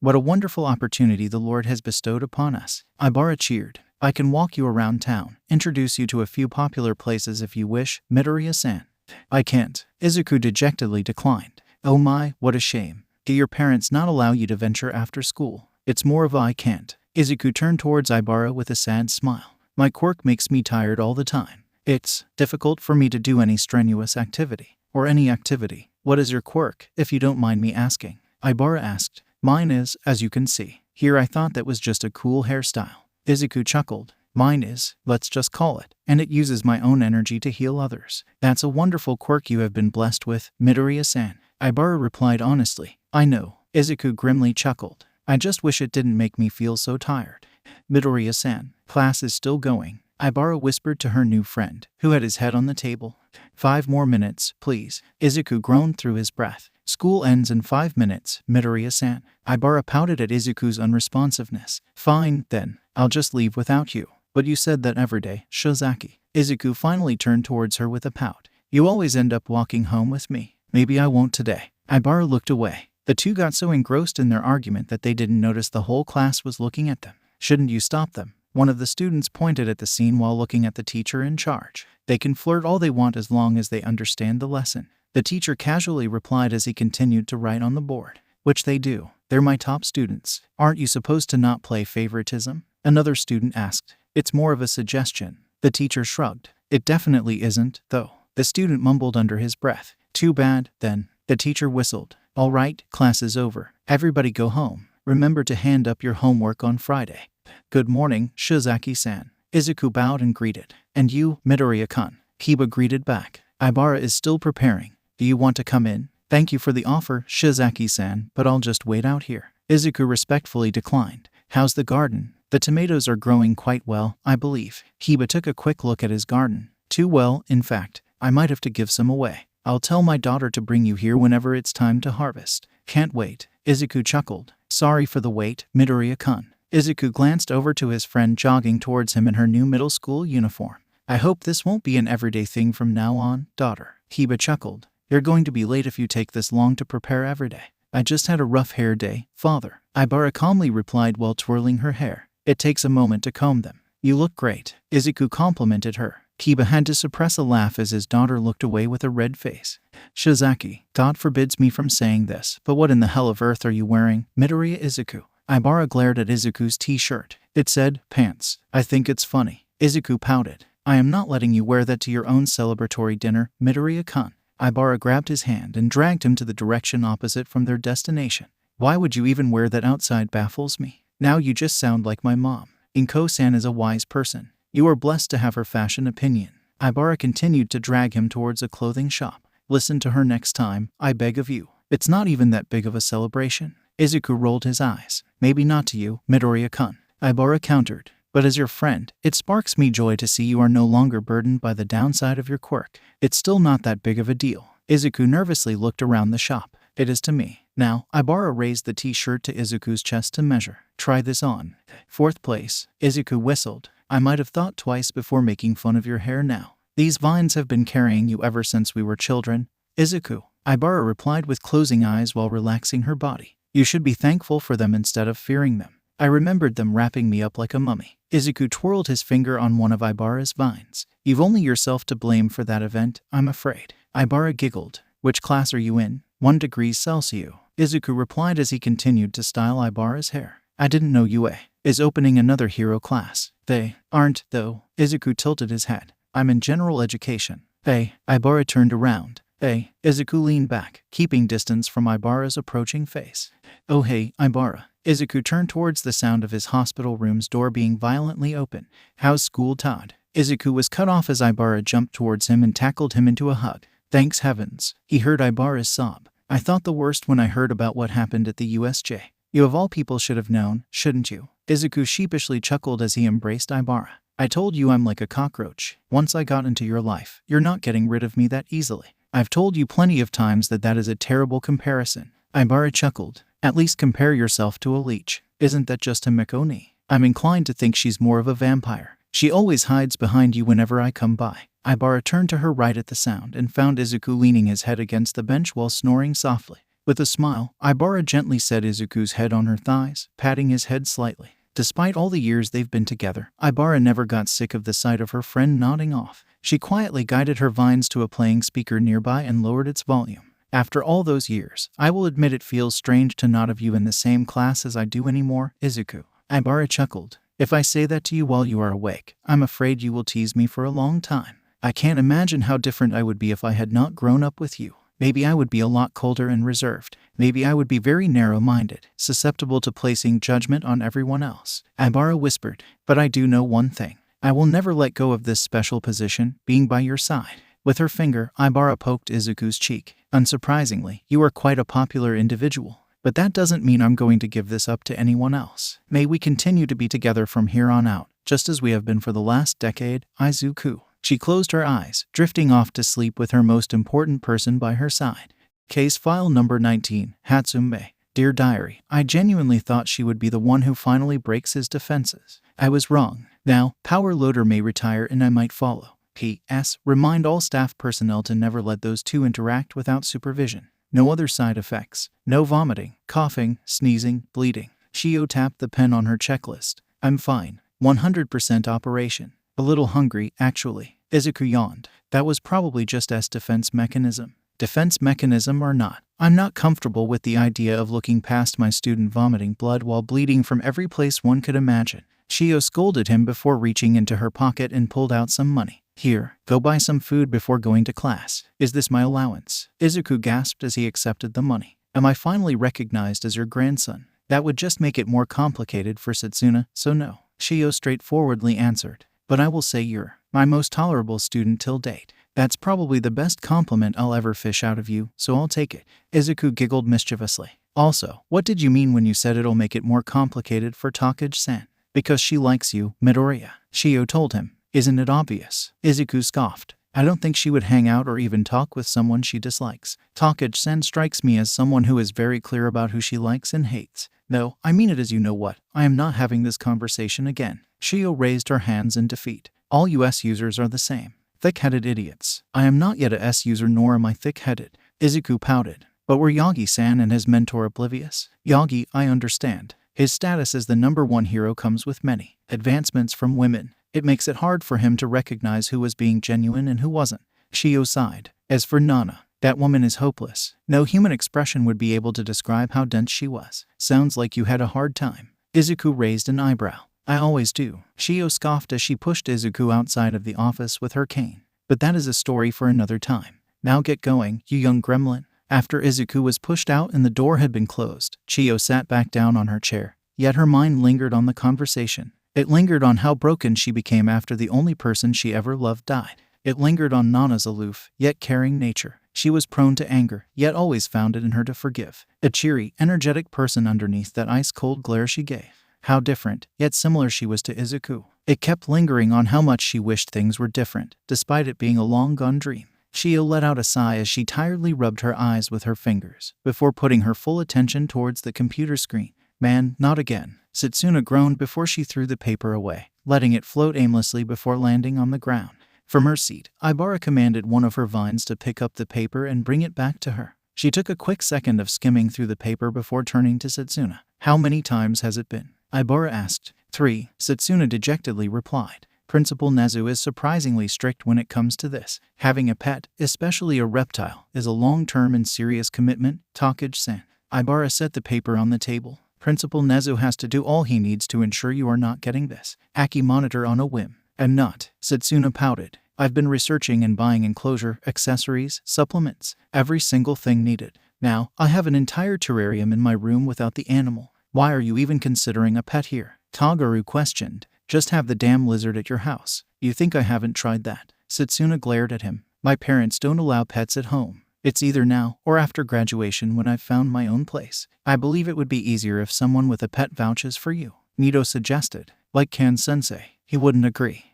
What a wonderful opportunity the Lord has bestowed upon us. Ibara cheered. I can walk you around town, introduce you to a few popular places if you wish, Midoriya-san. I can't. Izuku dejectedly declined. Oh my, what a shame. Do your parents not allow you to venture after school? It's more of a I can't. Izuku turned towards Ibara with a sad smile. My quirk makes me tired all the time. It's difficult for me to do any strenuous activity. Or any activity. What is your quirk, if you don't mind me asking? Ibara asked. Mine is, as you can see. Here I thought that was just a cool hairstyle. Izuku chuckled. Mine is, let's just call it. And it uses my own energy to heal others. That's a wonderful quirk you have been blessed with, Midoriya-san. Ibara replied honestly. I know. Izuku grimly chuckled. I just wish it didn't make me feel so tired. Midoriya-san, class is still going. Ibara whispered to her new friend, who had his head on the table. 5 more minutes, please. Izuku groaned through his breath. School ends in 5 minutes, Midoriya-san. Ibara pouted at Izuku's unresponsiveness. Fine, then. I'll just leave without you. But you said that every day, Shizaki. Izuku finally turned towards her with a pout. You always end up walking home with me. Maybe I won't today. Ibara looked away. The two got so engrossed in their argument that they didn't notice the whole class was looking at them. Shouldn't you stop them? One of the students pointed at the scene while looking at the teacher in charge. They can flirt all they want as long as they understand the lesson. The teacher casually replied as he continued to write on the board. Which they do. They're my top students. Aren't you supposed to not play favoritism? Another student asked. It's more of a suggestion. The teacher shrugged. It definitely isn't, though. The student mumbled under his breath. Too bad, then. The teacher whistled. All right, class is over. Everybody go home. Remember to hand up your homework on Friday. Good morning, Shizaki-san. Izuku bowed and greeted. And you, Midoriya-kun. Kiba greeted back. Ibara is still preparing. Do you want to come in? Thank you for the offer, Shizaki-san, but I'll just wait out here. Izuku respectfully declined. How's the garden? The tomatoes are growing quite well, I believe. Kiba took a quick look at his garden. Too well, in fact. I might have to give some away. I'll tell my daughter to bring you here whenever it's time to harvest. Can't wait. Izuku chuckled. Sorry for the wait, Midoriya-kun. Izuku glanced over to his friend jogging towards him in her new middle school uniform. I hope this won't be an everyday thing from now on, daughter. Kiba chuckled. You're going to be late if you take this long to prepare every day. I just had a rough hair day, father. Ibara calmly replied while twirling her hair. It takes a moment to comb them. You look great. Izuku complimented her. Kiba had to suppress a laugh as his daughter looked away with a red face. Shizaki, God forbids me from saying this, but what in the hell of earth are you wearing, Midoriya Izuku? Ibara glared at Izuku's t-shirt. It said, pants. I think it's funny. Izuku pouted. I am not letting you wear that to your own celebratory dinner, Midoriya-kun. Ibara grabbed his hand and dragged him to the direction opposite from their destination. Why would you even wear that outside baffles me. Now you just sound like my mom. Inko-san is a wise person. You are blessed to have her fashion opinion. Ibara continued to drag him towards a clothing shop. Listen to her next time, I beg of you. It's not even that big of a celebration. Izuku rolled his eyes. Maybe not to you, Midoriya-kun. Ibara countered. But as your friend, it sparks me joy to see you are no longer burdened by the downside of your quirk. It's still not that big of a deal. Izuku nervously looked around the shop. It is to me. Now, Ibara raised the t-shirt to Izuku's chest to measure. Try this on. 4th place. Izuku whistled. I might have thought twice before making fun of your hair now. These vines have been carrying you ever since we were children. Izuku. Ibara replied with closing eyes while relaxing her body. You should be thankful for them instead of fearing them. I remembered them wrapping me up like a mummy. Izuku twirled his finger on one of Ibara's vines. You've only yourself to blame for that event, I'm afraid. Ibara giggled. Which class are you in? 1 degree Celsius. Izuku replied as he continued to style Ibara's hair. I didn't know UA is opening another hero class. They aren't, though. Izuku tilted his head. I'm in general education. Hey, Ibara turned around. Hey, Izuku leaned back, keeping distance from Ibara's approaching face. Oh hey, Ibara. Izuku turned towards the sound of his hospital room's door being violently open. How's school, Todd? Izuku was cut off as Ibara jumped towards him and tackled him into a hug. Thanks heavens. He heard Ibara's sob. I thought the worst when I heard about what happened at the USJ. You of all people should have known, shouldn't you? Izuku sheepishly chuckled as he embraced Ibara. I told you I'm like a cockroach. Once I got into your life, you're not getting rid of me that easily. I've told you plenty of times that is a terrible comparison. Ibara chuckled. At least compare yourself to a leech. Isn't that just a Mikoni? I'm inclined to think she's more of a vampire. She always hides behind you whenever I come by. Ibara turned to her right at the sound and found Izuku leaning his head against the bench while snoring softly. With a smile, Ibara gently set Izuku's head on her thighs, patting his head slightly. Despite all the years they've been together, Ibara never got sick of the sight of her friend nodding off. She quietly guided her vines to a playing speaker nearby and lowered its volume. After all those years, I will admit it feels strange to not have you in the same class as I do anymore, Izuku. Ibara chuckled. If I say that to you while you are awake, I'm afraid you will tease me for a long time. I can't imagine how different I would be if I had not grown up with you. Maybe I would be a lot colder and reserved. Maybe I would be very narrow-minded, susceptible to placing judgment on everyone else. Ibara whispered, but I do know one thing. I will never let go of this special position, being by your side. With her finger, Ibara poked Izuku's cheek. Unsurprisingly, you are quite a popular individual. But that doesn't mean I'm going to give this up to anyone else. May we continue to be together from here on out, just as we have been for the last decade, Izuku. She closed her eyes, drifting off to sleep with her most important person by her side. Case file number 19, Hatsume. Dear Diary, I genuinely thought she would be the one who finally breaks his defenses. I was wrong. Now, Power Loader may retire and I might follow. P.S. Remind all staff personnel to never let those two interact without supervision. No other side effects. No vomiting, coughing, sneezing, bleeding. Shio tapped the pen on her checklist. I'm fine. 100% operation. A little hungry, actually. Izuku yawned. That was probably just as defense mechanism. Defense mechanism or not, I'm not comfortable with the idea of looking past my student vomiting blood while bleeding from every place one could imagine. Shio scolded him before reaching into her pocket and pulled out some money. Here, go buy some food before going to class. Is this my allowance? Izuku gasped as he accepted the money. Am I finally recognized as your grandson? That would just make it more complicated for Setsuna, so no. Shio straightforwardly answered. But I will say you're my most tolerable student till date. That's probably the best compliment I'll ever fish out of you, so I'll take it. Izuku giggled mischievously. Also, what did you mean when you said it'll make it more complicated for Takage-san? Because she likes you, Midoriya. Shio told him. Isn't it obvious? Izuku scoffed. I don't think she would hang out or even talk with someone she dislikes. Takage-san strikes me as someone who is very clear about who she likes and hates. No, I mean it as you know what. I am not having this conversation again. Shio raised her hands in defeat. All US users are the same. Thick-headed idiots. I am not yet a S user nor am I thick-headed. Izuku pouted. But were Yagi-san and his mentor oblivious? Yagi, I understand. His status as the #1 hero comes with many advancements from women. It makes it hard for him to recognize who was being genuine and who wasn't. Shio sighed. As for Nana, that woman is hopeless. No human expression would be able to describe how dense she was. Sounds like you had a hard time. Izuku raised an eyebrow. I always do. Shio scoffed as she pushed Izuku outside of the office with her cane. But that is a story for another time. Now get going, you young gremlin. After Izuku was pushed out and the door had been closed, Shio sat back down on her chair. Yet her mind lingered on the conversation. It lingered on how broken she became after the only person she ever loved died. It lingered on Nana's aloof, yet caring nature. She was prone to anger, yet always found it in her to forgive. A cheery, energetic person underneath that ice-cold glare she gave. How different, yet similar she was to Izuku. It kept lingering on how much she wished things were different, despite it being a long-gone dream. Shio let out a sigh as she tiredly rubbed her eyes with her fingers, before putting her full attention towards the computer screen. Man, not again. Setsuna groaned before she threw the paper away, letting it float aimlessly before landing on the ground. From her seat, Ibara commanded one of her vines to pick up the paper and bring it back to her. She took a quick second of skimming through the paper before turning to Setsuna. How many times has it been? Ibara asked. 3, Setsuna dejectedly replied. Principal Nezu is surprisingly strict when it comes to this. Having a pet, especially a reptile, is a long-term and serious commitment, Takage-san. Ibara set the paper on the table. Principal Nezu has to do all he needs to ensure you are not getting this. Aki monitor on a whim. And not. Setsuna pouted. I've been researching and buying enclosure, accessories, supplements, every single thing needed. Now, I have an entire terrarium in my room without the animal. Why are you even considering a pet here? Tagaru questioned. Just have the damn lizard at your house. You think I haven't tried that? Setsuna glared at him. My parents don't allow pets at home. It's either now or after graduation when I've found my own place. I believe it would be easier if someone with a pet vouches for you, Nito suggested. Like Kan-sensei. He wouldn't agree.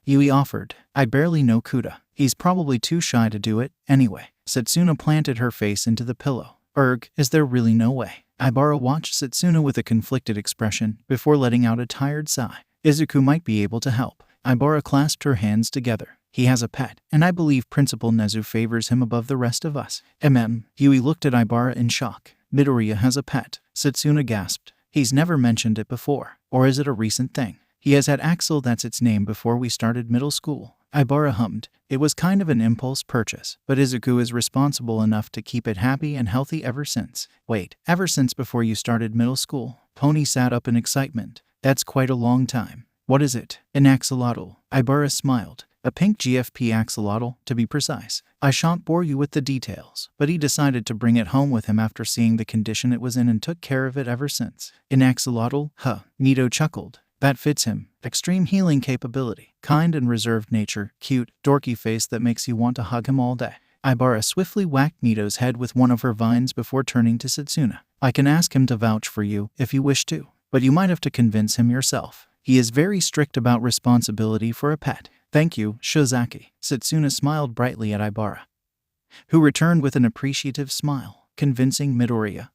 Yui offered. I barely know Kuda. He's probably too shy to do it, anyway. Setsuna planted her face into the pillow. Is there really no way? Ibara watched Setsuna with a conflicted expression before letting out a tired sigh. Izuku might be able to help. Ibara clasped her hands together. He has a pet, and I believe Principal Nezu favors him above the rest of us. Yui looked at Ibara in shock. Midoriya has a pet. Setsuna gasped. He's never mentioned it before. Or is it a recent thing? He has had Axel, that's its name, before we started middle school. Ibara hummed. It was kind of an impulse purchase, but Izuku is responsible enough to keep it happy and healthy ever since. Wait, ever since before you started middle school? Pony sat up in excitement. That's quite a long time. What is it? An axolotl. Ibara smiled. A pink GFP axolotl, to be precise. I shan't bore you with the details, but he decided to bring it home with him after seeing the condition it was in and took care of it ever since. An axolotl? Huh. Nito chuckled. That fits him. Extreme healing capability. Kind and reserved nature. Cute, dorky face that makes you want to hug him all day. Ibara swiftly whacked Nito's head with one of her vines before turning to Setsuna. I can ask him to vouch for you, if you wish to, but you might have to convince him yourself. He is very strict about responsibility for a pet. Thank you, Shozaki. Setsuna smiled brightly at Ibara, who returned with an appreciative smile. Convincing Midoriya.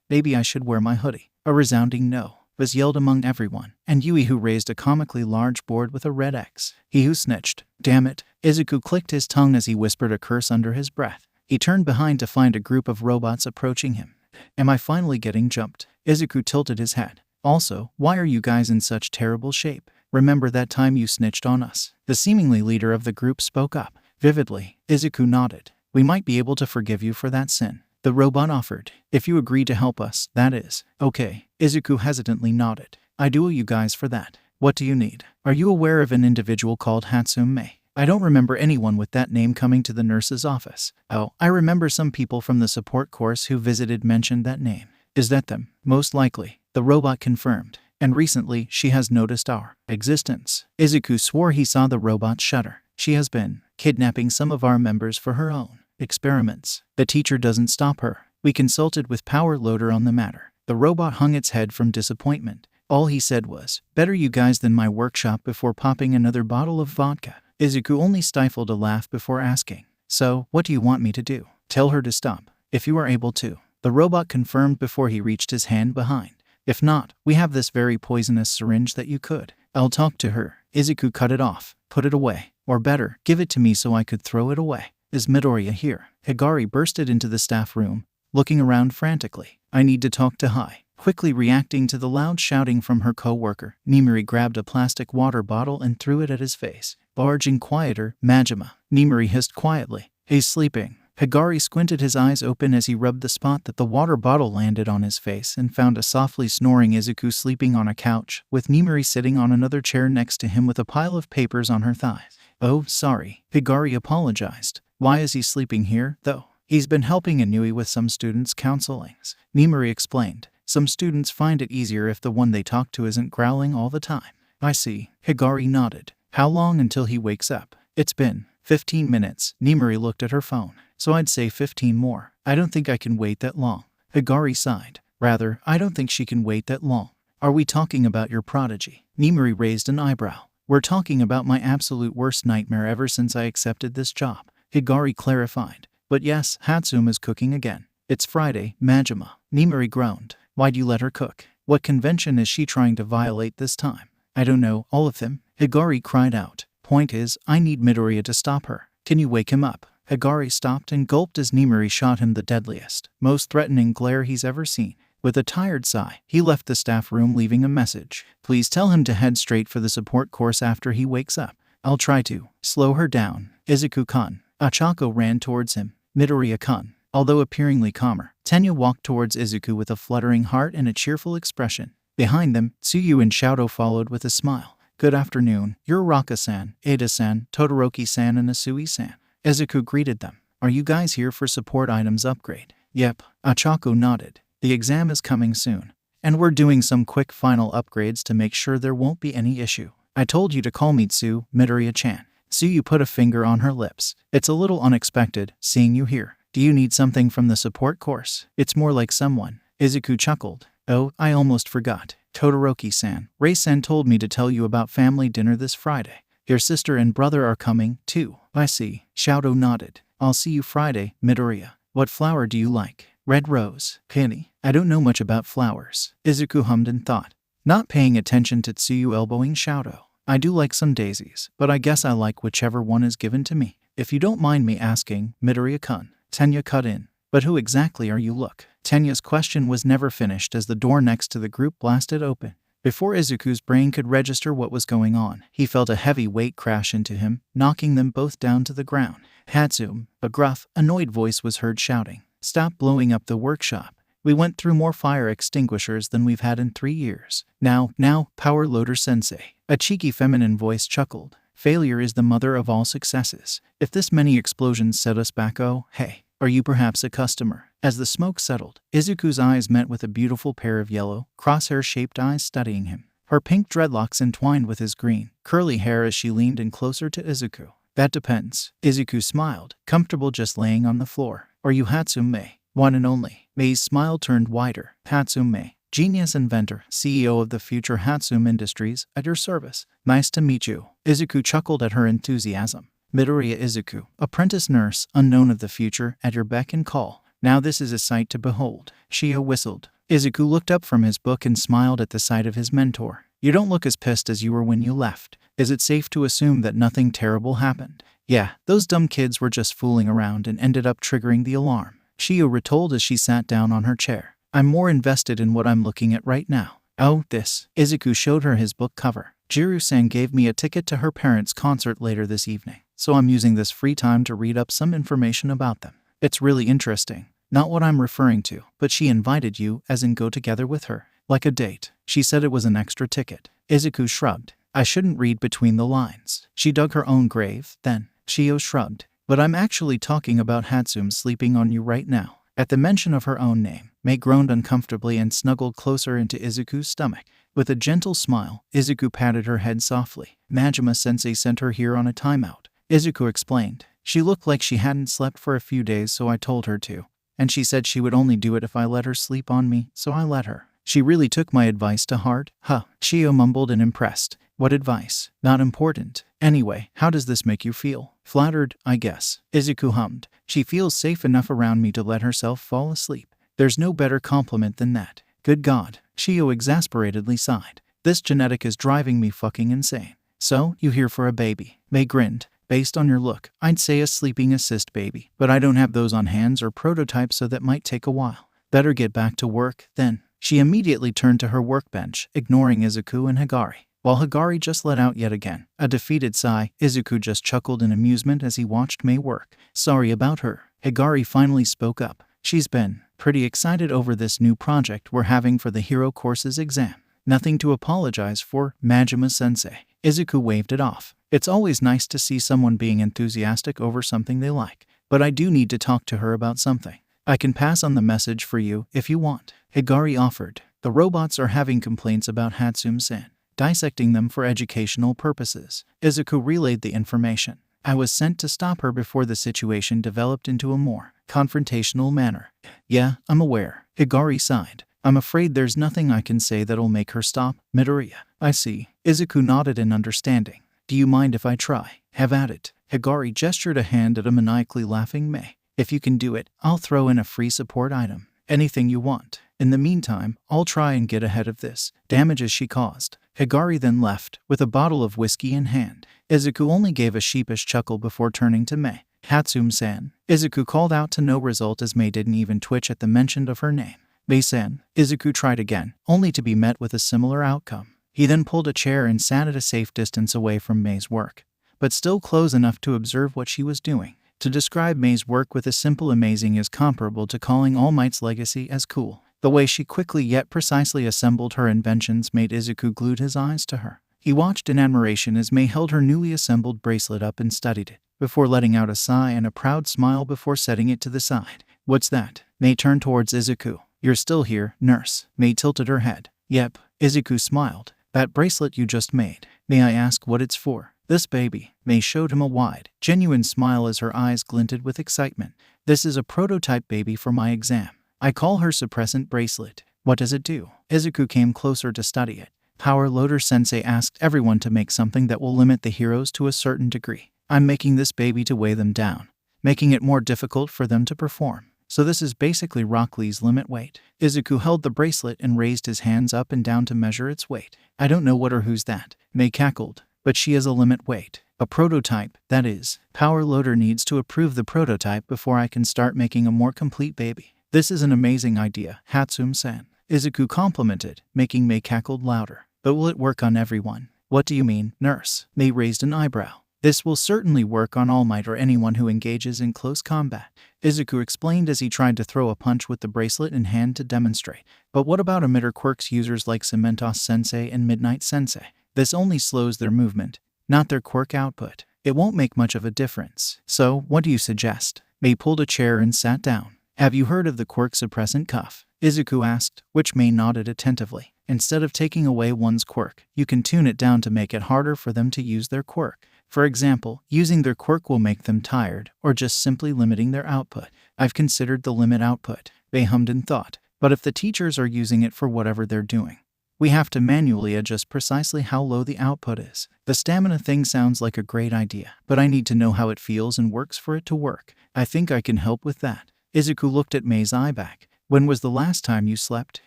Maybe I should wear my hoodie. A resounding no was yelled among everyone, and Yui, who raised a comically large board with a red X. He who snitched. Damn it. Izuku clicked his tongue as he whispered a curse under his breath. He turned behind to find a group of robots approaching him. Am I finally getting jumped? Izuku tilted his head. Also, why are you guys in such terrible shape? Remember that time you snitched on us? The seemingly leader of the group spoke up. Vividly, Izuku nodded. We might be able to forgive you for that sin. The robot offered. If you agree to help us, that is. Okay. Izuku hesitantly nodded. I do owe you guys for that. What do you need? Are you aware of an individual called Hatsume? I don't remember anyone with that name coming to the nurse's office. Oh, I remember some people from the support course who visited mentioned that name. Is that them? Most likely. The robot confirmed. And recently, she has noticed our existence. Izuku swore he saw the robot shudder. She has been kidnapping some of our members for her own experiments. The teacher doesn't stop her. We consulted with Power Loader on the matter. The robot hung its head from disappointment. All he said was, better you guys than my workshop, before popping another bottle of vodka. Izuku only stifled a laugh before asking, so, what do you want me to do? Tell her to stop. If you are able to. The robot confirmed before he reached his hand behind. If not, we have this very poisonous syringe that you could. I'll talk to her. Izuku cut it off. Put it away. Or better, give it to me so I could throw it away. Is Midoriya here? Higari bursted into the staff room, looking around frantically. I need to talk to Hai. Quickly reacting to the loud shouting from her co-worker, Nimuri grabbed a plastic water bottle and threw it at his face. Barging quieter, Majima. Nimuri hissed quietly. He's sleeping. Higari squinted his eyes open as he rubbed the spot that the water bottle landed on his face and found a softly snoring Izuku sleeping on a couch, with Nimuri sitting on another chair next to him with a pile of papers on her thighs. Oh, sorry. Higari apologized. Why is he sleeping here, though? He's been helping Inui with some students' counselings. Nimuri explained. Some students find it easier if the one they talk to isn't growling all the time. I see. Higari nodded. How long until he wakes up? It's been 15 minutes. Nimari looked at her phone. So I'd say 15 more. I don't think I can wait that long. Higari sighed. Rather, I don't think she can wait that long. Are we talking about your prodigy? Nimari raised an eyebrow. We're talking about my absolute worst nightmare ever since I accepted this job. Higari clarified. But yes, Hatsum is cooking again. It's Friday, Majima. Nimari groaned. Why'd you let her cook? What convention is she trying to violate this time? I don't know, all of them. Higari cried out. Point is, I need Midoriya to stop her. Can you wake him up? Higari stopped and gulped as Nimari shot him the deadliest, most threatening glare he's ever seen. With a tired sigh, he left the staff room leaving a message. Please tell him to head straight for the support course after he wakes up. I'll try to. Slow her down. Izuku-kun. Achako ran towards him. Midoriya-kun. Although appearingly calmer, Tenya walked towards Izuku with a fluttering heart and a cheerful expression. Behind them, Tsuyu and Shouto followed with a smile. Good afternoon. You're Raka-san, Ada-san, Todoroki-san and Asui-san. Izuku greeted them. Are you guys here for support items upgrade? Yep. Achako nodded. The exam is coming soon. And we're doing some quick final upgrades to make sure there won't be any issue. I told you to call me Tsu, Midoriya-chan. Tsuyu put a finger on her lips. It's a little unexpected, seeing you here. Do you need something from the support course? It's more like someone. Izuku chuckled. Oh, I almost forgot. Todoroki-san, Rei-san told me to tell you about family dinner this Friday. Your sister and brother are coming, too. I see. Shouto nodded. I'll see you Friday, Midoriya. What flower do you like? Red rose. Penny. I don't know much about flowers. Izuku hummed in thought, not paying attention to Tsuyu elbowing Shouto. I do like some daisies, but I guess I like whichever one is given to me. If you don't mind me asking, Midoriya-kun. Tenya cut in. But who exactly are you? Look. Tenya's question was never finished as the door next to the group blasted open. Before Izuku's brain could register what was going on, he felt a heavy weight crash into him, knocking them both down to the ground. Hatsum, a gruff, annoyed voice was heard shouting. Stop blowing up the workshop. We went through more fire extinguishers than we've had in 3 years. Now, Power Loader Sensei. A cheeky feminine voice chuckled. Failure is the mother of all successes. If this many explosions set us back, oh, hey, are you perhaps a customer? As the smoke settled, Izuku's eyes met with a beautiful pair of yellow, crosshair-shaped eyes studying him. Her pink dreadlocks entwined with his green, curly hair as she leaned in closer to Izuku. That depends. Izuku smiled, comfortable just laying on the floor. Are you Hatsum, one and only? Mei's smile turned wider. Hatsum, genius inventor, CEO of the future Hatsum Industries, at your service. Nice to meet you. Izuku chuckled at her enthusiasm. Midoriya Izuku, apprentice nurse, unknown of the future, at your beck and call. Now this is a sight to behold. Shio whistled. Izuku looked up from his book and smiled at the sight of his mentor. You don't look as pissed as you were when you left. Is it safe to assume that nothing terrible happened? Yeah, those dumb kids were just fooling around and ended up triggering the alarm. Shio retold as she sat down on her chair. I'm more invested in what I'm looking at right now. Oh, this. Izuku showed her his book cover. Jiru-san gave me a ticket to her parents' concert later this evening, so I'm using this free time to read up some information about them. It's really interesting. Not what I'm referring to, but she invited you, as in go together with her. Like a date. She said it was an extra ticket. Izuku shrugged. I shouldn't read between the lines. She dug her own grave, then. Shio shrugged. But I'm actually talking about Hatsum sleeping on you right now. At the mention of her own name, Mei groaned uncomfortably and snuggled closer into Izuku's stomach. With a gentle smile, Izuku patted her head softly. Majima-sensei sent her here on a timeout. Izuku explained. She looked like she hadn't slept for a few days, so I told her to. And she said she would only do it if I let her sleep on me, so I let her. She really took my advice to heart? Huh. Shio mumbled and impressed. What advice? Not important. Anyway, how does this make you feel? Flattered, I guess. Izuku hummed. She feels safe enough around me to let herself fall asleep. There's no better compliment than that. Good God. Shio exasperatedly sighed. This genetic is driving me fucking insane. So, you here for a baby? Mei grinned. Based on your look, I'd say a sleeping assist baby, but I don't have those on hands or prototypes, so that might take a while. Better get back to work, then. She immediately turned to her workbench, ignoring Izuku and Higari. While Higari just let out yet again a defeated sigh, Izuku just chuckled in amusement as he watched Mei work. Sorry about her. Higari finally spoke up. She's been pretty excited over this new project we're having for the Hero Courses exam. Nothing to apologize for, Majima-sensei. Izuku waved it off. It's always nice to see someone being enthusiastic over something they like, but I do need to talk to her about something. I can pass on the message for you if you want. Higari offered. The robots are having complaints about Hatsum-san, dissecting them for educational purposes. Izuku relayed the information. I was sent to stop her before the situation developed into a more confrontational manner. Yeah, I'm aware. Higari sighed. I'm afraid there's nothing I can say that'll make her stop, Midoriya. I see. Izuku nodded in understanding. Do you mind if I try? Have at it. Higari gestured a hand at a maniacally laughing Mei. If you can do it, I'll throw in a free support item. Anything you want. In the meantime, I'll try and get ahead of this damages she caused. Higari then left, with a bottle of whiskey in hand. Izuku only gave a sheepish chuckle before turning to Mei. Hatsume-san. Izuku called out to no result as Mei didn't even twitch at the mention of her name. Mei-san. Izuku tried again, only to be met with a similar outcome. He then pulled a chair and sat at a safe distance away from Mei's work, but still close enough to observe what she was doing. To describe Mei's work with a simple amazing is comparable to calling All Might's legacy as cool. The way she quickly yet precisely assembled her inventions made Izuku glued his eyes to her. He watched in admiration as Mei held her newly assembled bracelet up and studied it, before letting out a sigh and a proud smile before setting it to the side. What's that? Mei turned towards Izuku. You're still here, nurse. Mei tilted her head. Yep. Izuku smiled. That bracelet you just made. May I ask what it's for? This baby. Mei showed him a wide, genuine smile as her eyes glinted with excitement. This is a prototype baby for my exam. I call her suppressant bracelet. What does it do? Izuku came closer to study it. Power Loader Sensei asked everyone to make something that will limit the heroes to a certain degree. I'm making this baby to weigh them down, making it more difficult for them to perform. So this is basically Rock Lee's limit weight. Izuku held the bracelet and raised his hands up and down to measure its weight. I don't know what or who's that. Mei cackled. But she is a limit weight. A prototype, that is. Power Loader needs to approve the prototype before I can start making a more complete baby. This is an amazing idea, Hatsume-san. Izuku complimented, making Mei cackled louder. But will it work on everyone? What do you mean, nurse? Mei raised an eyebrow. This will certainly work on All Might or anyone who engages in close combat, Izuku explained as he tried to throw a punch with the bracelet in hand to demonstrate. But what about emitter quirks users like Cementos Sensei and Midnight Sensei? This only slows their movement, not their quirk output. It won't make much of a difference. So, what do you suggest? Mei pulled a chair and sat down. Have you heard of the quirk suppressant cuff? Izuku asked, which Mei nodded attentively. Instead of taking away one's quirk, you can tune it down to make it harder for them to use their quirk. For example, using their quirk will make them tired, or just simply limiting their output. I've considered the limit output, Mei hummed in thought. But if the teachers are using it for whatever they're doing, we have to manually adjust precisely how low the output is. The stamina thing sounds like a great idea, but I need to know how it feels and works for it to work. I think I can help with that. Izuku looked at Mei's eye back. When was the last time you slept?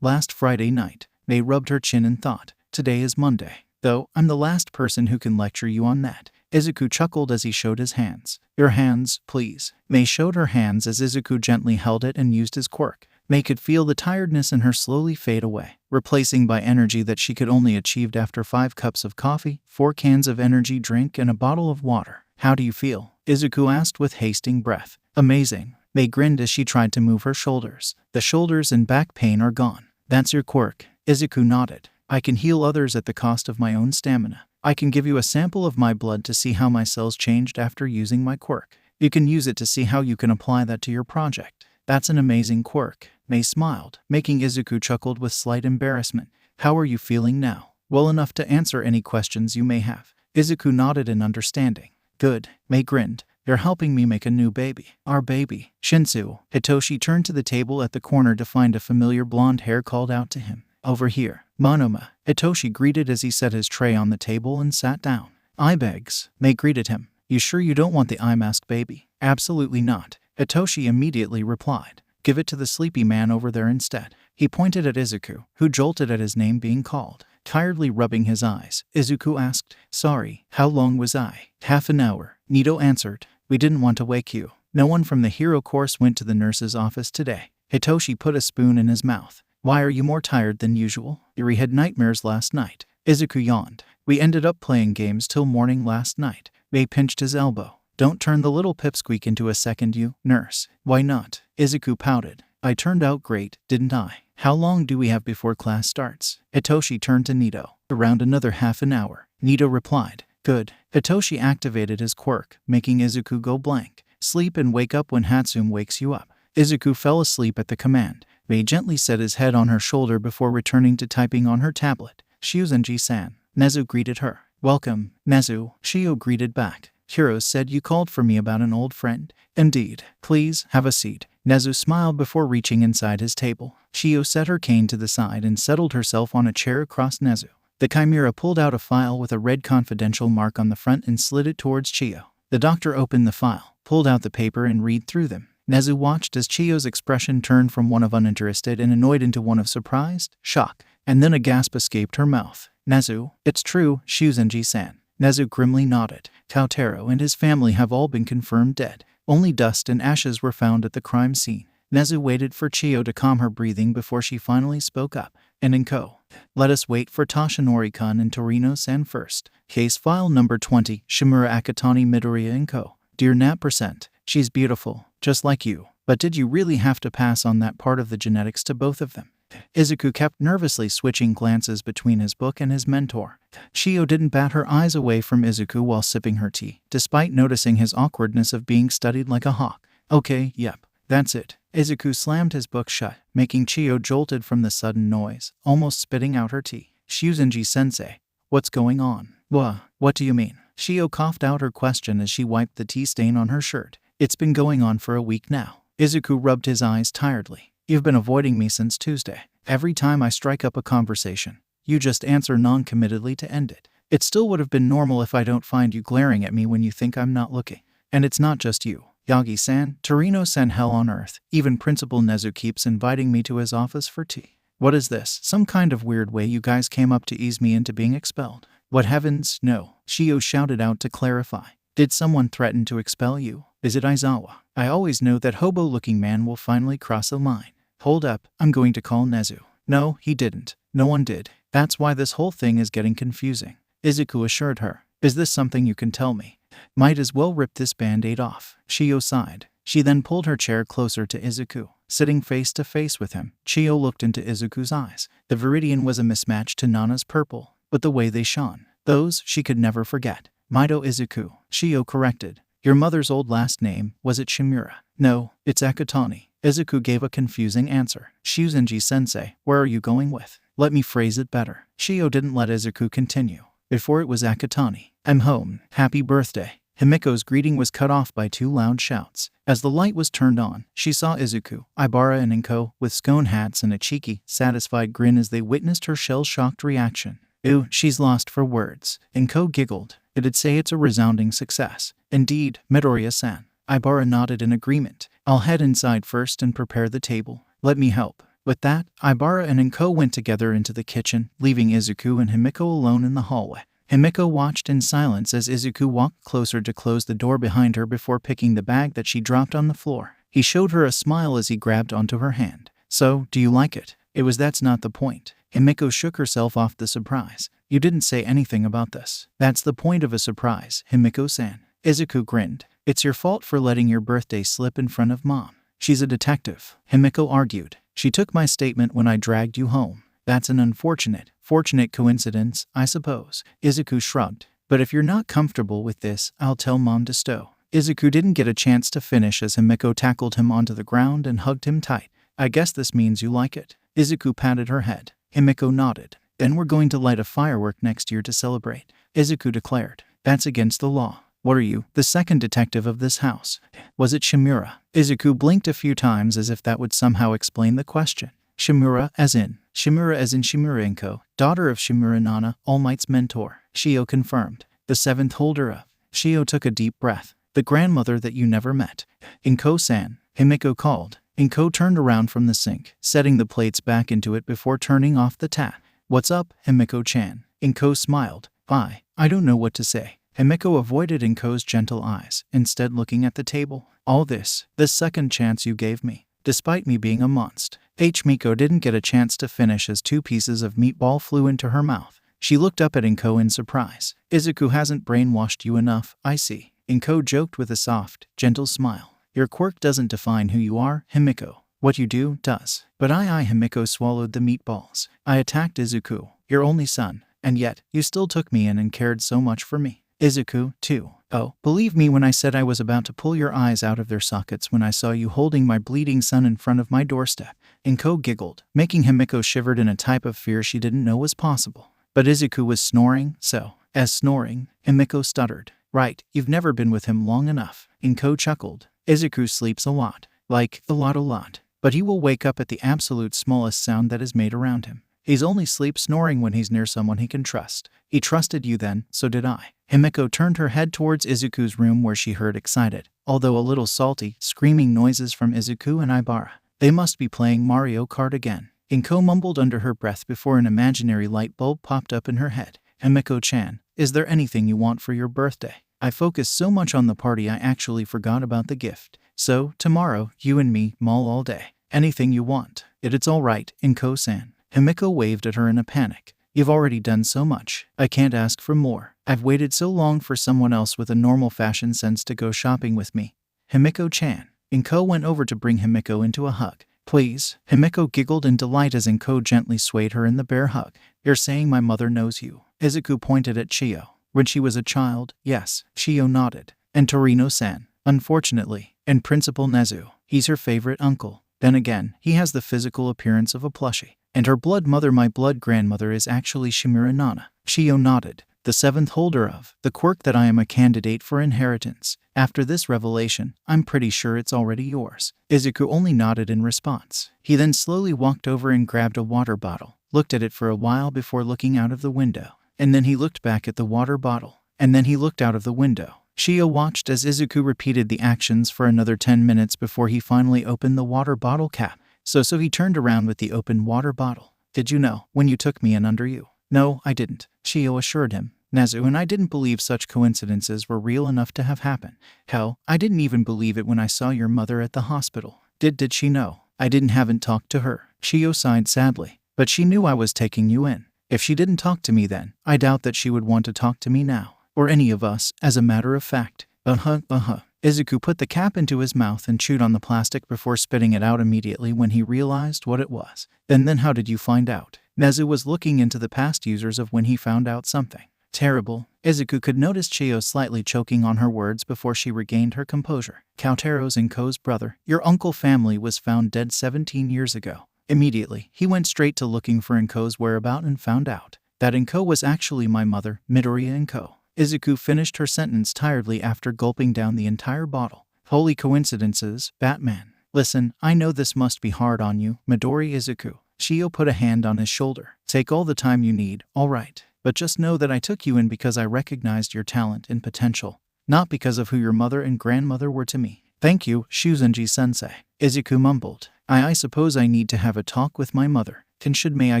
Last Friday night. Mei rubbed her chin and thought. Today is Monday. Though, I'm the last person who can lecture you on that. Izuku chuckled as he showed his hands. Your hands, please. Mei showed her hands as Izuku gently held it and used his quirk. Mei could feel the tiredness in her slowly fade away, replacing by energy that she could only achieve after 5 cups of coffee, 4 cans of energy drink, and a bottle of water. How do you feel? Izuku asked with hasting breath. Amazing. Mei grinned as she tried to move her shoulders. The shoulders and back pain are gone. That's your quirk. Izuku nodded. I can heal others at the cost of my own stamina. I can give you a sample of my blood to see how my cells changed after using my quirk. You can use it to see how you can apply that to your project. That's an amazing quirk. Mei smiled, making Izuku chuckled with slight embarrassment. How are you feeling now? Well enough to answer any questions you may have. Izuku nodded in understanding. Good. Mei grinned. You're helping me make a new baby. Our baby. Shinsu. Hitoshi turned to the table at the corner to find a familiar blonde hair called out to him. Over here. Monoma. Hitoshi greeted as he set his tray on the table and sat down. I begs. Mei greeted him. You sure you don't want the eye mask baby? Absolutely not. Hitoshi immediately replied. Give it to the sleepy man over there instead. He pointed at Izuku, who jolted at his name being called. Tiredly rubbing his eyes, Izuku asked, Sorry, how long was I? Half an hour. Nito answered. We didn't want to wake you. No one from the hero course went to the nurse's office today. Hitoshi put a spoon in his mouth. Why are you more tired than usual? Yuri had nightmares last night. Izuku yawned. We ended up playing games till morning last night. Mei pinched his elbow. Don't turn the little pipsqueak into a second you, nurse. Why not? Izuku pouted. I turned out great, didn't I? How long do we have before class starts? Hitoshi turned to Nito. Around another half an hour. Nito replied. Good. Hitoshi activated his quirk, making Izuku go blank. Sleep and wake up when Hatsume wakes you up. Izuku fell asleep at the command. Mei gently set his head on her shoulder before returning to typing on her tablet. Shiuzenji-san. Nezu greeted her. Welcome, Nezu. Shio greeted back. Hiro said you called for me about an old friend. Indeed. Please, have a seat. Nezu smiled before reaching inside his table. Chiyo set her cane to the side and settled herself on a chair across Nezu. The chimera pulled out a file with a red confidential mark on the front and slid it towards Chiyo. The doctor opened the file, pulled out the paper and read through them. Nezu watched as Chiyo's expression turned from one of uninterested and annoyed into one of surprised, shock, and then a gasp escaped her mouth. Nezu, it's true, Shuzenji-san. Nezu grimly nodded. Taotaro and his family have all been confirmed dead. Only dust and ashes were found at the crime scene. Nezu waited for Chiyo to calm her breathing before she finally spoke up. And Inko, let us wait for Toshinori-kun and Torino-san first. Case file number 20, Shimura Akatani Midoriya Inko. Dear Nat %, she's beautiful, just like you. But did you really have to pass on that part of the genetics to both of them? Izuku kept nervously switching glances between his book and his mentor. Chiyo didn't bat her eyes away from Izuku while sipping her tea, despite noticing his awkwardness of being studied like a hawk. Okay, yep, that's it. Izuku slammed his book shut, making Chiyo jolted from the sudden noise, almost spitting out her tea. Shuzenji-sensei, what's going on? What do you mean? Chiyo coughed out her question as she wiped the tea stain on her shirt. It's been going on for a week now. Izuku rubbed his eyes tiredly. You've been avoiding me since Tuesday. Every time I strike up a conversation, you just answer non-committedly to end it. It still would have been normal if I don't find you glaring at me when you think I'm not looking. And it's not just you. Yagi-san, Torino-san, hell on earth. Even Principal Nezu keeps inviting me to his office for tea. What is this? Some kind of weird way you guys came up to ease me into being expelled? What heavens, no. Chiyo shouted out to clarify. Did someone threaten to expel you? Is it Aizawa? I always know that hobo-looking man will finally cross the line. Hold up, I'm going to call Nezu. No, he didn't. No one did. That's why this whole thing is getting confusing. Izuku assured her. Is this something you can tell me? Might as well rip this band-aid off. Chiyo sighed. She then pulled her chair closer to Izuku. Sitting face to face with him, Chiyo looked into Izuku's eyes. The viridian was a mismatch to Nana's purple, but the way they shone, those she could never forget. Mido Izuku, Chiyo corrected. Your mother's old last name, was it Shimura? No, it's Akatani. Izuku gave a confusing answer. Shuzenji-sensei, where are you going with? Let me phrase it better. Chiyo didn't let Izuku continue. Before it was Akatani. I'm home. Happy birthday. Himiko's greeting was cut off by two loud shouts. As the light was turned on, she saw Izuku, Ibara and Inko, with scone hats and a cheeky, satisfied grin as they witnessed her shell-shocked reaction. Ew, she's lost for words. Inko giggled. It'd say it's a resounding success. Indeed, Midoriya-san. Ibara nodded in agreement. I'll head inside first and prepare the table. Let me help. With that, Ibara and Inko went together into the kitchen, leaving Izuku and Himiko alone in the hallway. Himiko watched in silence as Izuku walked closer to close the door behind her before picking the bag that she dropped on the floor. He showed her a smile as he grabbed onto her hand. So, do you like it? That's not the point. Himiko shook herself off the surprise. You didn't say anything about this. That's the point of a surprise, Himiko-san. Izuku grinned. It's your fault for letting your birthday slip in front of Mom. She's a detective, Himiko argued. She took my statement when I dragged you home. That's an fortunate coincidence, I suppose. Izuku shrugged. But if you're not comfortable with this, I'll tell Mom to stow. Izuku didn't get a chance to finish as Himiko tackled him onto the ground and hugged him tight. I guess this means you like it. Izuku patted her head. Himiko nodded. Then we're going to light a firework next year to celebrate, Izuku declared. That's against the law. What are you, the second detective of this house? Was it Shimura? Izuku blinked a few times as if that would somehow explain the question. Shimura as in Shimura Inko, daughter of Shimura Nana, All Might's mentor, Chiyo confirmed. The seventh holder of. Chiyo took a deep breath. The grandmother that you never met. Inko-san, Himiko called. Inko turned around from the sink, setting the plates back into it before turning off the tap. What's up, Himiko-chan? Inko smiled. I don't know what to say. Himiko avoided Inko's gentle eyes, instead looking at the table. All this second chance you gave me, despite me being a monster. Miko didn't get a chance to finish as two pieces of meatball flew into her mouth. She looked up at Inko in surprise. Izuku hasn't brainwashed you enough, I see. Inko joked with a soft, gentle smile. Your quirk doesn't define who you are, Himiko. What you do, does. But Himiko swallowed the meatballs. I attacked Izuku, your only son, and yet, you still took me in and cared so much for me. Izuku, too. Oh, believe me when I said I was about to pull your eyes out of their sockets when I saw you holding my bleeding son in front of my doorstep. Inko giggled, making Himiko shivered in a type of fear she didn't know was possible. But Izuku was snoring, so, as snoring, Himiko stuttered. Right, you've never been with him long enough. Inko chuckled. Izuku sleeps a lot. Like, a lot. But he will wake up at the absolute smallest sound that is made around him. He's only sleep snoring when he's near someone he can trust. He trusted you then, so did I. Himeko turned her head towards Izuku's room where she heard excited, although a little salty, screaming noises from Izuku and Ibara. They must be playing Mario Kart again. Inko mumbled under her breath before an imaginary light bulb popped up in her head. Himeko-chan, is there anything you want for your birthday? I focused so much on the party I actually forgot about the gift. So, tomorrow, you and me, mall all day. Anything you want. It's all right, Inko-san. Himeko waved at her in a panic. You've already done so much. I can't ask for more. I've waited so long for someone else with a normal fashion sense to go shopping with me. Himeko-chan. Inko went over to bring Himeko into a hug. Please. Himeko giggled in delight as Inko gently swayed her in the bear hug. You're saying my mother knows you? Izuku pointed at Chiyo. When she was a child, yes. Chiyo nodded. And Torino-san. Unfortunately. And Principal Nezu. He's her favorite uncle. Then again, he has the physical appearance of a plushie. And her blood mother, my blood grandmother, is actually Shimura Nana. Chiyo nodded. The seventh holder of the quirk that I am a candidate for inheritance. After this revelation, I'm pretty sure it's already yours. Izuku only nodded in response. He then slowly walked over and grabbed a water bottle, looked at it for a while before looking out of the window. And then he looked back at the water bottle. And then he looked out of the window. Chiyo watched as Izuku repeated the actions for another 10 minutes before he finally opened the water bottle cap. So he turned around with the open water bottle. Did you know when you took me in under you? No, I didn't, Chiyo assured him. Nezu and I didn't believe such coincidences were real enough to have happened. Hell, I didn't even believe it when I saw your mother at the hospital. Did she know? I haven't talked to her. Chiyo sighed sadly. But she knew I was taking you in. If she didn't talk to me then, I doubt that she would want to talk to me now. Or any of us, as a matter of fact. Izuku put the cap into his mouth and chewed on the plastic before spitting it out immediately when he realized what it was. Then how did you find out? Nezu was looking into the past users of when he found out something. Terrible. Izuku could notice Chiyo slightly choking on her words before she regained her composure. Koutero's Inko's brother, your uncle family was found dead 17 years ago. Immediately, he went straight to looking for Inko's whereabouts and found out that Inko was actually my mother, Midoriya Inko. Izuku finished her sentence tiredly after gulping down the entire bottle. Holy coincidences, Batman. Listen, I know this must be hard on you, Midori Izuku. Chiyo put a hand on his shoulder. Take all the time you need, all right. But just know that I took you in because I recognized your talent and potential, not because of who your mother and grandmother were to me. Thank you, Shuzenji-sensei. Izuku mumbled. I suppose I need to have a talk with my mother. May I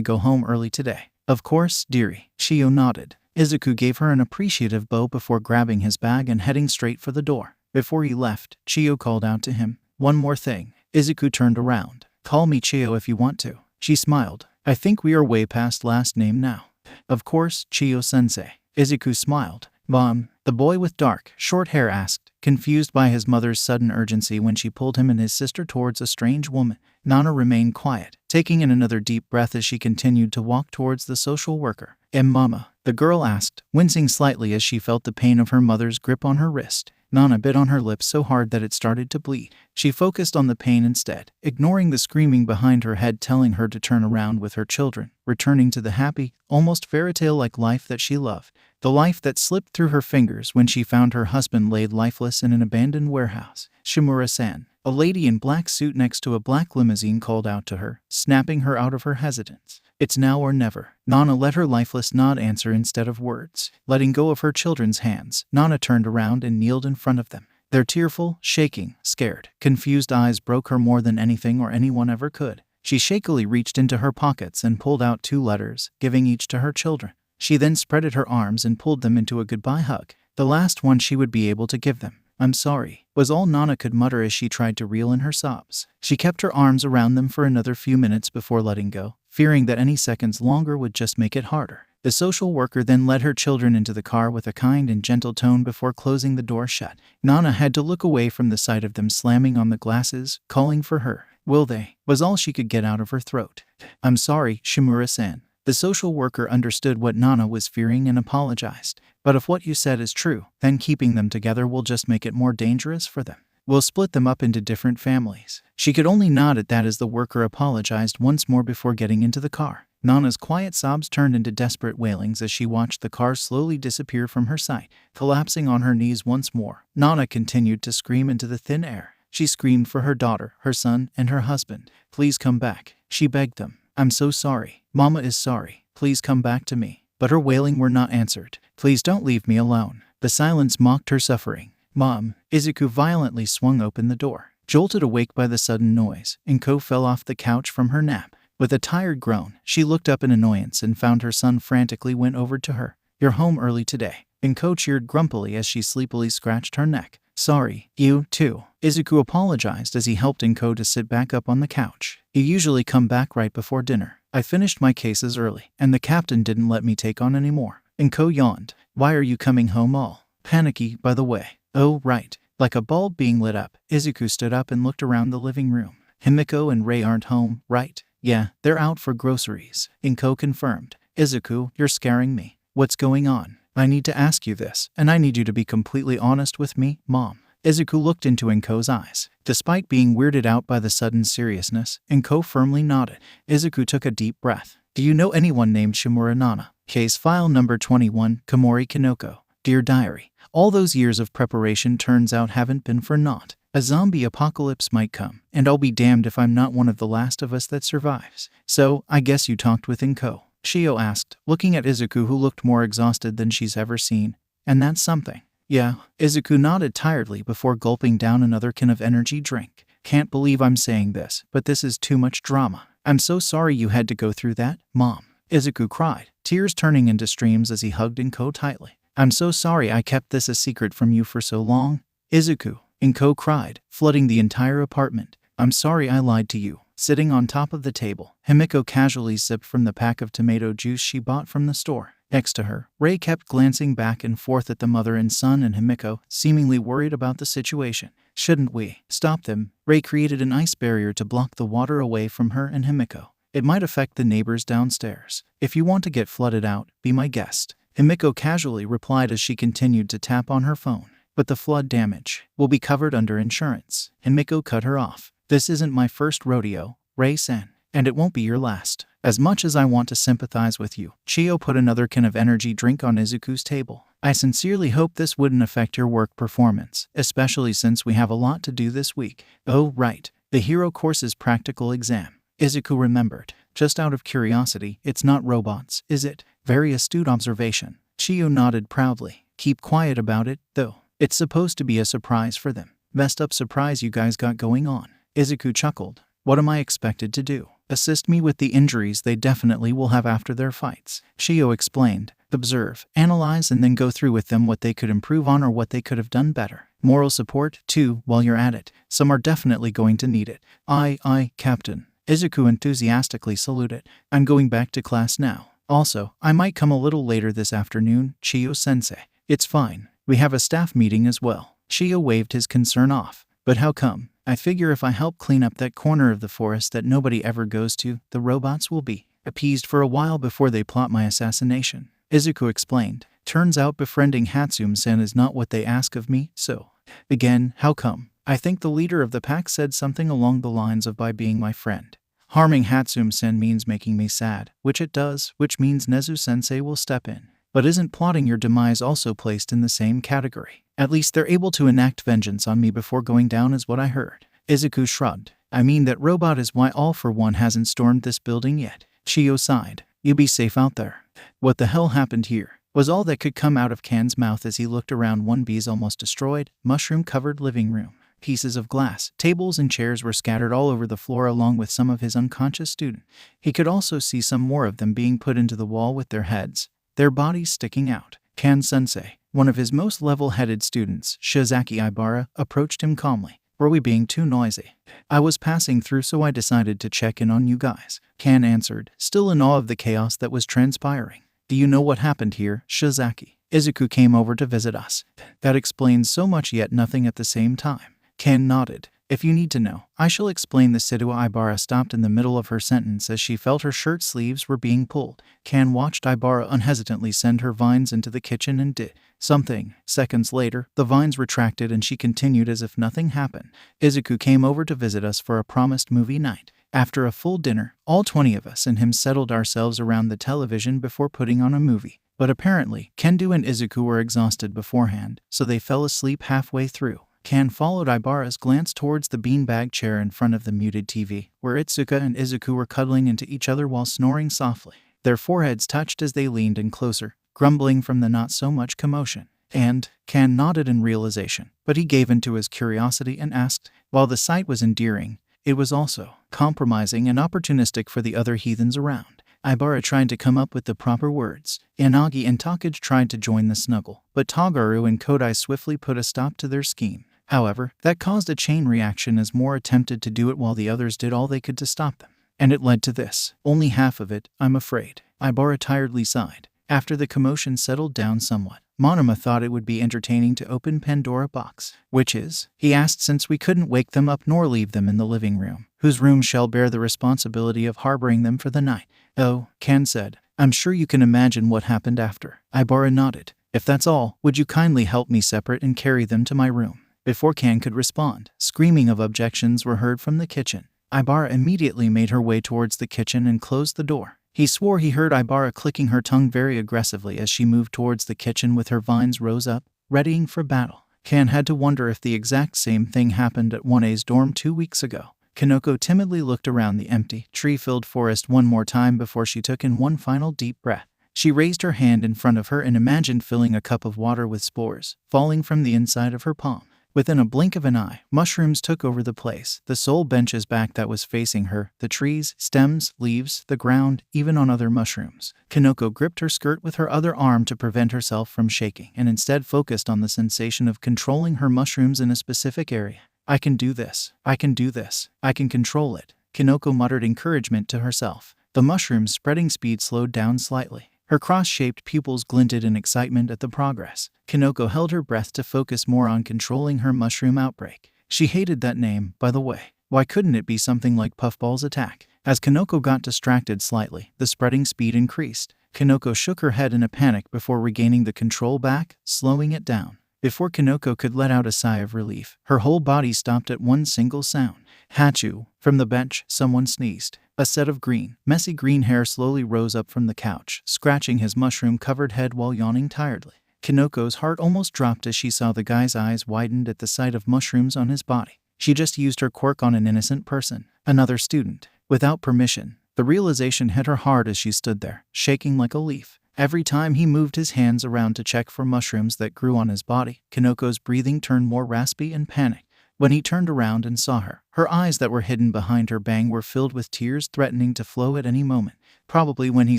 go home early today? Of course, dearie. Chiyo nodded. Izuku gave her an appreciative bow before grabbing his bag and heading straight for the door. Before he left, Chiyo called out to him. One more thing. Izuku turned around. Call me Chiyo if you want to. She smiled. I think we are way past last name now. Of course, Chiyo-sensei. Izuku smiled. Mom, the boy with dark, short hair asked, confused by his mother's sudden urgency when she pulled him and his sister towards a strange woman. Nana remained quiet, taking in another deep breath as she continued to walk towards the social worker. Mama? The girl asked, wincing slightly as she felt the pain of her mother's grip on her wrist. Nana bit on her lips so hard that it started to bleed. She focused on the pain instead, ignoring the screaming behind her head telling her to turn around with her children, returning to the happy, almost fairy tale-like life that she loved. The life that slipped through her fingers when she found her husband laid lifeless in an abandoned warehouse. Shimura-san, a lady in black suit next to a black limousine, called out to her, snapping her out of her hesitance. It's now or never. Nana let her lifeless nod answer instead of words. Letting go of her children's hands, Nana turned around and kneeled in front of them. Their tearful, shaking, scared, confused eyes broke her more than anything or anyone ever could. She shakily reached into her pockets and pulled out 2 letters, giving each to her children. She then spreaded her arms and pulled them into a goodbye hug. The last one she would be able to give them. I'm sorry, was all Nana could mutter as she tried to reel in her sobs. She kept her arms around them for another few minutes before letting go, fearing that any seconds longer would just make it harder. The social worker then led her children into the car with a kind and gentle tone before closing the door shut. Nana had to look away from the sight of them slamming on the glasses, calling for her. Will they? Was all she could get out of her throat. I'm sorry, Shimura-san. The social worker understood what Nana was fearing and apologized. But if what you said is true, then keeping them together will just make it more dangerous for them. We'll split them up into different families. She could only nod at that as the worker apologized once more before getting into the car. Nana's quiet sobs turned into desperate wailings as she watched the car slowly disappear from her sight. Collapsing on her knees once more, Nana continued to scream into the thin air. She screamed for her daughter, her son, and her husband. Please come back, she begged them. I'm so sorry. Mama is sorry. Please come back to me. But her wailing were not answered. Please don't leave me alone. The silence mocked her suffering. Mom. Izuku violently swung open the door. Jolted awake by the sudden noise, Inko fell off the couch from her nap. With a tired groan, she looked up in annoyance and found her son frantically went over to her. You're home early today. Inko cheered grumpily as she sleepily scratched her neck. Sorry, you, too. Izuku apologized as he helped Inko to sit back up on the couch. You usually come back right before dinner. I finished my cases early, and the captain didn't let me take on any more. Inko yawned. Why are you coming home all panicky, by the way? Oh, right. Like a bulb being lit up, Izuku stood up and looked around the living room. Himiko and Rei aren't home, right? Yeah, they're out for groceries, Inko confirmed. Izuku, you're scaring me. What's going on? I need to ask you this, and I need you to be completely honest with me, Mom. Izuku looked into Inko's eyes. Despite being weirded out by the sudden seriousness, Inko firmly nodded. Izuku took a deep breath. Do you know anyone named Shimura Nana? Case file number 21, Komori Kinoko. Dear Diary. All those years of preparation turns out haven't been for naught. A zombie apocalypse might come, and I'll be damned if I'm not one of the last of us that survives. So, I guess you talked with Inko? Shio asked, looking at Izuku who looked more exhausted than she's ever seen. And that's something. Yeah, Izuku nodded tiredly before gulping down another can of energy drink. Can't believe I'm saying this, but this is too much drama. I'm so sorry you had to go through that, Mom. Izuku cried, tears turning into streams as he hugged Inko tightly. I'm so sorry I kept this a secret from you for so long. Izuku, Inko cried, flooding the entire apartment. I'm sorry I lied to you. Sitting on top of the table, Himiko casually sipped from the pack of tomato juice she bought from the store. Next to her, Rei kept glancing back and forth at the mother and son and Himiko, seemingly worried about the situation. Shouldn't we stop them? Rei created an ice barrier to block the water away from her and Himiko. It might affect the neighbors downstairs. If you want to get flooded out, be my guest. Himiko casually replied as she continued to tap on her phone. But the flood damage will be covered under insurance. Himiko cut her off. This isn't my first rodeo, Rei-san, and it won't be your last. As much as I want to sympathize with you, Chio put another can of energy drink on Izuku's table. I sincerely hope this wouldn't affect your work performance, especially since we have a lot to do this week. Oh, right. The hero course's practical exam. Izuku remembered. Just out of curiosity, it's not robots, is it? Very astute observation. Chio nodded proudly. Keep quiet about it, though. It's supposed to be a surprise for them. Messed up surprise you guys got going on. Izuku chuckled. What am I expected to do? Assist me with the injuries they definitely will have after their fights. Chio explained. Observe, analyze, and then go through with them what they could improve on or what they could have done better. Moral support, too, while you're at it. Some are definitely going to need it. Aye, Captain. Izuku enthusiastically saluted. I'm going back to class now. Also, I might come a little later this afternoon, Chio-sensei. It's fine. We have a staff meeting as well. Chio waved his concern off. But how come? I figure if I help clean up that corner of the forest that nobody ever goes to, the robots will be appeased for a while before they plot my assassination. Izuku explained. Turns out befriending Hatsum-sen is not what they ask of me, so. Again, how come? I think the leader of the pack said something along the lines of by being my friend. Harming Hatsum-sen means making me sad, which it does, which means Nezu-sensei will step in. But isn't plotting your demise also placed in the same category? At least they're able to enact vengeance on me before going down is what I heard. Izuku shrugged. I mean that robot is why All for One hasn't stormed this building yet. Chio sighed. You be safe out there. What the hell happened here? Was all that could come out of Kan's mouth as he looked around 1B's almost destroyed, mushroom-covered living room. Pieces of glass, tables, and chairs were scattered all over the floor along with some of his unconscious student. He could also see some more of them being put into the wall with their heads, their bodies sticking out. Kan-sensei, one of his most level-headed students, Shizaki Ibara, approached him calmly. Were we being too noisy? I was passing through so I decided to check in on you guys. Kan answered, still in awe of the chaos that was transpiring. Do you know what happened here, Shizaki? Izuku came over to visit us. That explains so much yet nothing at the same time. Kan nodded. If you need to know, I shall explain. The Sidua Ibara stopped in the middle of her sentence as she felt her shirt sleeves were being pulled. Kan watched Ibara unhesitantly send her vines into the kitchen and did something. Seconds later, the vines retracted and she continued as if nothing happened. Izuku came over to visit us for a promised movie night. After a full dinner, all 20 of us and him settled ourselves around the television before putting on a movie. But apparently, Kendo and Izuku were exhausted beforehand, so they fell asleep halfway through. Kan followed Ibara's glance towards the beanbag chair in front of the muted TV, where Itsuka and Izuku were cuddling into each other while snoring softly. Their foreheads touched as they leaned in closer, grumbling from the not-so-much commotion. And Kan nodded in realization, but he gave in to his curiosity and asked. While the sight was endearing, it was also compromising and opportunistic for the other heathens around. Ibara tried to come up with the proper words. Yanagi and Takage tried to join the snuggle, but Tagaru and Kodai swiftly put a stop to their scheme. However, that caused a chain reaction as more attempted to do it while the others did all they could to stop them. And it led to this. Only half of it, I'm afraid. Ibara tiredly sighed. After the commotion settled down somewhat, Monoma thought it would be entertaining to open Pandora box. Which is? He asked, since we couldn't wake them up nor leave them in the living room. Whose room shall bear the responsibility of harboring them for the night? Oh, Kan said. I'm sure you can imagine what happened after. Ibara nodded. If that's all, would you kindly help me separate and carry them to my room? Before Kan could respond, screaming of objections were heard from the kitchen. Ibara immediately made her way towards the kitchen and closed the door. He swore he heard Ibara clicking her tongue very aggressively as she moved towards the kitchen with her vines rose up, readying for battle. Kan had to wonder if the exact same thing happened at 1A's dorm 2 weeks ago. Kanoko timidly looked around the empty, tree-filled forest one more time before she took in one final deep breath. She raised her hand in front of her and imagined filling a cup of water with spores, falling from the inside of her palm. Within a blink of an eye, mushrooms took over the place, the sole bench's back that was facing her, the trees, stems, leaves, the ground, even on other mushrooms. Kanoko gripped her skirt with her other arm to prevent herself from shaking and instead focused on the sensation of controlling her mushrooms in a specific area. I can do this. I can do this. I can control it. Kanoko muttered encouragement to herself. The mushroom's spreading speed slowed down slightly. Her cross-shaped pupils glinted in excitement at the progress. Kanoko held her breath to focus more on controlling her mushroom outbreak. She hated that name, by the way. Why couldn't it be something like Puffball's attack? As Kanoko got distracted slightly, the spreading speed increased. Kanoko shook her head in a panic before regaining the control back, slowing it down. Before Kanoko could let out a sigh of relief, her whole body stopped at one single sound. Hachu. From the bench, someone sneezed. A set of messy green hair slowly rose up from the couch, scratching his mushroom-covered head while yawning tiredly. Kanoko's heart almost dropped as she saw the guy's eyes widened at the sight of mushrooms on his body. She just used her quirk on an innocent person, another student, without permission. The realization hit her hard as she stood there, shaking like a leaf. Every time he moved his hands around to check for mushrooms that grew on his body, Kanoko's breathing turned more raspy and panicked. When he turned around and saw her, her eyes that were hidden behind her bang were filled with tears threatening to flow at any moment, probably when he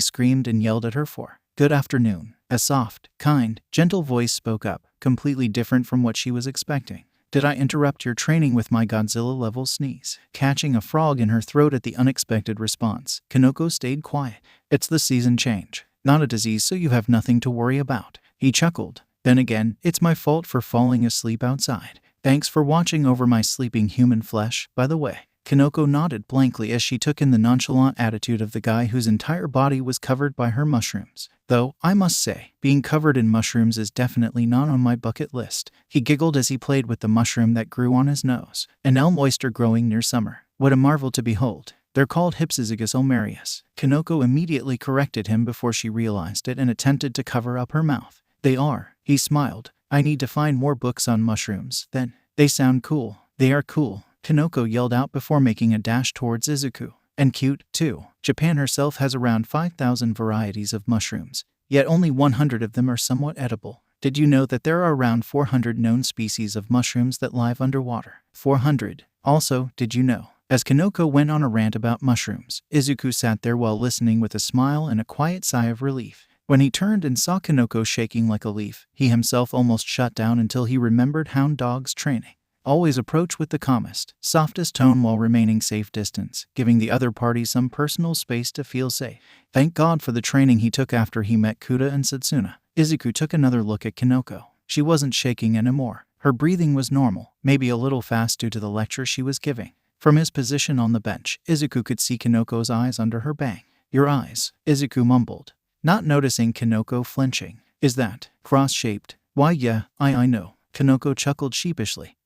screamed and yelled at her for good afternoon. A soft, kind, gentle voice spoke up, completely different from what she was expecting. Did I interrupt your training with my Godzilla-level sneeze? Catching a frog in her throat at the unexpected response, Kanoko stayed quiet. It's the season change, not a disease, so you have nothing to worry about. He chuckled. Then again, it's my fault for falling asleep outside. Thanks for watching over my sleeping human flesh, by the way. Kanoko nodded blankly as she took in the nonchalant attitude of the guy whose entire body was covered by her mushrooms. Though, I must say, being covered in mushrooms is definitely not on my bucket list. He giggled as he played with the mushroom that grew on his nose. An elm oyster growing near summer. What a marvel to behold. They're called Hypsizygus ulmarius. Kanoko immediately corrected him before she realized it and attempted to cover up her mouth. They are. He smiled. I need to find more books on mushrooms, then. They sound cool. They are cool. Kanoko yelled out before making a dash towards Izuku. And cute, too. Japan herself has around 5,000 varieties of mushrooms, yet only 100 of them are somewhat edible. Did you know that there are around 400 known species of mushrooms that live underwater? 400. Also, did you know? As Kanoko went on a rant about mushrooms, Izuku sat there while listening with a smile and a quiet sigh of relief. When he turned and saw Kanoko shaking like a leaf, he himself almost shut down until he remembered hound dogs training. Always approach with the calmest, softest tone while remaining safe distance, giving the other party some personal space to feel safe. Thank God for the training he took after he met Kuda and Satsuna. Izuku took another look at Kanoko. She wasn't shaking anymore. Her breathing was normal, maybe a little fast due to the lecture she was giving. From his position on the bench, Izuku could see Kanoko's eyes under her bang. Your eyes, Izuku mumbled, not noticing Kanoko flinching. Is that cross-shaped? Why yeah, I know. Kanoko chuckled sheepishly.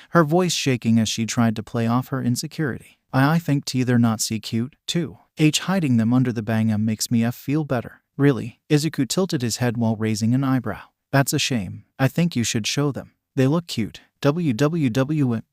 her voice shaking as she tried to play off her insecurity. I think they're not so cute, too. Hiding them under the bang makes me feel better. Really? Izuku tilted his head while raising an eyebrow. That's a shame. I think you should show them. They look cute. WWW.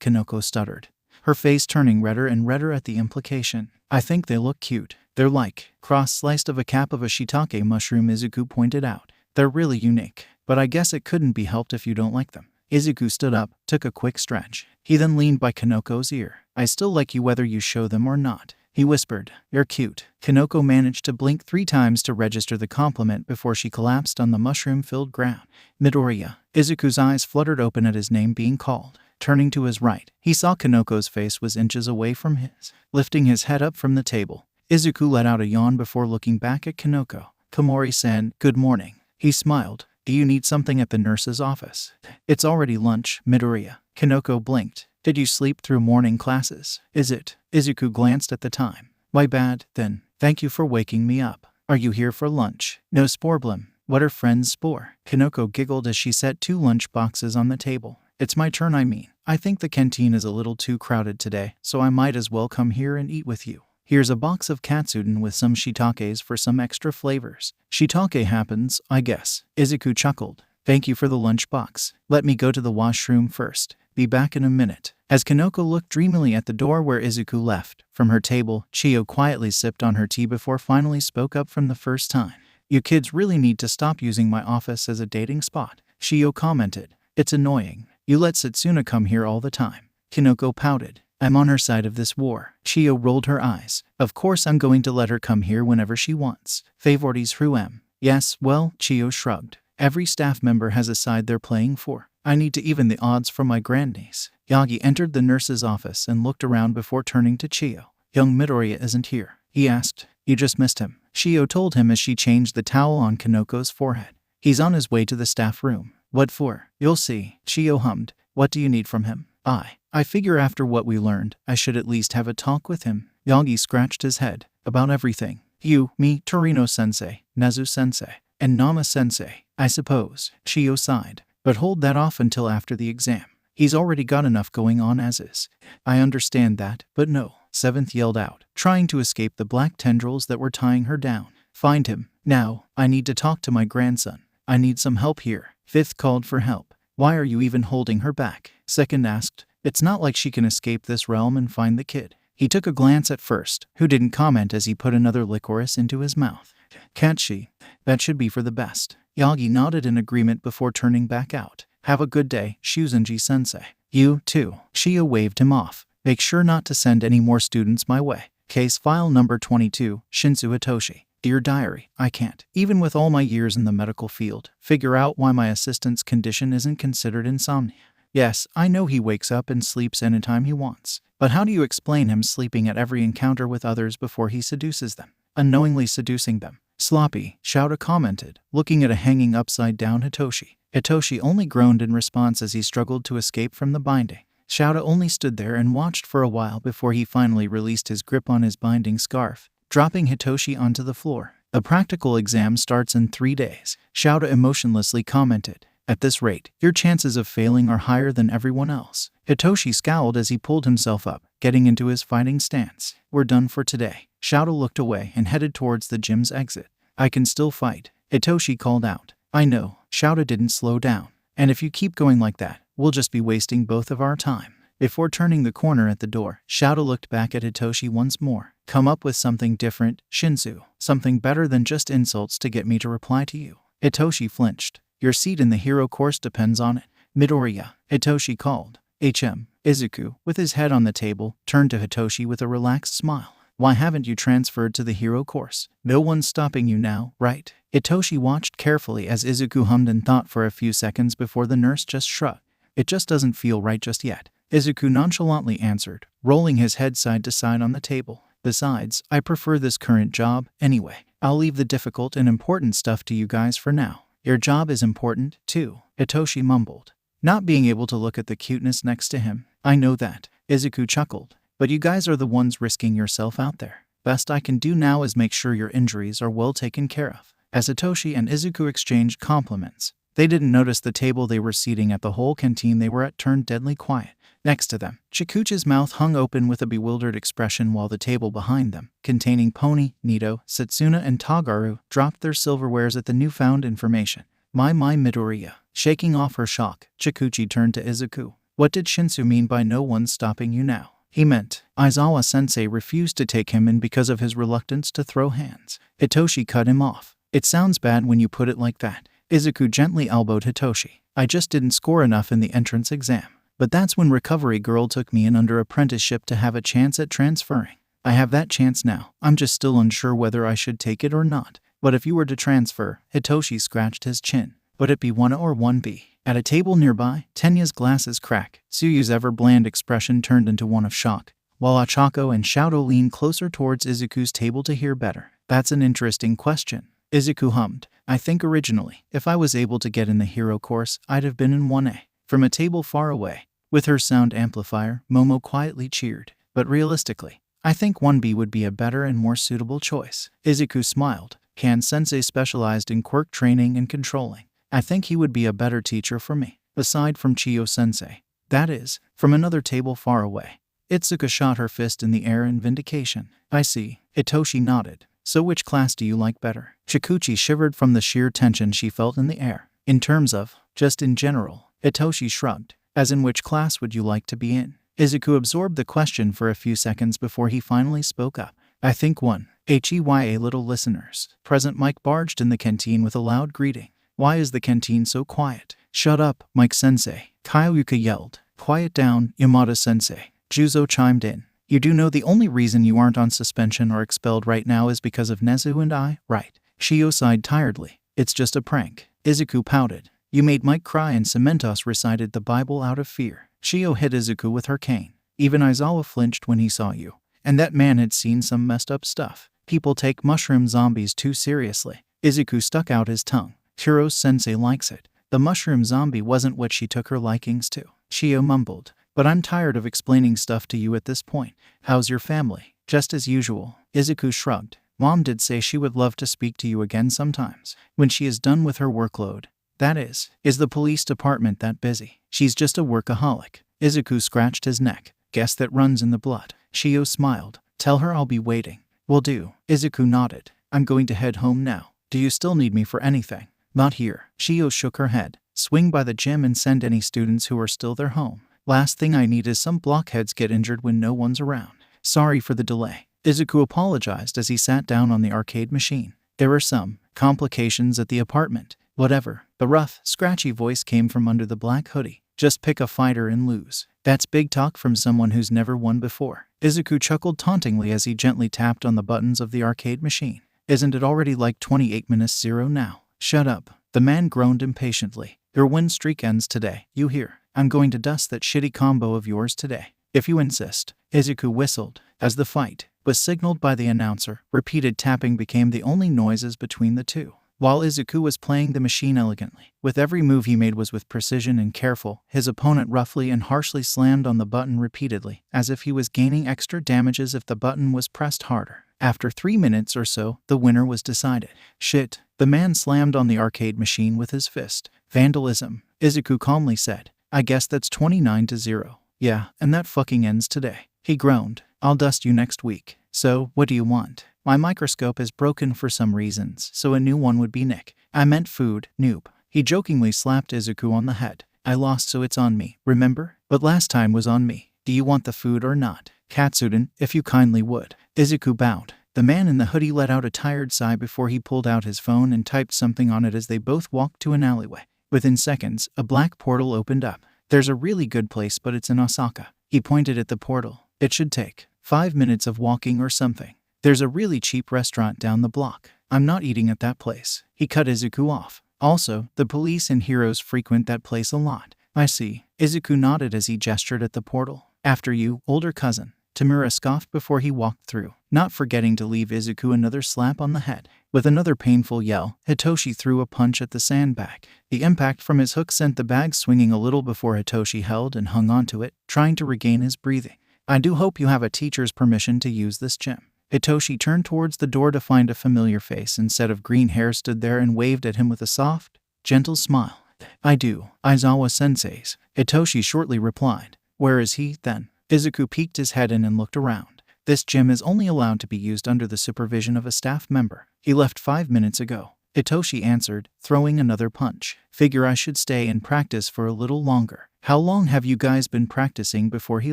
Kanoko stuttered, her face turning redder and redder at the implication. I think they look cute. They're like cross-sliced of a cap of a shiitake mushroom, Izuku pointed out. They're really unique, but I guess it couldn't be helped if you don't like them. Izuku stood up, took a quick stretch. He then leaned by Kanoko's ear. I still like you whether you show them or not, he whispered. You're cute. Kanoko managed to blink 3 times to register the compliment before she collapsed on the mushroom-filled ground. Midoriya. Izuku's eyes fluttered open at his name being called. Turning to his right, he saw Kanoko's face was inches away from his. Lifting his head up from the table, Izuku let out a yawn before looking back at Kanoko. Komori-san, good morning. He smiled. Do you need something at the nurse's office? It's already lunch, Midoriya. Kanoko blinked. Did you sleep through morning classes? Is it? Izuku glanced at the time. My bad, then. Thank you for waking me up. Are you here for lunch? No sporblim. What are friends spore? Kanoko giggled as she set 2 lunch boxes on the table. It's my turn, I mean. I think the canteen is a little too crowded today, so I might as well come here and eat with you. Here's a box of katsudon with some shiitakes for some extra flavors. Shiitake happens, I guess. Izuku chuckled. Thank you for the lunchbox. Let me go to the washroom first. Be back in a minute. As Kanoko looked dreamily at the door where Izuku left, from her table, Chiyo quietly sipped on her tea before finally spoke up from the first time. You kids really need to stop using my office as a dating spot, Chiyo commented. It's annoying. You let Setsuna come here all the time. Kanoko pouted. I'm on her side of this war. Chiyo rolled her eyes. Of course I'm going to let her come here whenever she wants. Favorites who Yes, well, Chiyo shrugged. Every staff member has a side they're playing for. I need to even the odds for my grandniece. Yagi entered the nurse's office and looked around before turning to Chiyo. Young Midoriya isn't here, he asked. You just missed him, Chiyo told him as she changed the towel on Kanoko's forehead. He's on his way to the staff room. What for? You'll see, Chiyo hummed. What do you need from him? I figure after what we learned, I should at least have a talk with him. Yagi scratched his head. About everything. You, me, Torino-sensei, Nezu-sensei, and Nama-sensei, I suppose, Chiyo sighed. But hold that off until after the exam. He's already got enough going on as is. I understand that, but no, Seventh yelled out, trying to escape the black tendrils that were tying her down. Find him. Now, I need to talk to my grandson. I need some help here. Fifth called for help. Why are you even holding her back? Second asked. It's not like she can escape this realm and find the kid. He took a glance at First, who didn't comment as he put another licorice into his mouth. Can't she? That should be for the best. Yagi nodded in agreement before turning back out. Have a good day, Shuzenji-sensei. You, too. Chiyo waved him off. Make sure not to send any more students my way. Case file number 22, Shinsu Hitoshi. Dear Diary, I can't, even with all my years in the medical field, figure out why my assistant's condition isn't considered insomnia. Yes, I know he wakes up and sleeps anytime he wants. But how do you explain him sleeping at every encounter with others before he seduces them? Unknowingly seducing them. Sloppy, Shouta commented, looking at a hanging upside-down Hitoshi. Hitoshi only groaned in response as he struggled to escape from the binding. Shouta only stood there and watched for a while before he finally released his grip on his binding scarf, dropping Hitoshi onto the floor. A practical exam starts in 3 days, Shouta emotionlessly commented. At this rate, your chances of failing are higher than everyone else. Hitoshi scowled as he pulled himself up, getting into his fighting stance. We're done for today. Shouta looked away and headed towards the gym's exit. I can still fight, Hitoshi called out. I know, Shouta didn't slow down. And if you keep going like that, we'll just be wasting both of our time. Before turning the corner at the door, Shouta looked back at Hitoshi once more. Come up with something different, Shinsu. Something better than just insults to get me to reply to you. Hitoshi flinched. Your seat in the hero course depends on it. Midoriya, Hitoshi called. Izuku, with his head on the table, turned to Hitoshi with a relaxed smile. Why haven't you transferred to the hero course? No one's stopping you now, right? Hitoshi watched carefully as Izuku hummed and thought for a few seconds before the nurse just shrugged. It just doesn't feel right just yet, Izuku nonchalantly answered, rolling his head side to side on the table. Besides, I prefer this current job, anyway. I'll leave the difficult and important stuff to you guys for now. Your job is important, too, Hitoshi mumbled, not being able to look at the cuteness next to him. I know that, Izuku chuckled, but you guys are the ones risking yourself out there. Best I can do now is make sure your injuries are well taken care of. As Hitoshi and Izuku exchanged compliments, They didn't notice the table they were seating at. The whole canteen they were at turned deadly quiet. Next to them, Chikuchi's mouth hung open with a bewildered expression while the table behind them, containing Pony, Nito, Setsuna, and Tagaru, dropped their silverwares at the newfound information. My Midoriya. Shaking off her shock, Chikuchi turned to Izuku. What did Shinsu mean by no one's stopping you now? He meant Aizawa-sensei refused to take him in because of his reluctance to throw hands. Hitoshi cut him off. It sounds bad when you put it like that. Izuku gently elbowed Hitoshi. I just didn't score enough in the entrance exam. But that's when Recovery Girl took me in under apprenticeship to have a chance at transferring. I have that chance now. I'm just still unsure whether I should take it or not. But if you were to transfer, Hitoshi scratched his chin. Would it be 1A or 1B? At a table nearby, Tenya's glasses crack. Tsuyu's ever-bland expression turned into one of shock, while Achako and Shadow leaned closer towards Izuku's table to hear better. That's an interesting question. Izuku hummed. I think originally, if I was able to get in the hero course, I'd have been in 1A. From a table far away, with her sound amplifier, Momo quietly cheered. But realistically, I think 1B would be a better and more suitable choice. Izuku smiled. Kan-sensei specialized in quirk training and controlling. I think he would be a better teacher for me, aside from Chiyo-sensei. That is, from another table far away. Itsuka shot her fist in the air in vindication. I see. Hitoshi nodded. So which class do you like better? Chikuchi shivered from the sheer tension she felt in the air. In terms of, just in general. Hitoshi shrugged. As in which class would you like to be in? Izuku absorbed the question for a few seconds before he finally spoke up. I think 1. HEYA little listeners. Present Mike barged in the canteen with a loud greeting. Why is the canteen so quiet? Shut up, Mike-sensei. Kyoyuka yelled. Quiet down, Yamada-sensei. Juzo chimed in. You do know the only reason you aren't on suspension or expelled right now is because of Nezu and I, right? Shio sighed tiredly. It's just a prank. Izuku pouted. You made Mike cry and Cementos recited the Bible out of fear. Shio hit Izuku with her cane. Even Aizawa flinched when he saw you. And that man had seen some messed up stuff. People take mushroom zombies too seriously. Izuku stuck out his tongue. Hiro-sensei likes it. The mushroom zombie wasn't what she took her likings to. Shio mumbled. But I'm tired of explaining stuff to you at this point. How's your family? Just as usual. Izuku shrugged. Mom did say she would love to speak to you again sometimes, when she is done with her workload. That is the police department that busy? She's just a workaholic. Izuku scratched his neck. Guess that runs in the blood. Shio smiled. Tell her I'll be waiting. Will do. Izuku nodded. I'm going to head home now. Do you still need me for anything? Not here. Shio shook her head. Swing by the gym and send any students who are still there home. Last thing I need is some blockheads get injured when no one's around. Sorry for the delay. Izuku apologized as he sat down on the arcade machine. There were some complications at the apartment. Whatever. The rough, scratchy voice came from under the black hoodie. Just pick a fighter and lose. That's big talk from someone who's never won before. Izuku chuckled tauntingly as he gently tapped on the buttons of the arcade machine. Isn't it already like 28-0 now? Shut up. The man groaned impatiently. Your win streak ends today, you hear? I'm going to dust that shitty combo of yours today. If you insist. Izuku whistled. As the fight was signaled by the announcer, repeated tapping became the only noises between the two. While Izuku was playing the machine elegantly, with every move he made was with precision and careful, his opponent roughly and harshly slammed on the button repeatedly, as if he was gaining extra damages if the button was pressed harder. After 3 minutes or so, the winner was decided. Shit. The man slammed on the arcade machine with his fist. Vandalism. Izuku calmly said. I guess that's 29-0. Yeah, and that fucking ends today. He groaned. I'll dust you next week. So, what do you want? My microscope is broken for some reasons, so a new one would be Nick. I meant food, noob. He jokingly slapped Izuku on the head. I lost, so it's on me, remember? But last time was on me. Do you want the food or not? Katsuden, if you kindly would. Izuku bowed. The man in the hoodie let out a tired sigh before he pulled out his phone and typed something on it as they both walked to an alleyway. Within seconds, a black portal opened up. There's a really good place, but it's in Osaka. He pointed at the portal. It should take 5 minutes of walking or something. There's a really cheap restaurant down the block. I'm not eating at that place. He cut Izuku off. Also, the police and heroes frequent that place a lot. I see. Izuku nodded as he gestured at the portal. After you, older cousin. Tamura scoffed before he walked through, not forgetting to leave Izuku another slap on the head. With another painful yell, Hitoshi threw a punch at the sandbag. The impact from his hook sent the bag swinging a little before Hitoshi held and hung onto it, trying to regain his breathing. I do hope you have a teacher's permission to use this gym. Hitoshi turned towards the door to find a familiar face instead of green hair stood there and waved at him with a soft, gentle smile. I do. Aizawa-sensei's. Hitoshi shortly replied. Where is he, then? Izuku peeked his head in and looked around. This gym is only allowed to be used under the supervision of a staff member. He left 5 minutes ago. Hitoshi answered, throwing another punch. Figure I should stay and practice for a little longer. How long have you guys been practicing before he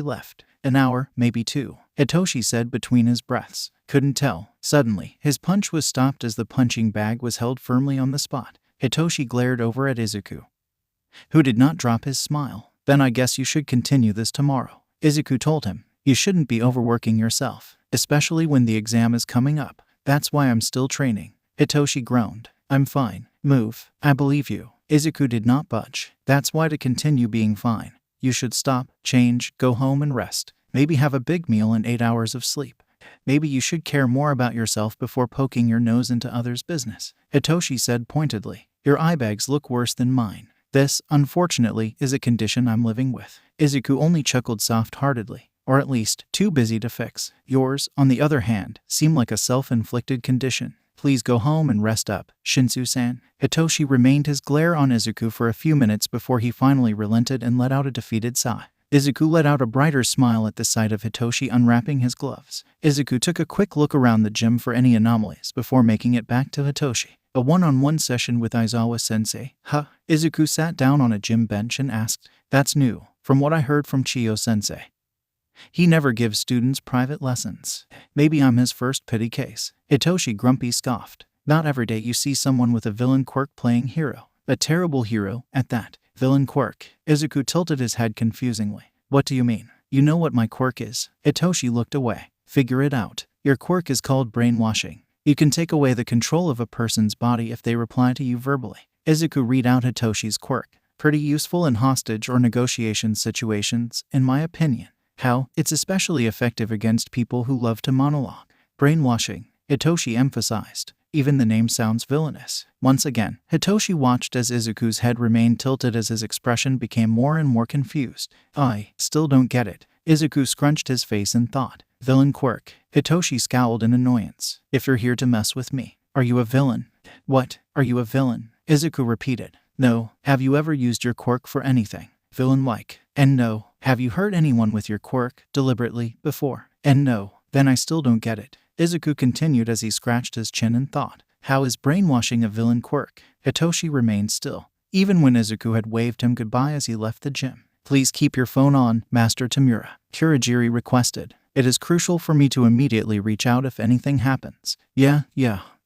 left? An hour, maybe 2. Hitoshi said between his breaths. Couldn't tell. Suddenly, his punch was stopped as the punching bag was held firmly on the spot. Hitoshi glared over at Izuku, who did not drop his smile. Then I guess you should continue this tomorrow. Izuku told him. You shouldn't be overworking yourself, especially when the exam is coming up. That's why I'm still training. Hitoshi groaned. I'm fine. Move. I believe you. Izuku did not budge. That's why to continue being fine, you should stop, change, go home and rest. Maybe have a big meal and 8 hours of sleep. Maybe you should care more about yourself before poking your nose into others' business. Hitoshi said pointedly. Your eye bags look worse than mine. This, unfortunately, is a condition I'm living with. Izuku only chuckled soft-heartedly. Or at least, too busy to fix. Yours, on the other hand, seem like a self-inflicted condition. Please go home and rest up, Shinsu-san. Hitoshi remained his glare on Izuku for a few minutes before he finally relented and let out a defeated sigh. Izuku let out a brighter smile at the sight of Hitoshi unwrapping his gloves. Izuku took a quick look around the gym for any anomalies before making it back to Hitoshi. A one-on-one session with Aizawa-sensei. Huh? Izuku sat down on a gym bench and asked. That's new, from what I heard from Chiyo-sensei. He never gives students private lessons. Maybe I'm his first pity case. Hitoshi grumpy scoffed. Not every day you see someone with a villain quirk playing hero. A terrible hero, at that. Villain quirk. Izuku tilted his head confusingly. What do you mean? You know what my quirk is? Hitoshi looked away. Figure it out. Your quirk is called brainwashing. You can take away the control of a person's body if they reply to you verbally. Izuku read out Hitoshi's quirk. Pretty useful in hostage or negotiation situations, in my opinion. How? It's especially effective against people who love to monologue. Brainwashing, Hitoshi emphasized. Even the name sounds villainous. Once again, Hitoshi watched as Izuku's head remained tilted as his expression became more and more confused. I still don't get it. Izuku scrunched his face in thought. Villain quirk. Hitoshi scowled in annoyance. If you're here to mess with me, are you a villain? What? Are you a villain? Izuku repeated. No. Have you ever used your quirk for anything villain-like? And no. Have you hurt anyone with your quirk, deliberately, before? And no. Then I still don't get it. Izuku continued as he scratched his chin and thought. How is brainwashing a villain quirk? Hitoshi remained still, even when Izuku had waved him goodbye as he left the gym. Please keep your phone on, Master Tamura, Kurogiri requested. It is crucial for me to immediately reach out if anything happens. Yeah.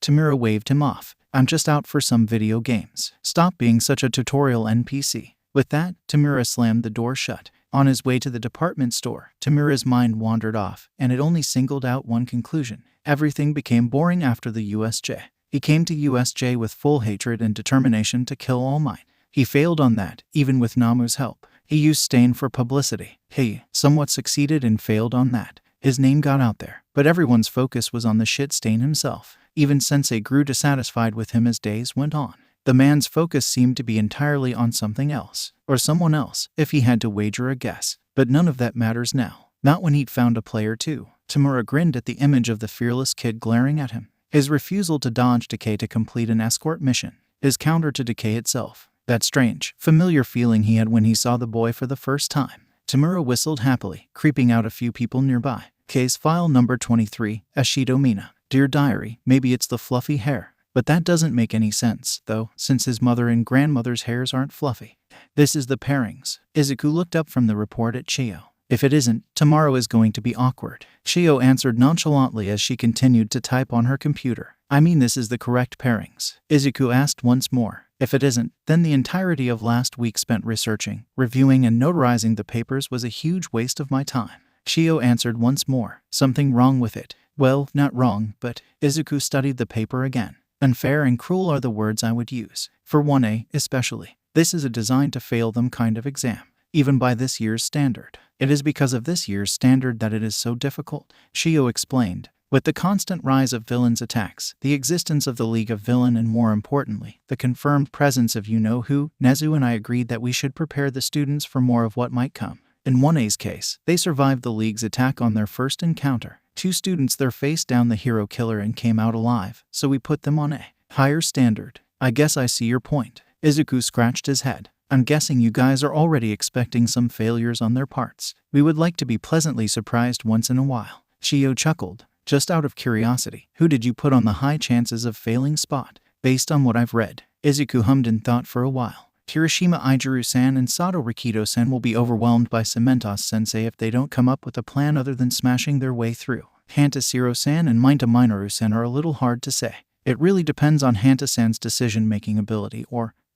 Tamura waved him off. I'm just out for some video games. Stop being such a tutorial NPC. With that, Tamura slammed the door shut. On his way to the department store, Tamura's mind wandered off, and it only singled out one conclusion. Everything became boring after the USJ. He came to USJ with full hatred and determination to kill All Might. He failed on that, even with Namu's help. He used Stain for publicity. He somewhat succeeded and failed on that. His name got out there, but everyone's focus was on the shit Stain himself. Even Sensei grew dissatisfied with him as days went on. The man's focus seemed to be entirely on something else, or someone else, if he had to wager a guess. But none of that matters now. Not when he'd found a player too. Tamura grinned at the image of the fearless kid glaring at him. His refusal to dodge Decay to complete an escort mission. His counter to Decay itself. That strange, familiar feeling he had when he saw the boy for the first time. Tamura whistled happily, creeping out a few people nearby. Case file number 23, Ashido Mina. Dear Diary, maybe it's the fluffy hair. But that doesn't make any sense, though, since his mother and grandmother's hairs aren't fluffy. This is the pairings. Izuku looked up from the report at Chiyo. If it isn't, tomorrow is going to be awkward. Chiyo answered nonchalantly as she continued to type on her computer. I mean, this is the correct pairings. Izuku asked once more. If it isn't, then the entirety of last week spent researching, reviewing and notarizing the papers was a huge waste of my time. Chiyo answered once more. Something wrong with it? Well, not wrong, but Izuku studied the paper again. Unfair and cruel are the words I would use. For 1A, especially. This is a designed to fail them kind of exam. Even by this year's standard. It is because of this year's standard that it is so difficult, Chiyo explained. With the constant rise of villains' attacks, the existence of the League of Villain and more importantly, the confirmed presence of you-know-who, Nezu and I agreed that we should prepare the students for more of what might come. In 1A's case, they survived the League's attack on their first encounter. 2 students there faced down the hero killer and came out alive, so we put them on a higher standard. I guess I see your point. Izuku scratched his head. I'm guessing you guys are already expecting some failures on their parts. We would like to be pleasantly surprised once in a while. Shio chuckled. Just out of curiosity, who did you put on the high chances of failing spot? Based on what I've read. Izuku hummed in thought for a while. Kirishima Ijiru-san and Sato Rikido-san will be overwhelmed by Cementos-sensei if they don't come up with a plan other than smashing their way through. Hantashiro-san and Mineta Minoru-san are a little hard to say. It really depends on Hanta-san's decision-making ability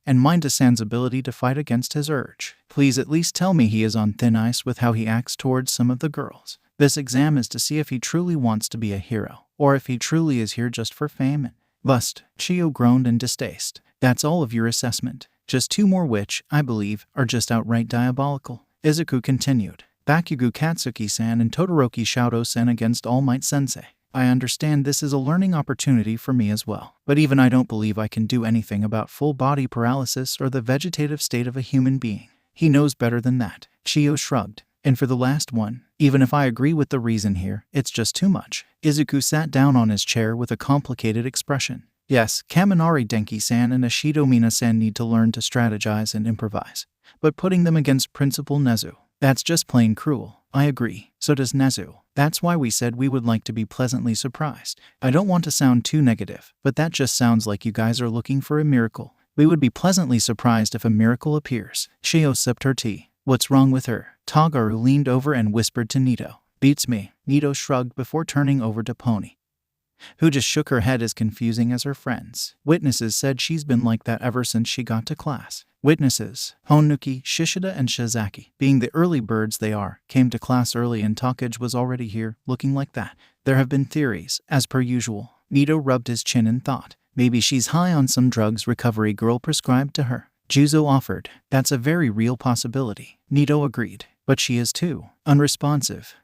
and Mineta-san's ability to fight against his urge. Please at least tell me he is on thin ice with how he acts towards some of the girls. This exam is to see if he truly wants to be a hero, or if he truly is here just for fame and lust. Shio groaned in distaste. That's all of your assessment. Just 2 more which, I believe, are just outright diabolical. Izuku continued. Bakugo Katsuki-san and Todoroki Shoto-san against All Might Sensei. I understand this is a learning opportunity for me as well. But even I don't believe I can do anything about full body paralysis or the vegetative state of a human being. He knows better than that. Shio shrugged. And for the last one, even if I agree with the reason here, it's just too much. Izuku sat down on his chair with a complicated expression. Yes, Kaminari Denki-san and Ashido Mina-san need to learn to strategize and improvise. But putting them against Principal Nezu, that's just plain cruel. I agree. So does Nezu. That's why we said we would like to be pleasantly surprised. I don't want to sound too negative, but that just sounds like you guys are looking for a miracle. We would be pleasantly surprised if a miracle appears. Shio sipped her tea. What's wrong with her? Tagaru leaned over and whispered to Nito. Beats me. Nito shrugged before turning over to Pony, who just shook her head as confusing as her friends. Witnesses said she's been like that ever since she got to class. Witnesses, Honuki, Shishida, and Shizaki, being the early birds they are, came to class early and Takage was already here, looking like that. There have been theories, as per usual. Nito rubbed his chin in thought. Maybe she's high on some drugs recovery girl prescribed to her. Juzo offered. That's a very real possibility. Nito agreed. But she is too unresponsive.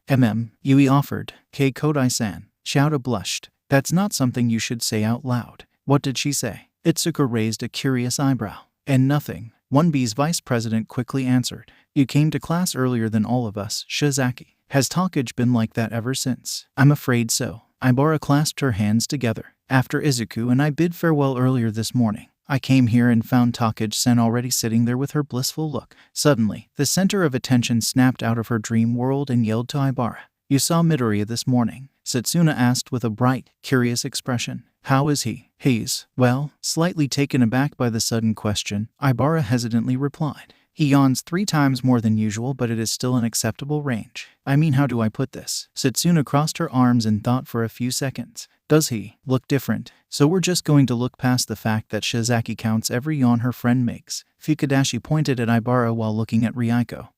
Yui offered. Kei Kodai-san. Shouta blushed. That's not something you should say out loud. What did she say? Itsuka raised a curious eyebrow. And nothing. 1B's vice president quickly answered. You came to class earlier than all of us, Shizaki. Has Takage been like that ever since? I'm afraid so. Ibara clasped her hands together. After Izuku and I bid farewell earlier this morning, I came here and found Takage-san already sitting there with her blissful look. Suddenly, the center of attention snapped out of her dream world and yelled to Ibara. You saw Midoriya this morning? Setsuna asked with a bright, curious expression. How is he? He's, well, slightly taken aback by the sudden question, Ibara hesitantly replied. He yawns 3 times more than usual, but it is still an acceptable range. I mean, how do I put this? Setsuna crossed her arms in thought for a few seconds. Does he look different? So we're just going to look past the fact that Shizaki counts every yawn her friend makes. Fukudashi pointed at Ibara while looking at Ryuko,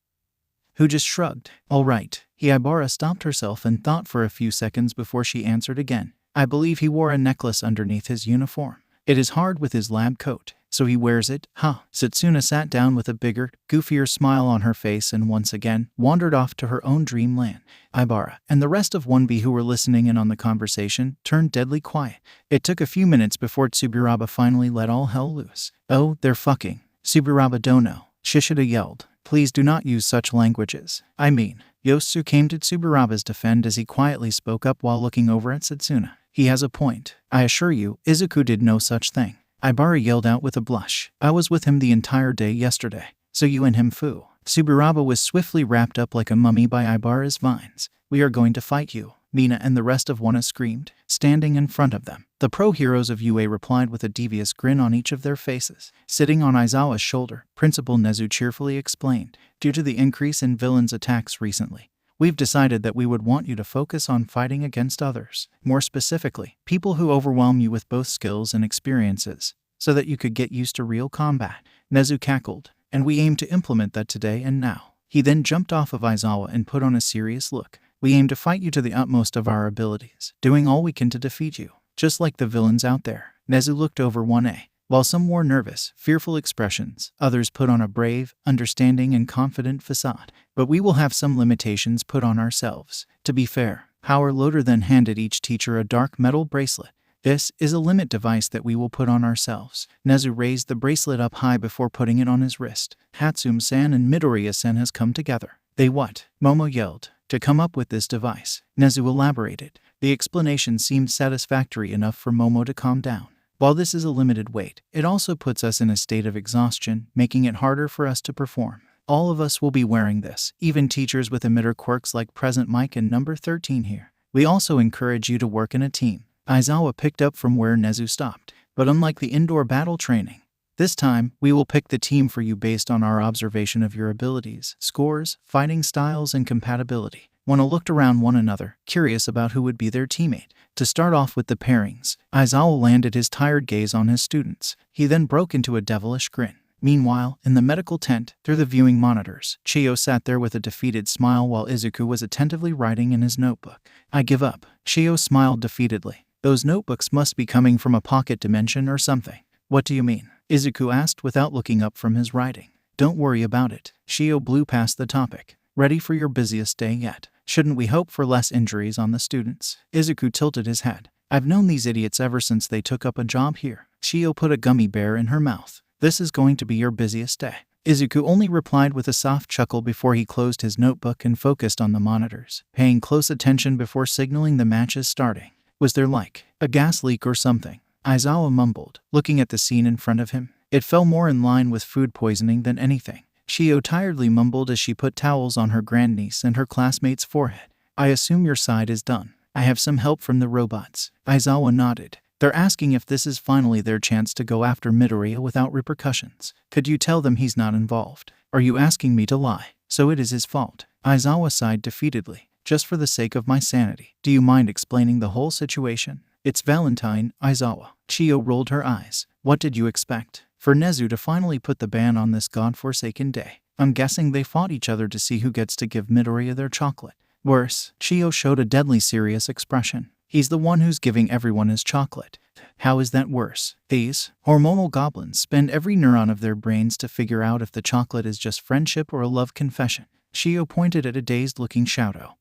who just shrugged. All right. Ibara stopped herself and thought for a few seconds before she answered again. I believe he wore a necklace underneath his uniform. It is hard with his lab coat, so he wears it, huh? Setsuna sat down with a bigger, goofier smile on her face and once again wandered off to her own dreamland. Ibara and the rest of 1B who were listening in on the conversation turned deadly quiet. It took a few minutes before Tsuburaba finally let all hell loose. Oh, they're fucking. Tsuburaba dono. Shishida yelled. Please do not use such languages. I mean, Yosu came to Tsuburaba's defense as he quietly spoke up while looking over at Setsuna. He has a point. I assure you, Izuku did no such thing. Ibara yelled out with a blush. I was with him the entire day yesterday. So you and him foo. Tsuburaba was swiftly wrapped up like a mummy by Ibara's vines. We are going to fight you. Mina and the rest of Wana screamed, standing in front of them. The pro-heroes of UA replied with a devious grin on each of their faces. Sitting on Aizawa's shoulder, Principal Nezu cheerfully explained, due to the increase in villains' attacks recently, we've decided that we would want you to focus on fighting against others. More specifically, people who overwhelm you with both skills and experiences, so that you could get used to real combat. Nezu cackled, and we aim to implement that today and now. He then jumped off of Aizawa and put on a serious look. We aim to fight you to the utmost of our abilities, doing all we can to defeat you, just like the villains out there. Nezu looked over 1A. While some wore nervous, fearful expressions, others put on a brave, understanding, and confident facade. But we will have some limitations put on ourselves. To be fair, Howard Loader then handed each teacher a dark metal bracelet. This is a limit device that we will put on ourselves. Nezu raised the bracelet up high before putting it on his wrist. Hatsum-san and Midoriya-san has come together. They what? Momo yelled. To come up with this device. Nezu elaborated. The explanation seemed satisfactory enough for Momo to calm down. While this is a limited weight, it also puts us in a state of exhaustion, making it harder for us to perform. All of us will be wearing this, even teachers with emitter quirks like Present Mike and number 13 here. We also encourage you to work in a team. Aizawa picked up from where Nezu stopped. But unlike the indoor battle training, this time, we will pick the team for you based on our observation of your abilities, scores, fighting styles, and compatibility. Wana looked around one another, curious about who would be their teammate. To start off with the pairings, Aizawa landed his tired gaze on his students. He then broke into a devilish grin. Meanwhile, in the medical tent, through the viewing monitors, Chiyo sat there with a defeated smile while Izuku was attentively writing in his notebook. I give up. Chiyo smiled defeatedly. Those notebooks must be coming from a pocket dimension or something. What do you mean? Izuku asked without looking up from his writing. Don't worry about it. Chiyo blew past the topic. Ready for your busiest day yet? Shouldn't we hope for less injuries on the students? Izuku tilted his head. I've known these idiots ever since they took up a job here. Chiyo put a gummy bear in her mouth. This is going to be your busiest day. Izuku only replied with a soft chuckle before he closed his notebook and focused on the monitors, paying close attention before signaling the matches starting. Was there like a gas leak or something? Aizawa mumbled, looking at the scene in front of him. It fell more in line with food poisoning than anything. Chiyo tiredly mumbled as she put towels on her grandniece and her classmate's forehead. I assume your side is done. I have some help from the robots. Aizawa nodded. They're asking if this is finally their chance to go after Midoriya without repercussions. Could you tell them he's not involved? Are you asking me to lie? So it is his fault. Aizawa sighed defeatedly. Just for the sake of my sanity, do you mind explaining the whole situation? It's Valentine, Aizawa. Chiyo rolled her eyes. What did you expect? For Nezu to finally put the ban on this godforsaken day. I'm guessing they fought each other to see who gets to give Midoriya their chocolate. Worse, Chiyo showed a deadly serious expression. He's the one who's giving everyone his chocolate. How is that worse? These hormonal goblins spend every neuron of their brains to figure out if the chocolate is just friendship or a love confession. Chiyo pointed at a dazed-looking Shadow,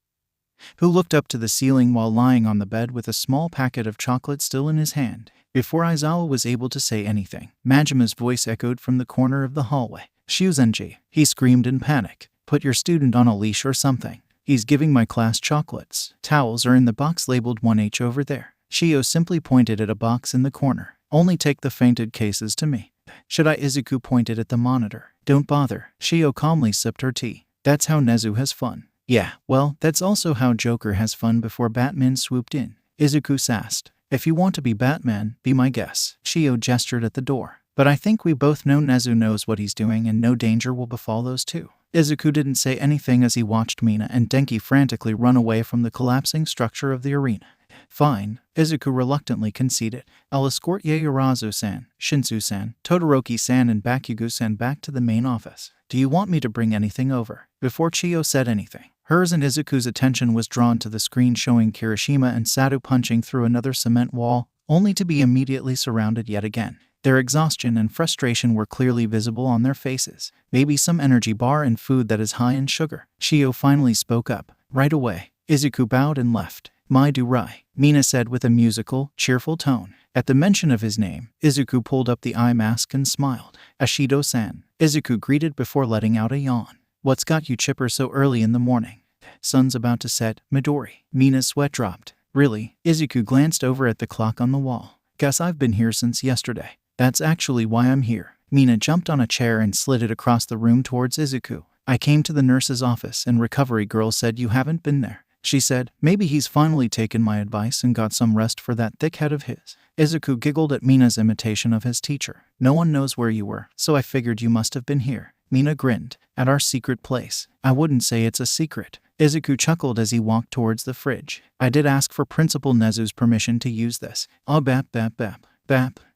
who looked up to the ceiling while lying on the bed with a small packet of chocolate still in his hand. Before Aizawa was able to say anything, Majima's voice echoed from the corner of the hallway. Shuzenji, he screamed in panic. Put your student on a leash or something. He's giving my class chocolates. Towels are in the box labeled 1H over there. Chiyo simply pointed at a box in the corner. Only take the fainted cases to me. Should I? Izuku pointed at the monitor. Don't bother. Chiyo calmly sipped her tea. That's how Nezu has fun. Yeah, well, that's also how Joker has fun before Batman swooped in. Izuku sassed. If you want to be Batman, be my guest. Chiyo gestured at the door. But I think we both know Nezu knows what he's doing and no danger will befall those two. Izuku didn't say anything as he watched Mina and Denki frantically run away from the collapsing structure of the arena. Fine, Izuku reluctantly conceded. I'll escort Yaoyorozu-san, Shinsu-san, Todoroki-san and Bakugo-san back to the main office. Do you want me to bring anything over? Before Chiyo said anything, hers and Izuku's attention was drawn to the screen showing Kirishima and Satu punching through another cement wall, only to be immediately surrounded yet again. Their exhaustion and frustration were clearly visible on their faces. Maybe some energy bar and food that is high in sugar. Chiyo finally spoke up. Right away. Izuku bowed and left. My do-rai, Mina said with a musical, cheerful tone. At the mention of his name, Izuku pulled up the eye mask and smiled. Ashido-san, Izuku greeted before letting out a yawn. What's got you chipper so early in the morning? Sun's about to set, Midori. Mina's sweat dropped. Really? Izuku glanced over at the clock on the wall. Guess I've been here since yesterday. That's actually why I'm here. Mina jumped on a chair and slid it across the room towards Izuku. I came to the nurse's office and recovery girl said you haven't been there. She said, maybe he's finally taken my advice and got some rest for that thick head of his. Izuku giggled at Mina's imitation of his teacher. No one knows where you were, so I figured you must have been here. Mina grinned. At our secret place. I wouldn't say it's a secret. Izuku chuckled as he walked towards the fridge. I did ask for Principal Nezu's permission to use this. Oh, bap.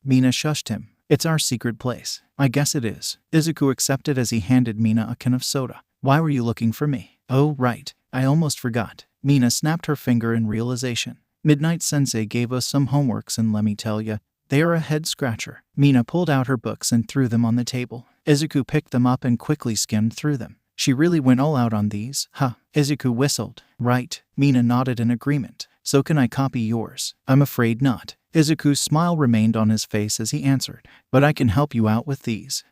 Mina shushed him. It's our secret place. I guess it is. Izuku accepted as he handed Mina a can of soda. Why were you looking for me? Oh, right. I almost forgot. Mina snapped her finger in realization. Midnight Sensei gave us some homeworks and let me tell ya, they are a head-scratcher. Mina pulled out her books and threw them on the table. Izuku picked them up and quickly skimmed through them. She really went all out on these, huh? Izuku whistled. Right. Mina nodded in agreement. So can I copy yours? I'm afraid not. Izuku's smile remained on his face as he answered. But I can help you out with these.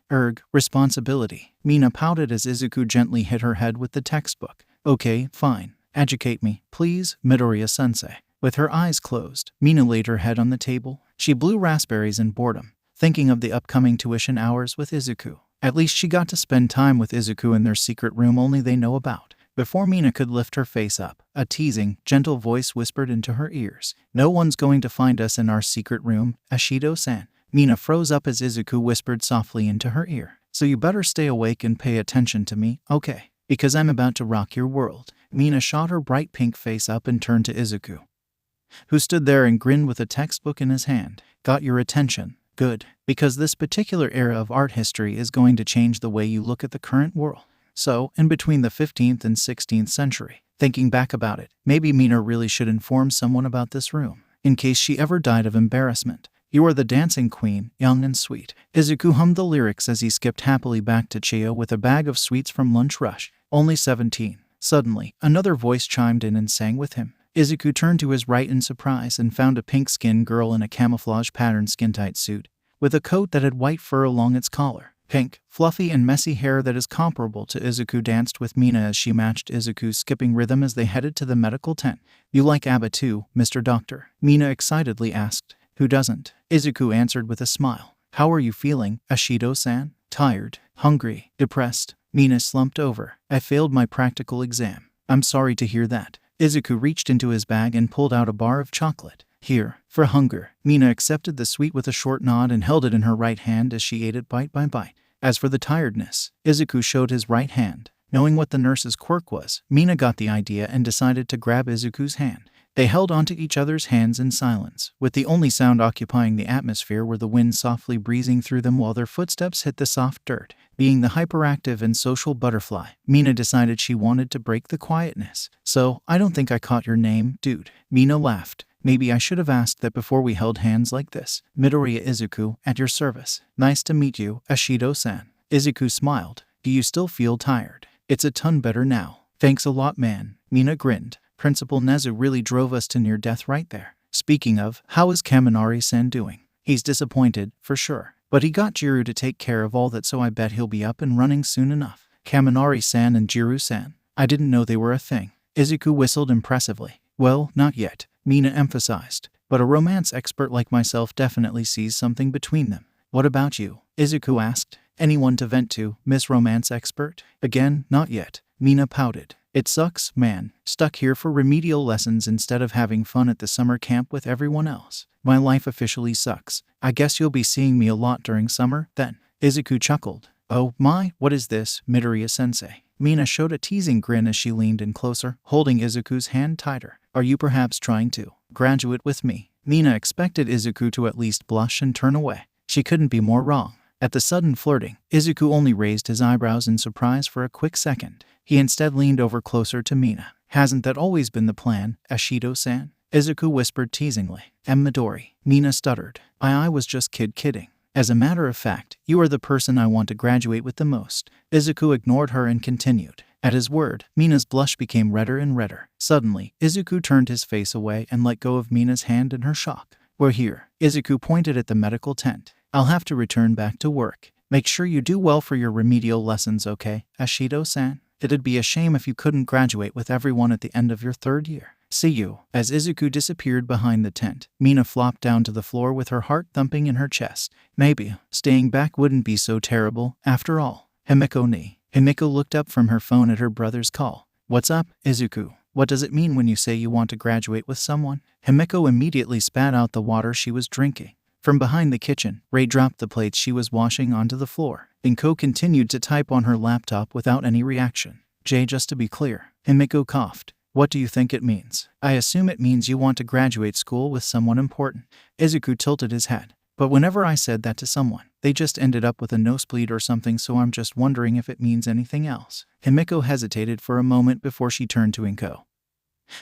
Responsibility. Mina pouted as Izuku gently hit her head with the textbook. Okay, fine. Educate me, please, Midoriya-sensei. With her eyes closed, Mina laid her head on the table. She blew raspberries in boredom, thinking of the upcoming tuition hours with Izuku. At least she got to spend time with Izuku in their secret room only they know about. Before Mina could lift her face up, a teasing, gentle voice whispered into her ears. "No one's going to find us in our secret room, Ashido-san." Mina froze up as Izuku whispered softly into her ear. "So you better stay awake and pay attention to me, okay? Because I'm about to rock your world." Mina shot her bright pink face up and turned to Izuku, who stood there and grinned with a textbook in his hand. "Got your attention? Good. Because this particular era of art history is going to change the way you look at the current world. So, in between the 15th and 16th century, thinking back about it, maybe Mina really should inform someone about this room, in case she ever died of embarrassment. You are the dancing queen, young and sweet." Izuku hummed the lyrics as he skipped happily back to Chio with a bag of sweets from Lunch Rush. "Only 17. Suddenly, another voice chimed in and sang with him. Izuku turned to his right in surprise and found a pink-skinned girl in a camouflage-patterned skin-tight suit, with a coat that had white fur along its collar. Pink, fluffy and messy hair that is comparable to Izuku danced with Mina as she matched Izuku's skipping rhythm as they headed to the medical tent. "You like ABBA too, Mr. Doctor?" Mina excitedly asked. "Who doesn't?" Izuku answered with a smile. "How are you feeling, Ashido-san?" "Tired, hungry, depressed." Mina slumped over. "I failed my practical exam." "I'm sorry to hear that." Izuku reached into his bag and pulled out a bar of chocolate. "Here, for hunger." Mina accepted the sweet with a short nod and held it in her right hand as she ate it bite by bite. As for the tiredness, Izuku showed his right hand. Knowing what the nurse's quirk was, Mina got the idea and decided to grab Izuku's hand. They held onto each other's hands in silence, with the only sound occupying the atmosphere were the wind softly breezing through them while their footsteps hit the soft dirt. Being the hyperactive and social butterfly, Mina decided she wanted to break the quietness. "So, I don't think I caught your name, dude." Mina laughed. "Maybe I should have asked that before we held hands like this." "Midoriya Izuku, at your service." "Nice to meet you, Ashido-san." Izuku smiled. "Do you still feel tired?" "It's a ton better now." "Thanks a lot, man." Mina grinned. "Principal Nezu really drove us to near death right there." "Speaking of, how is Kaminari-san doing?" "He's disappointed, for sure. But he got Jiru to take care of all that, so I bet he'll be up and running soon enough." "Kaminari-san and Jiru-san? I didn't know they were a thing." Izuku whistled impressively. "Well, not yet," Mina emphasized. "But a romance expert like myself definitely sees something between them." "What about you?" Izuku asked. "Anyone to vent to, Miss Romance Expert?" "Again, not yet." Mina pouted. "It sucks, man. Stuck here for remedial lessons instead of having fun at the summer camp with everyone else. My life officially sucks. I guess you'll be seeing me a lot during summer, then." Izuku chuckled. "Oh my, what is this, Midoriya-sensei?" Mina showed a teasing grin as she leaned in closer, holding Izuku's hand tighter. "Are you perhaps trying to graduate with me?" Mina expected Izuku to at least blush and turn away. She couldn't be more wrong. At the sudden flirting, Izuku only raised his eyebrows in surprise for a quick second. He instead leaned over closer to Mina. "Hasn't that always been the plan, Ashido-san?" Izuku whispered teasingly. Midori." Mina stuttered. I was just kidding. As a matter of fact, you are the person I want to graduate with the most." Izuku ignored her and continued. At his word, Mina's blush became redder and redder. Suddenly, Izuku turned his face away and let go of Mina's hand in her shock. "We're here." Izuku pointed at the medical tent. "I'll have to return back to work. Make sure you do well for your remedial lessons, okay, Ashido-san? It'd be a shame if you couldn't graduate with everyone at the end of your third year. See you." As Izuku disappeared behind the tent, Mina flopped down to the floor with her heart thumping in her chest. Maybe staying back wouldn't be so terrible, after all. Himiko ni. Himiko looked up from her phone at her brother's call. "What's up, Izuku? What does it mean when you say you want to graduate with someone?" Himiko immediately spat out the water she was drinking. From behind the kitchen, Ray dropped the plates she was washing onto the floor. Inko continued to type on her laptop without any reaction. "Jay, just to be clear." Himiko coughed. "What do you think it means?" "I assume it means you want to graduate school with someone important." Izuku tilted his head. "But whenever I said that to someone, they just ended up with a nosebleed or something, so I'm just wondering if it means anything else." Himiko hesitated for a moment before she turned to Inko,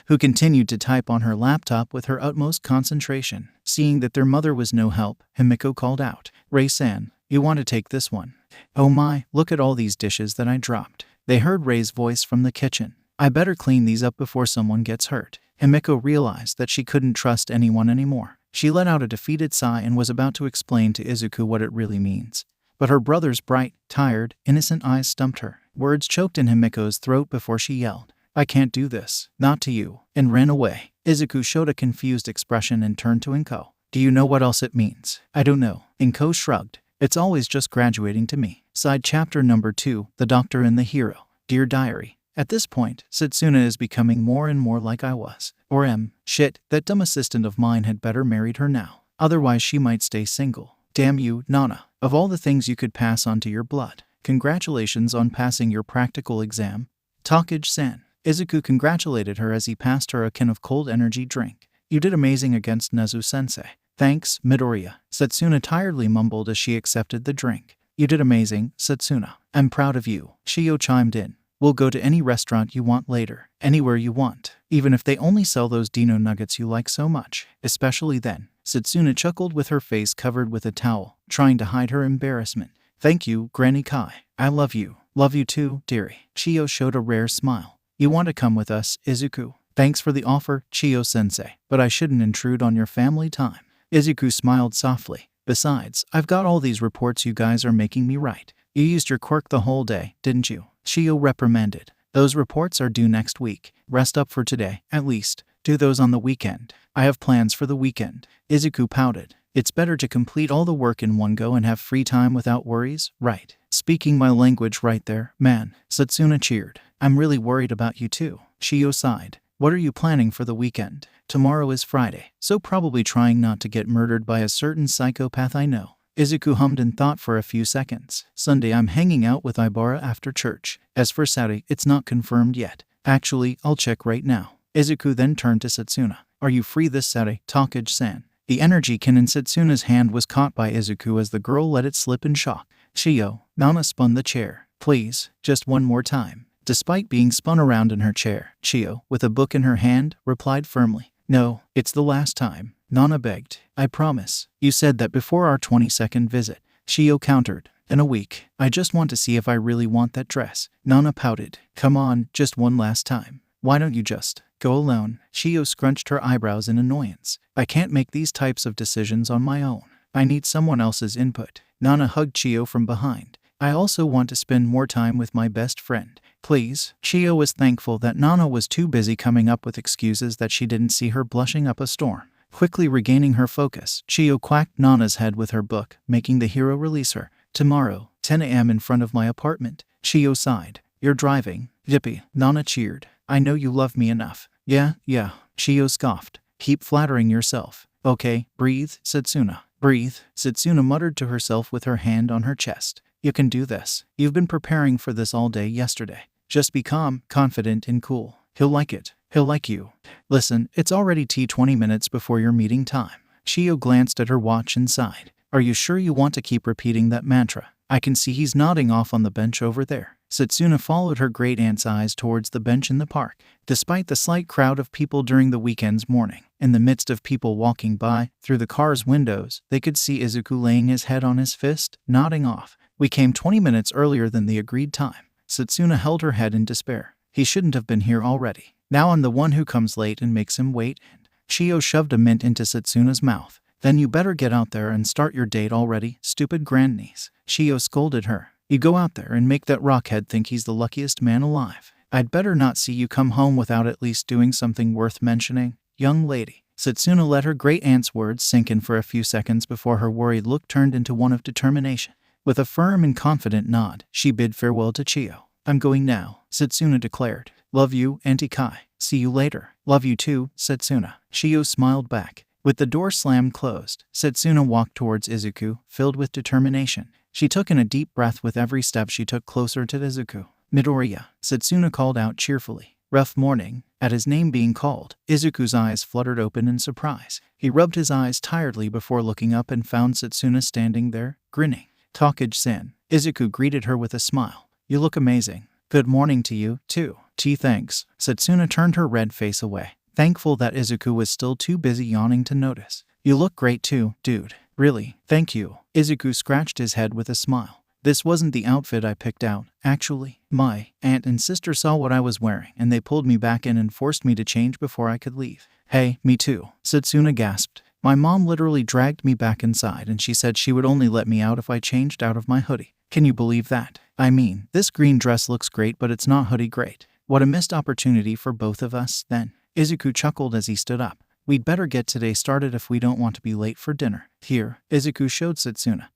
who continued to type on her laptop with her utmost concentration. Seeing that their mother was no help, Himiko called out, "Ray-san, you want to take this one?" "Oh my, look at all these dishes that I dropped." They heard Ray's voice from the kitchen. "I better clean these up before someone gets hurt." Himiko realized that she couldn't trust anyone anymore. She let out a defeated sigh and was about to explain to Izuku what it really means. But her brother's bright, tired, innocent eyes stumped her. Words choked in Himiko's throat before she yelled, "I can't do this, not to you," and ran away. Izuku showed a confused expression and turned to Inko. Do you know what else it means? I don't know. Inko shrugged. It's always just graduating to me. Side chapter number 2, The Doctor and the Hero. Dear Diary. At this point, Setsuna is becoming more and more like I was. Or am. Shit, that dumb assistant of mine had better married her now. Otherwise she might stay single. Damn you, Nana. Of all the things you could pass on to your blood. Congratulations on passing your practical exam. Takage-san. Izuku congratulated her as he passed her a can of cold energy drink. You did amazing against Nezu-sensei. Thanks, Midoriya. Setsuna tiredly mumbled as she accepted the drink. You did amazing, Setsuna. I'm proud of you. Shio chimed in. We'll go to any restaurant you want later. Anywhere you want. Even if they only sell those Dino nuggets you like so much. Especially then. Setsuna chuckled with her face covered with a towel, trying to hide her embarrassment. Thank you, Granny Kai. I love you. Love you too, dearie. Shio showed a rare smile. You want to come with us, Izuku? Thanks for the offer, Chio-sensei, but I shouldn't intrude on your family time. Izuku smiled softly. Besides, I've got all these reports you guys are making me write. You used your quirk the whole day, didn't you? Shio reprimanded. Those reports are due next week. Rest up for today, at least. Do those on the weekend. I have plans for the weekend. Izuku pouted. It's better to complete all the work in one go and have free time without worries, right? Speaking my language right there, man. Setsuna cheered. I'm really worried about you too. Shio sighed. What are you planning for the weekend? Tomorrow is Friday, so probably trying not to get murdered by a certain psychopath I know. Izuku hummed and thought for a few seconds. Sunday I'm hanging out with Ibara after church. As for Saturday, it's not confirmed yet. Actually, I'll check right now. Izuku then turned to Setsuna. Are you free this Saturday, Takage-san? The energy kin in Setsuna's hand was caught by Izuku as the girl let it slip in shock. Shio, Nana spun the chair. Please, just one more time. Despite being spun around in her chair, Shio, with a book in her hand, replied firmly. No, it's the last time. Nana begged. I promise. You said that before our 22nd visit. Shio countered. In a week. I just want to see if I really want that dress. Nana pouted. Come on, just one last time. Why don't you just go alone? Shio scrunched her eyebrows in annoyance. I can't make these types of decisions on my own. I need someone else's input. Nana hugged Shio from behind. I also want to spend more time with my best friend. Please. Shio was thankful that Nana was too busy coming up with excuses that she didn't see her blushing up a storm. Quickly regaining her focus, Shio quacked Nana's head with her book, making the hero release her. Tomorrow, 10 a.m. in front of my apartment. Shio sighed. You're driving. Yippee. Nana cheered. I know you love me enough. Yeah. Shio scoffed. Keep flattering yourself. Okay, breathe, Setsuna. Breathe. Setsuna muttered to herself with her hand on her chest. You can do this. You've been preparing for this all day yesterday. Just be calm, confident, and cool. He'll like it. He'll like you. Listen, it's already 20 minutes before your meeting time. Shio glanced at her watch and sighed. Are you sure you want to keep repeating that mantra? I can see he's nodding off on the bench over there. Setsuna followed her great aunt's eyes towards the bench in the park. Despite the slight crowd of people during the weekend's morning, in the midst of people walking by, through the car's windows, they could see Izuku laying his head on his fist, nodding off. We came 20 minutes earlier than the agreed time. Setsuna held her head in despair. He shouldn't have been here already. Now I'm the one who comes late and makes him wait. Shio shoved a mint into Setsuna's mouth. Then you better get out there and start your date already, stupid grandniece. Shio scolded her. You go out there and make that rockhead think he's the luckiest man alive. I'd better not see you come home without at least doing something worth mentioning, young lady. Setsuna let her great aunt's words sink in for a few seconds before her worried look turned into one of determination. With a firm and confident nod, she bid farewell to Chio. I'm going now, Setsuna declared. Love you, Auntie Kai. See you later. Love you too, Setsuna. Shio smiled back. With the door slammed closed, Setsuna walked towards Izuku, filled with determination. She took in a deep breath with every step she took closer to Izuku. Midoriya, Setsuna called out cheerfully. Rough morning. At his name being called, Izuku's eyes fluttered open in surprise. He rubbed his eyes tiredly before looking up and found Setsuna standing there, grinning. Takage-san. Izuku greeted her with a smile. You look amazing. Good morning to you, too. Gee, thanks. Setsuna turned her red face away, thankful that Izuku was still too busy yawning to notice. You look great too, dude. Really, thank you. Izuku scratched his head with a smile. This wasn't the outfit I picked out, actually. My aunt and sister saw what I was wearing and they pulled me back in and forced me to change before I could leave. Hey, me too. Setsuna gasped. My mom literally dragged me back inside and she said she would only let me out if I changed out of my hoodie. Can you believe that? I mean, this green dress looks great but it's not hoodie great. What a missed opportunity for both of us, then. Izuku chuckled as he stood up. We'd better get today started if we don't want to be late for dinner. Here, Izuku showed Setsuna,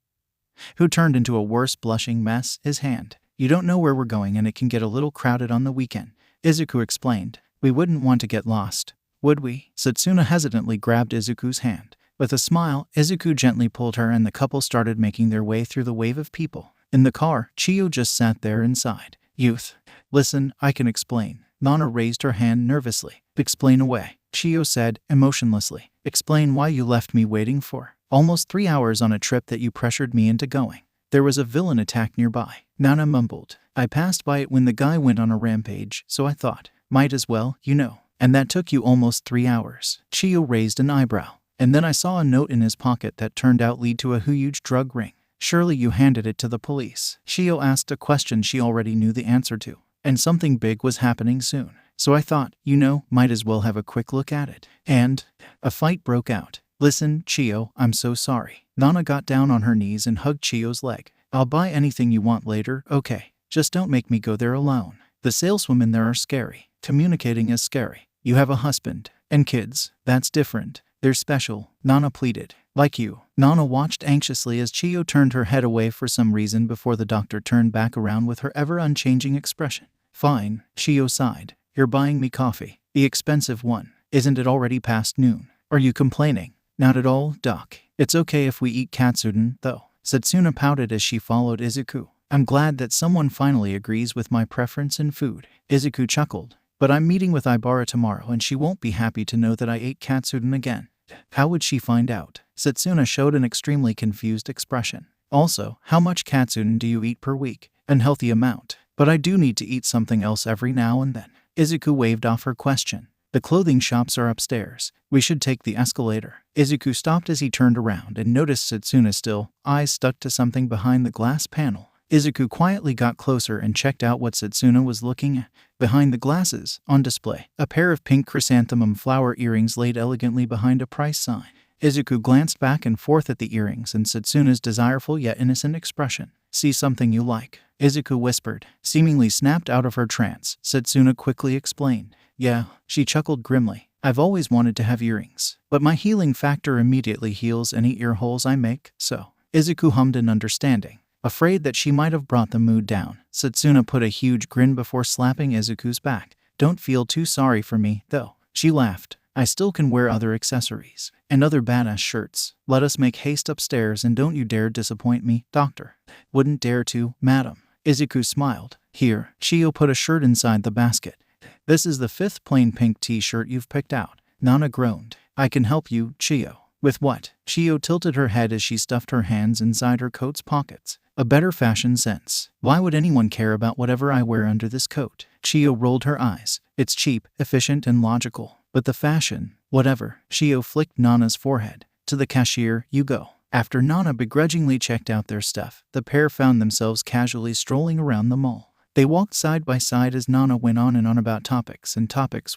who turned into a worse blushing mess, his hand. You don't know where we're going and it can get a little crowded on the weekend. Izuku explained. We wouldn't want to get lost, would we? Setsuna hesitantly grabbed Izuku's hand. With a smile, Izuku gently pulled her and the couple started making their way through the wave of people. In the car, Chiyo just sat there inside. Youth. Listen, I can explain. Nana raised her hand nervously. Explain away, Chiyo said, emotionlessly. Explain why you left me waiting for almost 3 hours on a trip that you pressured me into going. There was a villain attack nearby. Nana mumbled. I passed by it when the guy went on a rampage, so I thought, might as well, you know. And that took you almost 3 hours. Chiyo raised an eyebrow. And then I saw a note in his pocket that turned out lead to a huge drug ring. Surely you handed it to the police. Chiyo asked a question she already knew the answer to. And something big was happening soon. So I thought, you know, might as well have a quick look at it. And a fight broke out. Listen, Chiyo, I'm so sorry. Nana got down on her knees and hugged Chiyo's leg. I'll buy anything you want later, okay? Just don't make me go there alone. The saleswomen there are scary. Communicating is scary. You have a husband and kids. That's different. They're special, Nana pleaded. Like you. Nana watched anxiously as Chiyo turned her head away for some reason before the doctor turned back around with her ever-unchanging expression. Fine, Chiyo sighed. You're buying me coffee. The expensive one. Isn't it already past noon? Are you complaining? Not at all, Doc. It's okay if we eat katsudon, though. Setsuna pouted as she followed Izuku. I'm glad that someone finally agrees with my preference in food. Izuku chuckled. But I'm meeting with Ibara tomorrow and she won't be happy to know that I ate katsudon again. How would she find out? Setsuna showed an extremely confused expression. Also, how much katsudon do you eat per week? An healthy amount. But I do need to eat something else every now and then. Izuku waved off her question. The clothing shops are upstairs. We should take the escalator. Izuku stopped as he turned around and noticed Setsuna still, eyes stuck to something behind the glass panel. Izuku quietly got closer and checked out what Setsuna was looking at. Behind the glasses, on display, a pair of pink chrysanthemum flower earrings laid elegantly behind a price sign. Izuku glanced back and forth at the earrings and Setsuna's desireful yet innocent expression. See something you like? Izuku whispered. Seemingly snapped out of her trance, Setsuna quickly explained. Yeah, she chuckled grimly. I've always wanted to have earrings, but my healing factor immediately heals any ear holes I make, so. Izuku hummed in understanding. Afraid that she might have brought the mood down, Setsuna put a huge grin before slapping Izuku's back. Don't feel too sorry for me, though. She laughed. I still can wear other accessories and other badass shirts. Let us make haste upstairs and don't you dare disappoint me, doctor. Wouldn't dare to, madam. Izuku smiled. Here, Chiyo put a shirt inside the basket. This is the 5th plain pink t-shirt you've picked out. Nana groaned. I can help you, Chiyo. With what? Chiyo tilted her head as she stuffed her hands inside her coat's pockets. A better fashion sense. Why would anyone care about whatever I wear under this coat? Chiyo rolled her eyes. It's cheap, efficient, and logical. But the fashion, whatever. Chiyo flicked Nana's forehead. To the cashier, you go. After Nana begrudgingly checked out their stuff, the pair found themselves casually strolling around the mall. They walked side by side as Nana went on and on about topics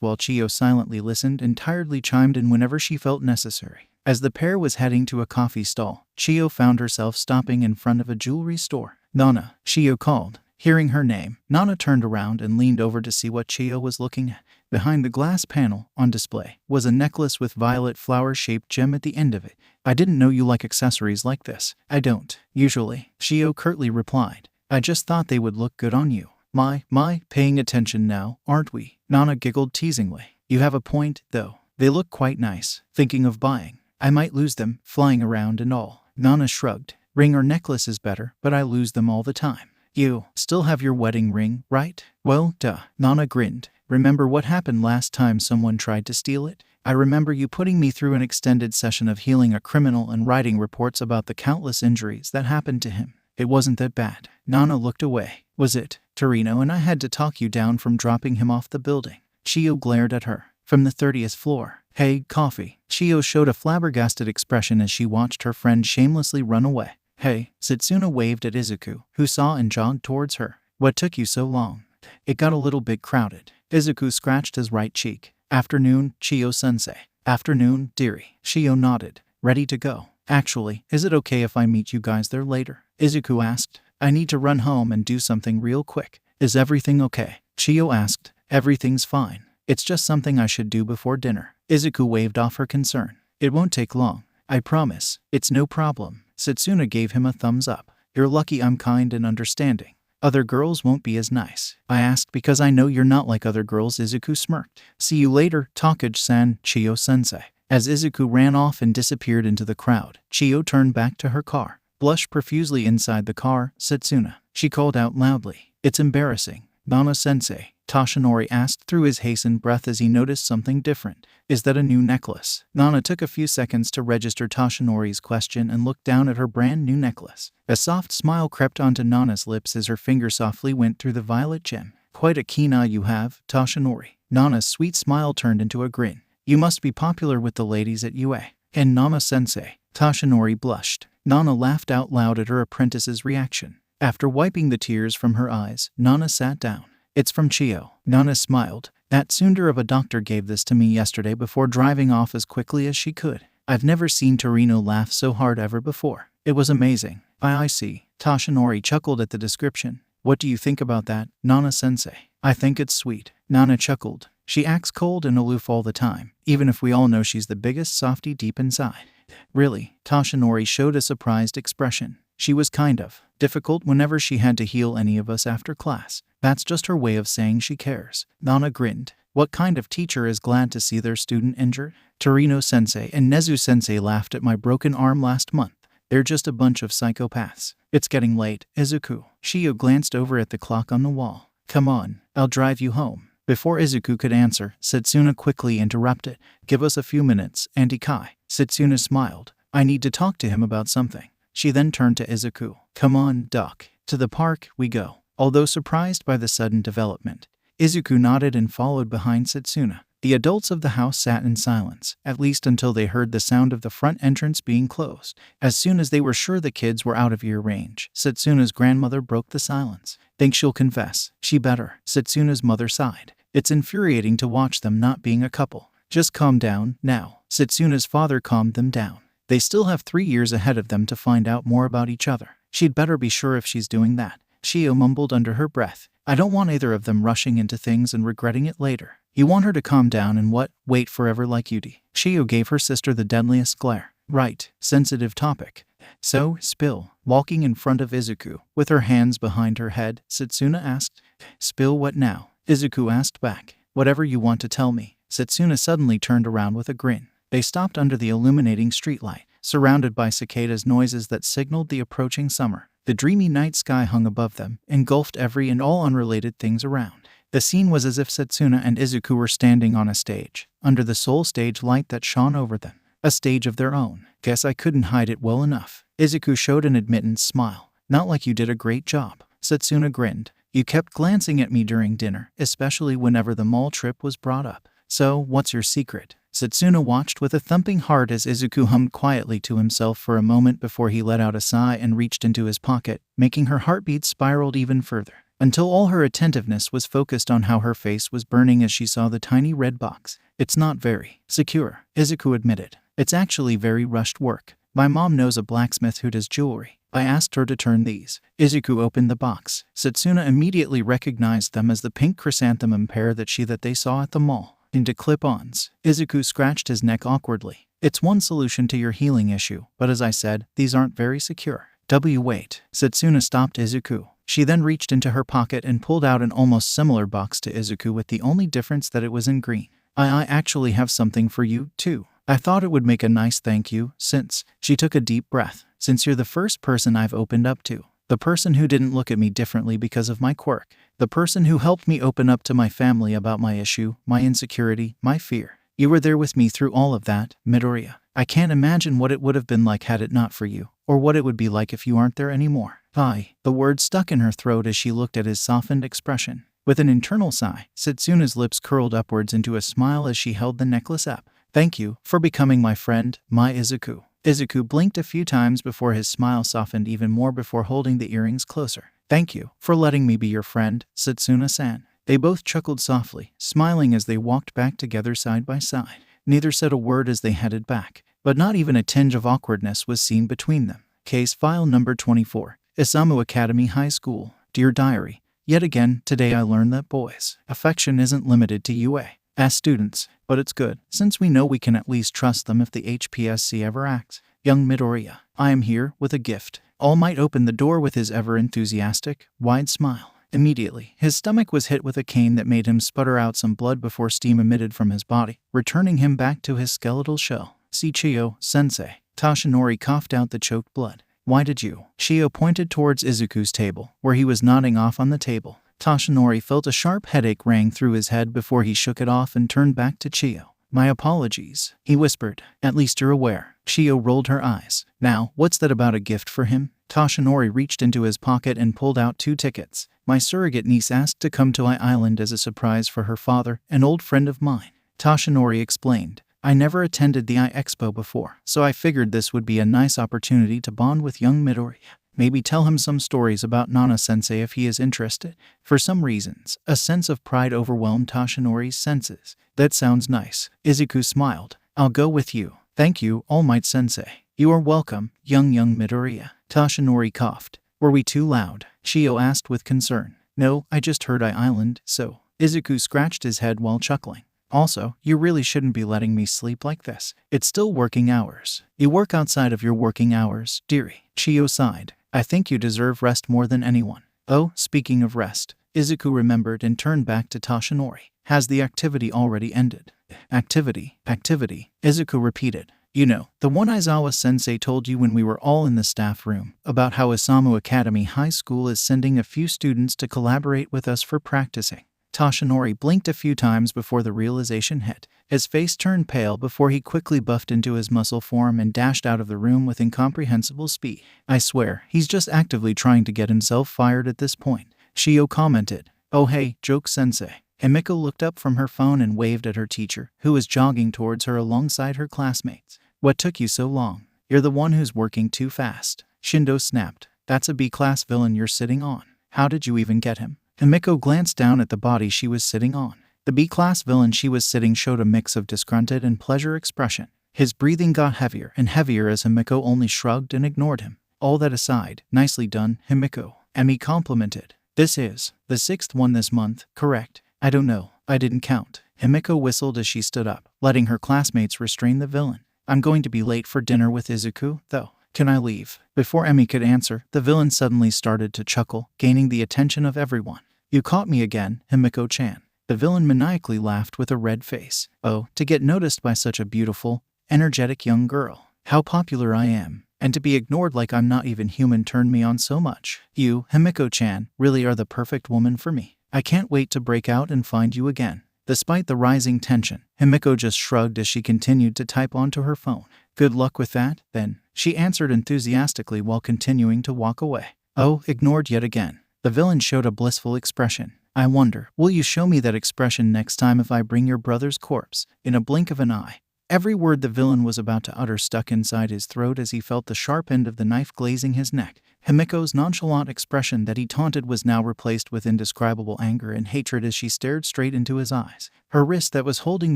while Chiyo silently listened and tiredly chimed in whenever she felt necessary. As the pair was heading to a coffee stall, Chiyo found herself stopping in front of a jewelry store. Nana, Chiyo called. Hearing her name, Nana turned around and leaned over to see what Chiyo was looking at. Behind the glass panel, on display, was a necklace with violet flower-shaped gem at the end of it. I didn't know you like accessories like this. I don't, usually, Chiyo curtly replied. I just thought they would look good on you. My, paying attention now, aren't we? Nana giggled teasingly. You have a point, though. They look quite nice. Thinking of buying. I might lose them, flying around and all. Nana shrugged. Ring or necklace is better, but I lose them all the time. You still have your wedding ring, right? Well, duh. Nana grinned. Remember what happened last time someone tried to steal it? I remember you putting me through an extended session of healing a criminal and writing reports about the countless injuries that happened to him. It wasn't that bad. Nana looked away. Was it, Torino, and I had to talk you down from dropping him off the building? Chiyo glared at her. From the 30th floor. Hey, coffee. Chiyo showed a flabbergasted expression as she watched her friend shamelessly run away. Hey, Setsuna waved at Izuku, who saw and jogged towards her. What took you so long? It got a little bit crowded. Izuku scratched his right cheek. Afternoon, Chiyo-sensei. Afternoon, dearie. Chiyo nodded. Ready to go. Actually, is it okay if I meet you guys there later? Izuku asked. I need to run home and do something real quick. Is everything okay? Chiyo asked. Everything's fine. It's just something I should do before dinner. Izuku waved off her concern. It won't take long. I promise. It's no problem. Setsuna gave him a thumbs up. You're lucky I'm kind and understanding. Other girls won't be as nice. I asked because I know you're not like other girls. Izuku smirked. See you later, Takage-san, Chiyo-sensei. As Izuku ran off and disappeared into the crowd, Chiyo turned back to her car. Blushed profusely inside the car, Setsuna. She called out loudly. It's embarrassing. Nana-sensei, Toshinori asked through his hastened breath as he noticed something different. Is that a new necklace? Nana took a few seconds to register Toshinori's question and looked down at her brand new necklace. A soft smile crept onto Nana's lips as her finger softly went through the violet gem. Quite a keen eye you have, Toshinori. Nana's sweet smile turned into a grin. You must be popular with the ladies at UA. And Nana-sensei. Toshinori blushed. Nana laughed out loud at her apprentice's reaction. After wiping the tears from her eyes, Nana sat down. It's from Chiyo. Nana smiled. That tsundere of a doctor gave this to me yesterday before driving off as quickly as she could. I've never seen Torino laugh so hard ever before. It was amazing. I see. Toshinori chuckled at the description. What do you think about that, Nana-sensei? I think it's sweet. Nana chuckled. She acts cold and aloof all the time, even if we all know she's the biggest softie deep inside. Really? Toshinori showed a surprised expression. She was kind of difficult whenever she had to heal any of us after class. That's just her way of saying she cares. Nana grinned. What kind of teacher is glad to see their student injured? Torino-sensei and Nezu-sensei laughed at my broken arm last month. They're just a bunch of psychopaths. It's getting late, Izuku. Chiyo glanced over at the clock on the wall. Come on, I'll drive you home. Before Izuku could answer, Setsuna quickly interrupted. Give us a few minutes, Auntie Kai. Setsuna smiled. I need to talk to him about something. She then turned to Izuku. Come on, Doc. To the park we go. Although surprised by the sudden development, Izuku nodded and followed behind Setsuna. The adults of the house sat in silence, at least until they heard the sound of the front entrance being closed. As soon as they were sure the kids were out of ear range, Setsuna's grandmother broke the silence. Think she'll confess? She better. Setsuna's mother sighed. It's infuriating to watch them not being a couple. Just calm down, now. Setsuna's father calmed them down. They still have 3 years ahead of them to find out more about each other. She'd better be sure if she's doing that. Chiyo mumbled under her breath. I don't want either of them rushing into things and regretting it later. You want her to calm down and wait forever like Yudi. Chiyo gave her sister the deadliest glare. Right, sensitive topic. So, spill. Walking in front of Izuku, with her hands behind her head, Setsuna asked. Spill what now? Izuku asked back. Whatever you want to tell me. Setsuna suddenly turned around with a grin. They stopped under the illuminating streetlight, surrounded by cicadas' noises that signaled the approaching summer. The dreamy night sky hung above them, engulfed every and all unrelated things around. The scene was as if Setsuna and Izuku were standing on a stage, under the sole stage light that shone over them. A stage of their own. Guess I couldn't hide it well enough. Izuku showed an admittance smile. Not like you did a great job. Setsuna grinned. You kept glancing at me during dinner, especially whenever the mall trip was brought up. So, what's your secret? Setsuna watched with a thumping heart as Izuku hummed quietly to himself for a moment before he let out a sigh and reached into his pocket, making her heartbeat spiraled even further, until all her attentiveness was focused on how her face was burning as she saw the tiny red box. It's not very secure, Izuku admitted. It's actually very rushed work. My mom knows a blacksmith who does jewelry. I asked her to turn these. Izuku opened the box. Setsuna immediately recognized them as the pink chrysanthemum pair that they saw at the mall. Into clip-ons. Izuku scratched his neck awkwardly. It's one solution to your healing issue, but as I said, these aren't very secure. Wait. Setsuna stopped Izuku. She then reached into her pocket and pulled out an almost similar box to Izuku with the only difference that it was in green. I actually have something for you, too. I thought it would make a nice thank you, since, she took a deep breath, since you're the first person I've opened up to. The person who didn't look at me differently because of my quirk. The person who helped me open up to my family about my issue, my insecurity, my fear. You were there with me through all of that, Midoriya. I can't imagine what it would have been like had it not for you, or what it would be like if you aren't there anymore. The word stuck in her throat as she looked at his softened expression. With an internal sigh, Setsuna's lips curled upwards into a smile as she held the necklace up. Thank you for becoming my friend, my Izuku. Izuku blinked a few times before his smile softened even more before holding the earrings closer. Thank you for letting me be your friend, Setsuna-san. They both chuckled softly, smiling as they walked back together side by side. Neither said a word as they headed back, but not even a tinge of awkwardness was seen between them. Case file number 24. Isamu Academy High School. Dear Diary. Yet again, today I learned that boys' affection isn't limited to UA. as students, but it's good, since we know we can at least trust them if the HPSC ever acts. Young Midoriya, I am here with a gift. All Might opened the door with his ever-enthusiastic, wide smile. Immediately, his stomach was hit with a cane that made him sputter out some blood before steam emitted from his body, returning him back to his skeletal shell. See Chiyo, sensei. Toshinori coughed out the choked blood. Why did you? Chiyo pointed towards Izuku's table, where he was nodding off on the table. Toshinori felt a sharp headache rang through his head before he shook it off and turned back to Chiyo. My apologies, he whispered. At least you're aware. Chiyo rolled her eyes. Now, what's that about a gift for him? Toshinori reached into his pocket and pulled out 2 tickets. My surrogate niece asked to come to Island as a surprise for her father, an old friend of mine. Toshinori explained. I never attended the Expo before, so I figured this would be a nice opportunity to bond with young Midoriya. Maybe tell him some stories about Nana-sensei if he is interested. For some reasons, a sense of pride overwhelmed Toshinori's senses. That sounds nice. Izuku smiled. I'll go with you. Thank you, All Might sensei. You are welcome, young Midoriya. Toshinori coughed. Were we too loud? Chiyo asked with concern. No, I just heard Island, so. Izuku scratched his head while chuckling. Also, you really shouldn't be letting me sleep like this. It's still working hours. You work outside of your working hours, dearie. Chiyo sighed. I think you deserve rest more than anyone. Oh, speaking of rest, Izuku remembered and turned back to Toshinori. Has the activity already ended? Activity, Izuku repeated. You know, the one Aizawa-sensei told you when we were all in the staff room, about how Isamu Academy High School is sending a few students to collaborate with us for practicing. Toshinori blinked a few times before the realization hit. His face turned pale before he quickly buffed into his muscle form and dashed out of the room with incomprehensible speed. I swear, he's just actively trying to get himself fired at this point. Chiyo commented. Oh hey, joke-sensei. Himiko looked up from her phone and waved at her teacher, who was jogging towards her alongside her classmates. What took you so long? You're the one who's working too fast. Shindo snapped. That's a B-class villain you're sitting on. How did you even get him? Himiko glanced down at the body she was sitting on. The B-class villain she was sitting showed a mix of disgruntled and pleasure expression. His breathing got heavier and heavier as Himiko only shrugged and ignored him. All that aside, nicely done, Himiko. Emi complimented. This is the 6th one this month, correct? I don't know. I didn't count. Himiko whistled as she stood up, letting her classmates restrain the villain. I'm going to be late for dinner with Izuku, though. Can I leave? Before Emi could answer, the villain suddenly started to chuckle, gaining the attention of everyone. You caught me again, Himiko-chan. The villain maniacally laughed with a red face. Oh, to get noticed by such a beautiful, energetic young girl. How popular I am. And to be ignored like I'm not even human turned me on so much. You, Himiko-chan, really are the perfect woman for me. I can't wait to break out and find you again. Despite the rising tension, Himiko just shrugged as she continued to type onto her phone. Good luck with that, then, she answered enthusiastically while continuing to walk away. Oh, ignored yet again. The villain showed a blissful expression. I wonder, will you show me that expression next time if I bring your brother's corpse? In a blink of an eye. Every word the villain was about to utter stuck inside his throat as he felt the sharp end of the knife glazing his neck. Himiko's nonchalant expression that he taunted was now replaced with indescribable anger and hatred as she stared straight into his eyes. Her wrist that was holding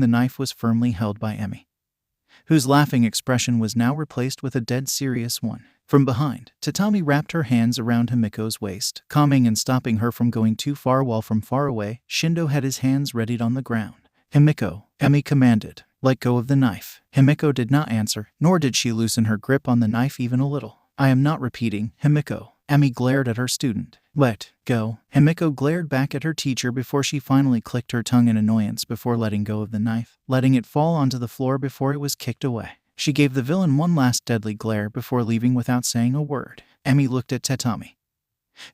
the knife was firmly held by Emi, whose laughing expression was now replaced with a dead serious one. From behind, Tatami wrapped her hands around Himiko's waist, calming and stopping her from going too far while from far away, Shindo had his hands readied on the ground. Himiko, Emi commanded. Let go of the knife. Himiko did not answer, nor did she loosen her grip on the knife even a little. I am not repeating, Himiko. Emi glared at her student. Let go. Himiko glared back at her teacher before she finally clicked her tongue in annoyance before letting go of the knife, letting it fall onto the floor before it was kicked away. She gave the villain one last deadly glare before leaving without saying a word. Emi looked at Tatami,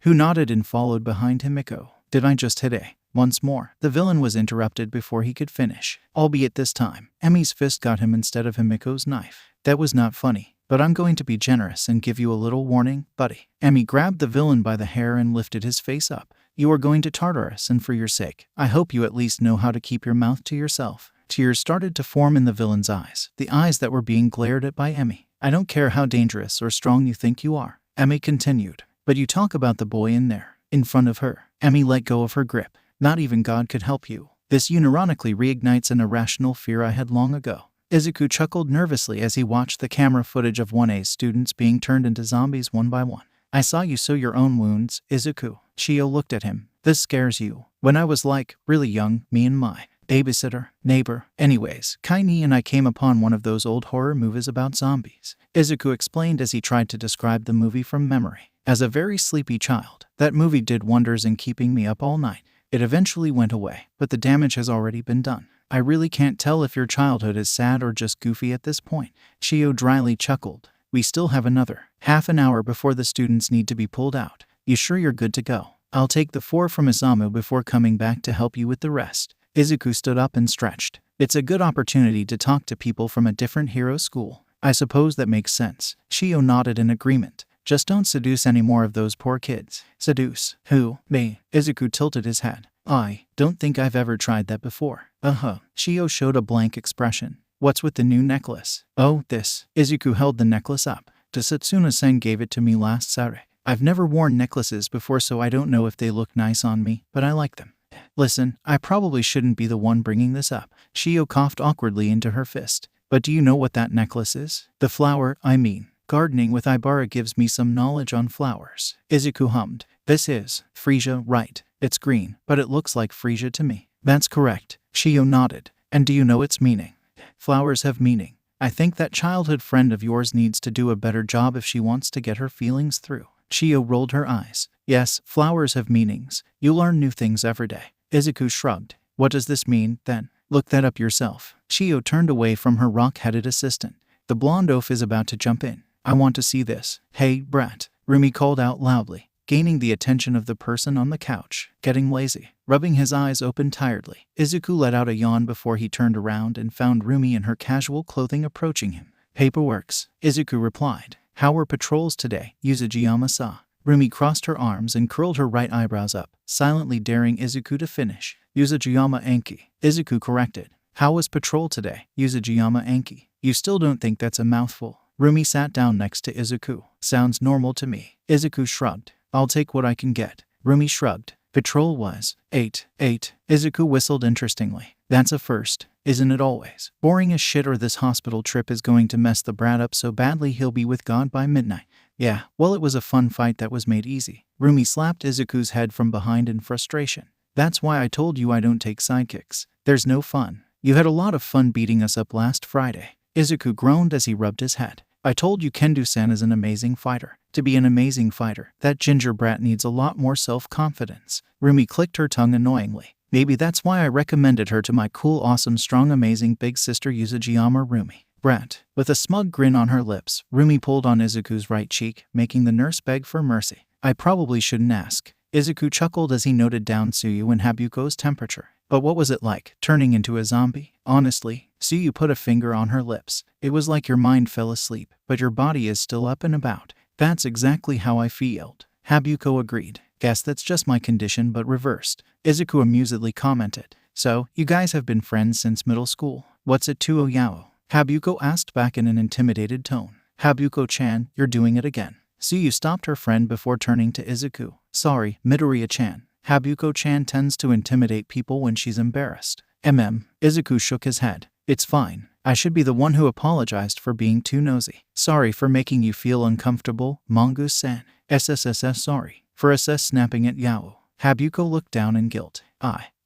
who nodded and followed behind Himiko. Did I just hit A? Once more, the villain was interrupted before he could finish. Albeit this time, Emi's fist got him instead of Himiko's knife. That was not funny, but I'm going to be generous and give you a little warning, buddy. Emi grabbed the villain by the hair and lifted his face up. You are going to Tartarus, and for your sake, I hope you at least know how to keep your mouth to yourself. Tears started to form in the villain's eyes, the eyes that were being glared at by Emi. I don't care how dangerous or strong you think you are, Emi continued. But you talk about the boy in there, in front of her. Emi let go of her grip. Not even God could help you. This unironically reignites an irrational fear I had long ago. Izuku chuckled nervously as he watched the camera footage of 1A's students being turned into zombies one by one. I saw you sew your own wounds, Izuku. Chiyo looked at him. This scares you. When I was really young, me and my babysitter, neighbor. Anyways, Kaini and I came upon one of those old horror movies about zombies. Izuku explained as he tried to describe the movie from memory. As a very sleepy child, that movie did wonders in keeping me up all night. It eventually went away, but the damage has already been done. I really can't tell if your childhood is sad or just goofy at this point. Chiyo dryly chuckled. We still have another half an hour before the students need to be pulled out. You sure you're good to go? I'll take the 4 from Isamu before coming back to help you with the rest. Izuku stood up and stretched. It's a good opportunity to talk to people from a different hero school. I suppose that makes sense. Chiyo nodded in agreement. Just don't seduce any more of those poor kids. Seduce? Who? Me? Izuku tilted his head. I don't think I've ever tried that before. Chiyo showed a blank expression. What's with the new necklace? Oh, this. Izuku held the necklace up. Satsuna-sen gave it to me last Saturday. I've never worn necklaces before, so I don't know if they look nice on me, but I like them. Listen, I probably shouldn't be the one bringing this up. Chiyo coughed awkwardly into her fist. But do you know what that necklace is? The flower, I mean. Gardening with Ibara gives me some knowledge on flowers. Izuku hummed. This is freesia, right? It's green, but it looks like freesia to me. That's correct. Chiyo nodded. And do you know its meaning? Flowers have meaning. I think that childhood friend of yours needs to do a better job if she wants to get her feelings through. Chiyo rolled her eyes. Yes, flowers have meanings. You learn new things every day. Izuku shrugged. What does this mean, then? Look that up yourself. Chiyo turned away from her rock-headed assistant. The blonde oaf is about to jump in. I want to see this. Hey, brat. Rumi called out loudly, gaining the attention of the person on the couch. Getting lazy. Rubbing his eyes open tiredly, Izuku let out a yawn before he turned around and found Rumi in her casual clothing approaching him. Paperworks, Izuku replied. How were patrols today, Yuzujiyama-sa? Rumi crossed her arms and curled her right eyebrows up, silently daring Izuku to finish. Yuzujiyama Anki, Izuku corrected. How was patrol today, Yuzujiyama Anki? You still don't think that's a mouthful? Rumi sat down next to Izuku. Sounds normal to me. Izuku shrugged. I'll take what I can get. Rumi shrugged. Patrol was 8. Izuku whistled interestingly. That's a first, isn't it always? Boring as shit, or this hospital trip is going to mess the brat up so badly he'll be with God by midnight. Yeah, well, it was a fun fight that was made easy. Rumi slapped Izuku's head from behind in frustration. That's why I told you I don't take sidekicks. There's no fun. You had a lot of fun beating us up last Friday. Izuku groaned as he rubbed his head. I told you Kendo-san is an amazing fighter. To be an amazing fighter, that ginger brat needs a lot more self-confidence. Rumi clicked her tongue annoyingly. Maybe that's why I recommended her to my cool, awesome, strong, amazing big sister Yuzujiyama Rumi. Brat. With a smug grin on her lips, Rumi pulled on Izuku's right cheek, making the nurse beg for mercy. I probably shouldn't ask. Izuku chuckled as he noted down Tsuyu and Habuko's temperature. But what was it like, turning into a zombie? Honestly, Tsuyu put a finger on her lips. It was like your mind fell asleep, but your body is still up and about. That's exactly how I feel. Habuko agreed. Guess that's just my condition but reversed. Izuku amusedly commented. So, you guys have been friends since middle school. What's it to Oyao? Habuko asked back in an intimidated tone. Habuko-chan, you're doing it again. Tsuyu stopped her friend before turning to Izuku. Sorry, Midoriya-chan. Habuko-chan tends to intimidate people when she's embarrassed. Izuku shook his head. It's fine. I should be the one who apologized for being too nosy. Sorry for making you feel uncomfortable, Mongoose-san. SSSS sorry. For SS snapping at Yao. Habuko looked down in guilt.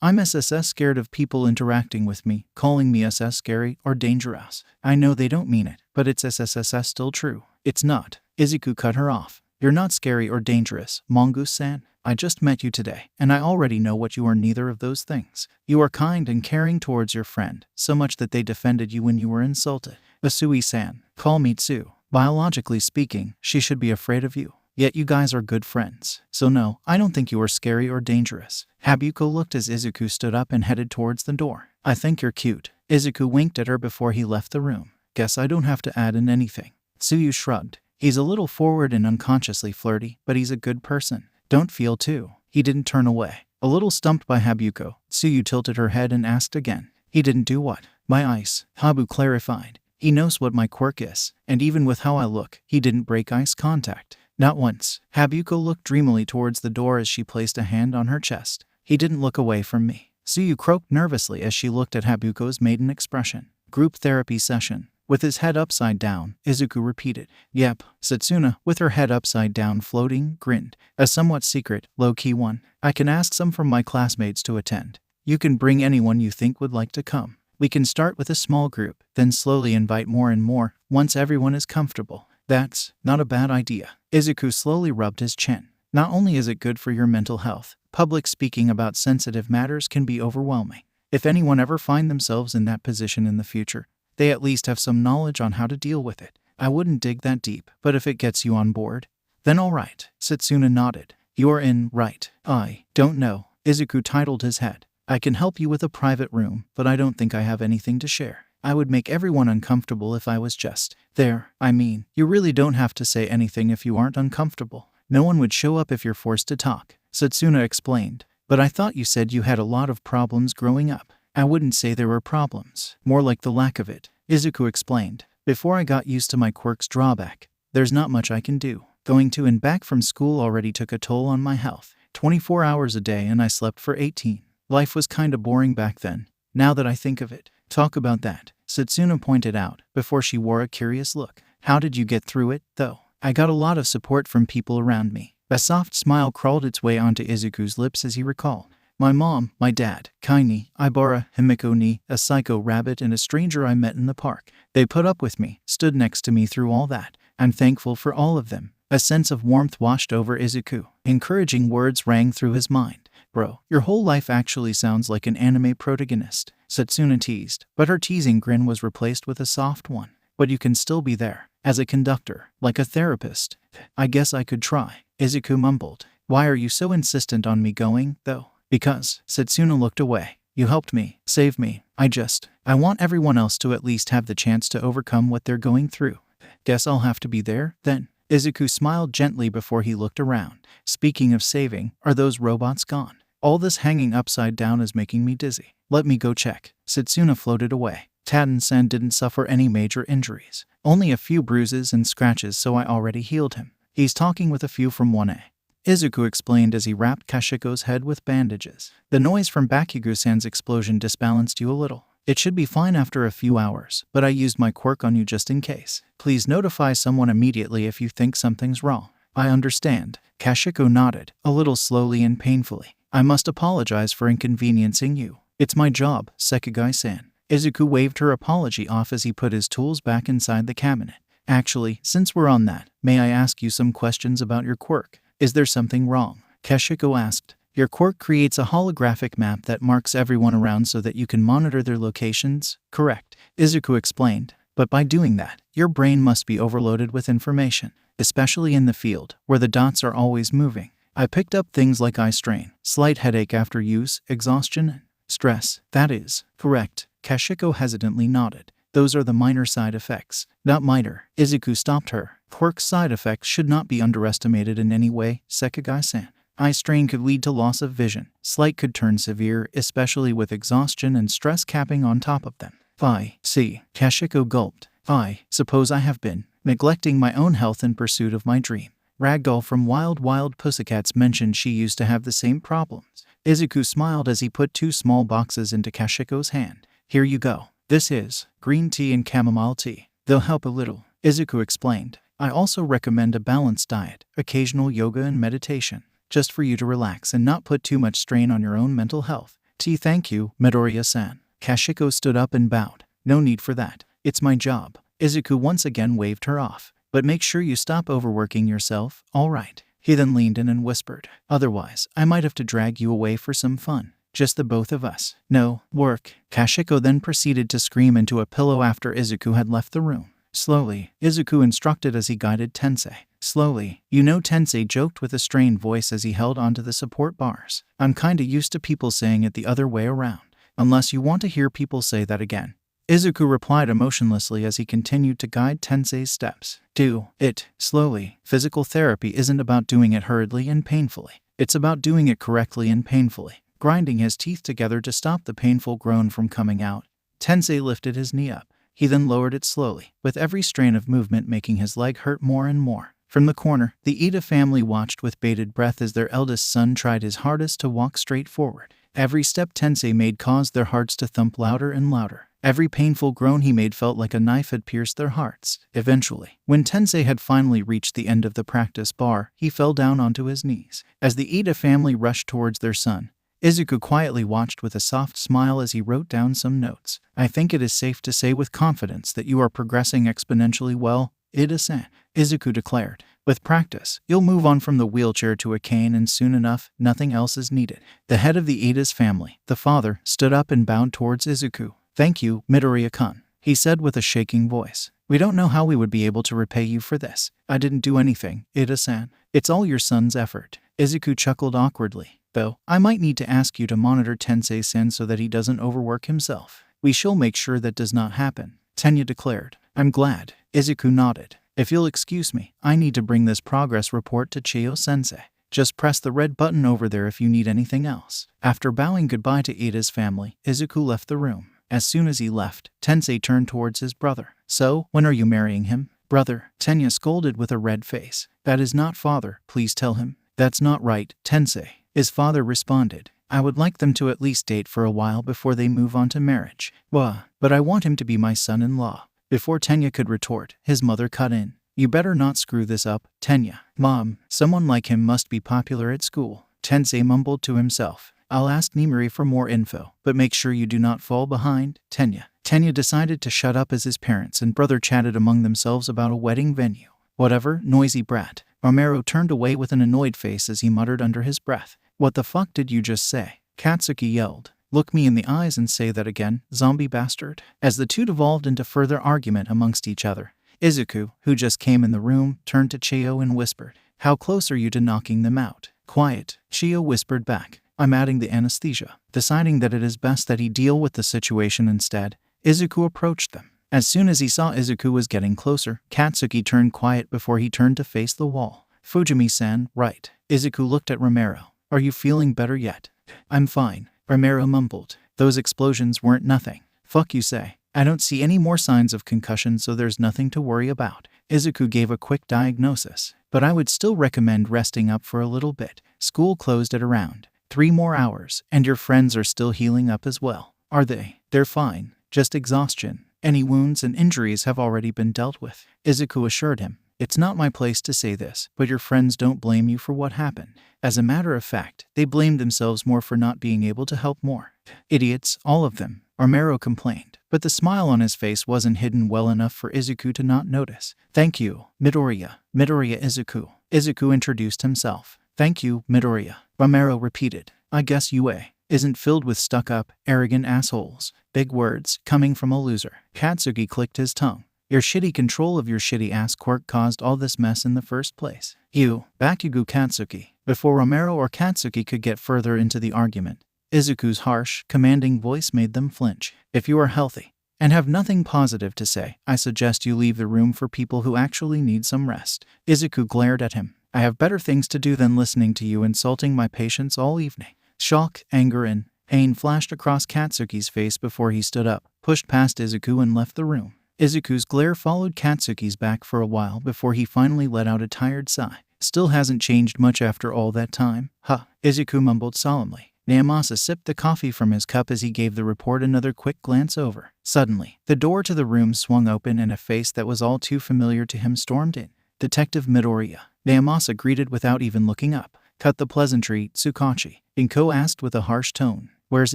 I'm SSS scared of people interacting with me, calling me SS scary or dangerous. I know they don't mean it, but it's SSSS still true. It's not. Izuku cut her off. You're not scary or dangerous, Mongoose-san. I just met you today, and I already know what you are neither of those things. You are kind and caring towards your friend, so much that they defended you when you were insulted. Asui-san, call me Tsu. Biologically speaking, she should be afraid of you. Yet you guys are good friends. So no, I don't think you are scary or dangerous. Habuko looked as Izuku stood up and headed towards the door. I think you're cute. Izuku winked at her before he left the room. Guess I don't have to add in anything. Tsuyu shrugged. He's a little forward and unconsciously flirty, but he's a good person. Don't feel too. He didn't turn away. A little stumped by Habuko, Tsuyu tilted her head and asked again. He didn't do what? My ice, Habu clarified. He knows what my quirk is, and even with how I look, he didn't break eye contact. Not once. Habuko looked dreamily towards the door as she placed a hand on her chest. He didn't look away from me. Tsuyu croaked nervously as she looked at Habuko's maiden expression. Group therapy session. With his head upside down, Izuku repeated. Yep. Satsuna, with her head upside down floating, grinned. A somewhat secret, low-key one. I can ask some from my classmates to attend. You can bring anyone you think would like to come. We can start with a small group, then slowly invite more and more once everyone is comfortable. That's not a bad idea. Izuku slowly rubbed his chin. Not only is it good for your mental health, public speaking about sensitive matters can be overwhelming. If anyone ever find themselves in that position in the future, they at least have some knowledge on how to deal with it. I wouldn't dig that deep, but if it gets you on board, then all right. Setsuna nodded. You're in, right? I don't know. Izuku titled his head. I can help you with a private room, but I don't think I have anything to share. I would make everyone uncomfortable if I was just there. I mean, you really don't have to say anything if you aren't uncomfortable. No one would show up if you're forced to talk, Setsuna explained. But I thought you said you had a lot of problems growing up. I wouldn't say there were problems, more like the lack of it, Izuku explained. Before I got used to my quirk's drawback, there's not much I can do. Going to and back from school already took a toll on my health. 24 hours a day and I slept for 18. Life was kinda boring back then, now that I think of it. Talk about that, Setsuna pointed out, before she wore a curious look. How did you get through it, though? I got a lot of support from people around me. A soft smile crawled its way onto Izuku's lips as he recalled. My mom, my dad, Kaini, Ibara, Himiko ni, a psycho rabbit and a stranger I met in the park. They put up with me, stood next to me through all that. I'm thankful for all of them. A sense of warmth washed over Izuku. Encouraging words rang through his mind. Bro, your whole life actually sounds like an anime protagonist, Setsuna teased, but her teasing grin was replaced with a soft one. But you can still be there, as a conductor, like a therapist. I guess I could try, Izuku mumbled. Why are you so insistent on me going, though? Because, Setsuna looked away. You helped me, saved me. I want everyone else to at least have the chance to overcome what they're going through. Guess I'll have to be there, then. Izuku smiled gently before he looked around. Speaking of saving, are those robots gone? All this hanging upside down is making me dizzy. Let me go check. Setsuna floated away. Tatten-san didn't suffer any major injuries. Only a few bruises and scratches, so I already healed him. He's talking with a few from 1A. Izuku explained as he wrapped Kashiko's head with bandages. The noise from Bakugo-san's explosion disbalanced you a little. It should be fine after a few hours, but I used my quirk on you just in case. Please notify someone immediately if you think something's wrong. I understand. Kashiko nodded, a little slowly and painfully. I must apologize for inconveniencing you. It's my job, Sekigai-san. Izuku waved her apology off as he put his tools back inside the cabinet. Actually, since we're on that, may I ask you some questions about your quirk? Is there something wrong? Kashiko asked. Your quirk creates a holographic map that marks everyone around so that you can monitor their locations? Correct, Izuku explained. But by doing that, your brain must be overloaded with information, especially in the field, where the dots are always moving. I picked up things like eye strain, slight headache after use, exhaustion, and stress. That is correct. Kashiko hesitantly nodded. Those are the minor side effects. Not minor. Izuku stopped her. Quirk side effects should not be underestimated in any way, Sekigai-san. Eye strain could lead to loss of vision. Slight could turn severe, especially with exhaustion and stress capping on top of them. I see. Kashiko gulped. I suppose I have been neglecting my own health in pursuit of my dream. Ragdoll from Wild Wild Pussycats mentioned she used to have the same problems. Izuku smiled as he put 2 small boxes into Kashiko's hand. Here you go. This is green tea and chamomile tea. They'll help a little, Izuku explained. I also recommend a balanced diet, occasional yoga and meditation, just for you to relax and not put too much strain on your own mental health. Tea, thank you, Midoriya-san. Kashiko stood up and bowed. No need for that. It's my job. Izuku once again waved her off. But make sure you stop overworking yourself, all right? He then leaned in and whispered. Otherwise, I might have to drag you away for some fun. Just the both of us. No, work. Kashiko then proceeded to scream into a pillow after Izuku had left the room. Slowly, Izuku instructed as he guided Tensei. Slowly, Tensei joked with a strained voice as he held onto the support bars. I'm kinda used to people saying it the other way around. Unless you want to hear people say that again. Izuku replied emotionlessly as he continued to guide Tensei's steps. Do it slowly. Physical therapy isn't about doing it hurriedly and painfully. It's about doing it correctly and painfully. Grinding his teeth together to stop the painful groan from coming out, Tensei lifted his knee up. He then lowered it slowly, with every strain of movement making his leg hurt more and more. From the corner, the Ida family watched with bated breath as their eldest son tried his hardest to walk straight forward. Every step Tensei made caused their hearts to thump louder and louder. Every painful groan he made felt like a knife had pierced their hearts. Eventually, when Tensei had finally reached the end of the practice bar, he fell down onto his knees. As the Ida family rushed towards their son, Izuku quietly watched with a soft smile as he wrote down some notes. I think it is safe to say with confidence that you are progressing exponentially well, Ida-san, Izuku declared. With practice, you'll move on from the wheelchair to a cane and soon enough, nothing else is needed. The head of the Ida's family, the father, stood up and bowed towards Izuku. Thank you, Midoriya-kun, he said with a shaking voice. We don't know how we would be able to repay you for this. I didn't do anything, Ida-san. It's all your son's effort. Izuku chuckled awkwardly. Though, I might need to ask you to monitor Tensei-san so that he doesn't overwork himself. We shall make sure that does not happen, Tenya declared. I'm glad. Izuku nodded. If you'll excuse me, I need to bring this progress report to Chiyo-sensei. Just press the red button over there if you need anything else. After bowing goodbye to Ida's family, Izuku left the room. As soon as he left, Tensei turned towards his brother. So, when are you marrying him? Brother, Tenya scolded with a red face. That is not father, please tell him. That's not right, Tensei. His father responded. I would like them to at least date for a while before they move on to marriage. But I want him to be my son-in-law. Before Tenya could retort, his mother cut in. You better not screw this up, Tenya. Mom, someone like him must be popular at school. Tensei mumbled to himself. I'll ask Nimuri for more info, but make sure you do not fall behind, Tenya. Tenya decided to shut up as his parents and brother chatted among themselves about a wedding venue. Whatever, noisy brat. Romero turned away with an annoyed face as he muttered under his breath. What the fuck did you just say? Katsuki yelled. Look me in the eyes and say that again, zombie bastard. As the two devolved into further argument amongst each other, Izuku, who just came in the room, turned to Chiyo and whispered, How close are you to knocking them out? Quiet, Chiyo whispered back. I'm adding the anesthesia. Deciding that it is best that he deal with the situation instead, Izuku approached them. As soon as he saw Izuku was getting closer, Katsuki turned quiet before he turned to face the wall. Fujimi-san, right. Izuku looked at Romero. Are you feeling better yet? I'm fine, Romero mumbled. Those explosions weren't nothing. Fuck you say. I don't see any more signs of concussion, so there's nothing to worry about. Izuku gave a quick diagnosis. But I would still recommend resting up for a little bit. School closed at around 3 more hours, and your friends are still healing up as well. Are they? They're fine. Just exhaustion. Any wounds and injuries have already been dealt with, Izuku assured him. It's not my place to say this, but your friends don't blame you for what happened. As a matter of fact, they blamed themselves more for not being able to help more. Idiots, all of them, Romero complained, but the smile on his face wasn't hidden well enough for Izuku to not notice. Thank you, Midoriya. Midoriya Izuku. Izuku introduced himself. Thank you, Midoriya. Romero repeated. I guess UA isn't filled with stuck-up, arrogant assholes. Big words, coming from a loser. Katsuki clicked his tongue. Your shitty control of your shitty-ass quirk caused all this mess in the first place. You, Bakugo Katsuki. Before Romero or Katsuki could get further into the argument, Izuku's harsh, commanding voice made them flinch. If you are healthy and have nothing positive to say, I suggest you leave the room for people who actually need some rest. Izuku glared at him. I have better things to do than listening to you insulting my patients all evening. Shock, anger, and pain flashed across Katsuki's face before he stood up, pushed past Izuku and left the room. Izuku's glare followed Katsuki's back for a while before he finally let out a tired sigh. Still hasn't changed much after all that time, huh? Izuku mumbled solemnly. Naomasa sipped the coffee from his cup as he gave the report another quick glance over. Suddenly, the door to the room swung open and a face that was all too familiar to him stormed in. Detective Midoriya. Naomasa greeted without even looking up. Cut the pleasantry, Tsukachi. Inko asked with a harsh tone. Where's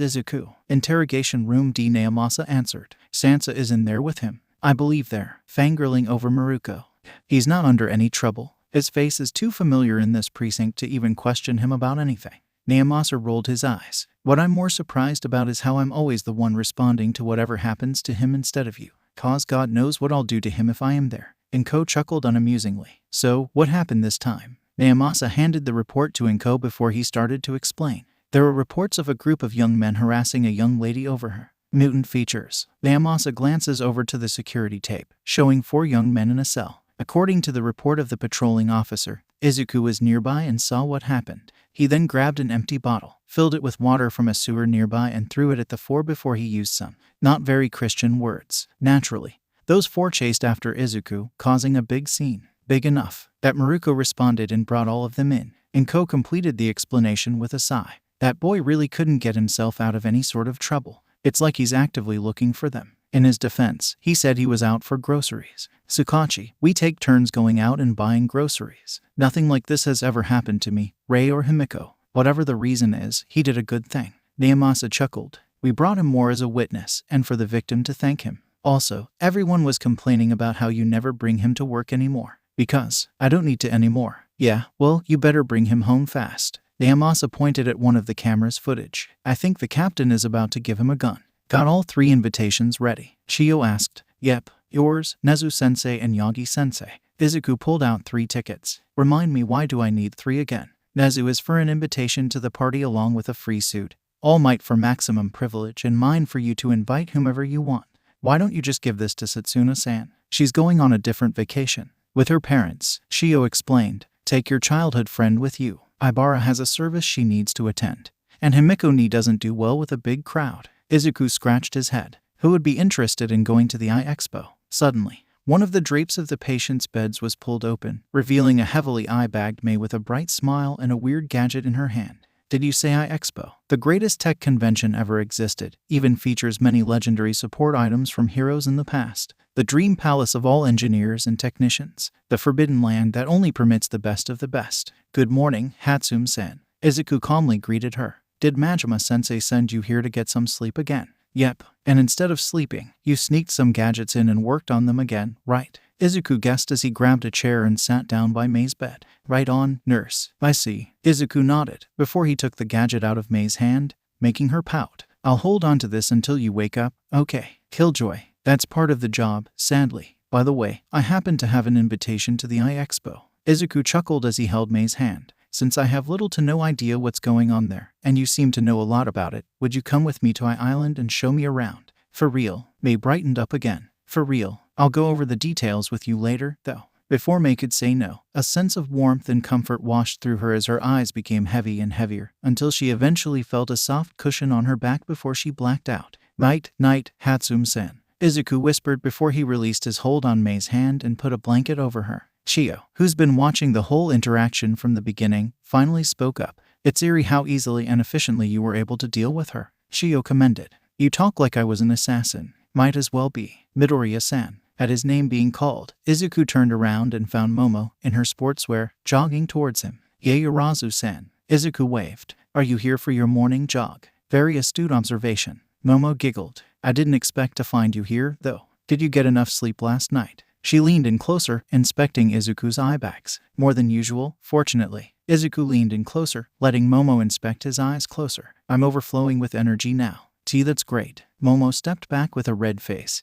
Izuku? Interrogation room D. Naomasa answered. Sansa is in there with him. I believe they're fangirling over Maruko. He's not under any trouble. His face is too familiar in this precinct to even question him about anything. Naomasa rolled his eyes. What I'm more surprised about is how I'm always the one responding to whatever happens to him instead of you. Cause God knows what I'll do to him if I am there. Inko chuckled unamusingly. So, what happened this time? Naomasa handed the report to Inko before he started to explain. There were reports of a group of young men harassing a young lady over her mutant features. Naomasa glances over to the security tape, showing 4 young men in a cell. According to the report of the patrolling officer, Izuku was nearby and saw what happened. He then grabbed an empty bottle, filled it with water from a sewer nearby and threw it at the 4 before he used some not very Christian words. Naturally, those 4 chased after Izuku, causing a big scene. Big enough that Maruko responded and brought all of them in. Inko completed the explanation with a sigh. That boy really couldn't get himself out of any sort of trouble. It's like he's actively looking for them. In his defense, he said he was out for groceries. Tsukachi, we take turns going out and buying groceries. Nothing like this has ever happened to me, Rei or Himiko. Whatever the reason is, he did a good thing. Naomasa chuckled. We brought him more as a witness and for the victim to thank him. Also, everyone was complaining about how you never bring him to work anymore. Because I don't need to anymore. Yeah, well, you better bring him home fast. Naomasa pointed at one of the camera's footage. I think the captain is about to give him a gun. Got all 3 invitations ready? Chiyo asked. Yep, yours, Nezu-sensei and Yagi-sensei. Izuku pulled out 3 tickets. Remind me, why do I need 3 again? Nezu is for an invitation to the party along with a free suit. All Might for maximum privilege and mine for you to invite whomever you want. Why don't you just give this to Satsuna-san? She's going on a different vacation. With her parents, Chiyo explained. Take your childhood friend with you. Ibara has a service she needs to attend. And Himiko-ni doesn't do well with a big crowd. Izuku scratched his head. Who would be interested in going to the Eye Expo? Suddenly, one of the drapes of the patient's beds was pulled open, revealing a heavily eye-bagged May with a bright smile and a weird gadget in her hand. Did you say Eye Expo? The greatest tech convention ever existed, even features many legendary support items from heroes in the past. The dream palace of all engineers and technicians. The forbidden land that only permits the best of the best. Good morning, Hatsum-san. Izuku calmly greeted her. Did Majima-sensei send you here to get some sleep again? Yep, and instead of sleeping, you sneaked some gadgets in and worked on them again, right? Izuku guessed as he grabbed a chair and sat down by May's bed. Right on, nurse. I see. Izuku nodded, before he took the gadget out of May's hand, making her pout. I'll hold on to this until you wake up, okay? Killjoy. That's part of the job, sadly. By the way, I happen to have an invitation to the Eye Expo. Izuku chuckled as he held May's hand. Since I have little to no idea what's going on there, and you seem to know a lot about it, would you come with me to Eye Island and show me around? For real. May brightened up again. For real. I'll go over the details with you later, though. Before May could say no, a sense of warmth and comfort washed through her as her eyes became heavy and heavier, until she eventually felt a soft cushion on her back before she blacked out. Night, Hatsum-san. Izuku whispered before he released his hold on May's hand and put a blanket over her. Chiyo, who's been watching the whole interaction from the beginning, finally spoke up. It's eerie how easily and efficiently you were able to deal with her. Chiyo commended. You talk like I was an assassin. Might as well be. Midoriya-san. At his name being called, Izuku turned around and found Momo, in her sportswear, jogging towards him. Yaoyorozu-san. Izuku waved. Are you here for your morning jog? Very astute observation. Momo giggled. I didn't expect to find you here, though. Did you get enough sleep last night? She leaned in closer, inspecting Izuku's eye bags. More than usual, fortunately. Izuku leaned in closer, letting Momo inspect his eyes closer. I'm overflowing with energy now. Gee, that's great. Momo stepped back with a red face,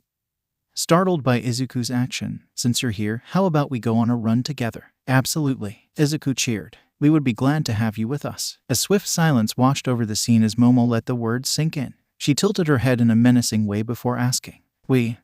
startled by Izuku's action. Since you're here, how about we go on a run together? Absolutely. Izuku cheered. We would be glad to have you with us. A swift silence washed over the scene as Momo let the words sink in. She tilted her head in a menacing way before asking.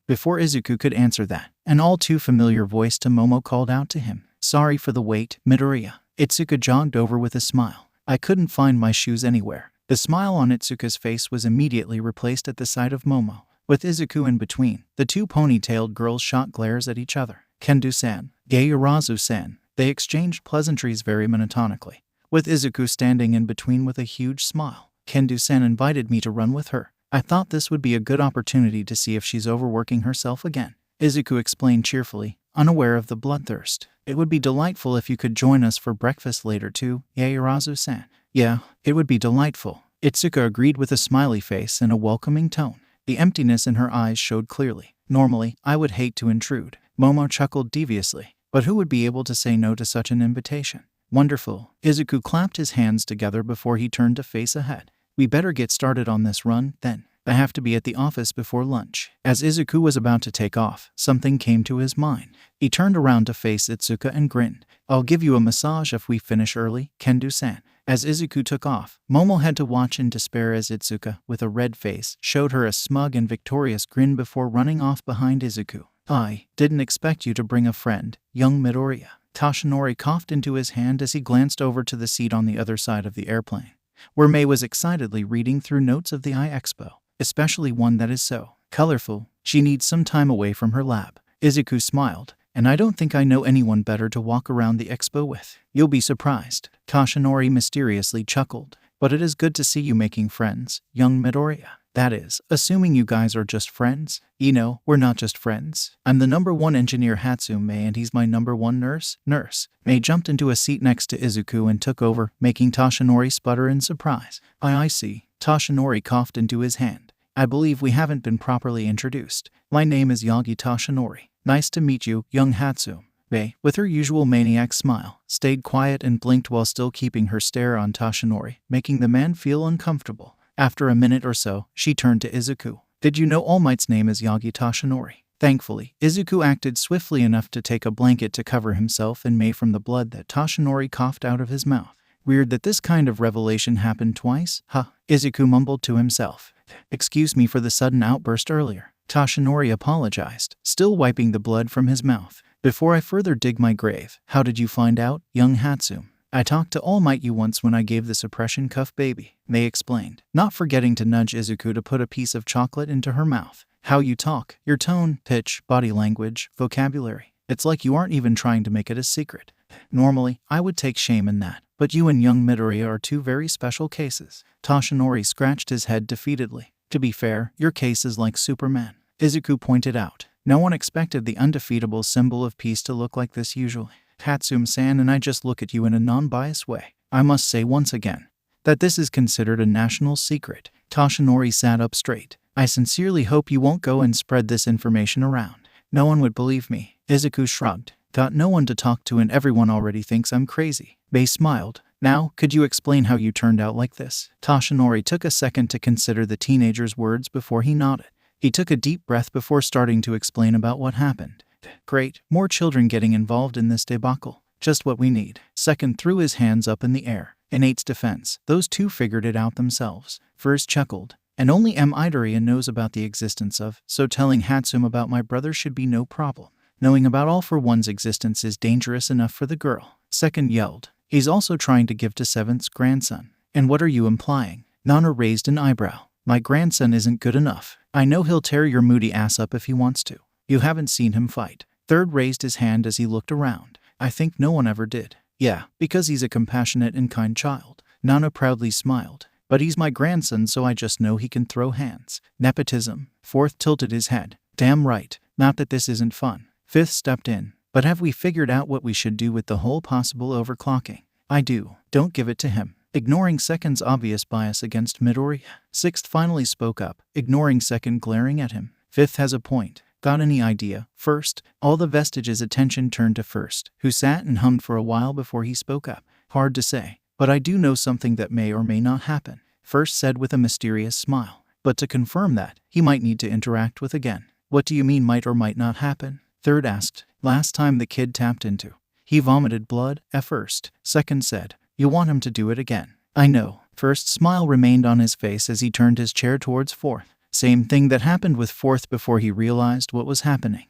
Before Izuku could answer that, an all too familiar voice to Momo called out to him. Sorry for the wait, Midoriya. Itsuka jogged over with a smile. I couldn't find my shoes anywhere. The smile on Itsuka's face was immediately replaced at the sight of Momo. With Izuku in between, the 2 ponytailed girls shot glares at each other. Kendo-san, Yaoyorozu-san. They exchanged pleasantries very monotonically, with Izuku standing in between with a huge smile. Kendo-san invited me to run with her. I thought this would be a good opportunity to see if she's overworking herself again. Izuku explained cheerfully, unaware of the bloodthirst. It would be delightful if you could join us for breakfast later too, Yaoyorozu-san. Yeah, it would be delightful. Itsuka agreed with a smiley face and a welcoming tone. The emptiness in her eyes showed clearly. Normally, I would hate to intrude. Momo chuckled deviously. But who would be able to say no to such an invitation? Wonderful. Izuku clapped his hands together before he turned to face ahead. We better get started on this run, then. I have to be at the office before lunch. As Izuku was about to take off, something came to his mind. He turned around to face Itsuka and grinned. I'll give you a massage if we finish early, Kendo-san. As Izuku took off, Momo had to watch in despair as Itsuka, with a red face, showed her a smug and victorious grin before running off behind Izuku. I didn't expect you to bring a friend, young Midoriya. Toshinori coughed into his hand as he glanced over to the seat on the other side of the airplane, where May was excitedly reading through notes of the Eye Expo, especially one that is so colorful. She needs some time away from her lab. Izuku smiled. And I don't think I know anyone better to walk around the expo with. You'll be surprised. Toshinori mysteriously chuckled. But it is good to see you making friends, young Midoriya. That is, assuming you guys are just friends. We're not just friends. I'm the #1 engineer Hatsume, and he's my #1 nurse. Mei jumped into a seat next to Izuku and took over, making Toshinori sputter in surprise. I see. Toshinori coughed into his hand. I believe we haven't been properly introduced. My name is Yagi Toshinori. Nice to meet you, young Hatsume. Mei, with her usual maniac smile, stayed quiet and blinked while still keeping her stare on Toshinori, making the man feel uncomfortable. After a minute or so, she turned to Izuku. Did you know All Might's name is Yagi Toshinori? Thankfully, Izuku acted swiftly enough to take a blanket to cover himself and Mei from the blood that Toshinori coughed out of his mouth. Weird that this kind of revelation happened twice, huh? Izuku mumbled to himself. Excuse me for the sudden outburst earlier. Toshinori apologized, still wiping the blood from his mouth. Before I further dig my grave, how did you find out, young Hatsume? I talked to All Might you once when I gave the suppression cuff baby, Mei explained, not forgetting to nudge Izuku to put a piece of chocolate into her mouth. How you talk, your tone, pitch, body language, vocabulary. It's like you aren't even trying to make it a secret. Normally, I would take shame in that, but you and young Midoriya are two very special cases. Toshinori scratched his head defeatedly. To be fair, your case is like Superman, Izuku pointed out. No one expected the undefeatable symbol of peace to look like this usually. Hatsume-san and I just look at you in a non-biased way. I must say once again that this is considered a national secret. Toshinori sat up straight. I sincerely hope you won't go and spread this information around. No one would believe me. Izuku shrugged. Got no one to talk to and everyone already thinks I'm crazy. Mei smiled. Now, could you explain how you turned out like this? Toshinori took a second to consider the teenager's words before he nodded. He took a deep breath before starting to explain about what happened. Great, more children getting involved in this debacle. Just what we need. Second threw his hands up in the air. In Eight's defense, those two figured it out themselves. First chuckled. And only Midoriya knows about the existence of, so telling Hatsume about my brother should be no problem. Knowing about All for One's existence is dangerous enough for the girl. Second yelled. He's also trying to give to Seventh's grandson. And what are you implying? Nana raised an eyebrow. My grandson isn't good enough. I know he'll tear your moody ass up if he wants to. You haven't seen him fight. Third raised his hand as he looked around. I think no one ever did. Yeah, because he's a compassionate and kind child. Nana proudly smiled. But he's my grandson, so I just know he can throw hands. Nepotism. Fourth tilted his head. Damn right. Not that this isn't fun. Fifth stepped in. But have we figured out what we should do with the whole possible overclocking? I do. Don't give it to him. Ignoring Second's obvious bias against Midoriya. Sixth finally spoke up, ignoring Second glaring at him. Fifth has a point. Got any idea? First, all the vestiges' attention turned to First, who sat and hummed for a while before he spoke up. Hard to say, but I do know something that may or may not happen, First said with a mysterious smile. But to confirm that, he might need to interact with again. What do you mean might or might not happen? Third asked. Last time the kid tapped into. He vomited blood, at first. Second said. You want him to do it again. I know. First's smile remained on his face as he turned his chair towards Fourth. Same thing that happened with Fourth before he realized what was happening.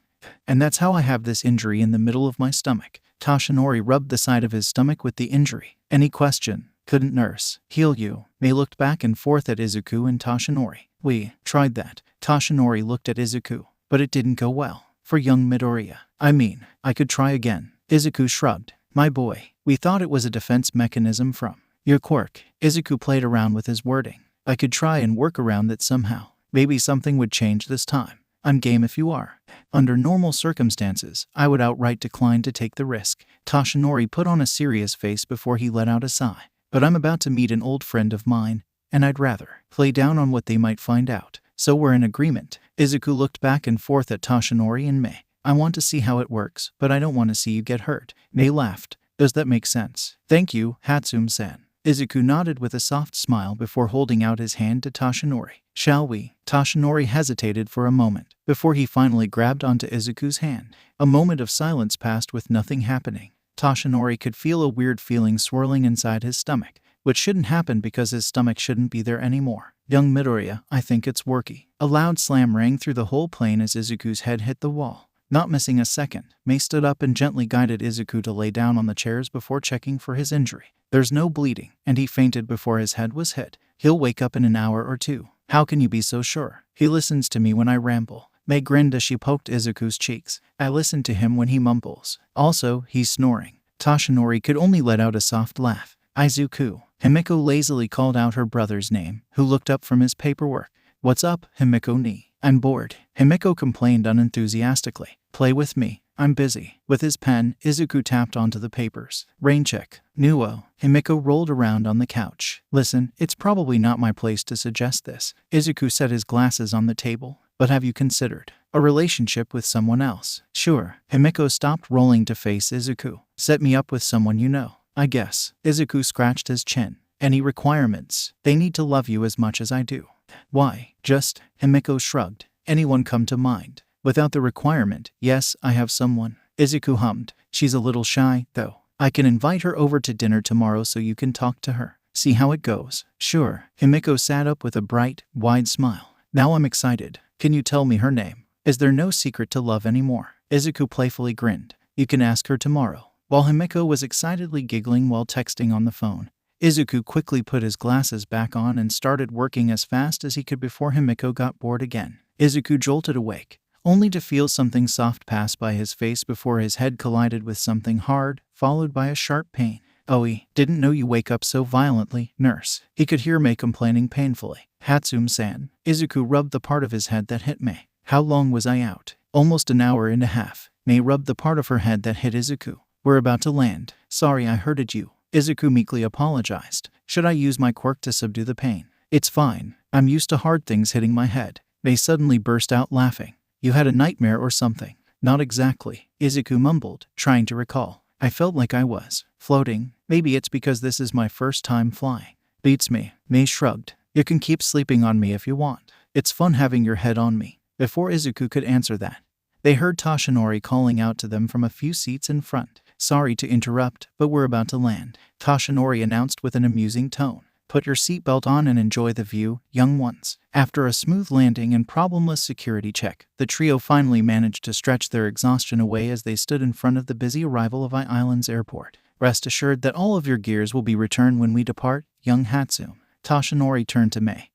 And that's how I have this injury in the middle of my stomach. Toshinori rubbed the side of his stomach with the injury. Any question? Couldn't nurse heal you? Mei looked back and forth at Izuku and Toshinori. We tried that. Toshinori looked at Izuku. But it didn't go well. For young Midoriya. I mean, I could try again. Izuku shrugged. My boy, we thought it was a defense mechanism from your quirk. Izuku played around with his wording. I could try and work around it somehow. Maybe something would change this time. I'm game if you are. Under normal circumstances, I would outright decline to take the risk. Toshinori put on a serious face before he let out a sigh. But I'm about to meet an old friend of mine, and I'd rather play down on what they might find out. So we're in agreement. Izuku looked back and forth at Toshinori and Mei. I want to see how it works, but I don't want to see you get hurt. Mei laughed. Does that make sense? Thank you, Hatsume-san. Izuku nodded with a soft smile before holding out his hand to Toshinori. Shall we? Toshinori hesitated for a moment, before he finally grabbed onto Izuku's hand. A moment of silence passed with nothing happening. Toshinori could feel a weird feeling swirling inside his stomach, which shouldn't happen because his stomach shouldn't be there anymore. Young Midoriya, I think it's worky. A loud slam rang through the whole plane as Izuku's head hit the wall. Not missing a second, Mei stood up and gently guided Izuku to lay down on the chairs before checking for his injury. There's no bleeding, and he fainted before his head was hit. He'll wake up in an hour or two. How can you be so sure? He listens to me when I ramble. Mei grinned as she poked Izuku's cheeks. I listen to him when he mumbles. Also, he's snoring. Toshinori could only let out a soft laugh. Izuku. Himiko lazily called out her brother's name, who looked up from his paperwork. What's up, Himiko ni? I'm bored, Himiko complained unenthusiastically. Play with me. I'm busy. With his pen, Izuku tapped onto the papers. Rain check. Nuo. Himiko rolled around on the couch. Listen, it's probably not my place to suggest this. Izuku set his glasses on the table. But have you considered a relationship with someone else? Sure. Himiko stopped rolling to face Izuku. Set me up with someone you know, I guess. Izuku scratched his chin. Any requirements? They need to love you as much as I do. Why? Just, Himiko shrugged. Anyone come to mind? Without the requirement, yes, I have someone. Izuku hummed. She's a little shy, though. I can invite her over to dinner tomorrow so you can talk to her. See how it goes. Sure. Himiko sat up with a bright, wide smile. Now I'm excited. Can you tell me her name? Is there no secret to love anymore? Izuku playfully grinned. You can ask her tomorrow. While Himiko was excitedly giggling while texting on the phone, Izuku quickly put his glasses back on and started working as fast as he could before Himiko got bored again. Izuku jolted awake, only to feel something soft pass by his face before his head collided with something hard, followed by a sharp pain. "Oi, didn't know you wake up so violently, nurse." He could hear Mei complaining painfully. "Hatsum-san." Izuku rubbed the part of his head that hit Mei. "How long was I out?" "Almost an hour and a half." Mei rubbed the part of her head that hit Izuku. "We're about to land. Sorry I hurted you." Izuku meekly apologized. "Should I use my quirk to subdue the pain?" "It's fine. I'm used to hard things hitting my head." Mei suddenly burst out laughing. "You had a nightmare or something?" "Not exactly," Izuku mumbled, trying to recall. "I felt like I was floating. Maybe it's because this is my first time flying." "Beats me." Mei shrugged. "You can keep sleeping on me if you want. It's fun having your head on me." Before Izuku could answer that, they heard Toshinori calling out to them from a few seats in front. "Sorry to interrupt, but we're about to land," Toshinori announced with an amusing tone. "Put your seatbelt on and enjoy the view, young ones." After a smooth landing and problemless security check, the trio finally managed to stretch their exhaustion away as they stood in front of the busy arrival of Island's airport. "Rest assured that all of your gears will be returned when we depart, young Hatsum." Toshinori turned to Mei,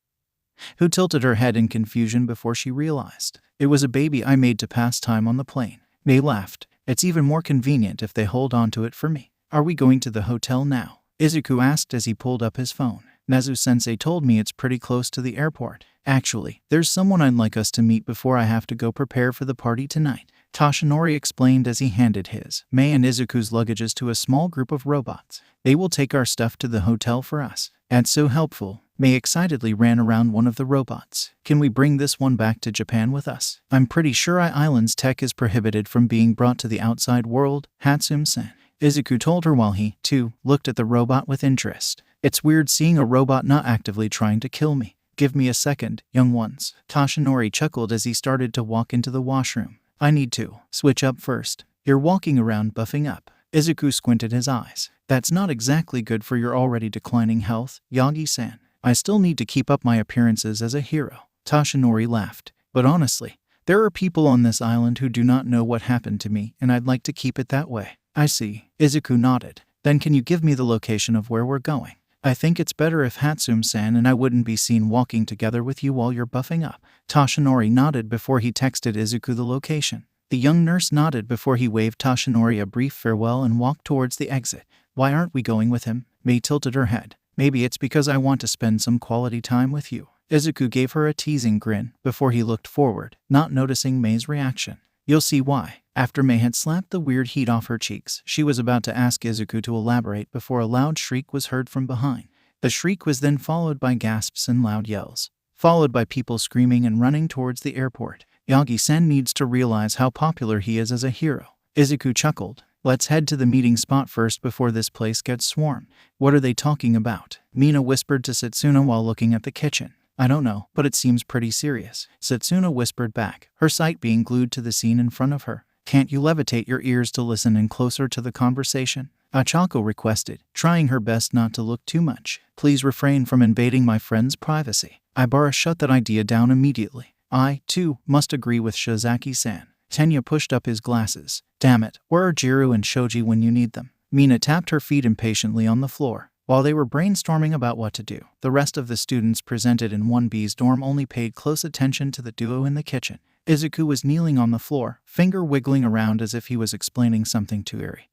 who tilted her head in confusion before she realized. "It was a baby I made to pass time on the plane." Mei laughed. "It's even more convenient if they hold on to it for me." "Are we going to the hotel now?" Izuku asked as he pulled up his phone. "Nezu-sensei told me it's pretty close to the airport. Actually, there's someone I'd like us to meet before I have to go prepare for the party tonight," Toshinori explained as he handed his, Mei and Izuku's luggages to a small group of robots. "They will take our stuff to the hotel for us." "That's so helpful." Mei excitedly ran around one of the robots. "Can we bring this one back to Japan with us? I'm pretty sure Island's tech is prohibited from being brought to the outside world, Hatsum-san." Izuku told her while he, too, looked at the robot with interest. "It's weird seeing a robot not actively trying to kill me. Give me a second, young ones." Toshinori chuckled as he started to walk into the washroom. "I need to switch up first." "You're walking around buffing up." Izuku squinted his eyes. "That's not exactly good for your already declining health, Yagi-san." "I still need to keep up my appearances as a hero." Toshinori laughed. "But honestly, there are people on this island who do not know what happened to me, and I'd like to keep it that way." "I see." Izuku nodded. "Then can you give me the location of where we're going? I think it's better if Hatsum-san and I wouldn't be seen walking together with you while you're buffing up." Toshinori nodded before he texted Izuku the location. The young nurse nodded before he waved Toshinori a brief farewell and walked towards the exit. "Why aren't we going with him?" Mei tilted her head. "Maybe it's because I want to spend some quality time with you." Izuku gave her a teasing grin before he looked forward, not noticing Mei's reaction. "You'll see why." After Mei had slapped the weird heat off her cheeks, she was about to ask Izuku to elaborate before a loud shriek was heard from behind. The shriek was then followed by gasps and loud yells, followed by people screaming and running towards the airport. "Yagi-san needs to realize how popular he is as a hero." Izuku chuckled. "Let's head to the meeting spot first before this place gets swarmed." "What are they talking about?" Mina whispered to Setsuna while looking at the kitchen. "I don't know, but it seems pretty serious." Setsuna whispered back, her sight being glued to the scene in front of her. "Can't you levitate your ears to listen in closer to the conversation?" Achako requested, trying her best not to look too much. "Please refrain from invading my friend's privacy." Ibara shut that idea down immediately. "I, too, must agree with Shizaki-san." Tenya pushed up his glasses. "Damn it, where are Jiru and Shoji when you need them?" Mina tapped her feet impatiently on the floor. While they were brainstorming about what to do, the rest of the students presented in 1B's dorm only paid close attention to the duo in the kitchen. Izuku was kneeling on the floor, finger wiggling around as if he was explaining something to Eri,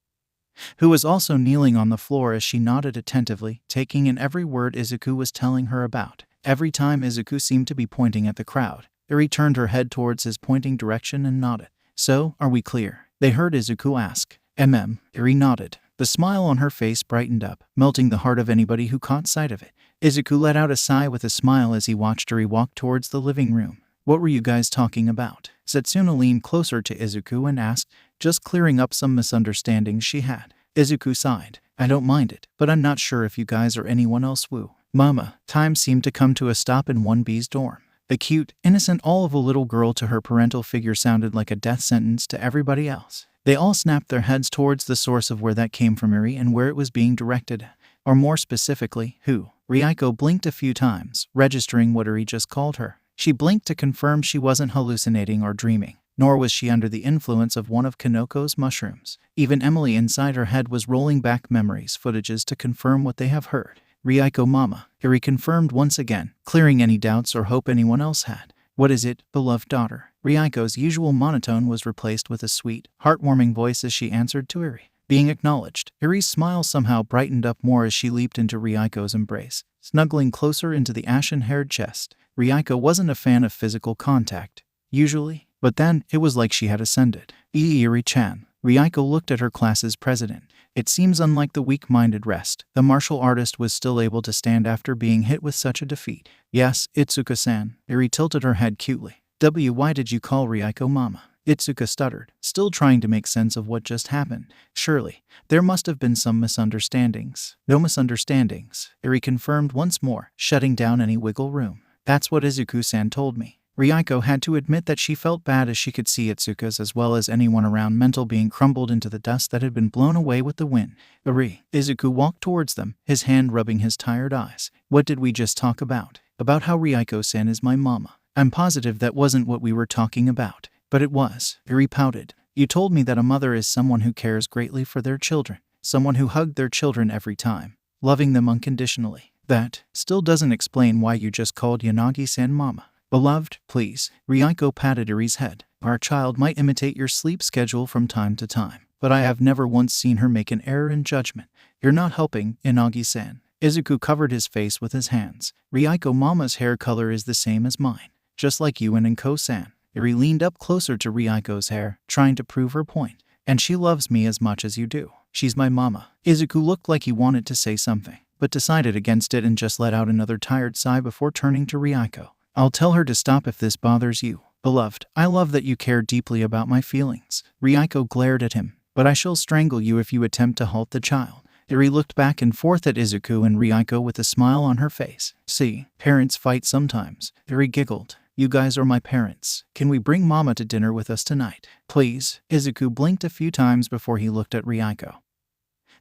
who was also kneeling on the floor as she nodded attentively, taking in every word Izuku was telling her about Every time Izuku seemed to be pointing at the crowd, Eri turned her head towards his pointing direction and nodded. So, are we clear? They heard Izuku ask. Eri nodded. The smile on her face brightened up, melting the heart of anybody who caught sight of it. Izuku let out a sigh with a smile as he watched Eri walk towards the living room. What were you guys talking about? Setsuna leaned closer to Izuku and asked, just clearing up some misunderstandings she had. Izuku sighed. I don't mind it, but I'm not sure if you guys or anyone else woo. Mama. Time seemed to come to a stop in 1B's dorm. The cute, innocent all of a little girl to her parental figure sounded like a death sentence to everybody else. They all snapped their heads towards the source of where that came from Eri and where it was being directed at. Or more specifically, who. Ryuko blinked a few times, registering what Eri just called her. She blinked to confirm she wasn't hallucinating or dreaming, nor was she under the influence of one of Kanoko's mushrooms. Even Emily inside her head was rolling back memories footages to confirm what they have heard. Ryuko mama, Eri confirmed once again, clearing any doubts or hope anyone else had. What is it, beloved daughter? Ryuko's usual monotone was replaced with a sweet, heartwarming voice as she answered to Eri. Being acknowledged, Eri's smile somehow brightened up more as she leaped into Ryuko's embrace, snuggling closer into the ashen-haired chest. Ryuko wasn't a fan of physical contact, usually, but then it was like she had ascended. Eri-chan. Ryuko looked at her class's president. It seems unlike the weak-minded rest, the martial artist was still able to stand after being hit with such a defeat. Yes, Itsuka-san. Eri tilted her head cutely. Why did you call Ryuko mama? Itsuka stuttered, still trying to make sense of what just happened. Surely, there must have been some misunderstandings. No misunderstandings, Eri confirmed once more, shutting down any wiggle room. That's what Izuku-san told me. Ryuko had to admit that she felt bad as she could see Itsuka's as well as anyone around mental being crumbled into the dust that had been blown away with the wind. Izuku walked towards them, his hand rubbing his tired eyes. What did we just talk about? About how Ryuko-san is my mama. I'm positive that wasn't what we were talking about. But it was. Eri pouted. You told me that a mother is someone who cares greatly for their children. Someone who hugged their children every time, loving them unconditionally. That still doesn't explain why you just called Yanagi-san mama. Beloved, please. Ryuko patted Eri's head. Our child might imitate your sleep schedule from time to time, but I have never once seen her make an error in judgment. You're not helping, Yanagi-san. Izuku covered his face with his hands. Ryuko mama's hair color is the same as mine, just like you and Enko-san. Eri leaned up closer to Ryuko's hair, trying to prove her point. And she loves me as much as you do. She's my mama. Izuku looked like he wanted to say something, but decided against it and just let out another tired sigh before turning to Ryuko. I'll tell her to stop if this bothers you. Beloved, I love that you care deeply about my feelings. Ryuko glared at him. But I shall strangle you if you attempt to halt the child. Eri looked back and forth at Izuku and Ryuko with a smile on her face. See, parents fight sometimes. Eri giggled. You guys are my parents. Can we bring mama to dinner with us tonight? Please. Izuku blinked a few times before he looked at Ryuko,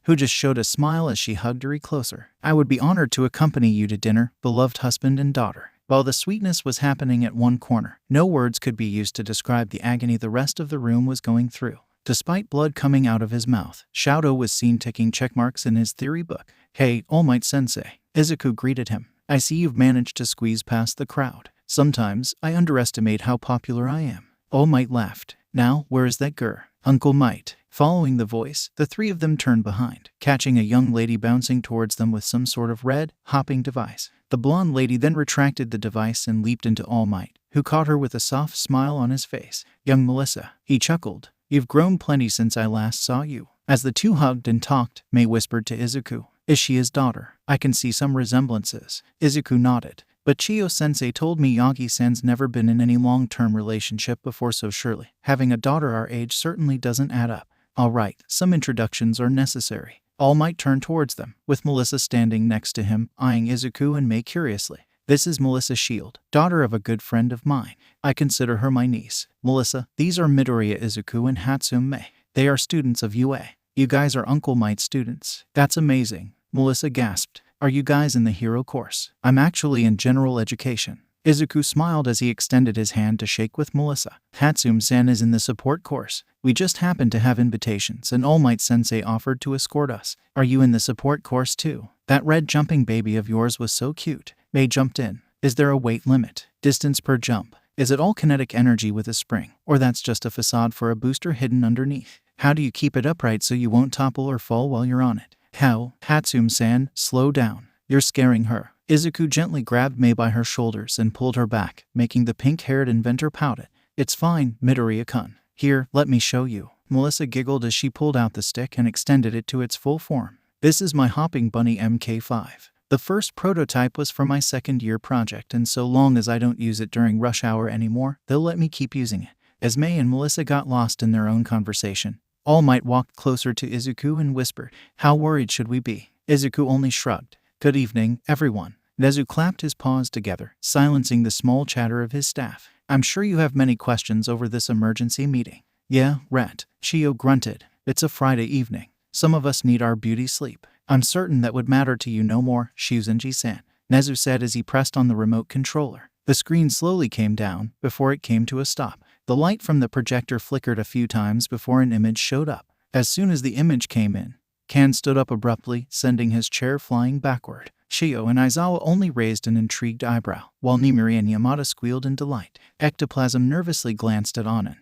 who just showed a smile as she hugged Eri closer. I would be honored to accompany you to dinner, beloved husband and daughter. While the sweetness was happening at one corner, no words could be used to describe the agony the rest of the room was going through. Despite blood coming out of his mouth, Shaoto was seen ticking checkmarks in his theory book. Hey, All Might Sensei. Izuku greeted him. I see you've managed to squeeze past the crowd. Sometimes, I underestimate how popular I am. All Might laughed. Now, where is that girl? Uncle Might. Following the voice, the three of them turned behind, catching a young lady bouncing towards them with some sort of red, hopping device. The blonde lady then retracted the device and leaped into All Might, who caught her with a soft smile on his face. Young Melissa. He chuckled. You've grown plenty since I last saw you. As the two hugged and talked, Mei whispered to Izuku. Is she his daughter? I can see some resemblances. Izuku nodded. But Chiyo-sensei told me Yagi-san's never been in any long-term relationship before, so surely having a daughter our age certainly doesn't add up. All right, some introductions are necessary. All Might turned towards them, with Melissa standing next to him, eyeing Izuku and Mei curiously. This is Melissa Shield, daughter of a good friend of mine. I consider her my niece. Melissa, these are Midoriya Izuku and Hatsume Mei. They are students of UA. You guys are Uncle Might's students. That's amazing. Melissa gasped. Are you guys in the hero course? I'm actually in general education. Izuku smiled as he extended his hand to shake with Melissa. Hatsume-san is in the support course. We just happened to have invitations and All Might Sensei offered to escort us. Are you in the support course too? That red jumping baby of yours was so cute. Mei jumped in. Is there a weight limit? Distance per jump? Is it all kinetic energy with a spring? Or that's just a facade for a booster hidden underneath? How do you keep it upright so you won't topple or fall while you're on it? How? Hatsume-san, slow down. You're scaring her. Izuku gently grabbed Mei by her shoulders and pulled her back, making the pink-haired inventor pout. It's fine, Midoriya-kun. Here, let me show you. Melissa giggled as she pulled out the stick and extended it to its full form. This is my Hopping Bunny MK5. The first prototype was for my second-year project, and so long as I don't use it during rush hour anymore, they'll let me keep using it. As Mei and Melissa got lost in their own conversation, All Might walked closer to Izuku and whispered, "How worried should we be?" Izuku only shrugged. "Good evening, everyone." Nezu clapped his paws together, silencing the small chatter of his staff. "I'm sure you have many questions over this emergency meeting." "Yeah, Rat," Shio grunted. "It's a Friday evening. Some of us need our beauty sleep. I'm certain that would matter to you no more, Shuzenji-san," Nezu said as he pressed on the remote controller. The screen slowly came down before it came to a stop. The light from the projector flickered a few times before an image showed up. As soon as the image came in, Kan stood up abruptly, sending his chair flying backward. Shio and Aizawa only raised an intrigued eyebrow, while Nimiri and Yamada squealed in delight. Ectoplasm nervously glanced at Anan,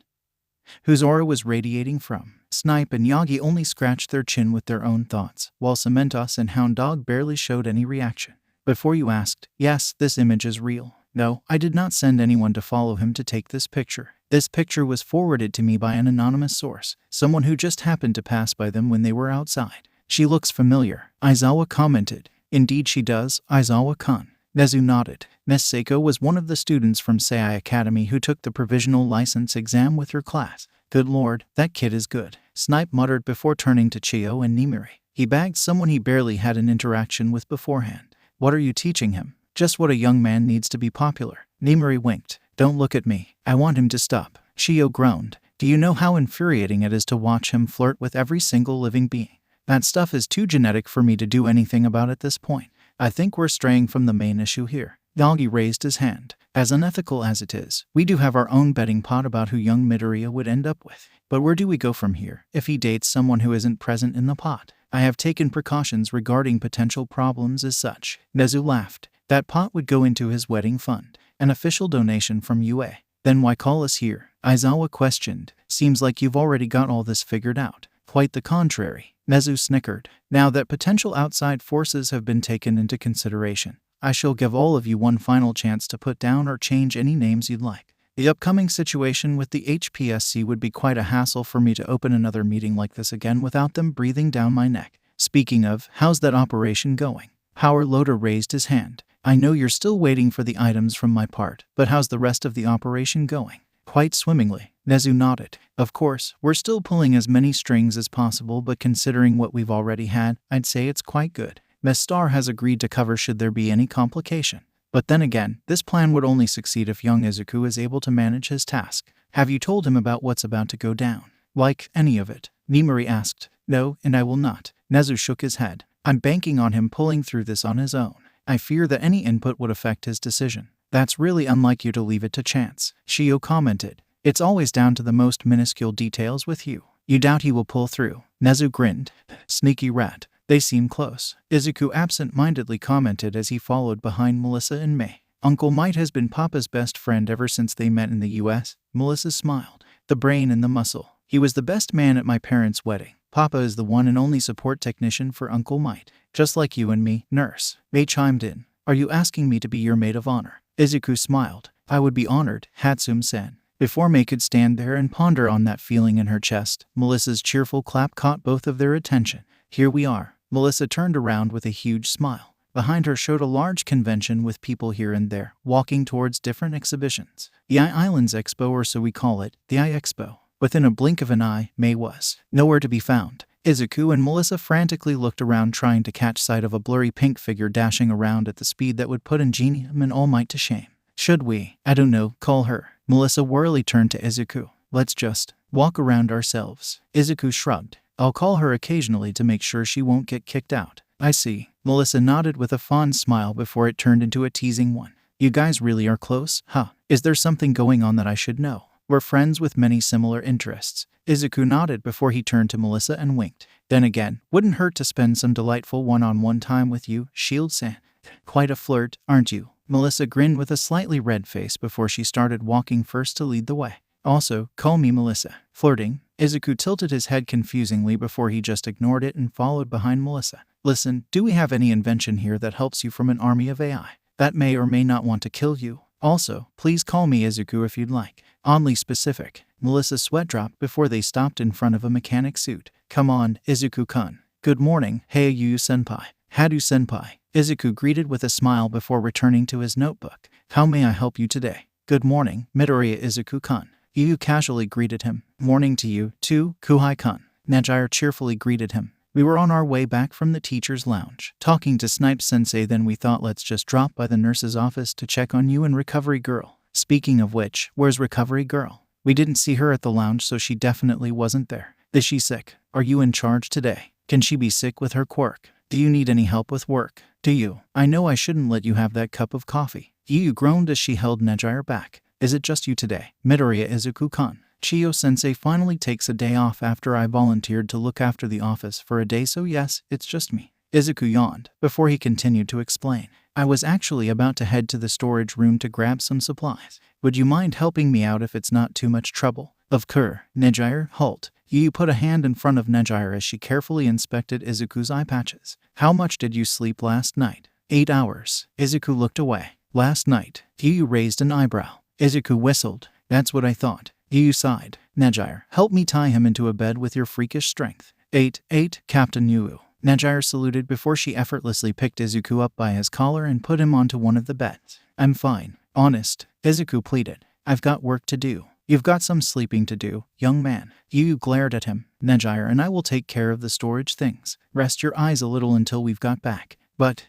whose aura was radiating from. Snipe and Yagi only scratched their chin with their own thoughts, while Cementos and Hound Dog barely showed any reaction. Before you asked, yes, this image is real. No, I did not send anyone to follow him to take this picture. This picture was forwarded to me by an anonymous source, someone who just happened to pass by them when they were outside. She looks familiar, Aizawa commented. Indeed she does, Aizawa-kun. Nezu nodded. Miss Seiko was one of the students from Sei Academy who took the provisional license exam with her class. Good lord, that kid is good, Snipe muttered before turning to Chio and Nimiri. He bagged someone he barely had an interaction with beforehand. What are you teaching him? Just what a young man needs to be popular. Nimiri winked. Don't look at me. I want him to stop. Shio groaned. Do you know how infuriating it is to watch him flirt with every single living being? That stuff is too genetic for me to do anything about at this point. I think we're straying from the main issue here. Yagi raised his hand. As unethical as it is, we do have our own betting pot about who young Midoriya would end up with. But where do we go from here if he dates someone who isn't present in the pot? I have taken precautions regarding potential problems as such. Nezu laughed. That pot would go into his wedding fund. An official donation from UA. Then why call us here? Aizawa questioned. Seems like you've already got all this figured out. Quite the contrary. Nezu snickered. Now that potential outside forces have been taken into consideration, I shall give all of you one final chance to put down or change any names you'd like. The upcoming situation with the HPSC would be quite a hassle for me to open another meeting like this again without them breathing down my neck. Speaking of, how's that operation going? Howard Loader raised his hand. I know you're still waiting for the items from my part, but how's the rest of the operation going? Quite swimmingly, Nezu nodded. Of course, we're still pulling as many strings as possible, but considering what we've already had, I'd say it's quite good. Miss Star has agreed to cover should there be any complication. But then again, this plan would only succeed if young Izuku is able to manage his task. Have you told him about what's about to go down? Like, any of it? Nimiri asked. No, and I will not. Nezu shook his head. I'm banking on him pulling through this on his own. I fear that any input would affect his decision. That's really unlike you to leave it to chance, Shio commented. It's always down to the most minuscule details with you. You doubt he will pull through? Nezu grinned. Sneaky rat. They seem close, Izuku absent-mindedly commented as he followed behind Melissa and Mei. Uncle Might has been Papa's best friend ever since they met in the US, Melissa smiled. The brain and the muscle. He was the best man at my parents' wedding. Papa is the one and only support technician for Uncle Might. Just like you and me, nurse. Mei chimed in. Are you asking me to be your maid of honor? Izuku smiled. I would be honored, Hatsum said. Before Mei could stand there and ponder on that feeling in her chest, Melissa's cheerful clap caught both of their attention. Here we are. Melissa turned around with a huge smile. Behind her showed a large convention with people here and there, walking towards different exhibitions. The Islands Expo, or so we call it, the Expo. Within a blink of an eye, Mei was nowhere to be found. Izuku and Melissa frantically looked around trying to catch sight of a blurry pink figure dashing around at the speed that would put Ingenium and All Might to shame. Should we, I don't know, call her? Melissa warily turned to Izuku. Let's just walk around ourselves. Izuku shrugged. I'll call her occasionally to make sure she won't get kicked out. I see. Melissa nodded with a fond smile before it turned into a teasing one. You guys really are close, huh? Is there something going on that I should know? We're friends with many similar interests. Izuku nodded before he turned to Melissa and winked. Then again, wouldn't hurt to spend some delightful one-on-one time with you, Shield-san. Quite a flirt, aren't you? Melissa grinned with a slightly red face before she started walking first to lead the way. Also, call me Melissa. Flirting? Izuku tilted his head confusingly before he just ignored it and followed behind Melissa. Listen, do we have any invention here that helps you from an army of AI that may or may not want to kill you? Also, please call me Izuku if you'd like. Oddly specific. Melissa's sweat dropped before they stopped in front of a mechanic suit. Come on, Izuku-kun. Good morning, hey Yu-senpai. Hadu-senpai. Izuku greeted with a smile before returning to his notebook. How may I help you today? Good morning, Midoriya Izuku-kun. Yu casually greeted him. Morning to you, too, Kuhai-kun. Nejiire cheerfully greeted him. We were on our way back from the teacher's lounge, talking to Snipe-sensei, then we thought let's just drop by the nurse's office to check on you and Recovery Girl. Speaking of which, where's Recovery Girl? We didn't see her at the lounge, so she definitely wasn't there. Is she sick? Are you in charge today? Can she be sick with her quirk? Do you need any help with work? Do you? I know I shouldn't let you have that cup of coffee. Yu groaned as she held Nejiire back. Is it just you today? Midoriya Izuku-kun. Chiyo-sensei finally takes a day off after I volunteered to look after the office for a day, so yes, it's just me. Izuku yawned before he continued to explain. I was actually about to head to the storage room to grab some supplies. Would you mind helping me out if it's not too much trouble? Of course, Nejiire, halt. Yu put a hand in front of Nejiire as she carefully inspected Izuku's eye patches. How much did you sleep last night? 8 hours. Izuku looked away. Last night. Yu raised an eyebrow. Izuku whistled. That's what I thought. Yu sighed. Nejiire, help me tie him into a bed with your freakish strength. 8, Captain Yu. Nejiire saluted before she effortlessly picked Izuku up by his collar and put him onto one of the beds. I'm fine. Honest. Izuku pleaded. I've got work to do. You've got some sleeping to do, young man. Yu glared at him. Nejiire and I will take care of the storage things. Rest your eyes a little until we've got back. But.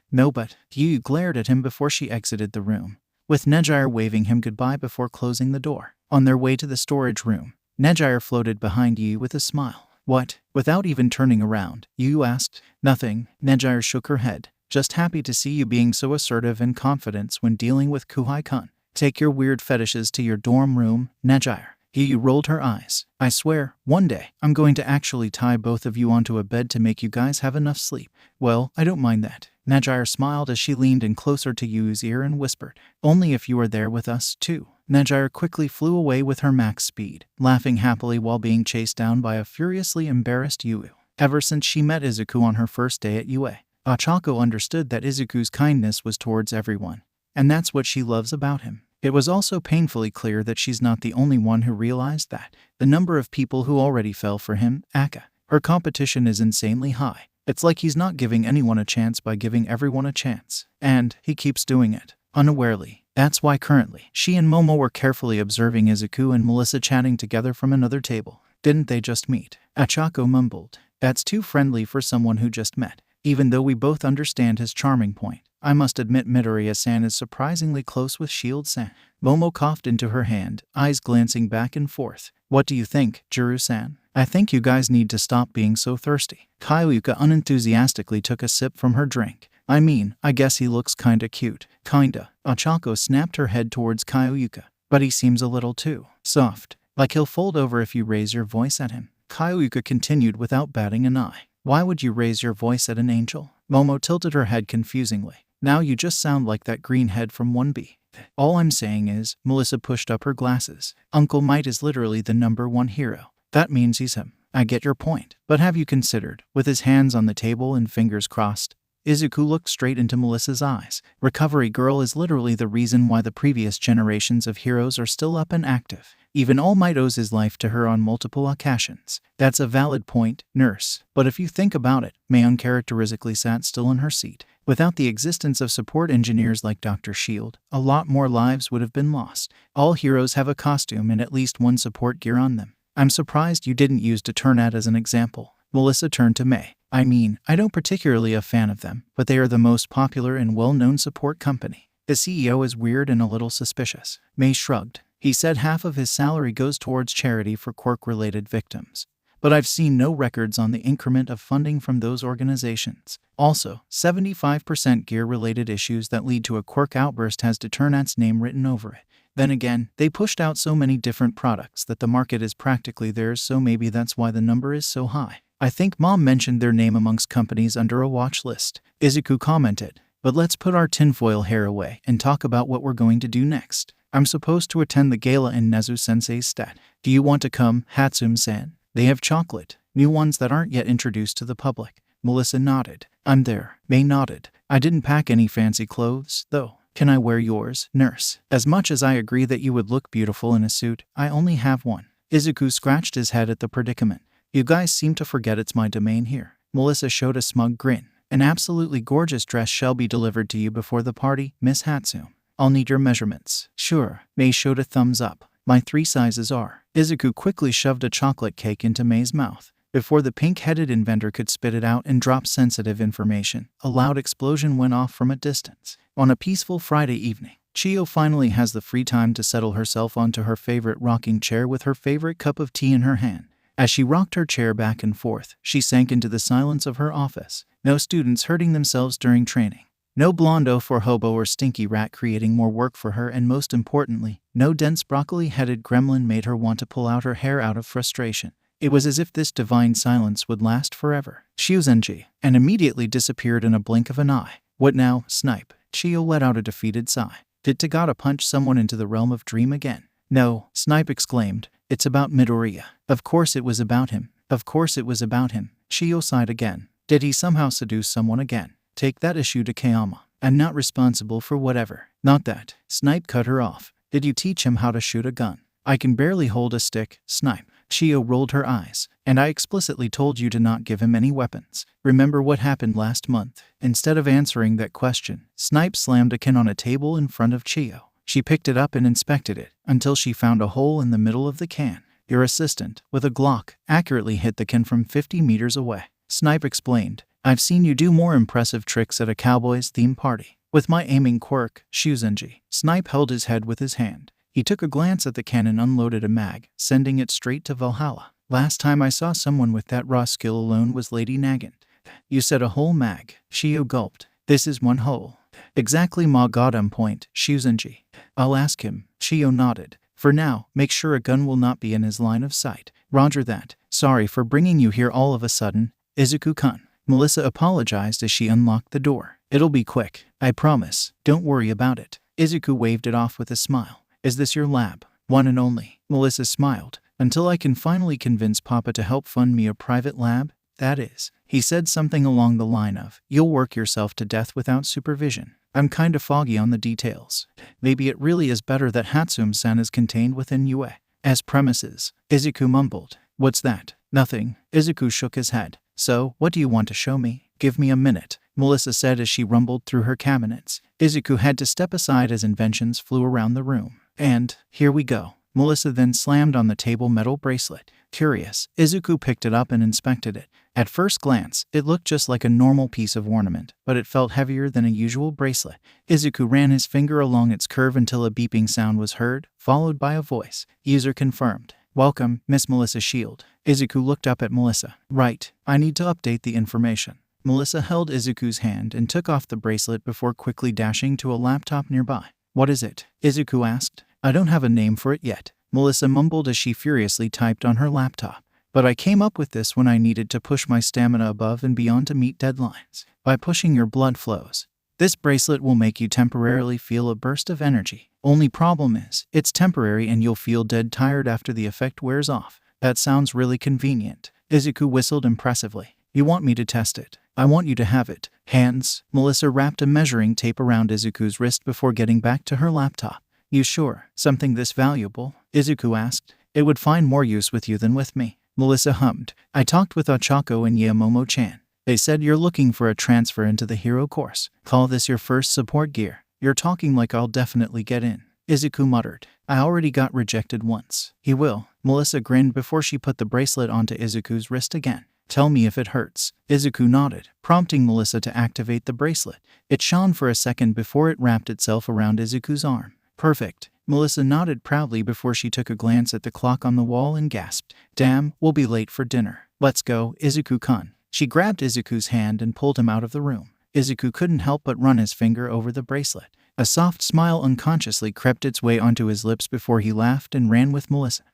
Yu glared at him before she exited the room, with Nejiire waving him goodbye before closing the door. On their way to the storage room, Nejiire floated behind Yu with a smile. What? Without even turning around, Yu asked. Nothing. Nejiire shook her head. Just happy to see you being so assertive and confident when dealing with Kuhai-kun. Take your weird fetishes to your dorm room, Nejiire. Yu rolled her eyes. I swear, one day, I'm going to actually tie both of you onto a bed to make you guys have enough sleep. Well, I don't mind that. Nejiire smiled as she leaned in closer to Yu's ear and whispered. Only if you are there with us, too. Nejiire quickly flew away with her max speed, laughing happily while being chased down by a furiously embarrassed Yu. Ever since she met Izuku on her first day at UA, Ochako understood that Izuku's kindness was towards everyone, and that's what she loves about him. It was also painfully clear that she's not the only one who realized that. The number of people who already fell for him, Aka. Her competition is insanely high. It's like he's not giving anyone a chance by giving everyone a chance. And he keeps doing it, unawarely. That's why currently, she and Momo were carefully observing Izuku and Melissa chatting together from another table. Didn't they just meet? Ochako mumbled. That's too friendly for someone who just met. Even though we both understand his charming point, I must admit Midoriya-san is surprisingly close with Shield-san. Momo coughed into her hand, eyes glancing back and forth. What do you think, Juru-san? I think you guys need to stop being so thirsty. Kayuka unenthusiastically took a sip from her drink. I mean, I guess he looks kinda cute. Kinda. Ochako snapped her head towards Kayuka. But he seems a little too soft. Like he'll fold over if you raise your voice at him. Kayuka continued without batting an eye. Why would you raise your voice at an angel? Momo tilted her head confusingly. Now you just sound like that green head from 1B. All I'm saying is, Melissa pushed up her glasses. Uncle Might is literally the #1 hero. That means he's him. I get your point. But have you considered, with his hands on the table and fingers crossed? Izuku looked straight into Melissa's eyes. Recovery Girl is literally the reason why the previous generations of heroes are still up and active. Even All Might owes his life to her on multiple occasions. That's a valid point, nurse. But if you think about it, May uncharacteristically sat still in her seat. Without the existence of support engineers like Dr. Shield, a lot more lives would have been lost. All heroes have a costume and at least one support gear on them. I'm surprised you didn't use Deternat as an example. Melissa turned to May. I mean, I don't particularly a fan of them, but they are the most popular and well-known support company. The CEO is weird and a little suspicious. May shrugged. He said half of his salary goes towards charity for quirk-related victims. But I've seen no records on the increment of funding from those organizations. Also, 75% gear-related issues that lead to a quirk outburst has Deternat's name written over it. Then again, they pushed out so many different products that the market is practically theirs, so maybe that's why the number is so high. I think Mom mentioned their name amongst companies under a watch list. Izuku commented. But let's put our tinfoil hair away and talk about what we're going to do next. I'm supposed to attend the gala in Nezu-sensei's stat. Do you want to come, Hatsum-san? They have chocolate, new ones that aren't yet introduced to the public. Melissa nodded. I'm there. May nodded. I didn't pack any fancy clothes, though. Can I wear yours, nurse? As much as I agree that you would look beautiful in a suit, I only have one. Izuku scratched his head at the predicament. You guys seem to forget it's my domain here. Melissa showed a smug grin. An absolutely gorgeous dress shall be delivered to you before the party, Miss Hatsume. I'll need your measurements. Sure. Mei showed a thumbs up. My 3 sizes are. Izuku quickly shoved a chocolate cake into Mei's mouth. Before the pink-headed inventor could spit it out and drop sensitive information, a loud explosion went off from a distance. On a peaceful Friday evening, Chiyo finally has the free time to settle herself onto her favorite rocking chair with her favorite cup of tea in her hand. As she rocked her chair back and forth, she sank into the silence of her office. No students hurting themselves during training. No blonde oaf or hobo or stinky rat creating more work for her, and most importantly, no dense broccoli-headed gremlin made her want to pull out her hair out of frustration. It was as if this divine silence would last forever. Shuzenji, and immediately disappeared in a blink of an eye. What now, Snipe? Chiyo let out a defeated sigh. Did Tagata punch someone into the realm of dream again? No, Snipe exclaimed. It's about Midoriya. Of course it was about him. Of course it was about him. Chiyo sighed again. Did he somehow seduce someone again? Take that issue to Kayama. I'm not responsible for whatever. Not that. Snipe cut her off. Did you teach him how to shoot a gun? I can barely hold a stick, Snipe. Chiyo rolled her eyes. And I explicitly told you to not give him any weapons. Remember what happened last month? Instead of answering that question, Snipe slammed a can on a table in front of Chiyo. She picked it up and inspected it, until she found a hole in the middle of the can. Your assistant, with a Glock, accurately hit the can from 50 meters away. Snipe explained. I've seen you do more impressive tricks at a cowboy's theme party. With my aiming quirk, Shuzenji. Snipe held his head with his hand. He took a glance at the can and unloaded a mag, sending it straight to Valhalla. Last time I saw someone with that raw skill alone was Lady Nagant. You said a whole mag. Chiyo gulped. This is one hole. Exactly, ma got on point, Shuzenji. I'll ask him. Chiyo nodded. For now, make sure a gun will not be in his line of sight. Roger that. Sorry for bringing you here all of a sudden, Izuku-kun. Melissa apologized as she unlocked the door. It'll be quick, I promise. Don't worry about it. Izuku waved it off with a smile. Is this your lab? One and only. Melissa smiled. Until I can finally convince Papa to help fund me a private lab, that is. He said something along the line of, you'll work yourself to death without supervision. I'm kinda foggy on the details. Maybe it really is better that Hatsume-san is contained within UA. As premises, Izuku mumbled. What's that? Nothing. Izuku shook his head. So, what do you want to show me? Give me a minute, Melissa said as she rumbled through her cabinets. Izuku had to step aside as inventions flew around the room. And, here we go. Melissa then slammed on the table metal bracelet. Curious, Izuku picked it up and inspected it. At first glance, it looked just like a normal piece of ornament, but it felt heavier than a usual bracelet. Izuku ran his finger along its curve until a beeping sound was heard, followed by a voice. User confirmed. Welcome, Miss Melissa Shield. Izuku looked up at Melissa. Right, I need to update the information. Melissa held Izuku's hand and took off the bracelet before quickly dashing to a laptop nearby. What is it? Izuku asked. I don't have a name for it yet, Melissa mumbled as she furiously typed on her laptop. But I came up with this when I needed to push my stamina above and beyond to meet deadlines. By pushing your blood flows. This bracelet will make you temporarily feel a burst of energy. Only problem is, it's temporary and you'll feel dead tired after the effect wears off. That sounds really convenient. Izuku whistled impressively. You want me to test it? I want you to have it. Hands. Melissa wrapped a measuring tape around Izuku's wrist before getting back to her laptop. You sure? Something this valuable? Izuku asked. It would find more use with you than with me. Melissa hummed. I talked with Ochako and Yamomo-chan. They said you're looking for a transfer into the hero course. Call this your first support gear. You're talking like I'll definitely get in. Izuku muttered. I already got rejected once. He will. Melissa grinned before she put the bracelet onto Izuku's wrist again. Tell me if it hurts. Izuku nodded, prompting Melissa to activate the bracelet. It shone for a second before it wrapped itself around Izuku's arm. Perfect. Melissa nodded proudly before she took a glance at the clock on the wall and gasped. Damn, we'll be late for dinner. Let's go, Izuku-kun. She grabbed Izuku's hand and pulled him out of the room. Izuku couldn't help but run his finger over the bracelet. A soft smile unconsciously crept its way onto his lips before he laughed and ran with Melissa.